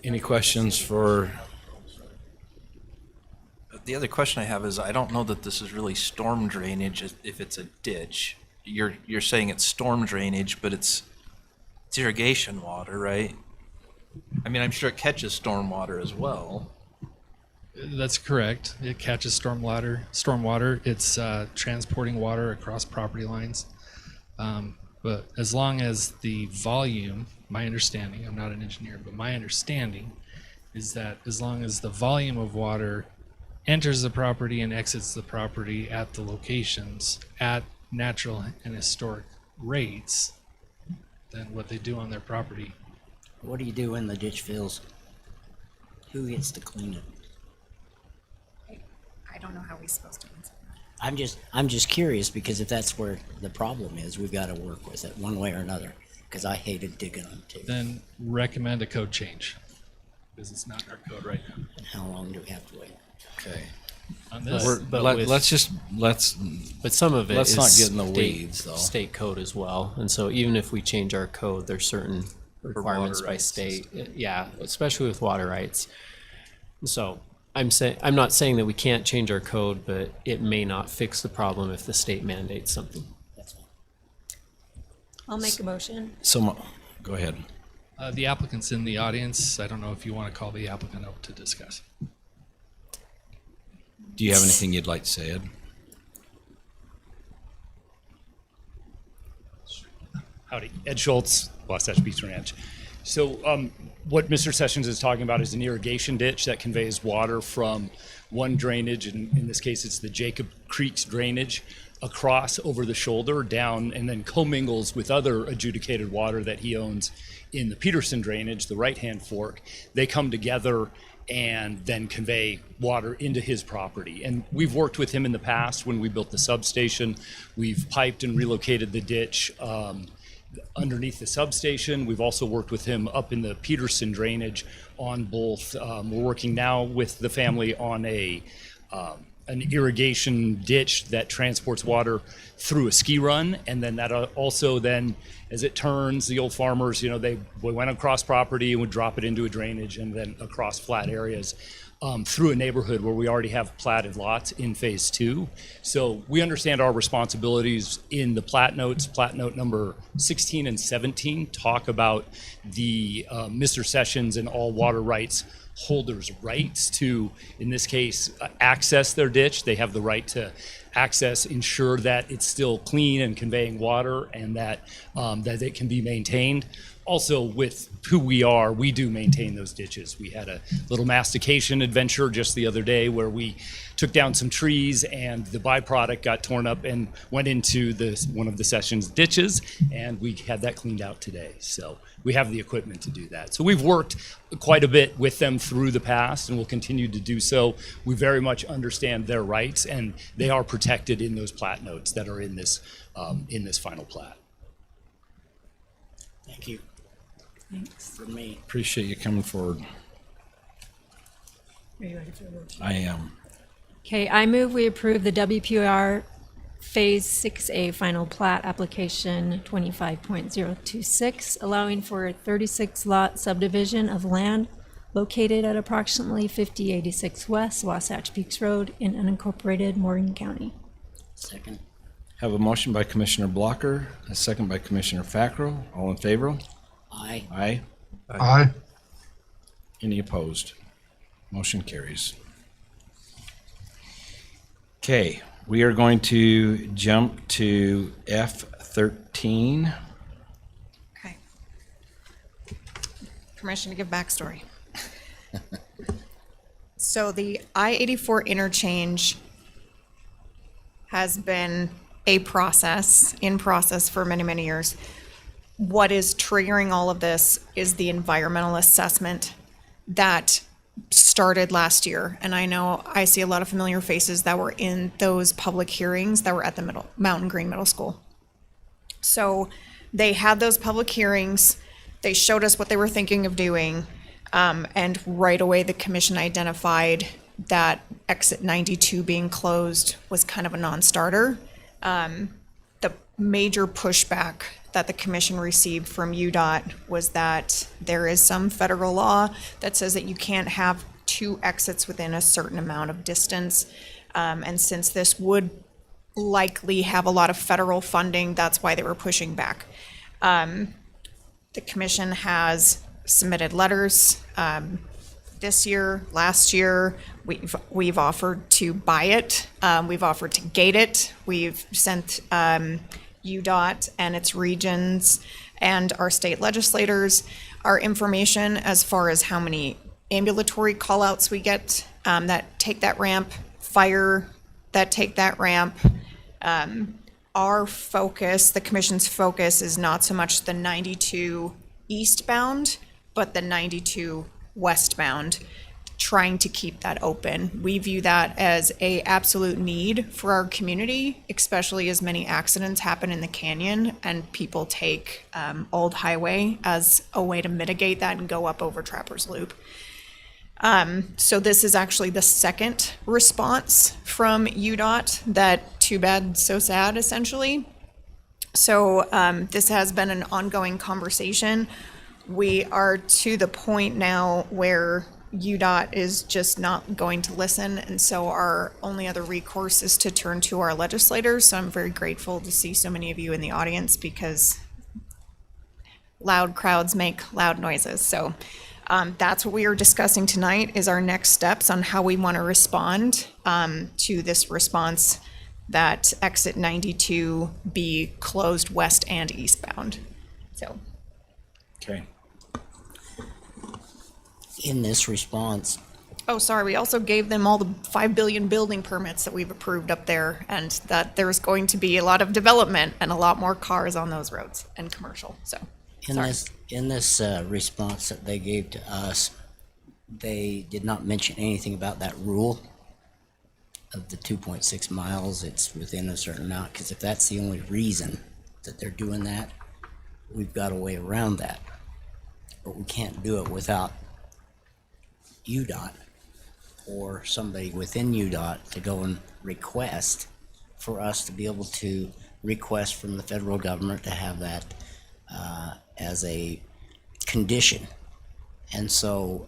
Any questions for? The other question I have is, I don't know that this is really storm drainage if it's a ditch. You're saying it's storm drainage, but it's irrigation water, right? I mean, I'm sure it catches storm water as well. That's correct. It catches stormwater. It's transporting water across property lines. But as long as the volume, my understanding, I'm not an engineer, but my understanding is that as long as the volume of water enters the property and exits the property at the locations at natural and historic rates, then what they do on their property. What do you do when the ditch fills? Who gets to clean it? I don't know how we're supposed to answer that. I'm just curious, because if that's where the problem is, we've got to work with it one way or another, because I hated digging them too. Then recommend a code change, because it's not in our code right now. And how long do we have to wait? Okay. On this, But some of it let's is not get in the state- weeds, though. State code as well, and so even if we change our code, there's certain requirements by rights. state. Yeah, especially with water rights. So I'm not saying that we can't change our code, but it may not fix the problem if the state mandates something. I'll make a motion. Go ahead. The applicant's in the audience. I don't know if you want to call the applicant up to discuss. Do you have anything you'd like to say, Ed? Howdy, Ed Schultz, Wasatch Beach Ranch. So what Mr. Sessions is talking about is an irrigation ditch that conveys water from one drainage, and in this case it's the Jacob Creek's drainage, across over the shoulder, down, and then commingles with other adjudicated water that he owns in the Peterson drainage, the right-hand fork. They come together and then convey water into his property. And we've worked with him in the past when we built the substation. We've piped and relocated the ditch underneath the substation. We've also worked with him up in the Peterson drainage on both. We're working now with the family on an irrigation ditch that transports water through a ski run, and then that also then as it turns, the old farmers, they went across property and would drop it into a drainage and then across flat areas through a neighborhood where we already have platted lots in phase 2. So we understand our responsibilities in the plat notes. Plat note number 16 and 17 talk about the Mr. Sessions and all water rights holders' rights to, in this case, access their ditch. They have the right to access, ensure that it's still clean and conveying water, and that that it can be maintained. Also, with who we are, we do maintain those ditches. We had a little mastication adventure just the other day where we took down some trees and the byproduct got torn up and went into one of the Sessions ditches, and we had that cleaned out today. So we have the equipment to do that. So we've worked quite a bit with them through the past and will continue to do so. We very much understand their rights, and they are protected in those plat notes that are in this final plat. Thank you. Thanks. For me. Appreciate you coming forward. Are you ready for the motion? I am. Okay, I move we approve the WPR Phase 6A Final Plat Application 25.026, allowing for a 36-lot subdivision of land located at approximately 5086 West Wasatch Peaks Road in unincorporated Morgan County. Second. Have a motion by Commissioner Blocker, a second by Commissioner Fackrell. All in favor? Aye. Aye. Aye. Any opposed? Motion carries. Okay, we are going to jump to F13. Okay. Permission to give backstory. So the I-84 interchange has been in process for many, many years. What is triggering all of this is the environmental assessment that started last year. And I know I see a lot of familiar faces that were in those public hearings that were at the Mountain Green Middle School. So they had those public hearings. They showed us what they were thinking of doing. And right away, the commission identified that exit 92 being closed was kind of a non-starter. The major pushback that the commission received from UDOT was that there is some federal law that says that you can't have two exits within a certain amount of distance. And since this would likely have a lot of federal funding, that's why they were pushing back. The commission has submitted letters this year, last year. We've offered to buy it. We've offered to gate it. We've sent UDOT and its regions and our state legislators our information as far as how many ambulatory callouts we get that take that ramp, fire that take that ramp. Our focus, the commission's focus, is not so much the 92 eastbound, but the 92 westbound, trying to keep that open. We view that as a absolute need for our community, especially as many accidents happen in the canyon and people take Old Highway as a way to mitigate that and go up over Trappers Loop. So this is actually the second response from UDOT that too bad, so sad, essentially. So this has been an ongoing conversation. We are to the point now where UDOT is just not going to listen, and so our only other recourse is to turn to our legislators. So I'm very grateful to see so many of you in the audience, because loud crowds make loud noises. So that's what we are discussing tonight, is our next steps on how we want to respond to this response that exit 92 be closed west and eastbound. So. Okay. In this response. Oh, sorry, we also gave them all the 5 billion building permits that we've approved up there, and that there's going to be a lot of development and a lot more cars on those roads and commercial, so. In this response that they gave to us, they did not mention anything about that rule of the 2.6 miles. It's within a certain amount, because if that's the only reason that they're doing that, we've got a way around that. But we can't do it without UDOT or somebody within UDOT to go and request for us to be able to request from the federal government to have that as a condition. And so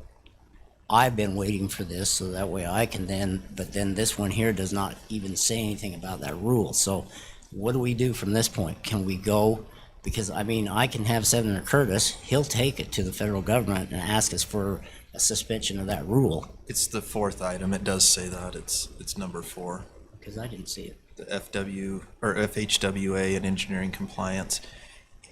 I've been waiting for this so that way I can then, but then this one here does not even say anything about that rule. So what do we do from this point? Can we go, because I mean, I can have Senator Curtis, he'll take it to the federal government and ask us for a suspension of that rule. It's the fourth item. It does say that. It's number 4. Because I didn't see it. The FHWA and engineering compliance.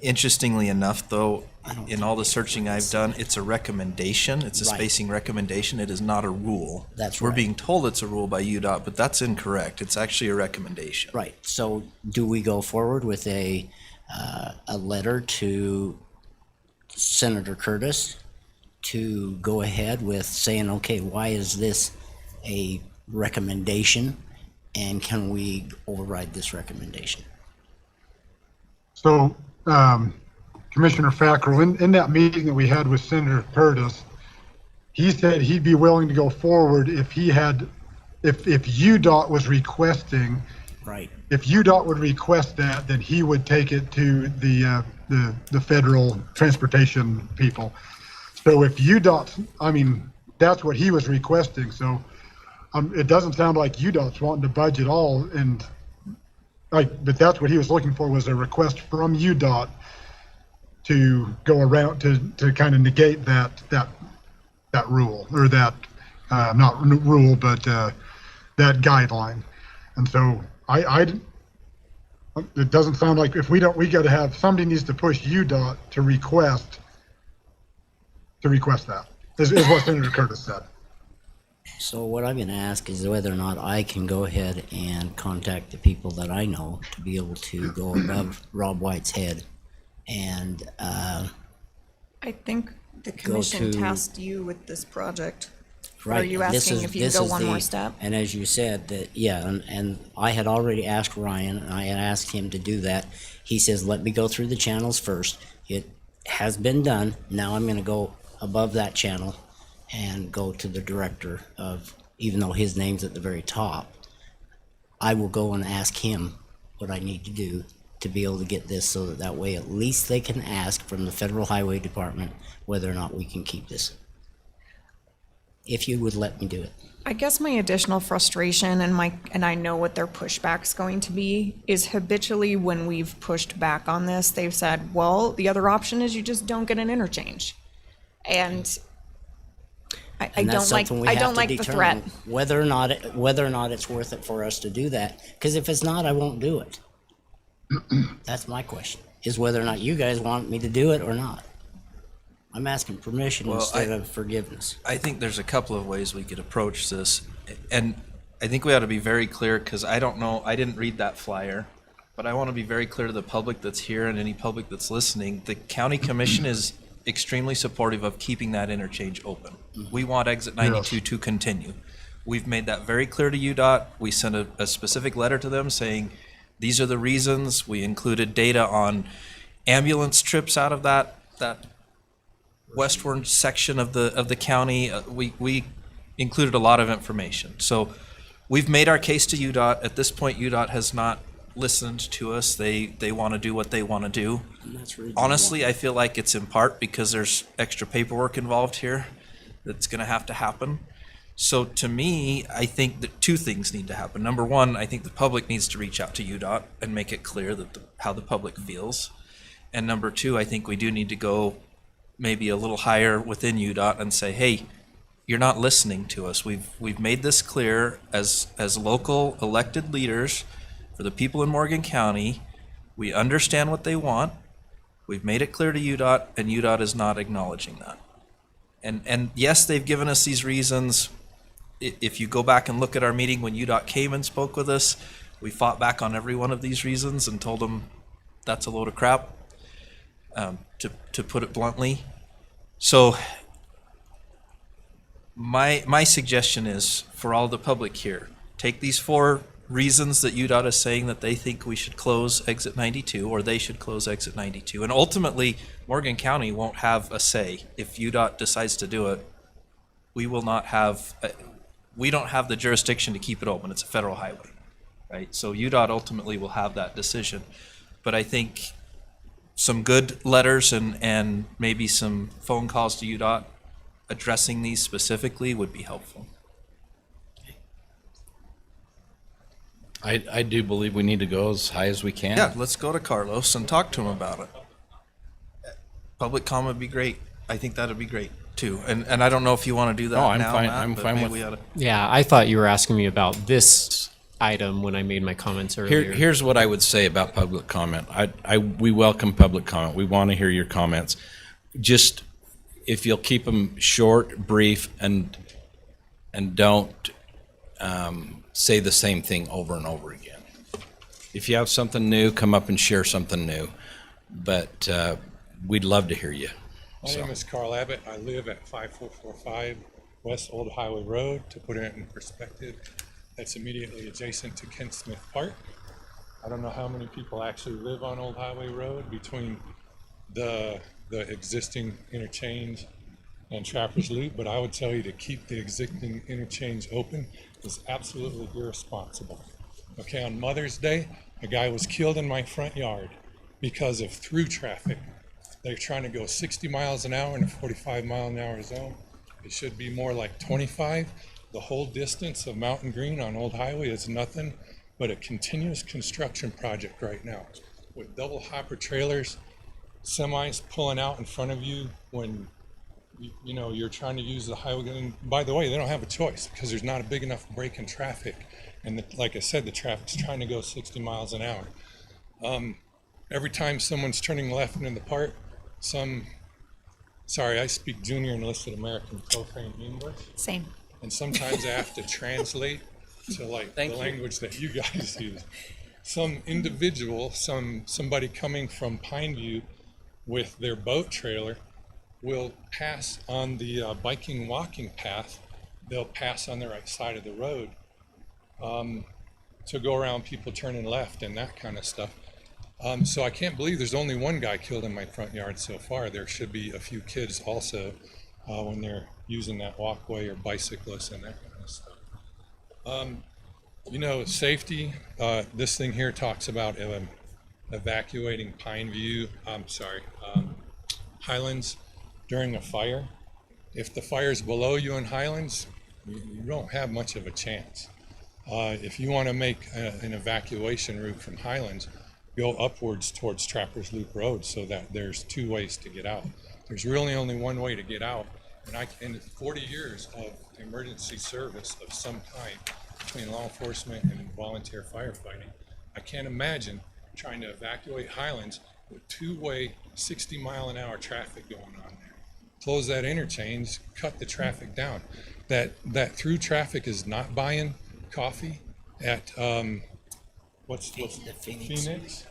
Interestingly enough, though, in all the searching I've done, it's a recommendation. It's a Right. spacing recommendation. It is not a rule. That's We're right. being told it's a rule by UDOT, but that's incorrect. It's actually a recommendation. Right. So do we go forward with a letter to Senator Curtis to go ahead with saying, okay, why is this a recommendation, and can we override this recommendation? So, Commissioner Fackrell, in that meeting that we had with Senator Curtis, he said he'd be willing to go forward if UDOT was requesting. Right. If UDOT would request that, then he would take it to the federal transportation people. So if UDOT, I mean, that's what he was requesting. So it doesn't sound like UDOT's wanting to budge at all, and but that's what he was looking for, was a request from UDOT to go around to kind of negate that rule, or that not rule, but that guideline. And so it doesn't sound like, if we got to have, somebody needs to push UDOT to request that, is what Senator Curtis said. So what I'm gonna ask is whether or not I can go ahead and contact the people that I know to be able to go above Rob White's head and, I think the commission tasked you with this project. right. Are you this asking is- if you can this go is one the- more step? And as you said, that, yeah, and I had already asked Ryan, and I had asked him to do that. He says, let me go through the channels first. It has been done. Now I'm gonna go above that channel and go to the director of, even though his name's at the very top, I will go and ask him what I need to do to be able to get this, so that way at least they can ask from the Federal Highway Department whether or not we can keep this. If you would let me do it. I guess my additional frustration, and I know what their pushback's going to be, is habitually when we've pushed back on this, they've said, well, the other option is you just don't get an interchange. And I And that's don't like, something we I have don't to like the threat. determine whether or not it's worth it for us to do that. Because if it's not, I won't do it. That's my question, is whether or not you guys want me to do it or not. I'm asking permission instead of forgiveness. I think there's a couple of ways we could approach this, and I think we ought to be very clear, because I don't know, I didn't read that flyer, but I want to be very clear to the public that's here and any public that's listening. The county commission is extremely supportive of keeping that interchange open. We want exit 92 to continue. We've made that very clear to UDOT. We sent a specific letter to them saying, these are the reasons. We included data on ambulance trips out of that westward section of the county. We included a lot of information. So we've made our case to UDOT. At this point, UDOT has not listened to us. They want to do what they want to do. Honestly, I feel like it's in part because there's extra paperwork involved here that's going to have to happen. So to me, I think that two things need to happen. Number one, I think the public needs to reach out to UDOT and make it clear that how the public feels. And number two, I think we do need to go maybe a little higher within UDOT and say, hey, you're not listening to us. We've made this clear as local elected leaders for the people in Morgan County. We understand what they want. We've made it clear to UDOT, and UDOT is not acknowledging that. And yes, they've given us these reasons. If you go back and look at our meeting when UDOT came and spoke with us, we fought back on every one of these reasons and told them that's a load of crap, to put it bluntly. So my suggestion is for all the public here, take these 4 reasons that UDOT is saying that they think we should close exit 92, or they should close exit 92. And ultimately, Morgan County won't have a say if UDOT decides to do it. We will not have, we don't have the jurisdiction to keep it open. It's a federal highway, right? So UDOT ultimately will have that decision. But I think some good letters and maybe some phone calls to UDOT addressing these specifically would be helpful. I do believe we need to go as high as we can. Yeah, let's go to Carlos and talk to him about it. Public comment would be great. I think that'd be great too. And I don't know if you want to do that No, I'm now, fine. Matt, I'm but fine maybe with- we oughta- Yeah, I thought you were asking me about this item when I made my comments earlier. Here's what I would say about public comment. We welcome public comment. We want to hear your comments. Just if you'll keep them short, brief, and don't say the same thing over and over again. If you have something new, come up and share something new. But we'd love to hear you. My name is Carl Abbott. I live at 5445 West Old Highway Road. To put it in perspective, that's immediately adjacent to Kent Smith Park. I don't know how many people actually live on Old Highway Road between the existing interchange and Trappers Loop, but I would tell you to keep the existing interchange open is absolutely irresponsible. Okay, on Mother's Day, a guy was killed in my front yard because of through traffic. They're trying to go 60 miles an hour in a 45-mile-an-hour zone. It should be more like 25. The whole distance of Mountain Green on Old Highway is nothing but a continuous construction project right now with double hopper trailers, semis pulling out in front of you when you know you're trying to use the highway. And by the way, they don't have a choice because there's not a big enough break in traffic. And like I said, the traffic's trying to go 60 miles an hour. Every time someone's turning left into the park, sorry, I speak junior enlisted American profane English. Same. And sometimes I have to translate to like the language that you guys use. Some individual, somebody coming from Pineview with their boat trailer will pass on the biking walking path. They'll pass on the right side of the road to go around people turning left and that kind of stuff. So I can't believe there's only one guy killed in my front yard so far. There should be a few kids also when they're using that walkway or bicyclists and that kind of stuff. You know, safety, this thing here talks about evacuating Highlands during a fire. If the fire's below you in Highlands, you don't have much of a chance. If you want to make an evacuation route from Highlands, go upwards towards Trappers Loop Road so that there's two ways to get out. There's really only one way to get out. And in 40 years of emergency service of some kind between law enforcement and volunteer firefighting, I can't imagine trying to evacuate Highlands with two-way 60-mile-an-hour traffic going on there. Close that interchange, cut the traffic down. That through traffic is not buying coffee at what's Phoenix.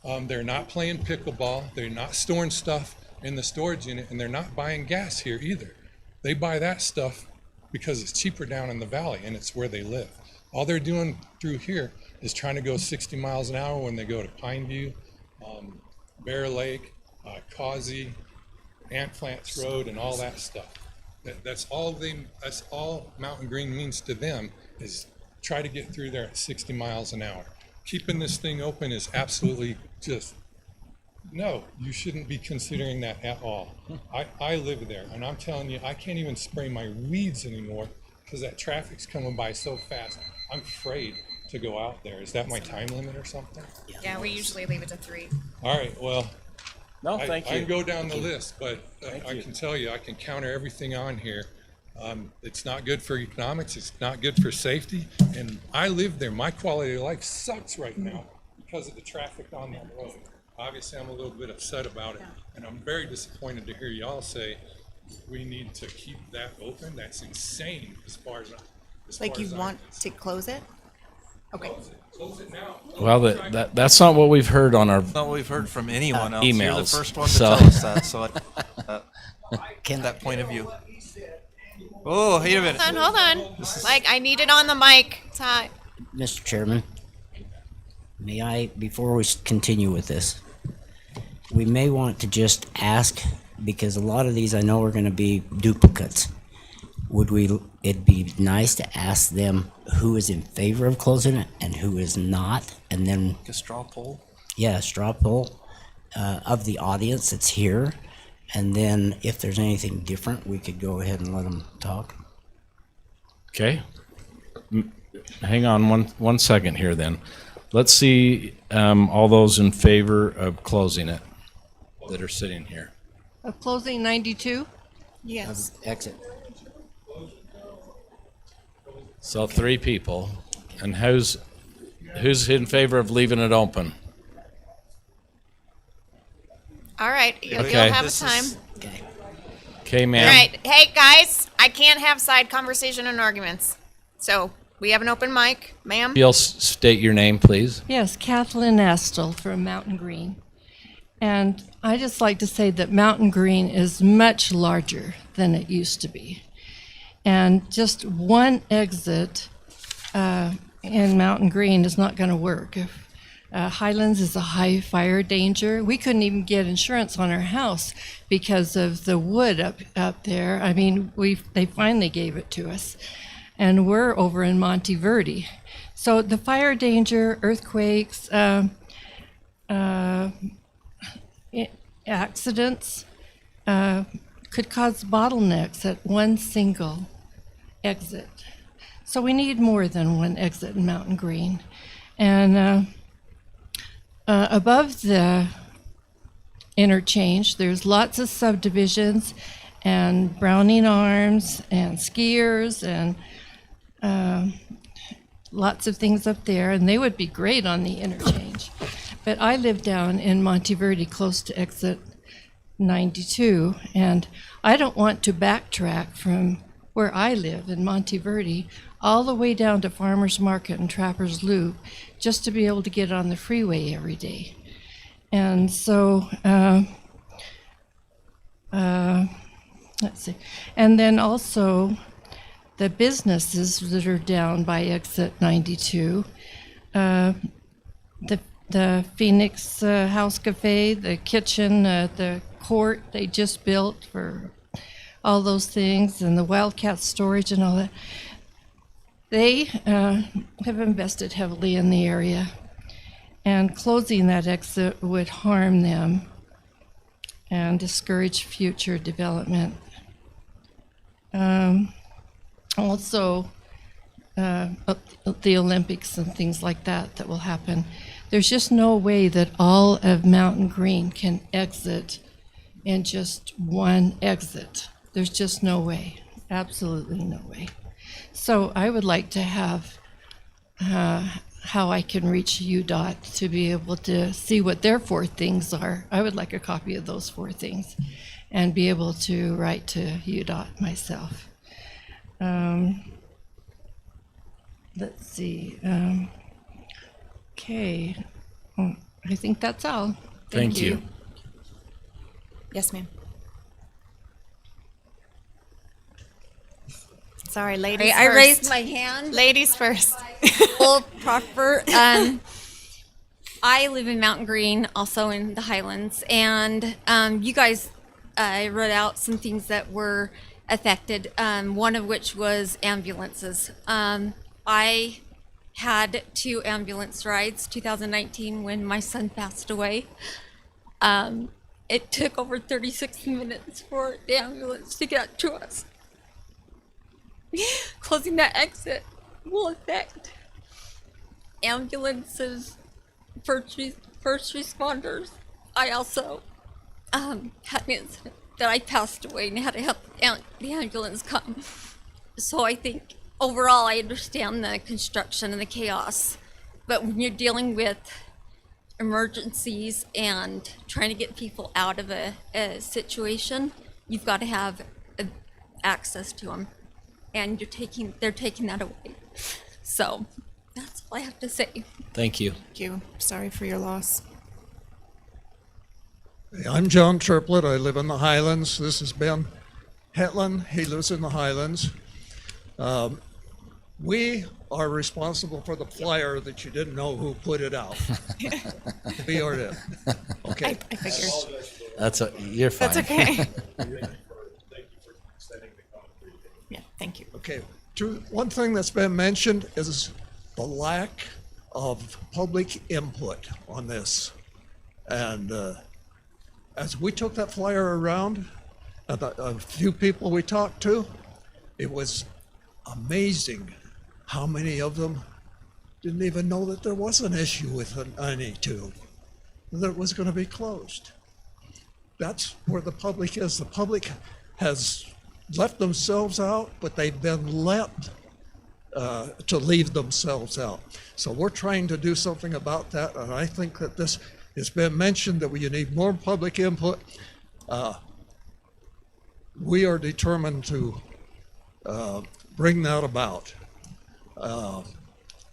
They're not playing pickleball. They're not storing stuff in the storage unit, and they're not buying gas here either. They buy that stuff because it's cheaper down in the valley and it's where they live. All they're doing through here is trying to go 60 miles an hour when they go to Pineview, Bear Lake, Causey, Ant Plants Road, and all that stuff. That's all Mountain Green means to them is try to get through there at 60 miles an hour. Keeping this thing open is absolutely just, no, you shouldn't be considering that at all. I live there, and I'm telling you, I can't even spray my weeds anymore because that traffic's coming by so fast. I'm afraid to go out there. Is that my time limit or something? Yeah, we usually leave it to 3. All right, well, No, thank you. I can go down the list, but I can tell you, I can counter everything on here. It's not good for economics, it's not good for safety, and I live there. My quality of life sucks right now because of the traffic on that road. Obviously, I'm a little bit upset about it, and I'm very disappointed to hear y'all say we need to keep that open. That's insane as far as Like you want to close it? Okay. Close it now. Well, that's not what we've heard on our That's not what we've heard from anyone else. emails. You're the first one to So- tell us that, so that point of view. Oh, wait a minute. Hold on. Like, I need it on the mic. It's hot. Mr. Chairman, may I, before we continue with this, we may want to just ask, because a lot of these I know are going to be duplicates. It'd be nice to ask them who is in favor of closing it and who is not, and then. A straw poll? Yeah, a straw poll, of the audience that's here. And then if there's anything different, we could go ahead and let them talk. Okay. Hang on one second here then. Let's see all those in favor of closing it that are sitting here. Of closing 92? Yes. Exit. So 3 people. And who's in favor of leaving it open? All right, you'll Okay. have a time. Okay, All ma'am. right, hey guys, I can't have side conversation and arguments. So we have an open mic, ma'am. You'll state your name, please. Yes, Kathleen Astle from Mountain Green. And I just like to say that Mountain Green is much larger than it used to be. And just one exit in Mountain Green is not going to work. If Highlands is a high fire danger. We couldn't even get insurance on our house because of the wood up there. I mean, they finally gave it to us. And we're over in Monteverde. So the fire danger, earthquakes, accidents could cause bottlenecks at one single exit. So we need more than one exit in Mountain Green. And above the interchange, there's lots of subdivisions and Browning Arms and skiers and lots of things up there, and they would be great on the interchange. But I live down in Monteverde, close to exit 92, and I don't want to backtrack from where I live in Monteverde all the way down to Farmers Market and Trappers Loop just to be able to get on the freeway every day. And so, let's see. And then also the businesses that are down by exit 92, the Phoenix House Cafe, the kitchen, the court they just built for all those things, and the Wildcat storage and all that. They have invested heavily in the area, and closing that exit would harm them and discourage future development. Also, the Olympics and things like that will happen. There's just no way that all of Mountain Green can exit in just one exit. There's just no way, absolutely no way. So I would like to have how I can reach UDOT to be able to see what their 4 things are. I would like a copy of those 4 things and be able to write to UDOT myself. Let's see. Okay. I think that's all. Thank you. Yes, ma'am. Sorry, ladies I first. raised my hand. Ladies first. Full proper. I live in Mountain Green, also in the Highlands, and you guys wrote out some things that were affected, one of which was ambulances. I had 2 ambulance rides, 2019, when my son passed away. It took over 36 minutes for the ambulance to get to us. Closing that exit will affect ambulances, first responders. I also had an incident that I passed away and had to help the ambulance come. So I think overall I understand the construction and the chaos, but when you're dealing with emergencies and trying to get people out of a situation, you've got to have access to them, and they're taking that away. So that's all I have to say. Thank you. Thank you. Sorry for your loss. I'm John Triplett. I live in the Highlands. This is Ben Hetland. He lives in the Highlands. We are responsible for the flyer that you didn't know who put it out. We are it. Okay. I figured. You're fine. That's okay. Yeah, thank you. Okay. One thing that's been mentioned is the lack of public input on this. And as we took that flyer around, a few people we talked to, it was amazing how many of them didn't even know that there was an issue with an NE2, that it was going to be closed. That's where the public is. The public has left themselves out, but they've been let to leave themselves out. So we're trying to do something about that, and I think that this has been mentioned that we need more public input. We are determined to bring that about.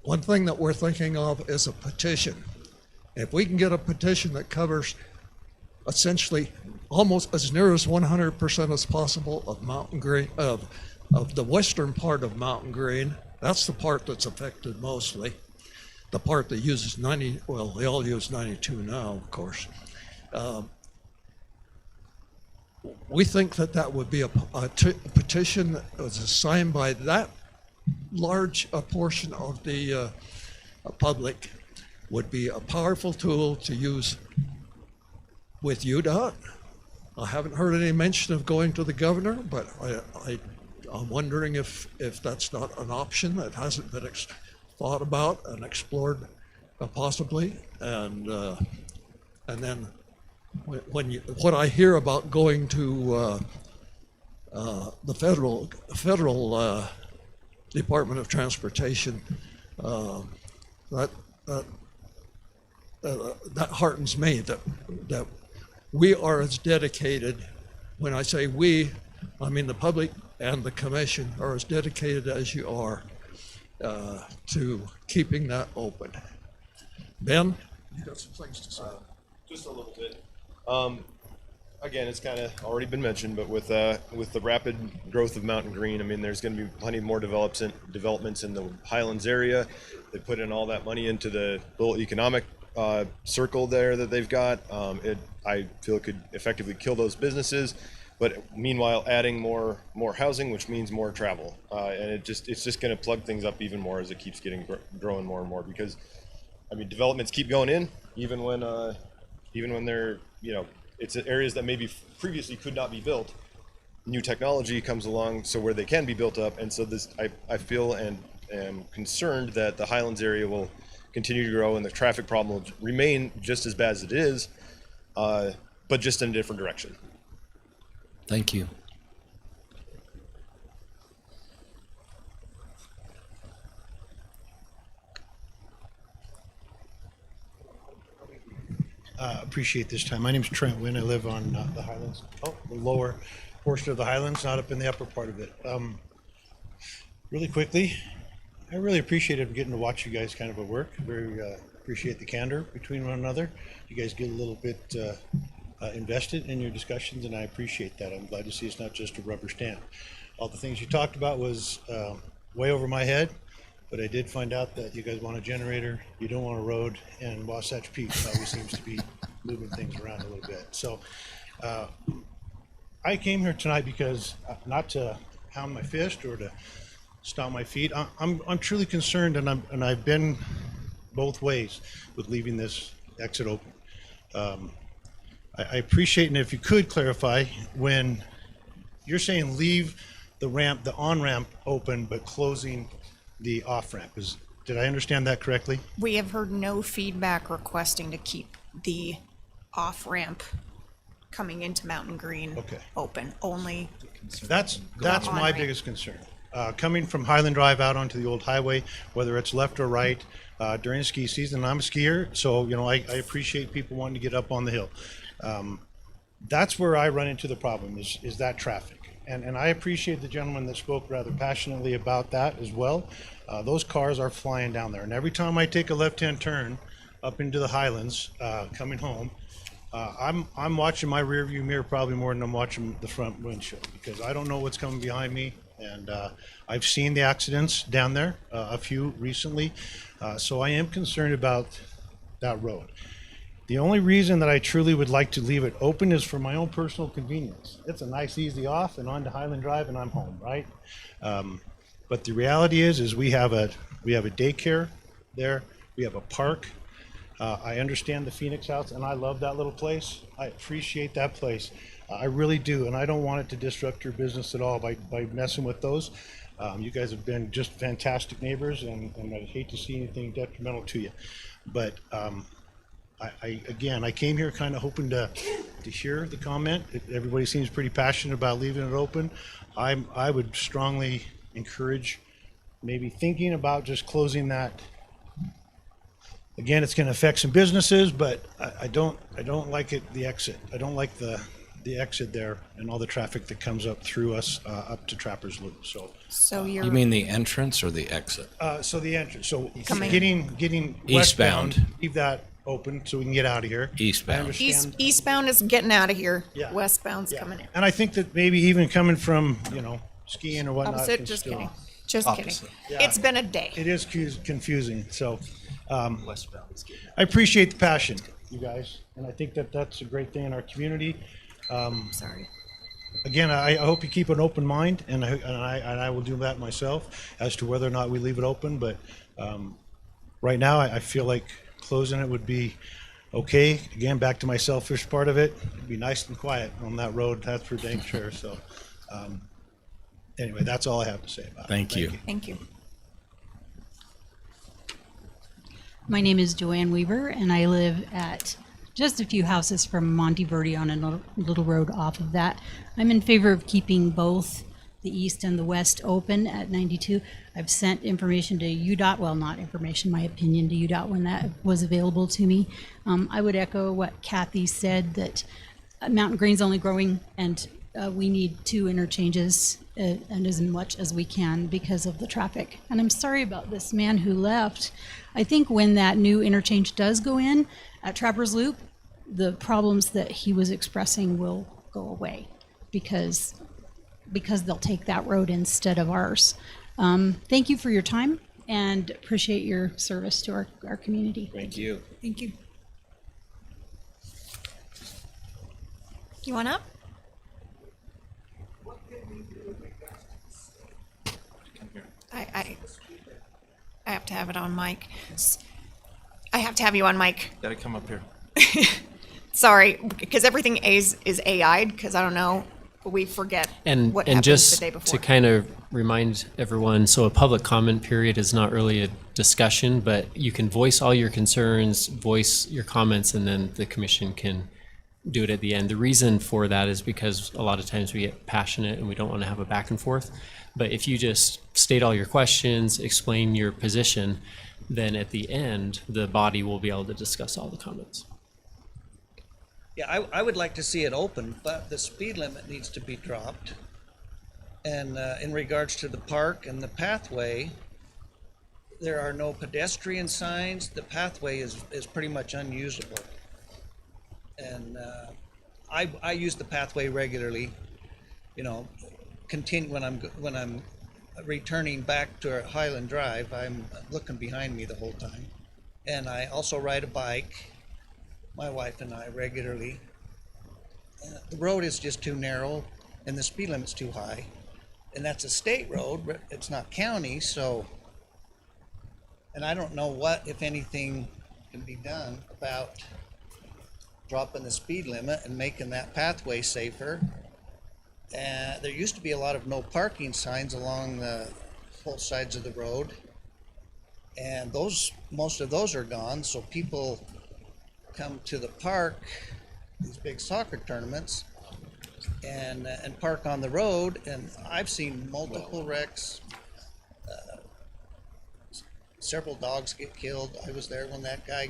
One thing that we're thinking of is a petition. If we can get a petition that covers essentially almost as near as 100% as possible of Mountain Green, of the western part of Mountain Green, that's the part that's affected mostly. The part that uses 90, well, they all use 92 now, of course. We think that that would be a petition that was signed by that large a portion of the public, would be a powerful tool to use with UDOT. I haven't heard any mention of going to the governor, but I'm wondering if that's not an option that hasn't been thought about and explored possibly. And then what I hear about going to the federal Department of Transportation, that heartens me that we are as dedicated. When I say we, I mean the public and the commission are as dedicated as you are to keeping that open. Ben, you got some things to say. Just a little bit. Again, it's kind of already been mentioned, but with the rapid growth of Mountain Green, I mean, there's going to be plenty more developments in the Highlands area. They put in all that money into the little economic circle there that they've got. I feel it could effectively kill those businesses, but meanwhile adding more housing, which means more travel, and it's just going to plug things up even more as it keeps growing more and more. Because I mean, developments keep going in even when they're, you know, it's areas that maybe previously could not be built. New technology comes along, so where they can be built up, and so this I feel and am concerned that the Highlands area will continue to grow and the traffic problem will remain just as bad as it is, but just in a different direction. Thank you. Appreciate this time. My name is Trent Wynn. I live on the Highlands, the lower portion of the Highlands, not up in the upper part of it. Really quickly, I really appreciated getting to watch you guys kind of at work. Very appreciate the candor between one another. You guys get a little bit invested in your discussions, and I appreciate that. I'm glad to see it's not just a rubber stamp. All the things you talked about was way over my head, but I did find out that you guys want a generator, you don't want a road, and Wasatch Peak always seems to be moving things around a little bit. So I came here tonight because not to pound my fist or to stomp my feet. I'm truly concerned, and I've been both ways with leaving this exit open. I appreciate, and if you could clarify, when you're saying leave the ramp, the on-ramp open, but closing the off-ramp, did I understand that correctly? We have heard no feedback requesting to keep the off-ramp coming into Mountain Green open, only. That's my biggest concern. Coming from Highland Drive out onto the old highway, whether it's left or right, during the ski season, I'm a skier, so you know I appreciate people wanting to get up on the hill. That's where I run into the problem is that traffic. And I appreciate the gentleman that spoke rather passionately about that as well. Those cars are flying down there. And every time I take a left-hand turn up into the Highlands, coming home, I'm watching my rear view mirror probably more than I'm watching the front windshield, because I don't know what's coming behind me. And I've seen the accidents down there, a few recently. So I am concerned about that road. The only reason that I truly would like to leave it open is for my own personal convenience. It's a nice easy off and onto Highland Drive and I'm home, right? But the reality is we have a daycare there, we have a park, I understand the Phoenix House, and I love that little place. I appreciate that place. I really do, and I don't want it to disrupt your business at all by messing with those. You guys have been just fantastic neighbors, and I hate to see anything detrimental to you. But I came here kind of hoping to hear the comment. Everybody seems pretty passionate about leaving it open. I would strongly encourage maybe thinking about just closing that. Again, it's going to affect some businesses, but I don't like it, the exit. I don't like the exit there and all the traffic that comes up through us up to Trappers Loop. So you're You mean the entrance or the exit? so the entrance. So Coming- getting Eastbound. westbound, leave that open so we can get out of here. I Eastbound. understand. Eastbound is getting out of here. Yeah. Westbound's Yeah. coming in. And I think that maybe even coming from, skiing or whatnot. Opposite, can just still- kidding. Just Opposite. kidding. It's been a day. It is confusing. So I appreciate the passion, you guys. And I think that that's a great thing in our community. Sorry. Again, I hope you keep an open mind, and I will do that myself as to whether or not we leave it open. But right now, I feel like closing it would be okay. Again, back to my selfish part of it. It'd be nice and quiet on that road. That's for dang sure. So anyway, that's all I have to say about it. Thank you. Thank you. My name is Joanne Weaver, and I live at just a few houses from Monte Verde on a little road off of that. I'm in favor of keeping both the east and the west open at 92. I've sent information to UDOT, well, not information, my opinion to UDOT when that was available to me. I would echo what Kathy said, that Mountain Green's only growing, and we need 2 interchanges and as much as we can because of the traffic. And I'm sorry about this man who left. I think when that new interchange does go in at Trappers Loop, the problems that he was expressing will go away because they'll take that road instead of ours. Thank you for your time and appreciate your service to our community. Thank you. Thank you. You want up? I have to have it on mic. I have to have you on mic. Gotta come up here. Sorry, because everything is AI'd, because I don't know, we forget what happened just the day before. to kind of remind everyone, so a public comment period is not really a discussion, but you can voice all your concerns, voice your comments, and then the commission can do it at the end. The reason for that is because a lot of times we get passionate and we don't want to have a back and forth. But if you just state all your questions, explain your position, then at the end, the body will be able to discuss all the comments. Yeah, I would like to see it open, but the speed limit needs to be dropped. And in regards to the park and the pathway, there are no pedestrian signs. The pathway is pretty much unusable. And I use the pathway regularly, continue when I'm returning back to Highland Drive. I'm looking behind me the whole time. And I also ride a bike, my wife and I, regularly. The road is just too narrow and the speed limit's too high. And that's a state road, but it's not county, so. And I don't know what, if anything, can be done about dropping the speed limit and making that pathway safer. There used to be a lot of no parking signs along both sides of the road. And most of those are gone, so people come to the park, these big soccer tournaments, and park on the road. And I've seen multiple wrecks. Several dogs get killed. I was there when that guy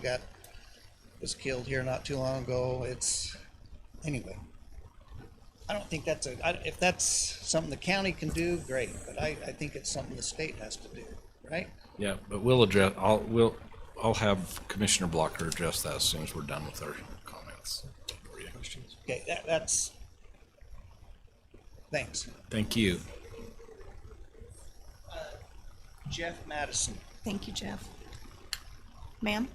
was killed here not too long ago. Anyway. I don't think if that's something the county can do, great. But I think it's something the state has to do, right? Yeah, but I'll have Commissioner Blocker address that as soon as we're done with our comments. Okay, that's. Thanks. Thank you. Jeff Madison. Thank you, Jeff. Ma'am?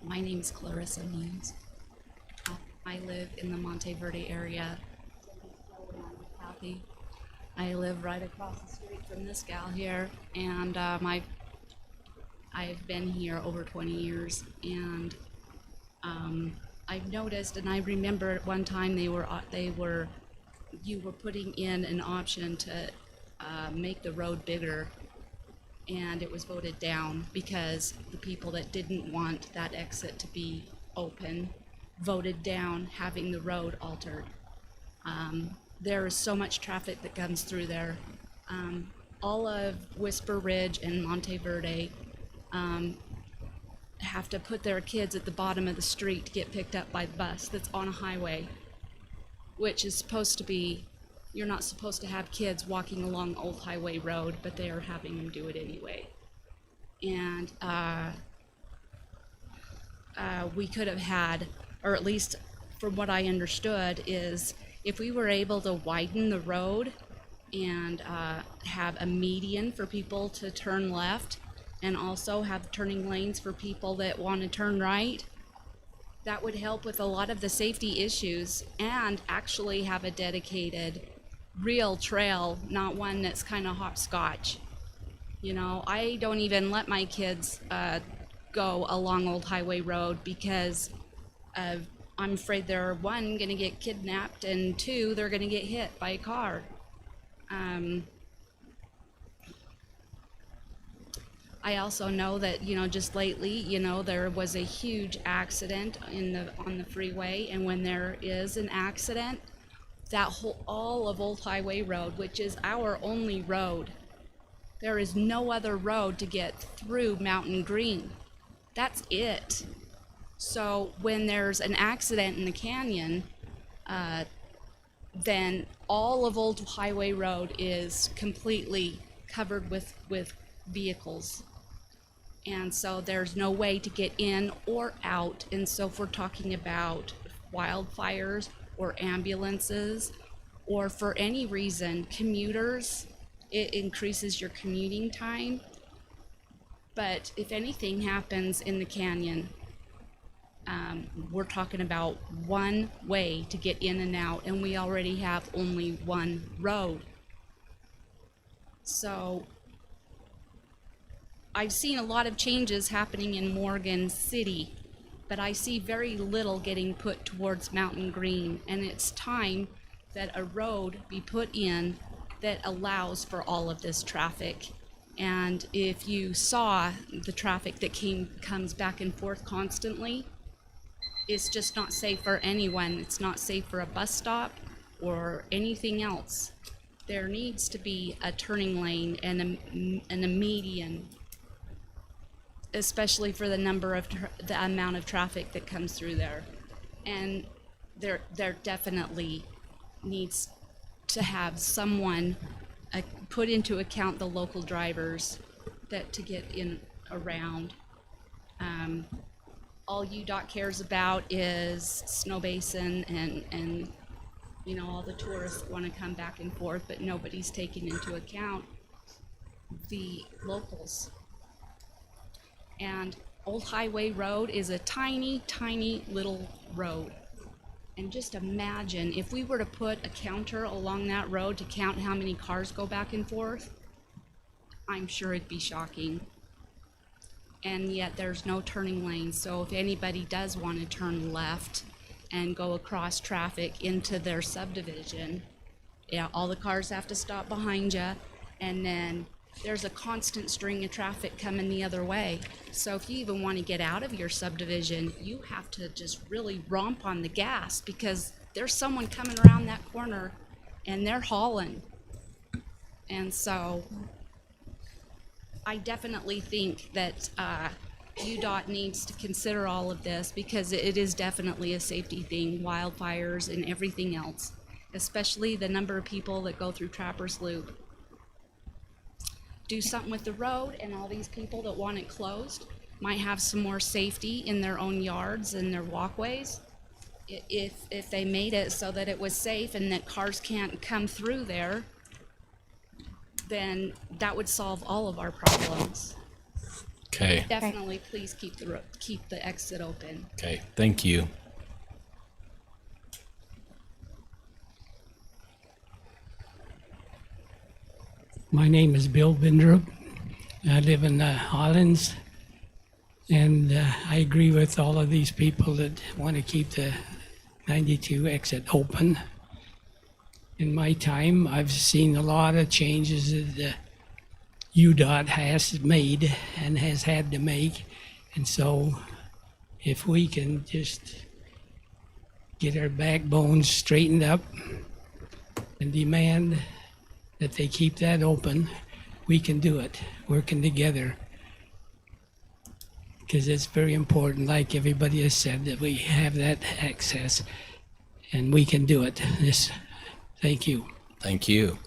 My name is Clarissa Means. I live in the Monte Verde area. Kathy. I live right across the street from this gal here, and my I've been here over 20 years, and I've noticed, and I remember at one time you were putting in an option to make the road bigger, and it was voted down because the people that didn't want that exit to be open voted down having the road altered. There is so much traffic that comes through there. All of Whisper Ridge and Monteverde have to put their kids at the bottom of the street to get picked up by the bus that's on a highway, which is supposed to be, you're not supposed to have kids walking along Old Highway Road, but they are having them do it anyway. And we could have had, or at least from what I understood, is if we were able to widen the road and have a median for people to turn left, and also have turning lanes for people that want to turn right, that would help with a lot of the safety issues, and actually have a dedicated real trail, not one that's kind of hopscotch. You know, I don't even let my kids go along Old Highway Road because I'm afraid they're, one, gonna get kidnapped, and two, they're gonna get hit by a car. I also know that, you know, just lately, you know, there was a huge accident on the freeway, and when there is an accident, all of Old Highway Road, which is our only road, there is no other road to get through Mountain Green. That's it. So when there's an accident in the canyon, then all of Old Highway Road is completely covered with vehicles. And so there's no way to get in or out. And so if we're talking about wildfires or ambulances, or for any reason, commuters, it increases your commuting time. But if anything happens in the canyon, we're talking about one way to get in and out, and we already have only one road. So I've seen a lot of changes happening in Morgan City, but I see very little getting put towards Mountain Green, and it's time that a road be put in that allows for all of this traffic. And if you saw the traffic that comes back and forth constantly, it's just not safe for anyone. It's not safe for a bus stop or anything else. There needs to be a turning lane and a median, especially for the amount of traffic that comes through there. And there definitely needs to have someone put into account the local drivers to get in around. All UDOT cares about is Snow Basin and you know, all the tourists want to come back and forth, but nobody's taking into account the locals. And Old Highway Road is a tiny, tiny little road. And just imagine if we were to put a counter along that road to count how many cars go back and forth, I'm sure it'd be shocking. And yet there's no turning lane. So if anybody does want to turn left and go across traffic into their subdivision, yeah, all the cars have to stop behind you, and then there's a constant string of traffic coming the other way. So if you even want to get out of your subdivision, you have to just really romp on the gas, because there's someone coming around that corner and they're hauling. And so I definitely think that UDOT needs to consider all of this, because it is definitely a safety thing, wildfires and everything else, especially the number of people that go through Trappers Loop. Do something with the road, and all these people that want it closed might have some more safety in their own yards and their walkways. If they made it so that it was safe and that cars can't come through there, then that would solve all of our problems. Okay. Definitely, please keep the exit open. Okay, thank you. My name is Bill Bindrup. I live in the Highlands, And I agree with all of these people that want to keep the 92 exit open. In my time, I've seen a lot of changes that UDOT has made and has had to make. And so if we can just get our backbones straightened up and demand that they keep that open, we can do it, working together. Because it's very important, like everybody has said, that we have that access, and we can do it. Thank you. Thank you.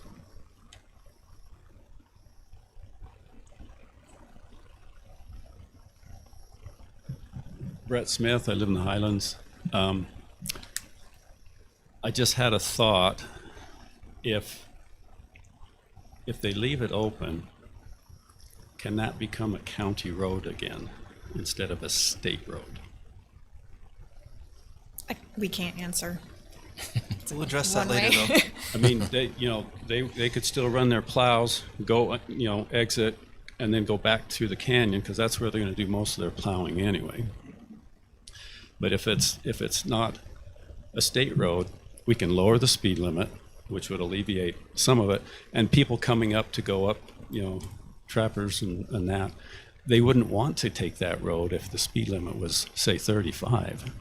Brett Smith, I live in the Highlands. I just had a thought. If they leave it open, can that become a county road again instead of a state road? We can't answer. We'll address that One later, way. though. I mean, they could still run their plows, go, exit, and then go back through the canyon, because that's where they're going to do most of their plowing anyway. But if it's not a state road, we can lower the speed limit, which would alleviate some of it, and people coming up to go up, trappers and that, they wouldn't want to take that road if the speed limit was, say, 35.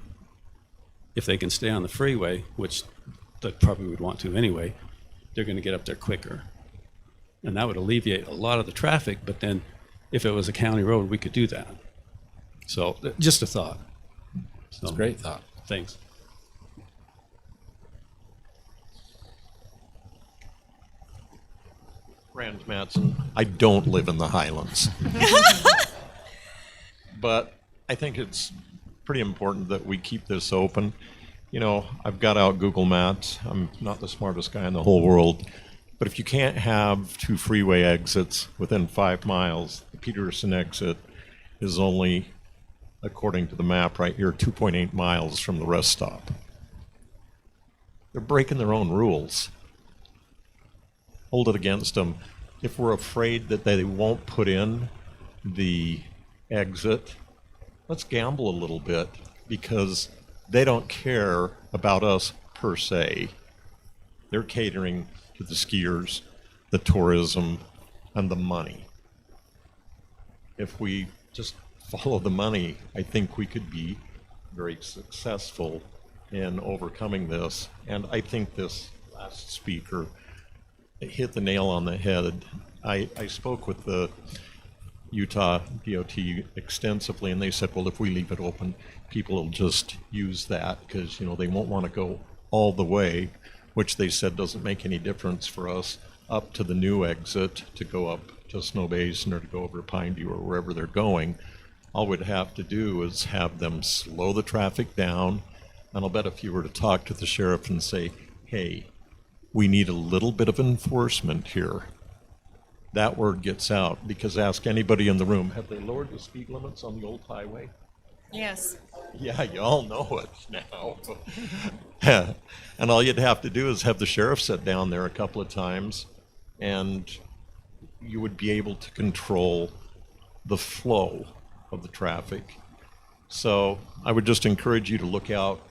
If they can stay on the freeway, which they probably would want to anyway, they're going to get up there quicker. And that would alleviate a lot of the traffic, but then if it was a county road, we could do that. So just a thought. It's a great thought. Thanks. Rand Madsen. I don't live in the Highlands. But I think it's pretty important that we keep this open. I've got out Google Maps. I'm not the smartest guy in the whole world. But if you can't have 2 freeway exits within 5 miles, the Peterson exit is only, according to the map right here, 2.8 miles from the rest stop. They're breaking their own rules. Hold it against them. If we're afraid that they won't put in the exit, let's gamble a little bit, because they don't care about us per se. They're catering to the skiers, the tourism, and the money. If we just follow the money, I think we could be very successful in overcoming this. And I think this last speaker hit the nail on the head. I spoke with the Utah DOT extensively, and they said, well, if we leave it open, people will just use that because, they won't want to go all the way, which they said doesn't make any difference for us, up to the new exit to go up to Snow Basin or to go over to Pine View or wherever they're going. All we'd have to do is have them slow the traffic down. And I'll bet if you were to talk to the sheriff and say, hey, we need a little bit of enforcement here, that word gets out. Because ask anybody in the room, have they lowered the speed limits on the old highway? Yes. Yeah, you all know it now. And all you'd have to do is have the sheriff sit down there a couple of times, and you would be able to control the flow of the traffic. So I would just encourage you to look out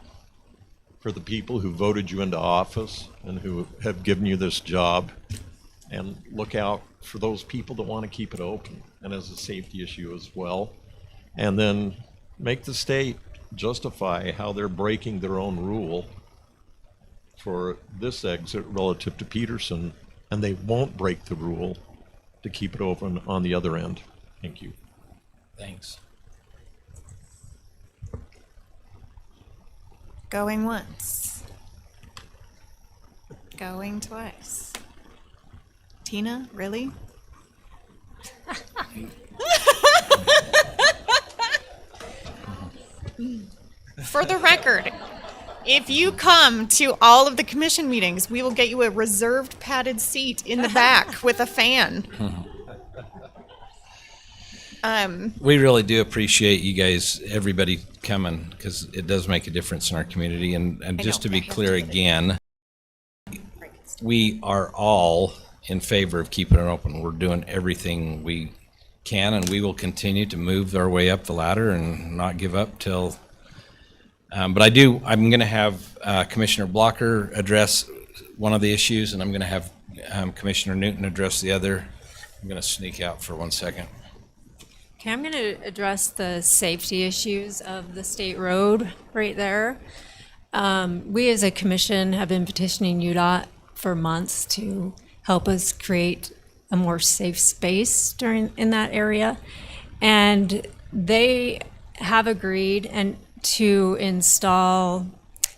for the people who voted you into office and who have given you this job, and look out for those people that want to keep it open and as a safety issue as well. And then make the state justify how they're breaking their own rule for this exit relative to Peterson, and they won't break the rule to keep it open on the other end. Thank you. Thanks. Going once. Going twice. Tina, really? For the record, if you come to all of the commission meetings, we will get you a reserved padded seat in the back with a fan. We really do appreciate you guys, everybody coming, because it does make a difference in our community. And just to be clear again, we are all in favor of keeping it open. We're doing everything we can, and we will continue to move our way up the ladder and not give up till. But I'm going to have Commissioner Blocker address one of the issues, and I'm going to have Commissioner Newton address the other. I'm going to sneak out for 1 second. Okay, I'm going to address the safety issues of the state road right there. We as a commission have been petitioning UDOT for months to help us create a more safe space in that area. And they have agreed to install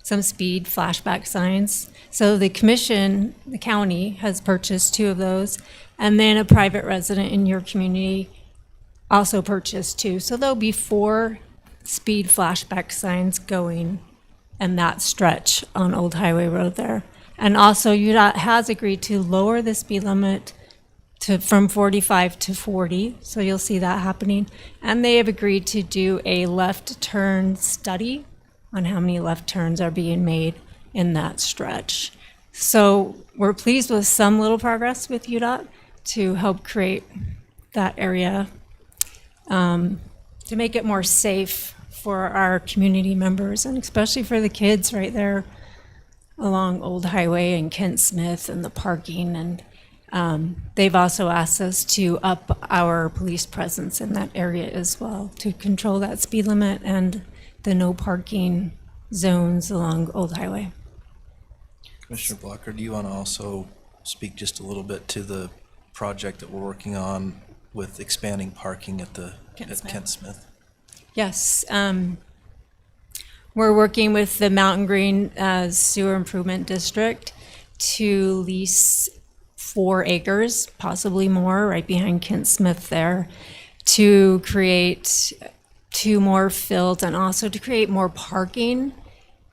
some speed flashback signs. So the commission, the county, has purchased 2 of those, and then a private resident in your community also purchased 2. So there'll be 4 speed flashback signs going in that stretch on Old Highway Road there. And also UDOT has agreed to lower the speed limit from 45 to 40, so you'll see that happening. And they have agreed to do a left turn study on how many left turns are being made in that stretch. So we're pleased with some little progress with UDOT to help create that area, to make it more safe for our community members, and especially for the kids right there along Old Highway and Kent Smith and the parking. And they've also asked us to up our police presence in that area as well to control that speed limit and the no parking zones along Old Highway. Commissioner Blocker, do you want to also speak just a little bit to the project that we're working on with expanding parking at Kent Smith? Yes. We're working with the Mountain Green Sewer Improvement District to lease 4 acres, possibly more, right behind Kent Smith there, to create 2 more fields and also to create more parking,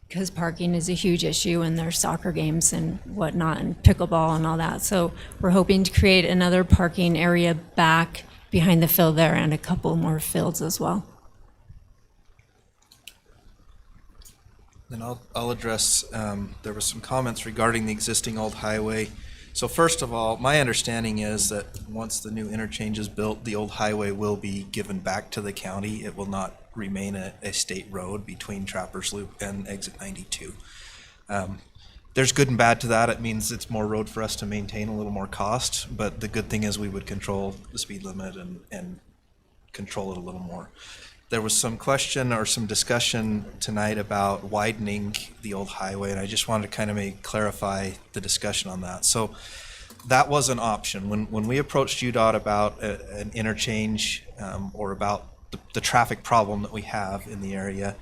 because parking is a huge issue in their soccer games and whatnot, and pickleball and all that. So we're hoping to create another parking area back behind the field there and a couple more fields as well. Then I'll address, there were some comments regarding the existing Old Highway. So first of all, my understanding is that once the new interchange is built, the Old Highway will be given back to the county. It will not remain a state road between Trappers Loop and Exit 92. There's good and bad to that. It means it's more road for us to maintain, a little more cost, but the good thing is we would control the speed limit and control it a little more. There was some question or some discussion tonight about widening the Old Highway, and I just wanted to kind of clarify the discussion on that. So that was an option. When we approached UDOT about an interchange or about the traffic problem that we have in the area,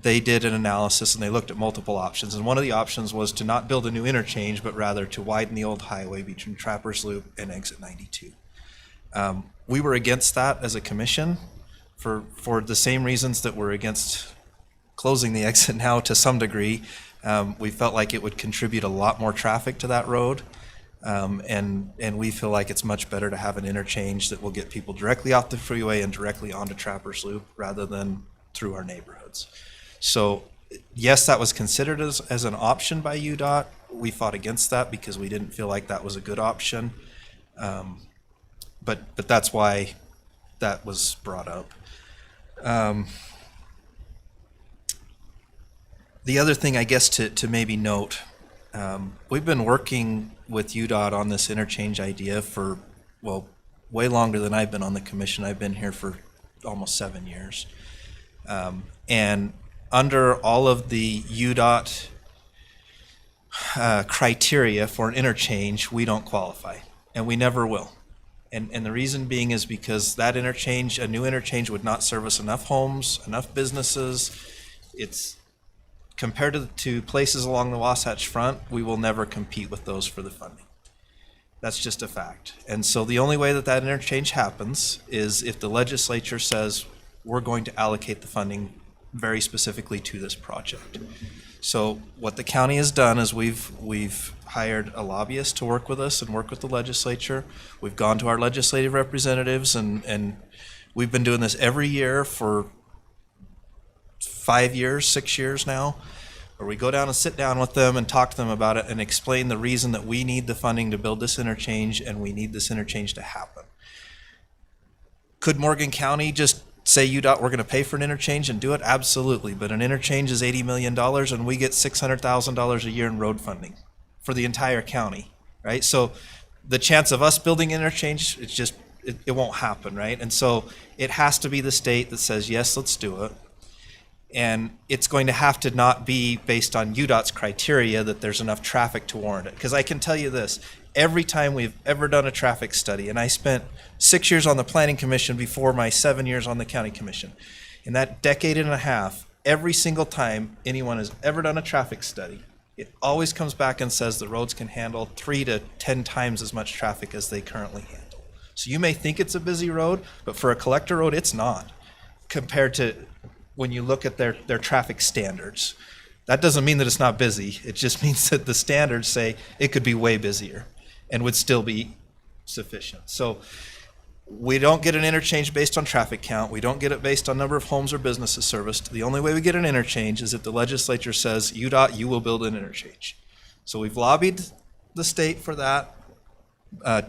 they did an analysis and they looked at multiple options. And one of the options was to not build a new interchange, but rather to widen the Old Highway between Trappers Loop and Exit 92. We were against that as a commission for the same reasons that we're against closing the exit now to some degree. We felt like it would contribute a lot more traffic to that road. And we feel like it's much better to have an interchange that will get people directly off the freeway and directly onto Trappers Loop rather than through our neighborhoods. So yes, that was considered as an option by UDOT. We fought against that because we didn't feel like that was a good option. But that's why that was brought up. The other thing, I guess, to maybe note, we've been working with UDOT on this interchange idea for, well, way longer than I've been on the commission. I've been here for almost 7 years. And under all of the UDOT criteria for an interchange, we don't qualify, and we never will. And the reason being is because that interchange, a new interchange, would not service enough homes, enough businesses. It's compared to places along the Wasatch Front, we will never compete with those for the funding. That's just a fact. And so the only way that that interchange happens is if the legislature says we're going to allocate the funding very specifically to this project. So what the county has done is we've hired a lobbyist to work with us and work with the legislature. We've gone to our legislative representatives and we've been doing this every year for 5 years, 6 years now, where we go down and sit down with them and talk to them about it and explain the reason that we need the funding to build this interchange and we need this interchange to happen. Could Morgan County just say, UDOT, we're going to pay for an interchange and do it? Absolutely. But an interchange is $80 million and we get $600,000 a year in road funding for the entire county, right? So the chance of us building interchange, it's just, it won't happen, right? And so it has to be the state that says, yes, let's do it. And it's going to have to not be based on UDOT's criteria that there's enough traffic to warrant it. Because I can tell you this, every time we've ever done a traffic study, and I spent 6 years on the Planning Commission before my 7 years on the County Commission. In that decade and a half, every single time anyone has ever done a traffic study, it always comes back and says the roads can handle 3 to 10 times as much traffic as they currently handle. So you may think it's a busy road, but for a collector road, it's not, compared to when you look at their traffic standards. That doesn't mean that it's not busy. It just means that the standards say it could be way busier and would still be sufficient. So we don't get an interchange based on traffic count. We don't get it based on number of homes or businesses serviced. The only way we get an interchange is if the legislature says, UDOT, you will build an interchange. So we've lobbied the state for that.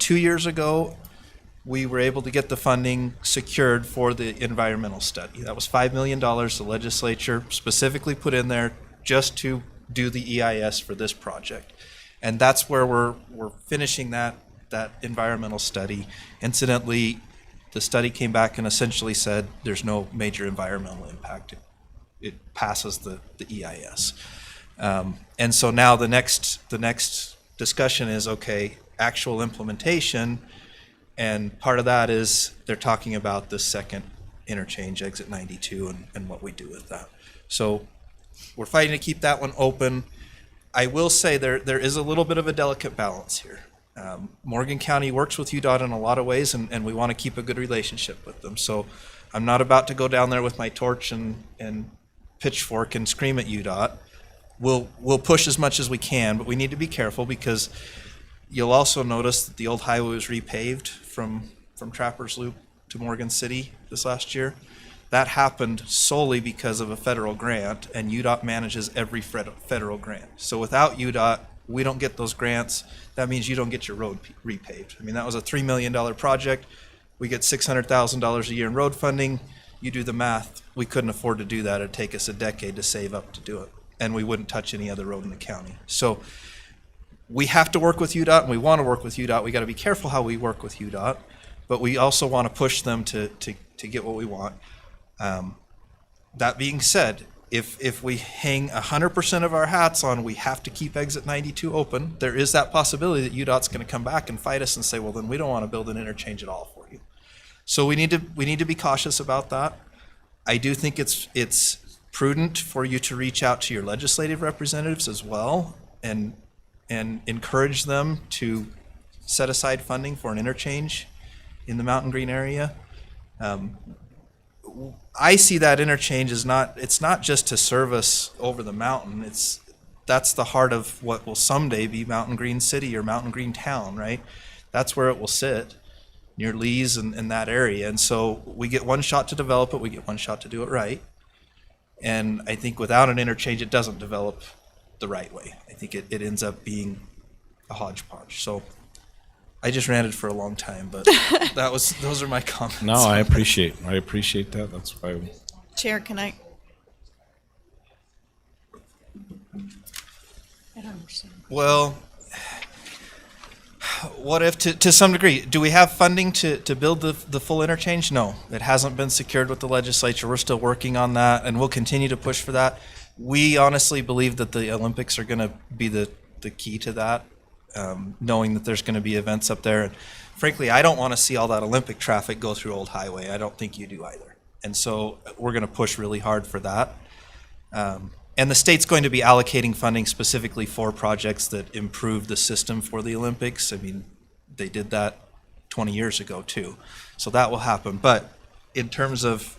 2 years ago, we were able to get the funding secured for the environmental study. That was $5 million the legislature specifically put in there just to do the EIS for this project. And that's where we're finishing that environmental study. Incidentally, the study came back and essentially said there's no major environmental impact. It passes the EIS. And so now the next discussion is, okay, actual implementation. And part of that is they're talking about the second interchange, exit 92, and what we do with that. So we're fighting to keep that one open. I will say there is a little bit of a delicate balance here. Morgan County works with UDOT in a lot of ways, and we want to keep a good relationship with them. So I'm not about to go down there with my torch and pitchfork and scream at UDOT. We'll push as much as we can, but we need to be careful because you'll also notice that the old highway was repaved from Trappers Loop to Morgan City this last year. That happened solely because of a federal grant, and UDOT manages every federal grant. So without UDOT, we don't get those grants. That means you don't get your road repaved. I mean, that was a $3 million project. We get $600,000 a year in road funding. You do the math. We couldn't afford to do that. It'd take us a decade to save up to do it, and we wouldn't touch any other road in the county. So we have to work with UDOT, and we want to work with UDOT. We got to be careful how we work with UDOT, but we also want to push them to get what we want. That being said, if we hang 100% of our hats on we have to keep exit 92 open, there is that possibility that UDOT's going to come back and fight us and say, well, then we don't want to build an interchange at all for you. So we need to be cautious about that. I do think it's prudent for you to reach out to your legislative representatives as well and encourage them to set aside funding for an interchange in the Mountain Green area. I see that interchange as it's not just to service over the mountain. That's the heart of what will someday be Mountain Green City or Mountain Green Town, right? That's where it will sit, near Lee's and that area. And so we get one shot to develop it, we get one shot to do it right. And I think without an interchange, it doesn't develop the right way. I think it ends up being a hodgepodge. So I just ranted for a long time, but those are my comments. No, I appreciate that. That's why. Chair, can I don't understand. Well, what if to some degree, do we have funding to build the full interchange? No, it hasn't been secured with the legislature. We're still working on that, and we'll continue to push for that. We honestly believe that the Olympics are going to be the key to that. Knowing that there's going to be events up there. And frankly, I don't want to see all that Olympic traffic go through Old Highway. I don't think you do either. And so we're going to push really hard for that. And the state's going to be allocating funding specifically for projects that improve the system for the Olympics. I mean, they did that 20 years ago too. So that will happen. But in terms of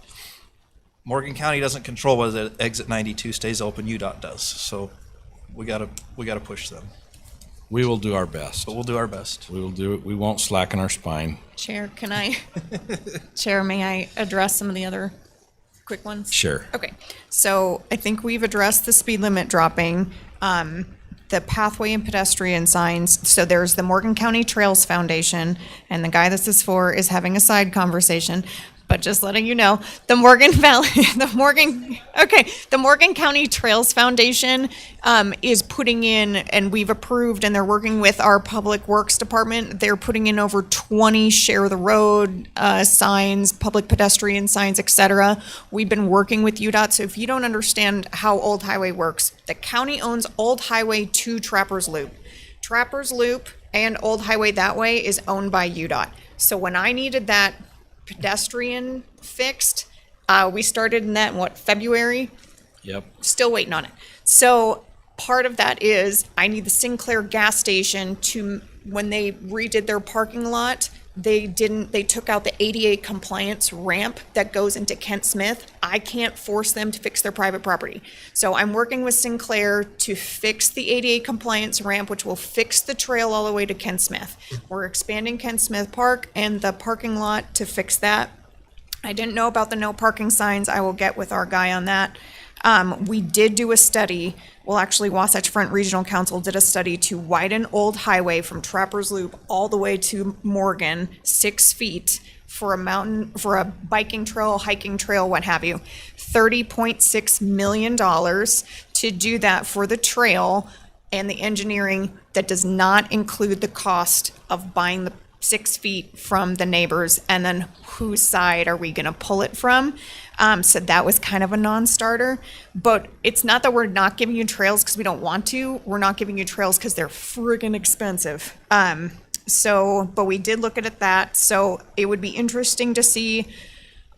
Morgan County doesn't control whether exit 92 stays open, UDOT does. So we got to push them. We will do our best. But we'll do our best. We will do it. We won't slacken our spine. Chair, Chair, may I address some of the other quick ones? Sure. Okay, so I think we've addressed the speed limit dropping. the pathway and pedestrian signs. So there's the Morgan County Trails Foundation, and the guy this is for is having a side conversation. But just letting you know, the Morgan County Trails Foundation is putting in, and we've approved, and they're working with our Public Works Department. They're putting in over 20 share the road signs, public pedestrian signs, etc. We've been working with UDOT. So if you don't understand how Old Highway works, the county owns Old Highway to Trappers Loop. Trappers Loop and Old Highway that way is owned by UDOT. So when I needed that pedestrian fixed, we started in that in February. Yep. Still waiting on it. So part of that is I need the Sinclair gas station to, when they redid their parking lot, they took out the ADA compliance ramp that goes into Kent Smith. I can't force them to fix their private property. So I'm working with Sinclair to fix the ADA compliance ramp, which will fix the trail all the way to Kent Smith. We're expanding Kent Smith Park and the parking lot to fix that. I didn't know about the no parking signs. I will get with our guy on that. We did do a study. Well, actually, Wasatch Front Regional Council did a study to widen Old Highway from Trappers Loop all the way to Morgan 6 feet for a biking trail, hiking trail, what have you. $30.6 million to do that for the trail and the engineering. That does not include the cost of buying the 6 feet from the neighbors, and then whose side are we going to pull it from? So that was kind of a non-starter. But it's not that we're not giving you trails because we don't want to. We're not giving you trails because they're friggin' expensive. But we did look at that. So it would be interesting to see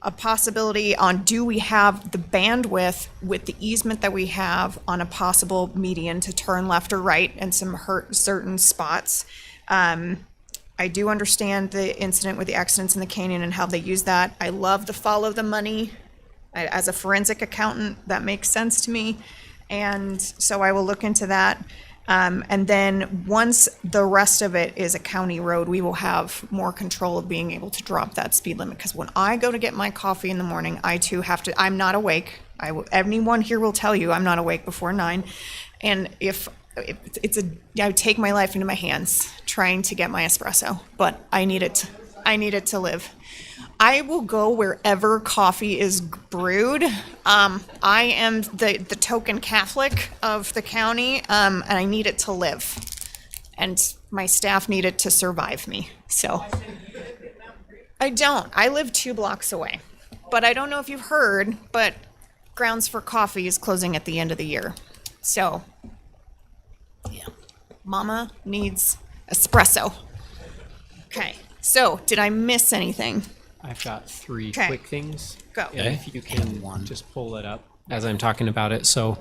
a possibility on, do we have the bandwidth with the easement that we have on a possible median to turn left or right in some certain spots. I do understand the incident with the accidents in the canyon and how they use that. I love the follow the money. As a forensic accountant, that makes sense to me. And so I will look into that. And then once the rest of it is a county road, we will have more control of being able to drop that speed limit. Because when I go to get my coffee in the morning, I too have to, I'm not awake. Anyone here will tell you I'm not awake before 9. And I take my life into my hands trying to get my espresso, but I need it to live. I will go wherever coffee is brewed. I am the token Catholic of the county, and I need it to live. And my staff need it to survive me. So I don't. I live 2 blocks away. But I don't know if you've heard, but Grounds for Coffee is closing at the end of the year. So yeah, Mama needs espresso. Okay. So did I miss anything? I've got 3 Okay. quick things. Go. And if you can just pull it up as I'm talking about it. So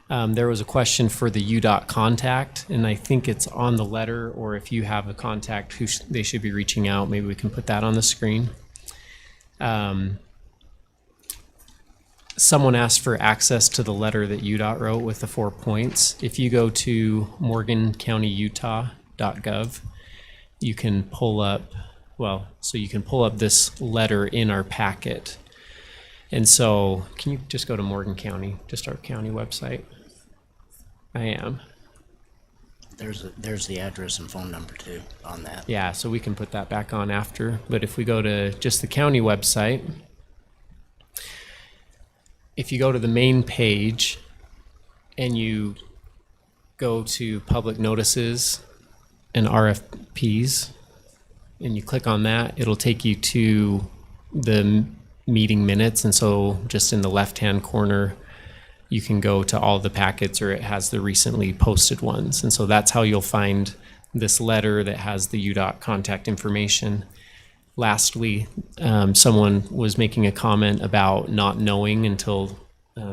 there was a question for the UDOT contact, and I think it's on the letter, or if you have a contact who they should be reaching out, maybe we can put that on the screen. Someone asked for access to the letter that UDOT wrote with the 4 points. If you go to morgancountyutah.gov, you can pull up, you can pull up this letter in our packet. And so, can you just go to Morgan County, just our county website? I am. There's the address and phone number too on that. Yeah, so we can put that back on after. But if we go to just the county website, if you go to the main page and you go to public notices and RFPs, and you click on that, it'll take you to the meeting minutes. And so just in the left-hand corner, you can go to all the packets, or it has the recently posted ones. And so that's how you'll find this letter that has the UDOT contact information. Lastly, someone was making a comment about not knowing until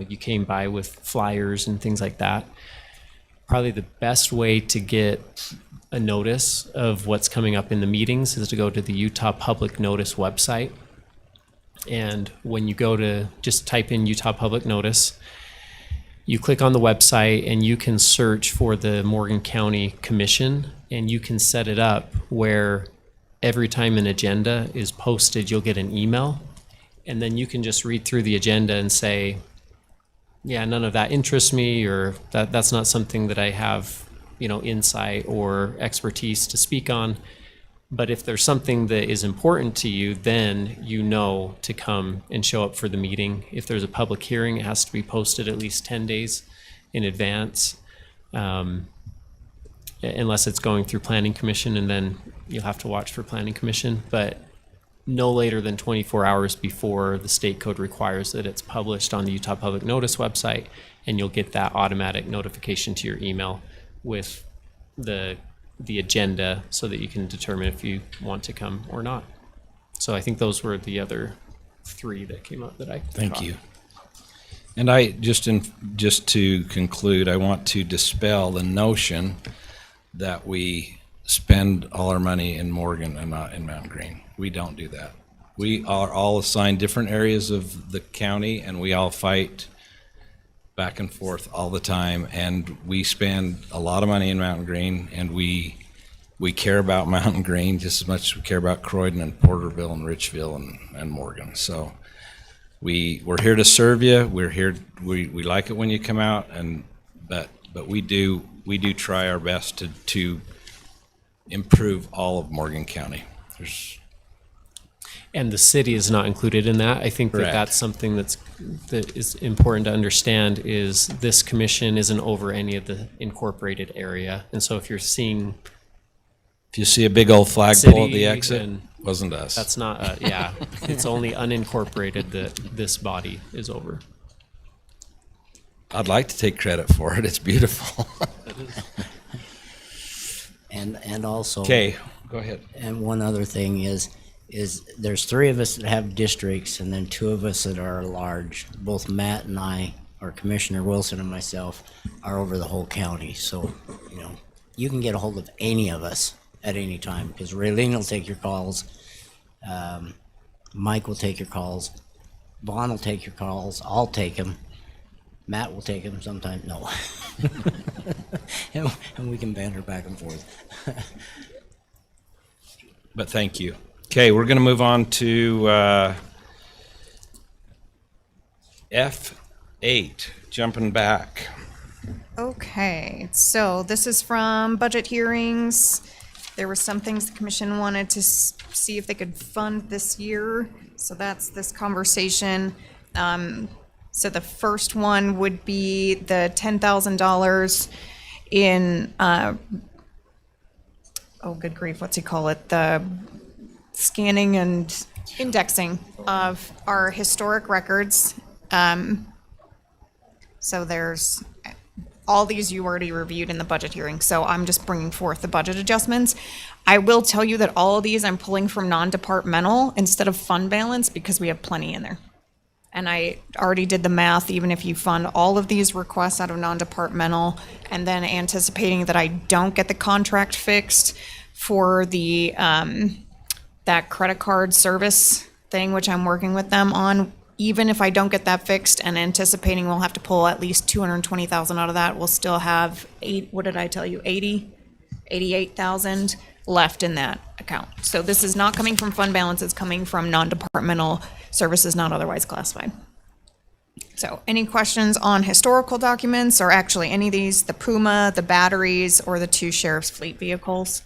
you came by with flyers and things like that. Probably the best way to get a notice of what's coming up in the meetings is to go to the Utah Public Notice website. And when you go to just type in Utah Public Notice, you click on the website and you can search for the Morgan County Commission, and you can set it up where every time an agenda is posted, you'll get an email, and then you can just read through the agenda and say, yeah, none of that interests me, or that's not something that I have, insight or expertise to speak on. But if there's something that is important to you, then you know to come and show up for the meeting. If there's a public hearing, it has to be posted at least 10 days in advance, unless it's going through Planning Commission, and then you'll have to watch for Planning Commission. But no later than 24 hours before the state code requires that it's published on the Utah Public Notice website, and you'll get that automatic notification to your email with the agenda so that you can determine if you want to come or not. So I think those were the other 3 that came up that I Thank caught. you. And I just to conclude, I want to dispel the notion that we spend all our money in Morgan and not in Mountain Green. We don't do that. We are all assigned different areas of the county, and we all fight back and forth all the time, and we spend a lot of money in Mountain Green, and we care about Mountain Green just as much as we care about Croydon and Porterville and Richville and Morgan. So we're here to serve you. We're here. We like it when you come out, but we do try our best to improve all of Morgan County. And the city is not included in that. I think that Correct. that's something that is important to understand, is this commission isn't over any of the incorporated area. And so if you see a big old flagpole at the exit, wasn't us. That's not, yeah. It's only unincorporated that this body is over. I'd like to take credit for it. It's beautiful. And also. Okay, go ahead. And one other thing is there's 3 of us that have districts, and then 2 of us that are large. Both Matt and I, or Commissioner Wilson and myself, are over the whole county. So, you can get a hold of any of us at any time, because Raylene will take your calls, Mike will take your calls, Vaughn will take your calls, I'll take them, Matt will take them sometimes, no. and we can banter back and forth. But thank you. Okay, we're going to move on to F8, jumping back. Okay, so this is from budget hearings. There were some things the commission wanted to see if they could fund this year. So that's this conversation. So the first one would be the $10,000 in, oh, good grief, what's he call it? The scanning and indexing of our historic records. So there's all these you already reviewed in the budget hearing, so I'm just bringing forth the budget adjustments. I will tell you that all of these I'm pulling from non-departmental instead of fund balance because we have plenty in there. And I already did the math, even if you fund all of these requests out of non-departmental, and then anticipating that I don't get the contract fixed for the that credit card service thing, which I'm working with them on. Even if I don't get that fixed and anticipating we'll have to pull at least $220,000 out of that, we'll still have 88,000 left in that account. So this is not coming from fund balance, it's coming from non-departmental services not otherwise classified. So any questions on historical documents, or actually any of these, the Puma, the batteries, or the 2 sheriff's fleet vehicles?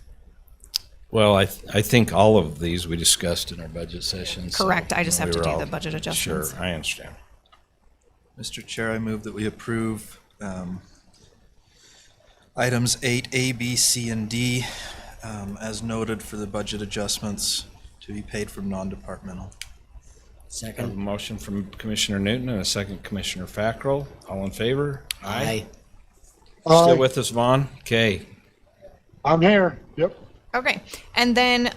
Well, I think all of these we discussed in our budget session. so, Correct, I just have to were do all- the budget adjustments. Sure, I understand. Mr. Chair, I move that we approve items 8A, B, C, and D as noted for the budget adjustments to be paid from non-departmental. I have a Second. motion from Commissioner Newton and a second Commissioner Fackrell. All in favor? Aye. Still with us, Vaughn? Okay. I'm here. Yep. Okay, and then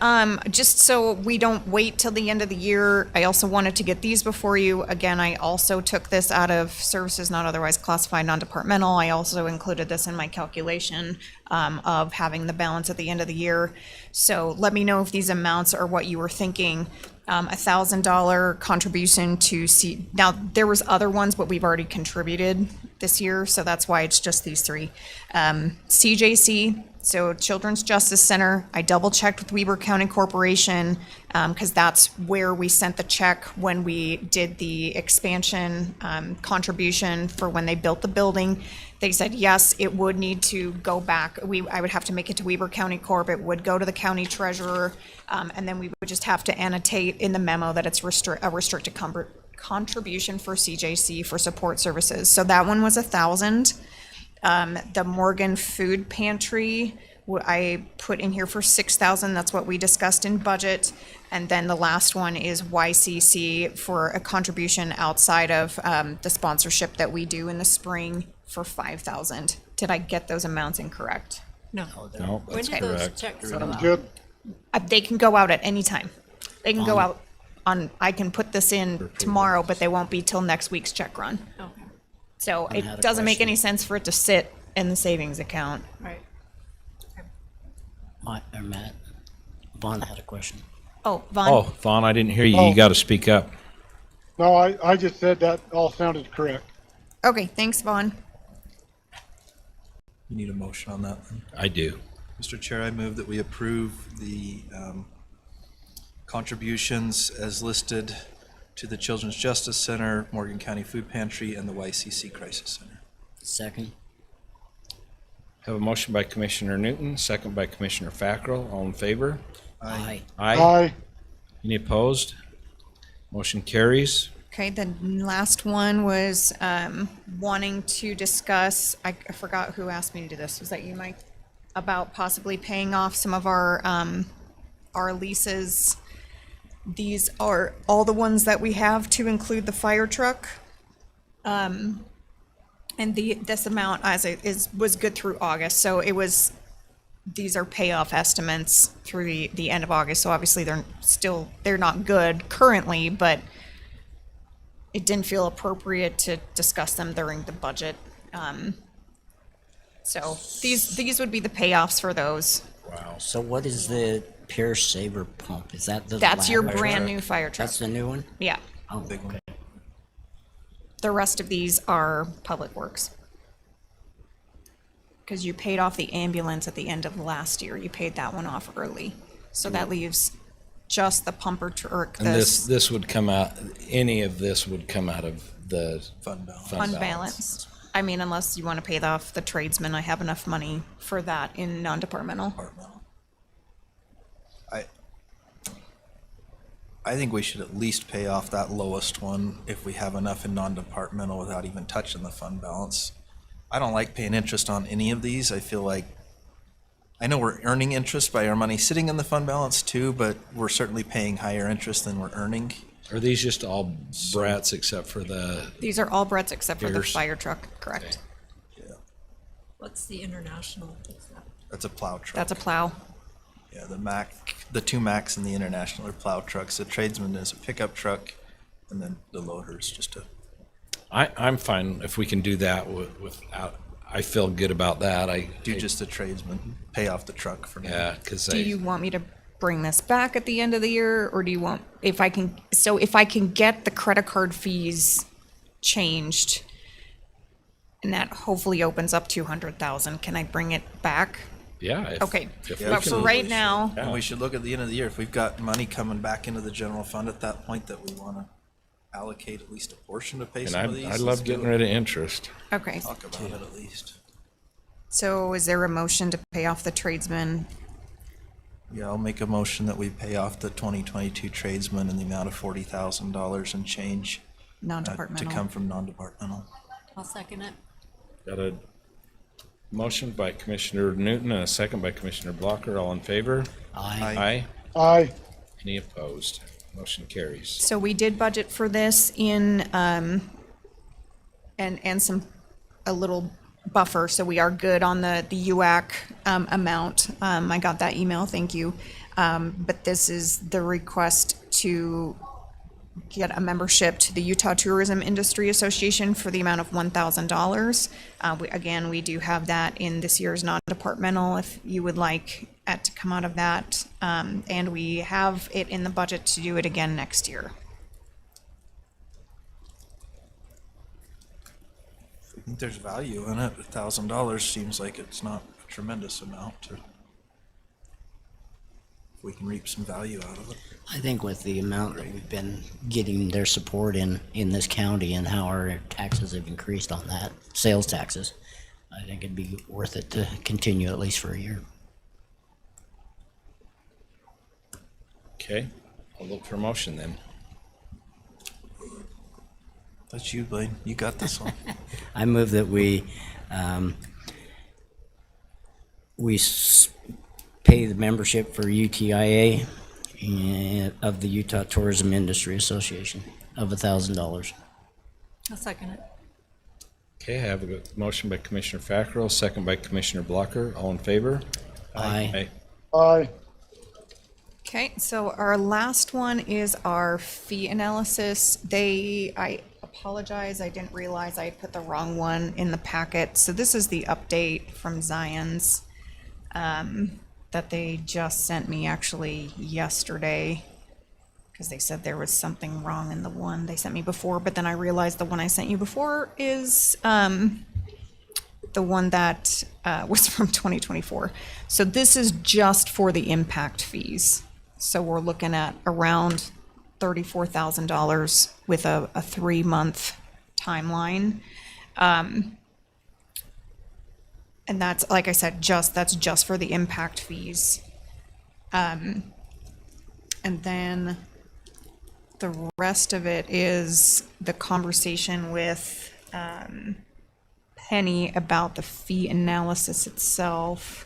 just so we don't wait till the end of the year, I also wanted to get these before you. Again, I also took this out of services not otherwise classified, non-departmental. I also included this in my calculation of having the balance at the end of the year. So let me know if these amounts are what you were thinking. $1,000 contribution to now there was other ones, but we've already contributed this year, so that's why it's just these 3. CJC, so Children's Justice Center, I double checked with Weber County Corporation because that's where we sent the check when we did the expansion contribution for when they built the building. They said, yes, it would need to go back. I would have to make it to Weber County Corp. It would go to the county treasurer. And then we would just have to annotate in the memo that it's a restricted contribution for CJC for support services. So that one was $1,000. The Morgan Food Pantry, I put in here for $6,000. That's what we discussed in budget. And then the last one is YCC for a contribution outside of the sponsorship that we do in the spring for $5,000. Did I get those amounts incorrect? No. No, When that's did those correct. checks Sounds go out? good. They can go out at any time. They can go out on, I can put this in tomorrow, but they won't be till next week's check run. Okay. So I had it a doesn't make question. any sense for it to sit in the savings account. Right. Matt, Vaughn had a question. Oh, Vaughn? Oh, Vaughn, I didn't hear you. Oh. You got to speak up. No, I just said that all sounded correct. Okay, thanks, Vaughn. You need a motion on that then? I do. Mr. Chair, I move that we approve the contributions as listed to the Children's Justice Center, Morgan County Food Pantry, and the YCC Crisis Center. Second. Have a motion by Commissioner Newton, second by Commissioner Fackrell. All in favor? Aye. Aye. Any opposed? Motion carries. Okay, the last one was wanting to discuss, I forgot who asked me to do this. Was that you, Mike? About possibly paying off some of our leases. These are all the ones that we have to include the fire truck. And this amount was good through August, so these are payoff estimates through the end of August. So obviously they're not good currently, but it didn't feel appropriate to discuss them during the budget. So these would be the payoffs for those. Wow. So what is the Pierce Saber pump? Is that the That's your ladder brand truck? new fire truck. That's the new one? Yeah. Oh, okay. The rest of these are public works. Because you paid off the ambulance at the end of last year. You paid that one off early. So that leaves just the pumper truck. And this would come out, any of this would come out of the Fund balance. Fund balance. I mean, unless you want to pay off the tradesman, I have enough money for that in non-departmental. I think we should at least pay off that lowest one if we have enough in non-departmental without even touching the fund balance. I don't like paying interest on any of these. I feel like, I know we're earning interest by our money sitting in the fund balance too, but we're certainly paying higher interest than we're earning. Are these just all brats except for the, These are all Brett's except for the Pierce. fire truck, correct? What's the international? That's a plow truck. That's a plow. Yeah, the two Macs and the International are plow trucks. The tradesman is a pickup truck, and then the loader is just a. I'm fine if we can do that without, I feel good about that. Do just the tradesman, pay off the truck for now. Yeah, because Do you want me to bring this back at the end of the year, or do you want, if I can get the credit card fees changed, and that hopefully opens up 200,000, can I bring it back? Yeah. Okay, if but for right now, And we should look at the end of the year, if we've got money coming back into the general fund at that point that we want to allocate at least a portion to pay And some of these. I let's love do getting it. rid of interest. okay. Talk about it at least. So is there a motion to pay off the tradesman? Yeah, I'll make a motion that we pay off the 2022 tradesman in the amount of $40,000 and change to Non-departmental. come from non-departmental. I'll second it. Got a motion by Commissioner Newton and a second by Commissioner Blocker. All in favor? Aye. Aye. Aye. Any opposed? Motion carries. So we did budget for this in, and a little buffer, so we are good on the UAC amount. I got that email, thank you. But this is the request to get a membership to the Utah Tourism Industry Association for the amount of $1,000. Again, we do have that in this year's non-departmental if you would like it to come out of that. And we have it in the budget to do it again next year. I think there's value in it. $1,000 seems like it's not a tremendous amount to, if we can reap some value out of it. I think with the amount that we've been getting their support in this county and how our taxes have increased on that, sales taxes, I think it'd be worth it to continue at least for a year. Okay, I'll look for a motion then. That's you, Blaine. You got this one. I move that we pay the membership for UTIA of the Utah Tourism Industry Association of $1,000. I'll second it. Okay, I have a motion by Commissioner Fackrell, second by Commissioner Blocker. All in favor? Aye. Aye. Okay, so our last one is our fee analysis. I apologize, I didn't realize I put the wrong one in the packet. So this is the update from Zion's that they just sent me actually yesterday, because they said there was something wrong in the one they sent me before, but then I realized the one I sent you before is the one that was from 2024. So this is just for the impact fees. So we're looking at around $34,000 with a 3-month timeline. And that's, like I said, that's just for the impact fees. And then the rest of it is the conversation with Penny about the fee analysis itself,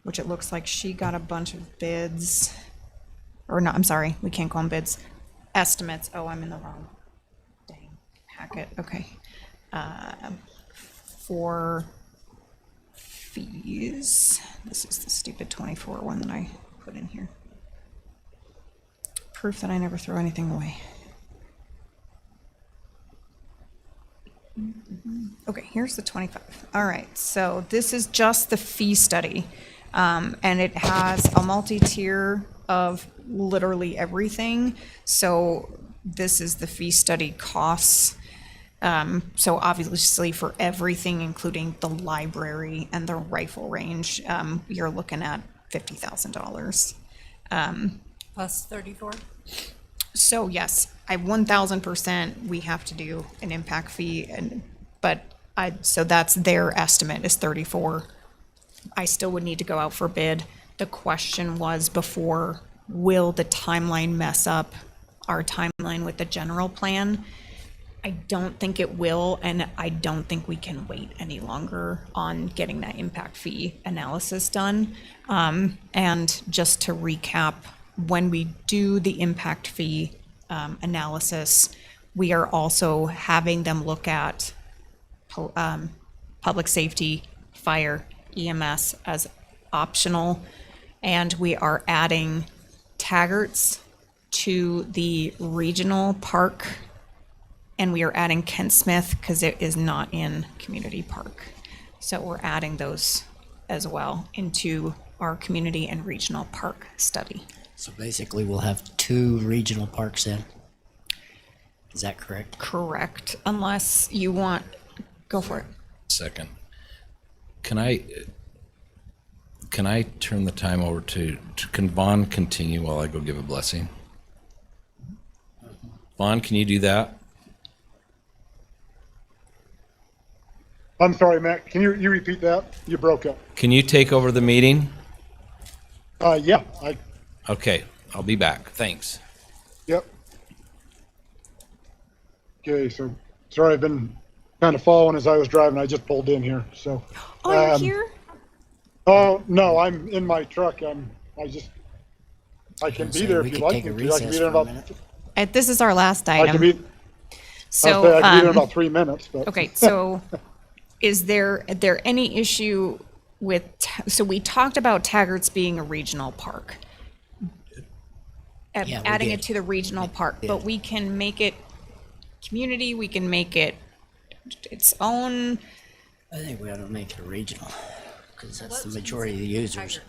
which it looks like she got a bunch of bids. Or no, I'm sorry, we can't call them bids. Estimates. Oh, I'm in the wrong dang packet. Okay. For fees. This is the stupid 24 one that I put in here. Proof that I never throw anything away. Okay, here's the 25. All right, so this is just the fee study. And it has a multi-tier of literally everything. So this is the fee study costs. So obviously for everything, including the library and the rifle range, you're looking at $50,000. Plus 34? So yes, 1,000% we have to do an impact fee, so that's their estimate is 34. I still would need to go out for bid. The question was before, will the timeline mess up our timeline with the general plan? I don't think it will, and I don't think we can wait any longer on getting that impact fee analysis done. And just to recap, when we do the impact fee analysis, we are also having them look at public safety, fire, EMS as optional, and we are adding Taggart's to the regional park, and we are adding Kent Smith because it is not in community park. So we're adding those as well into our community and regional park study. So basically we'll have 2 regional parks then. Is that correct? Correct, unless you want, go for it. Second. Can I turn the time over can Vaughn continue while I go give a blessing? Vaughn, can you do that? I'm sorry, Matt. Can you repeat that? You broke up. Can you take over the meeting? Yeah. Okay, I'll be back. Thanks. Yep. Okay, so sorry, I've been kind of following as I was driving. I just pulled in here, so. Oh, you're here? Oh no, I'm in my truck. I can be there if you'd like me to. I can be there in about. This is our last item. I can be So, I can be there in about 3 minutes. But. Okay, so is there any issue with, so we talked about Taggart's being a regional park. Yeah, we Adding did. it to the regional park, but we can make it community, we can make it its own. I think we ought to make it a regional, because that's the majority of the users.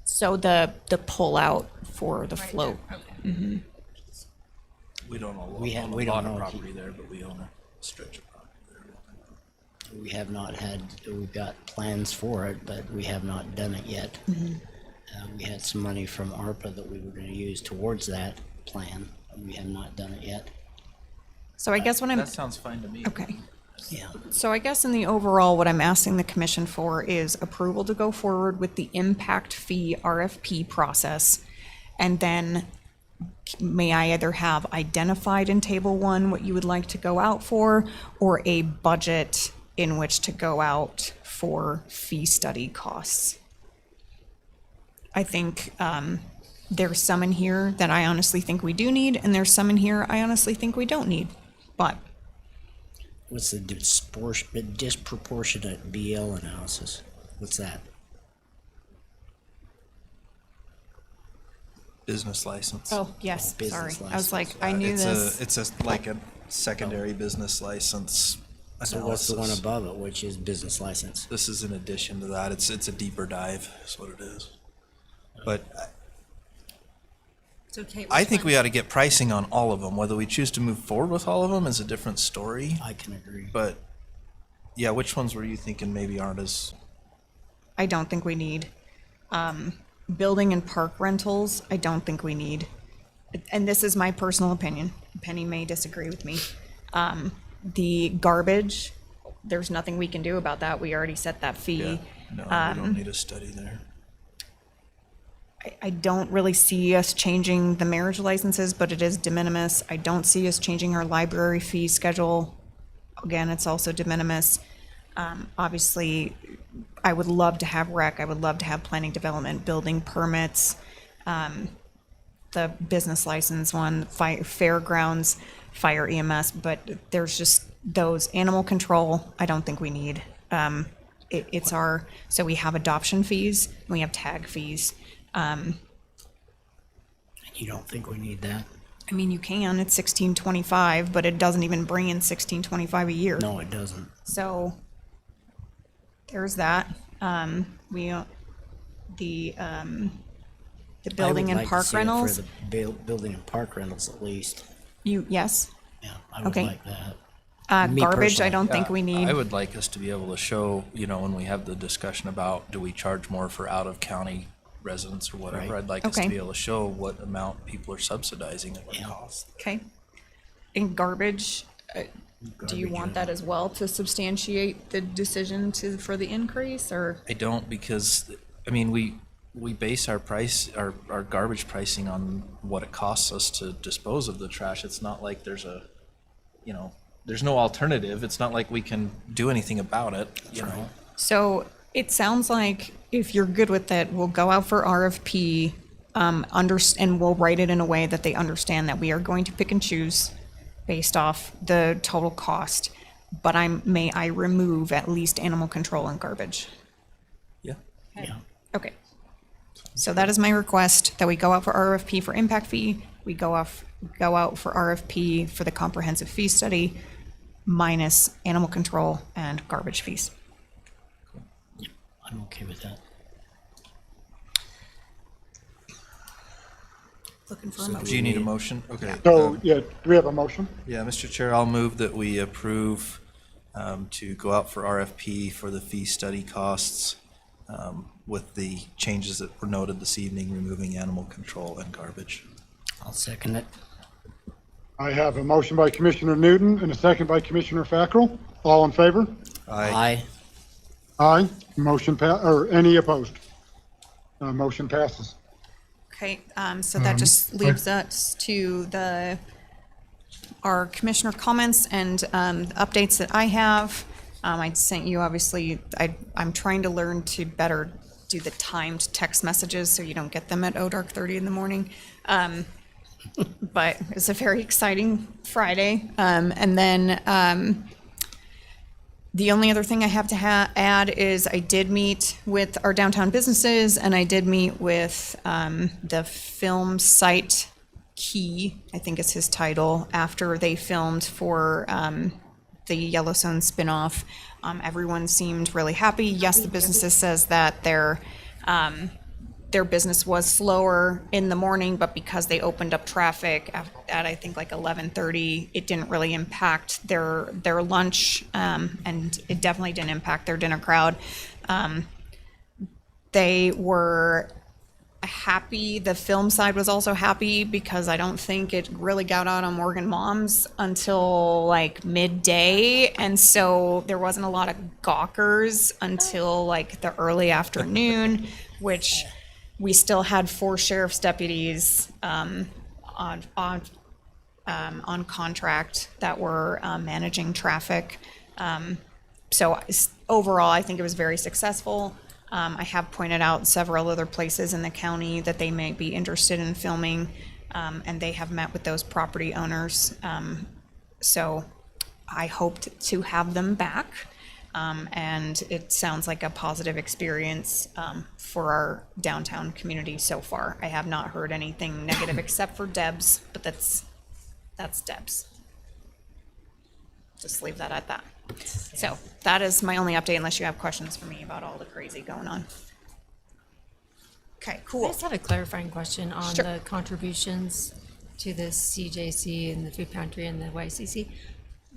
So the pull-out for the float. Mhm. We don't own We a don't lot of own- property there, but we own a stretch of property there. We have not had, we've got plans for it, but we have not done it yet. Mhm. We had some money from ARPA that we were going to use towards that plan. We have not done it yet. So I guess what I'm. That sounds fine to me. Okay. Yeah. So I guess in the overall, what I'm asking the commission for is approval to go forward with the impact fee RFP process. And then may I either have identified in table one what you would like to go out for, or a budget in which to go out for fee study costs. I think there's some in here that I honestly think we do need, and there's some in here I honestly think we don't need. But What's the disproportionate BL analysis? What's that? Business license. oh yes, business sorry, I was like, license. I knew it's this. it's like a secondary business license So what's the one analysis. above it, which is business license? This is in addition to that. It's a deeper dive, is what it is. But So Kate, I which think one? we ought to get pricing on all of them. Whether we choose to move forward with all of them is a different story. I can agree. But yeah, which ones were you thinking maybe aren't as? I don't think we need. Building and park rentals, I don't think we need. And this is my personal opinion. Penny may disagree with me. The garbage, there's nothing we can do about that. We already set that fee. No, we don't need a study there. I don't really see us changing the marriage licenses, but it is de minimis. I don't see us changing our library fee schedule. Again, it's also de minimis. Obviously, I would love to have rec. I would love to have planning development, building permits, the business license one, fairgrounds, fire EMS, but there's just those animal control. I don't think we need. It's our, so we have adoption fees, and we have tag fees. You don't think we need that? I mean, you can, it's $16.25, but it doesn't even bring in $16.25 a year. No, it doesn't. So there's that. The building and park rentals. For the building and park rentals, at least. Yes. Yeah, I would Okay. like that. Me Garbage, I personally. don't think we need. I would like us to be able to show, when we have the discussion about do we charge more for out of county residents or whatever, Right. I'd like us to Okay. be able to show what amount people are subsidizing and what it costs. Okay. And garbage, do you Garbage, want that as well to substantiate the decision for the increase, or? I don't, because, we base our our garbage pricing on what it costs us to dispose of the trash. It's not like there's there's no alternative. It's not like we can do anything about it, So it sounds like if you're good with it, we'll go out for RFP, and we'll write it in a way that they understand that we are going to pick and choose based off the total cost. But may I remove at least animal control and garbage? Yeah. Yeah. Okay. So that is my request, that we go out for RFP for impact fee, we go out for RFP for the comprehensive fee study, minus animal control and garbage fees. I'm okay with that. Looking for a So motion. do you need a motion? Okay. So, yeah, do we have a motion? Yeah, Mr. Chair, I'll move that we approve to go out for RFP for the fee study costs with the changes that were noted this evening, removing animal control and garbage. I'll second it. I have a motion by Commissioner Newton and a second by Commissioner Fackrell. All in favor? Aye. Aye. Motion or any opposed? Motion passes. Okay, so that just leaves us to our commissioner comments and updates that I have. I sent you, obviously, I'm trying to learn to better do the timed text messages so you don't get them at dark 30 in the morning. But it's a very exciting Friday. And then the only other thing I have to add is I did meet with our downtown businesses, and I did meet with the film site Key, I think is his title, after they filmed for the Yellowstone spinoff. Everyone seemed really happy. Yes, the businesses says that their business was slower in the morning, but because they opened up traffic at I think like 11:30, it didn't really impact their lunch, and it definitely didn't impact their dinner crowd. They were, happy. The film side was also happy because I don't think it really got out on Morgan Moms until like midday. And so there wasn't a lot of gawkers until like the early afternoon, which we still had 4 sheriff's deputies on contract that were managing traffic. So overall, I think it was very successful. I have pointed out several other places in the county that they may be interested in filming, and they have met with those property owners. So I hoped to have them back, and it sounds like a positive experience for our downtown community so far. I have not heard anything negative except for Deb's, but that's Deb's. Just leave that at that. So that is my only update unless you have questions for me about all the crazy going on. Okay, cool. I just have a clarifying question on Sure. the contributions to the CJC and the food pantry and the YCC.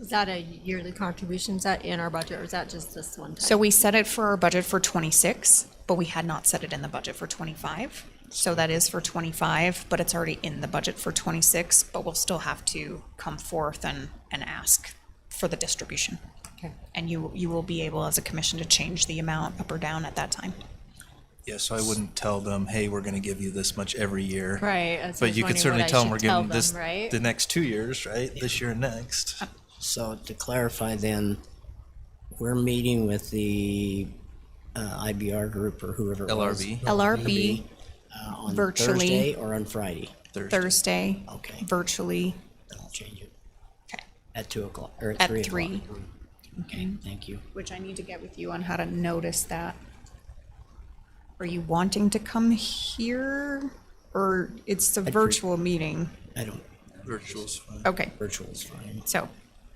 Is that a yearly contribution? Is that in our budget or is that just this one time? So we set it for our budget for 26, but we had not set it in the budget for 25. So that is for 25, but it's already in the budget for 26, but we'll still have to come forth and ask for the distribution. Okay. And you will be able as a commission to change the amount up or down at that time. Yeah, so I wouldn't tell them, hey, we're gonna give you this much every year. Right, that's But what you I could was certainly wondering tell what them I we're should giving this tell them, right? the next 2 years, right? This year and next. So to clarify then, we're meeting with the IBR group or whoever it was. LRB. LRB, on virtually. Thursday or on Friday? Thursday, Okay. virtually Then I'll change it. Okay. At 2 o'clock, or at at 3 3. o'clock. Okay, thank you. Which I need to get with you on how to notice that. Are you wanting to come here? Or it's a virtual meeting? I don't, Virtual's fine. Okay, virtual is fine. so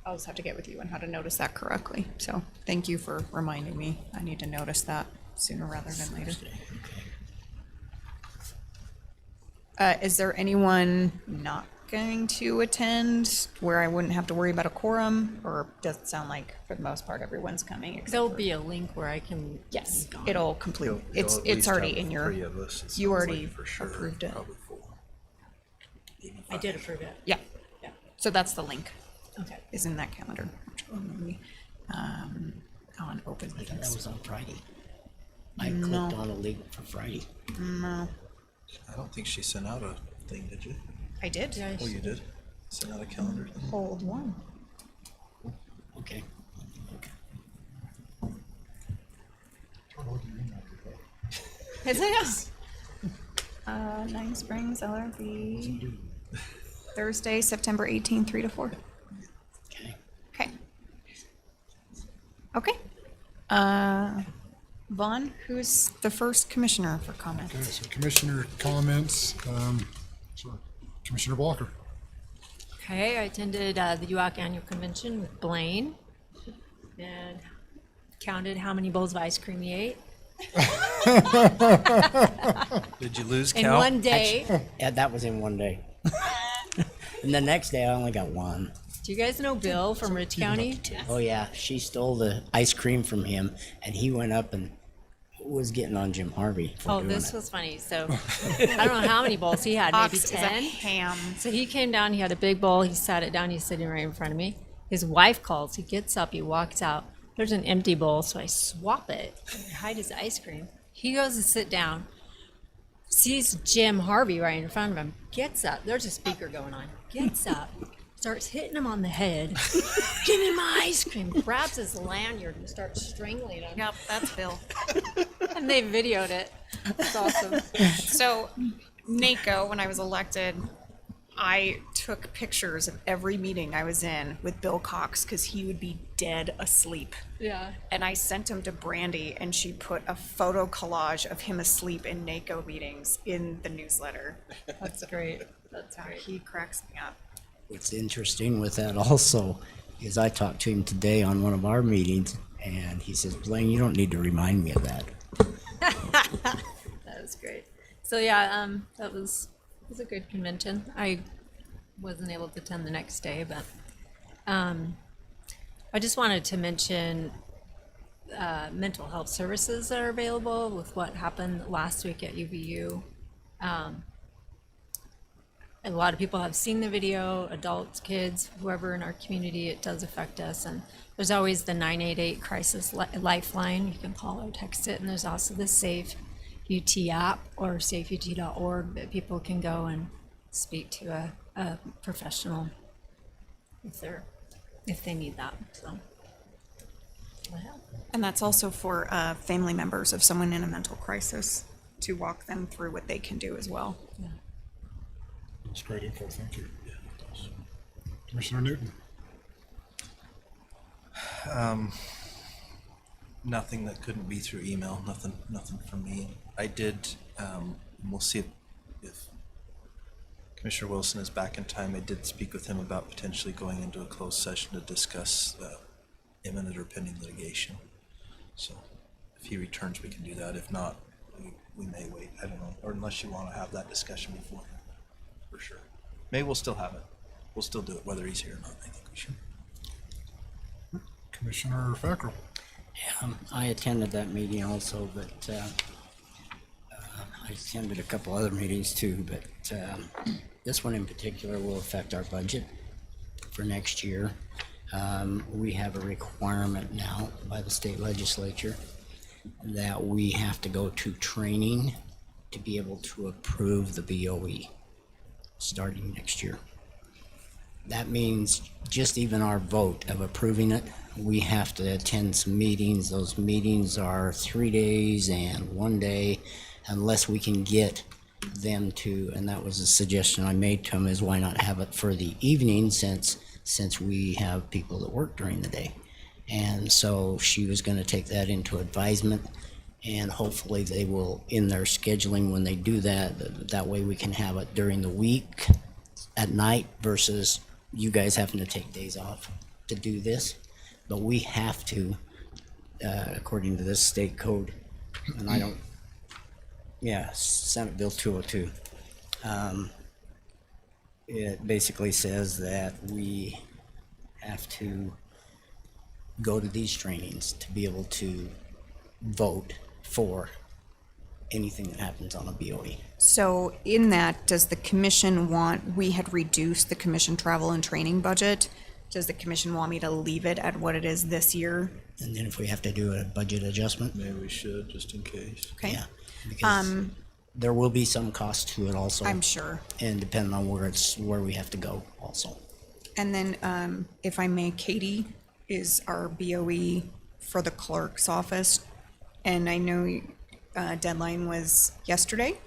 I'll just have to get with you on how to notice that correctly. So thank you for reminding me. I need to notice that sooner rather than later. Is there anyone not going to attend where I wouldn't have to worry about a quorum? Or does it sound like for the most part everyone's coming? except There'll for- be a link where I can. Yes, it'll complete. You'll It's at least already have in your. 3 of us, it You sounds already like, for sure, approved it. probably 4. I did approve it. Yeah. So that's the link. Okay. Is in that calendar. On open I thought that meetings. was on Friday. I No. clicked on a link for Friday. No, I don't think she sent out a thing, did you? I did. Oh, you did? Sent out a calendar thing? Hold one. Okay. Is it? Nine Springs LRB. Thursday, September 18th, 3 to 4. Okay. Okay. Okay. Vaughn, who's the first commissioner for comment? Okay, so commissioner comments, sorry, Commissioner Walker. Okay, I attended the UAC annual convention with Blaine and counted how many bowls of ice cream he ate. Did you lose In count? one day. Yeah, that was in one day. And the next day I only got one. Do you guys know Bill from Rich County? Oh yeah, she stole the ice cream from him, and he went up and was getting on Jim Harvey. For Oh, doing this it. was funny. So I don't know how many bowls he had, maybe Ox is a 10. ham. So he came down, he had a big bowl, he sat it down, he's sitting right in front of me. His wife calls, he gets up, he walks out. There's an empty bowl, so I swap it, hide his ice cream. He goes to sit down, sees Jim Harvey right in front of him, gets up, there's a speaker going on, gets up, starts hitting him on the head. Give me my ice cream. Grabs his lanyard and starts strangling him. Yep, that's Bill. And they videoed it. It's awesome. So, NACO, when I was elected, I took pictures of every meeting I was in with Bill Cox because he would be dead asleep. Yeah. And I sent him to Brandy, and she put a photo collage of him asleep in NACO meetings in the newsletter. That's great. That's great. great. He cracks me up. What's interesting with that also is I talked to him today on one of our meetings, and he says, Blaine, you don't need to remind me of that. That was great. So yeah, that was a good convention. I wasn't able to attend the next day, but I just wanted to mention mental health services that are available with what happened last week at UVU. A lot of people have seen the video, adults, kids, whoever in our community, it does affect us. And there's always the 988 crisis lifeline. You can call or text it. And there's also the Safe UT app or safeut.org that people can go and speak to a professional if they need that. So. And that's also for family members of someone in a mental crisis to walk them through what they can do as well. Yeah. That's great info. Thank you. Commissioner Newton. Nothing that couldn't be through email. Nothing from me. I did. We'll see if Commissioner Wilson is back in time. I did speak with him about potentially going into a closed session to discuss imminent or pending litigation. So if he returns, we can do that. If not, we may wait. I don't know. Or unless you want to have that discussion before, for sure. Maybe we'll still have it. We'll still do it whether he's here or not. I think we should. Commissioner Fackrell. I attended that meeting also, but I attended a couple other meetings too, but this one in particular will affect our budget for next year. We have a requirement now by the state legislature that we have to go to training to be able to approve the BOE starting next year. That means just even our vote of approving it, we have to attend some meetings. Those meetings are 3 days and 1 day, unless we can get them to, and that was a suggestion I made to them, is why not have it for the evening since we have people that work during the day. And so she was going to take that into advisement, and hopefully they will, in their scheduling when they do that, that way we can have it during the week at night versus you guys having to take days off to do this. But we have to, according to this state code, and I don't, Senate Bill 202. It basically says that we have to go to these trainings to be able to vote for anything that happens on a BOE. So in that, does the commission want, we had reduced the commission travel and training budget. Does the commission want me to leave it at what it is this year? And then if we have to do a budget adjustment? Maybe we should, just in case. Okay. Yeah, because there will be some cost to it also. I'm sure. And depending on where we have to go also. And then, if I may, Katie is our BOE for the clerk's office. And I know deadline was yesterday.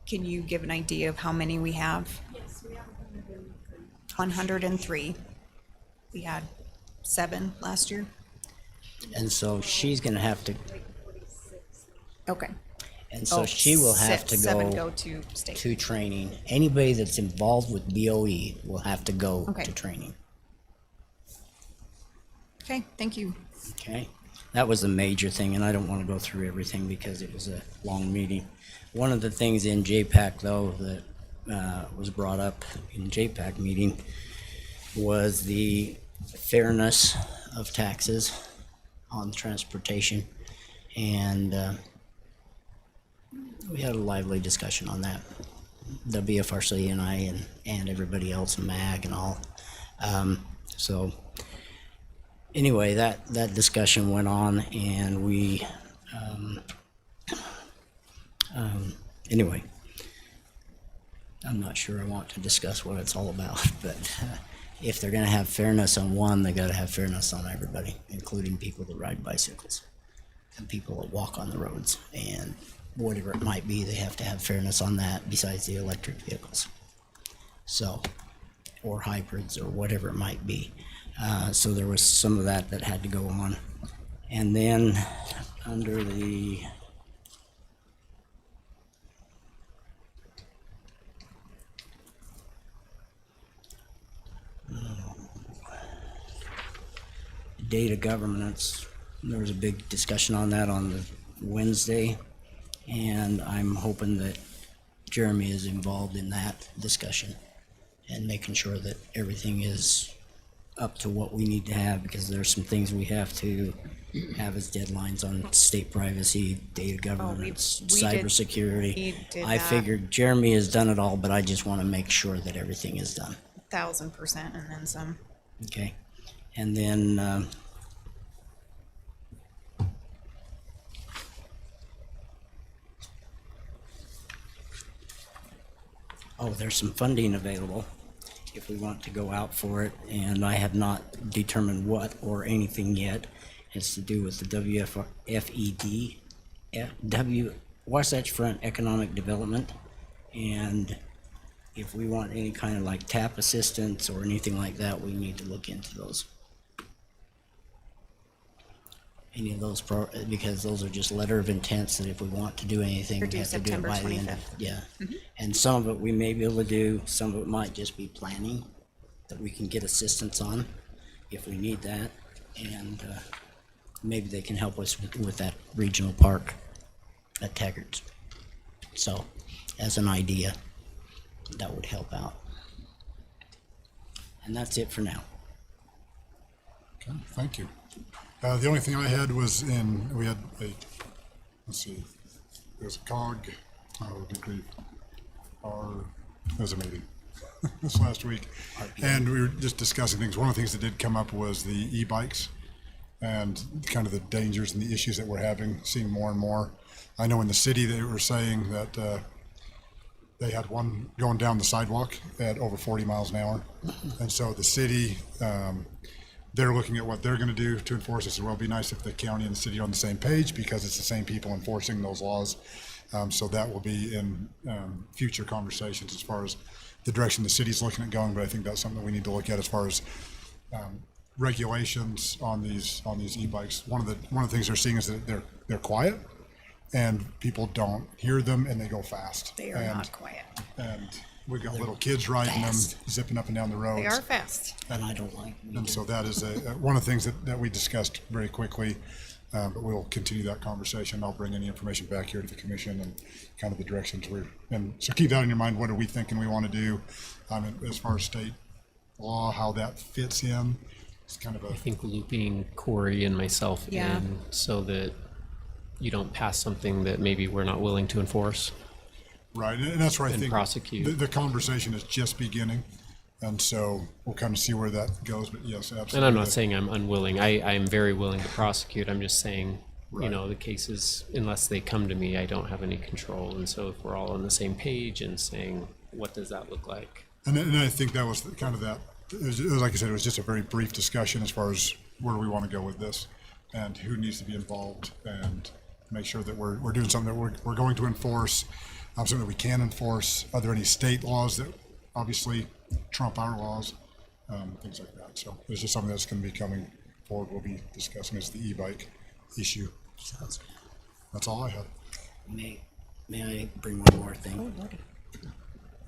Can you give an idea of how many we have? Yes, we have 103. We had 7 last year. And so she's gonna have to, Okay. and so she will have to 7 go go to state. to training. Anybody that's involved with BOE will have to go Okay. to training. Okay, thank you. Okay, that was a major thing, and I don't want to go through everything because it was a long meeting. One of the things in JPAC, though, that was brought up in JPAC meeting was the fairness of taxes on transportation, and we had a lively discussion on that. WFRC and I and everybody else, and MAG and all. So anyway, that discussion went on, and we anyway, I'm not sure I want to discuss what it's all about, but if they're going to have fairness on one, they got to have fairness on everybody, including people that ride bicycles and people that walk on the roads, and whatever it might be, they have to have fairness on that besides the electric vehicles. So, or hybrids or whatever it might be. So there was some of that had to go on. And then under the data governance, there was a big discussion on that on the Wednesday, and I'm hoping that Jeremy is involved in that discussion and making sure that everything is up to what we need to have, because there's some things we have to have as deadlines on state privacy, data governance, cybersecurity. we did I that. figured Jeremy has done it all, but I just want to make sure that everything is done. 1000% and then some. Okay, and then oh, there's some funding available if we want to go out for it, and I have not determined what or anything yet. It's to do with the Wasatch Front Economic Development, and if we want any kind of like TAP assistance or anything like that, we need to look into those. Any of those, because those are just letter of intents that if we want to do anything, Or we do have to do it September by the end 25th. of, yeah. Mhm. And some of it we may be able to do, some of it might just be planning that we can get assistance on if we need that. And maybe they can help us with that regional park at Taggart's. So, as an idea, that would help out. And that's it for now. Okay, thank you. The only thing I had was we had a, let's see, it was a COG, good grief, it was a meeting this last week. And we were just discussing things. One of the things that did come up was the e-bikes and kind of the dangers and the issues that we're having, seeing more and more. I know in the city they were saying that they had one going down the sidewalk at over 40 miles an hour. And so the city, they're looking at what they're going to do to enforce this. It will be nice if the county and the city are on the same page because it's the same people enforcing those laws. So that will be in future conversations as far as the direction the city's looking at going. But I think that's something that we need to look at as far as regulations on these e-bikes. One of the things they're seeing is that they're quiet and people don't hear them and they go fast. They are not quiet. And we've got little kids riding them, zipping up and down the roads. They are fast. And I don't like them. And so that is one of the things that we discussed very quickly, but we'll continue that conversation. I'll bring any information back here to the commission and kind of the directions and so keep that in your mind. What are we thinking we want to do as far as state law, how that fits in? It's kind of I think looping Corey and myself Yeah. in so that you don't pass something that maybe we're not willing to enforce. Right, and that's where I And think prosecute. the conversation is just beginning, and so we'll kind of see where that goes. But yes, absolutely. And I'm not saying I'm unwilling. I'm very willing to prosecute. I'm just saying, you know, the cases, unless they come to me, I don't have any control. And so if we're all on the same page and saying, what does that look like? And I think that was kind of that. It was like I said, it was just a very brief discussion as far as where we want to go with this, and who needs to be involved, and make sure that we're doing something that we're going to enforce. Something that we can enforce. Are there any state laws that obviously trump our laws? Things like that. So it's just something that's going to be coming forward. We'll be discussing is the e-bike issue. Sounds good. That's all I had. May I bring one more thing?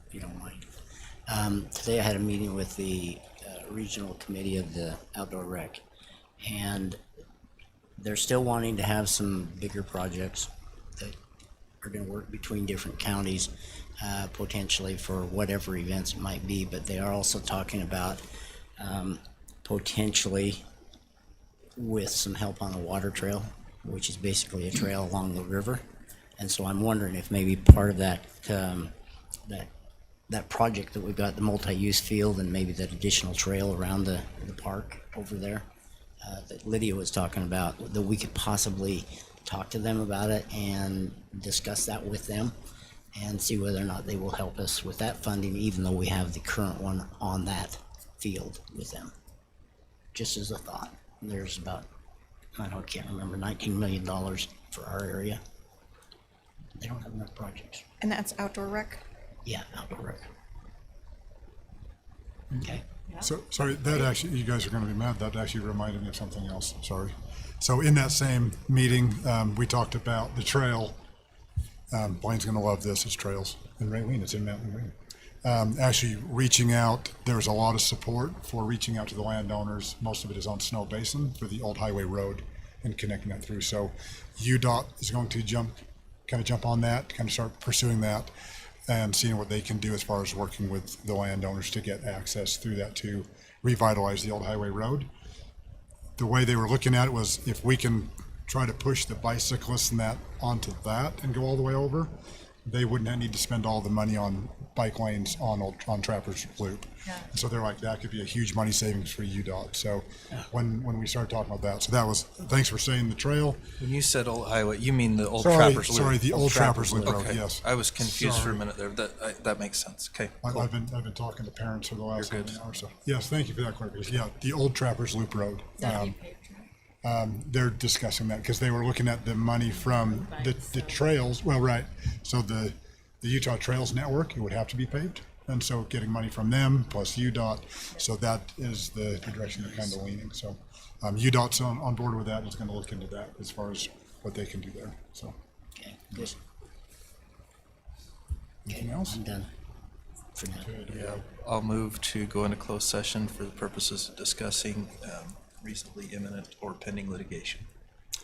If you don't mind. Today I had a meeting with the regional committee of the outdoor rec, and they're still wanting to have some bigger projects that are going to work between different counties, potentially for whatever events it might be, but they are also talking about potentially with some help on a water trail, which is basically a trail along the river. And so I'm wondering if maybe part of that that project that we've got, the multi-use field, and maybe that additional trail around the park over there that Lydia was talking about, that we could possibly talk to them about it and discuss that with them and see whether or not they will help us with that funding, even though we have the current one on that field with them. Just as a thought. There's about, I can't remember, $19 million for our area. They don't have enough projects. And that's outdoor rec? Yeah, outdoor rec. Okay. So, sorry, that actually, you guys are going to be mad. That actually reminded me of something else. Sorry. So in that same meeting, we talked about the trail. Blaine's going to love this. It's trails in Raylene. It's in Mountain Green. Actually reaching out, there's a lot of support for reaching out to the landowners. Most of it is on Snow Basin for the old highway road and connecting that through. So UDOT is going to jump on that, kind of start pursuing that and seeing what they can do as far as working with the landowners to get access through that to revitalize the old highway road. the way they were looking at it was if we can try to push the bicyclists and that onto that and go all the way over, they wouldn't need to spend all the money on bike lanes on Trappers Loop. And so they're like, that could be a huge money savings for UDOT. So when we started talking about that, so that was, thanks for saying the trail. When you said old highway, you mean the old Sorry, Trappers Loop? sorry, the old Trappers Loop road, Okay. yes. I was confused for a Sorry. minute there. That makes sense. Okay. I've been talking to parents for the last You're good. half an hour, so, yes, thank you for that clarification. Yeah, the old Trappers Loop Road. They're discussing that because they were looking at the money from the trails, well, right, so the Utah Trails Network, it would have to be paved. And so getting money from them plus UDOT, so that is the direction they're kind of leaning. So UDOT's on board with that, is going to look into that as far as what they can do there, so. Okay, good. Anything else? I'm done for now. Yeah, I'll move to go into closed session for the purposes of discussing reasonably imminent or pending litigation.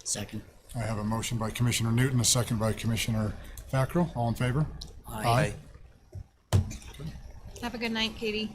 Second. I have a motion by Commissioner Newton, a second by Commissioner Fackrell. All in favor? Aye. Have a good night, Katie.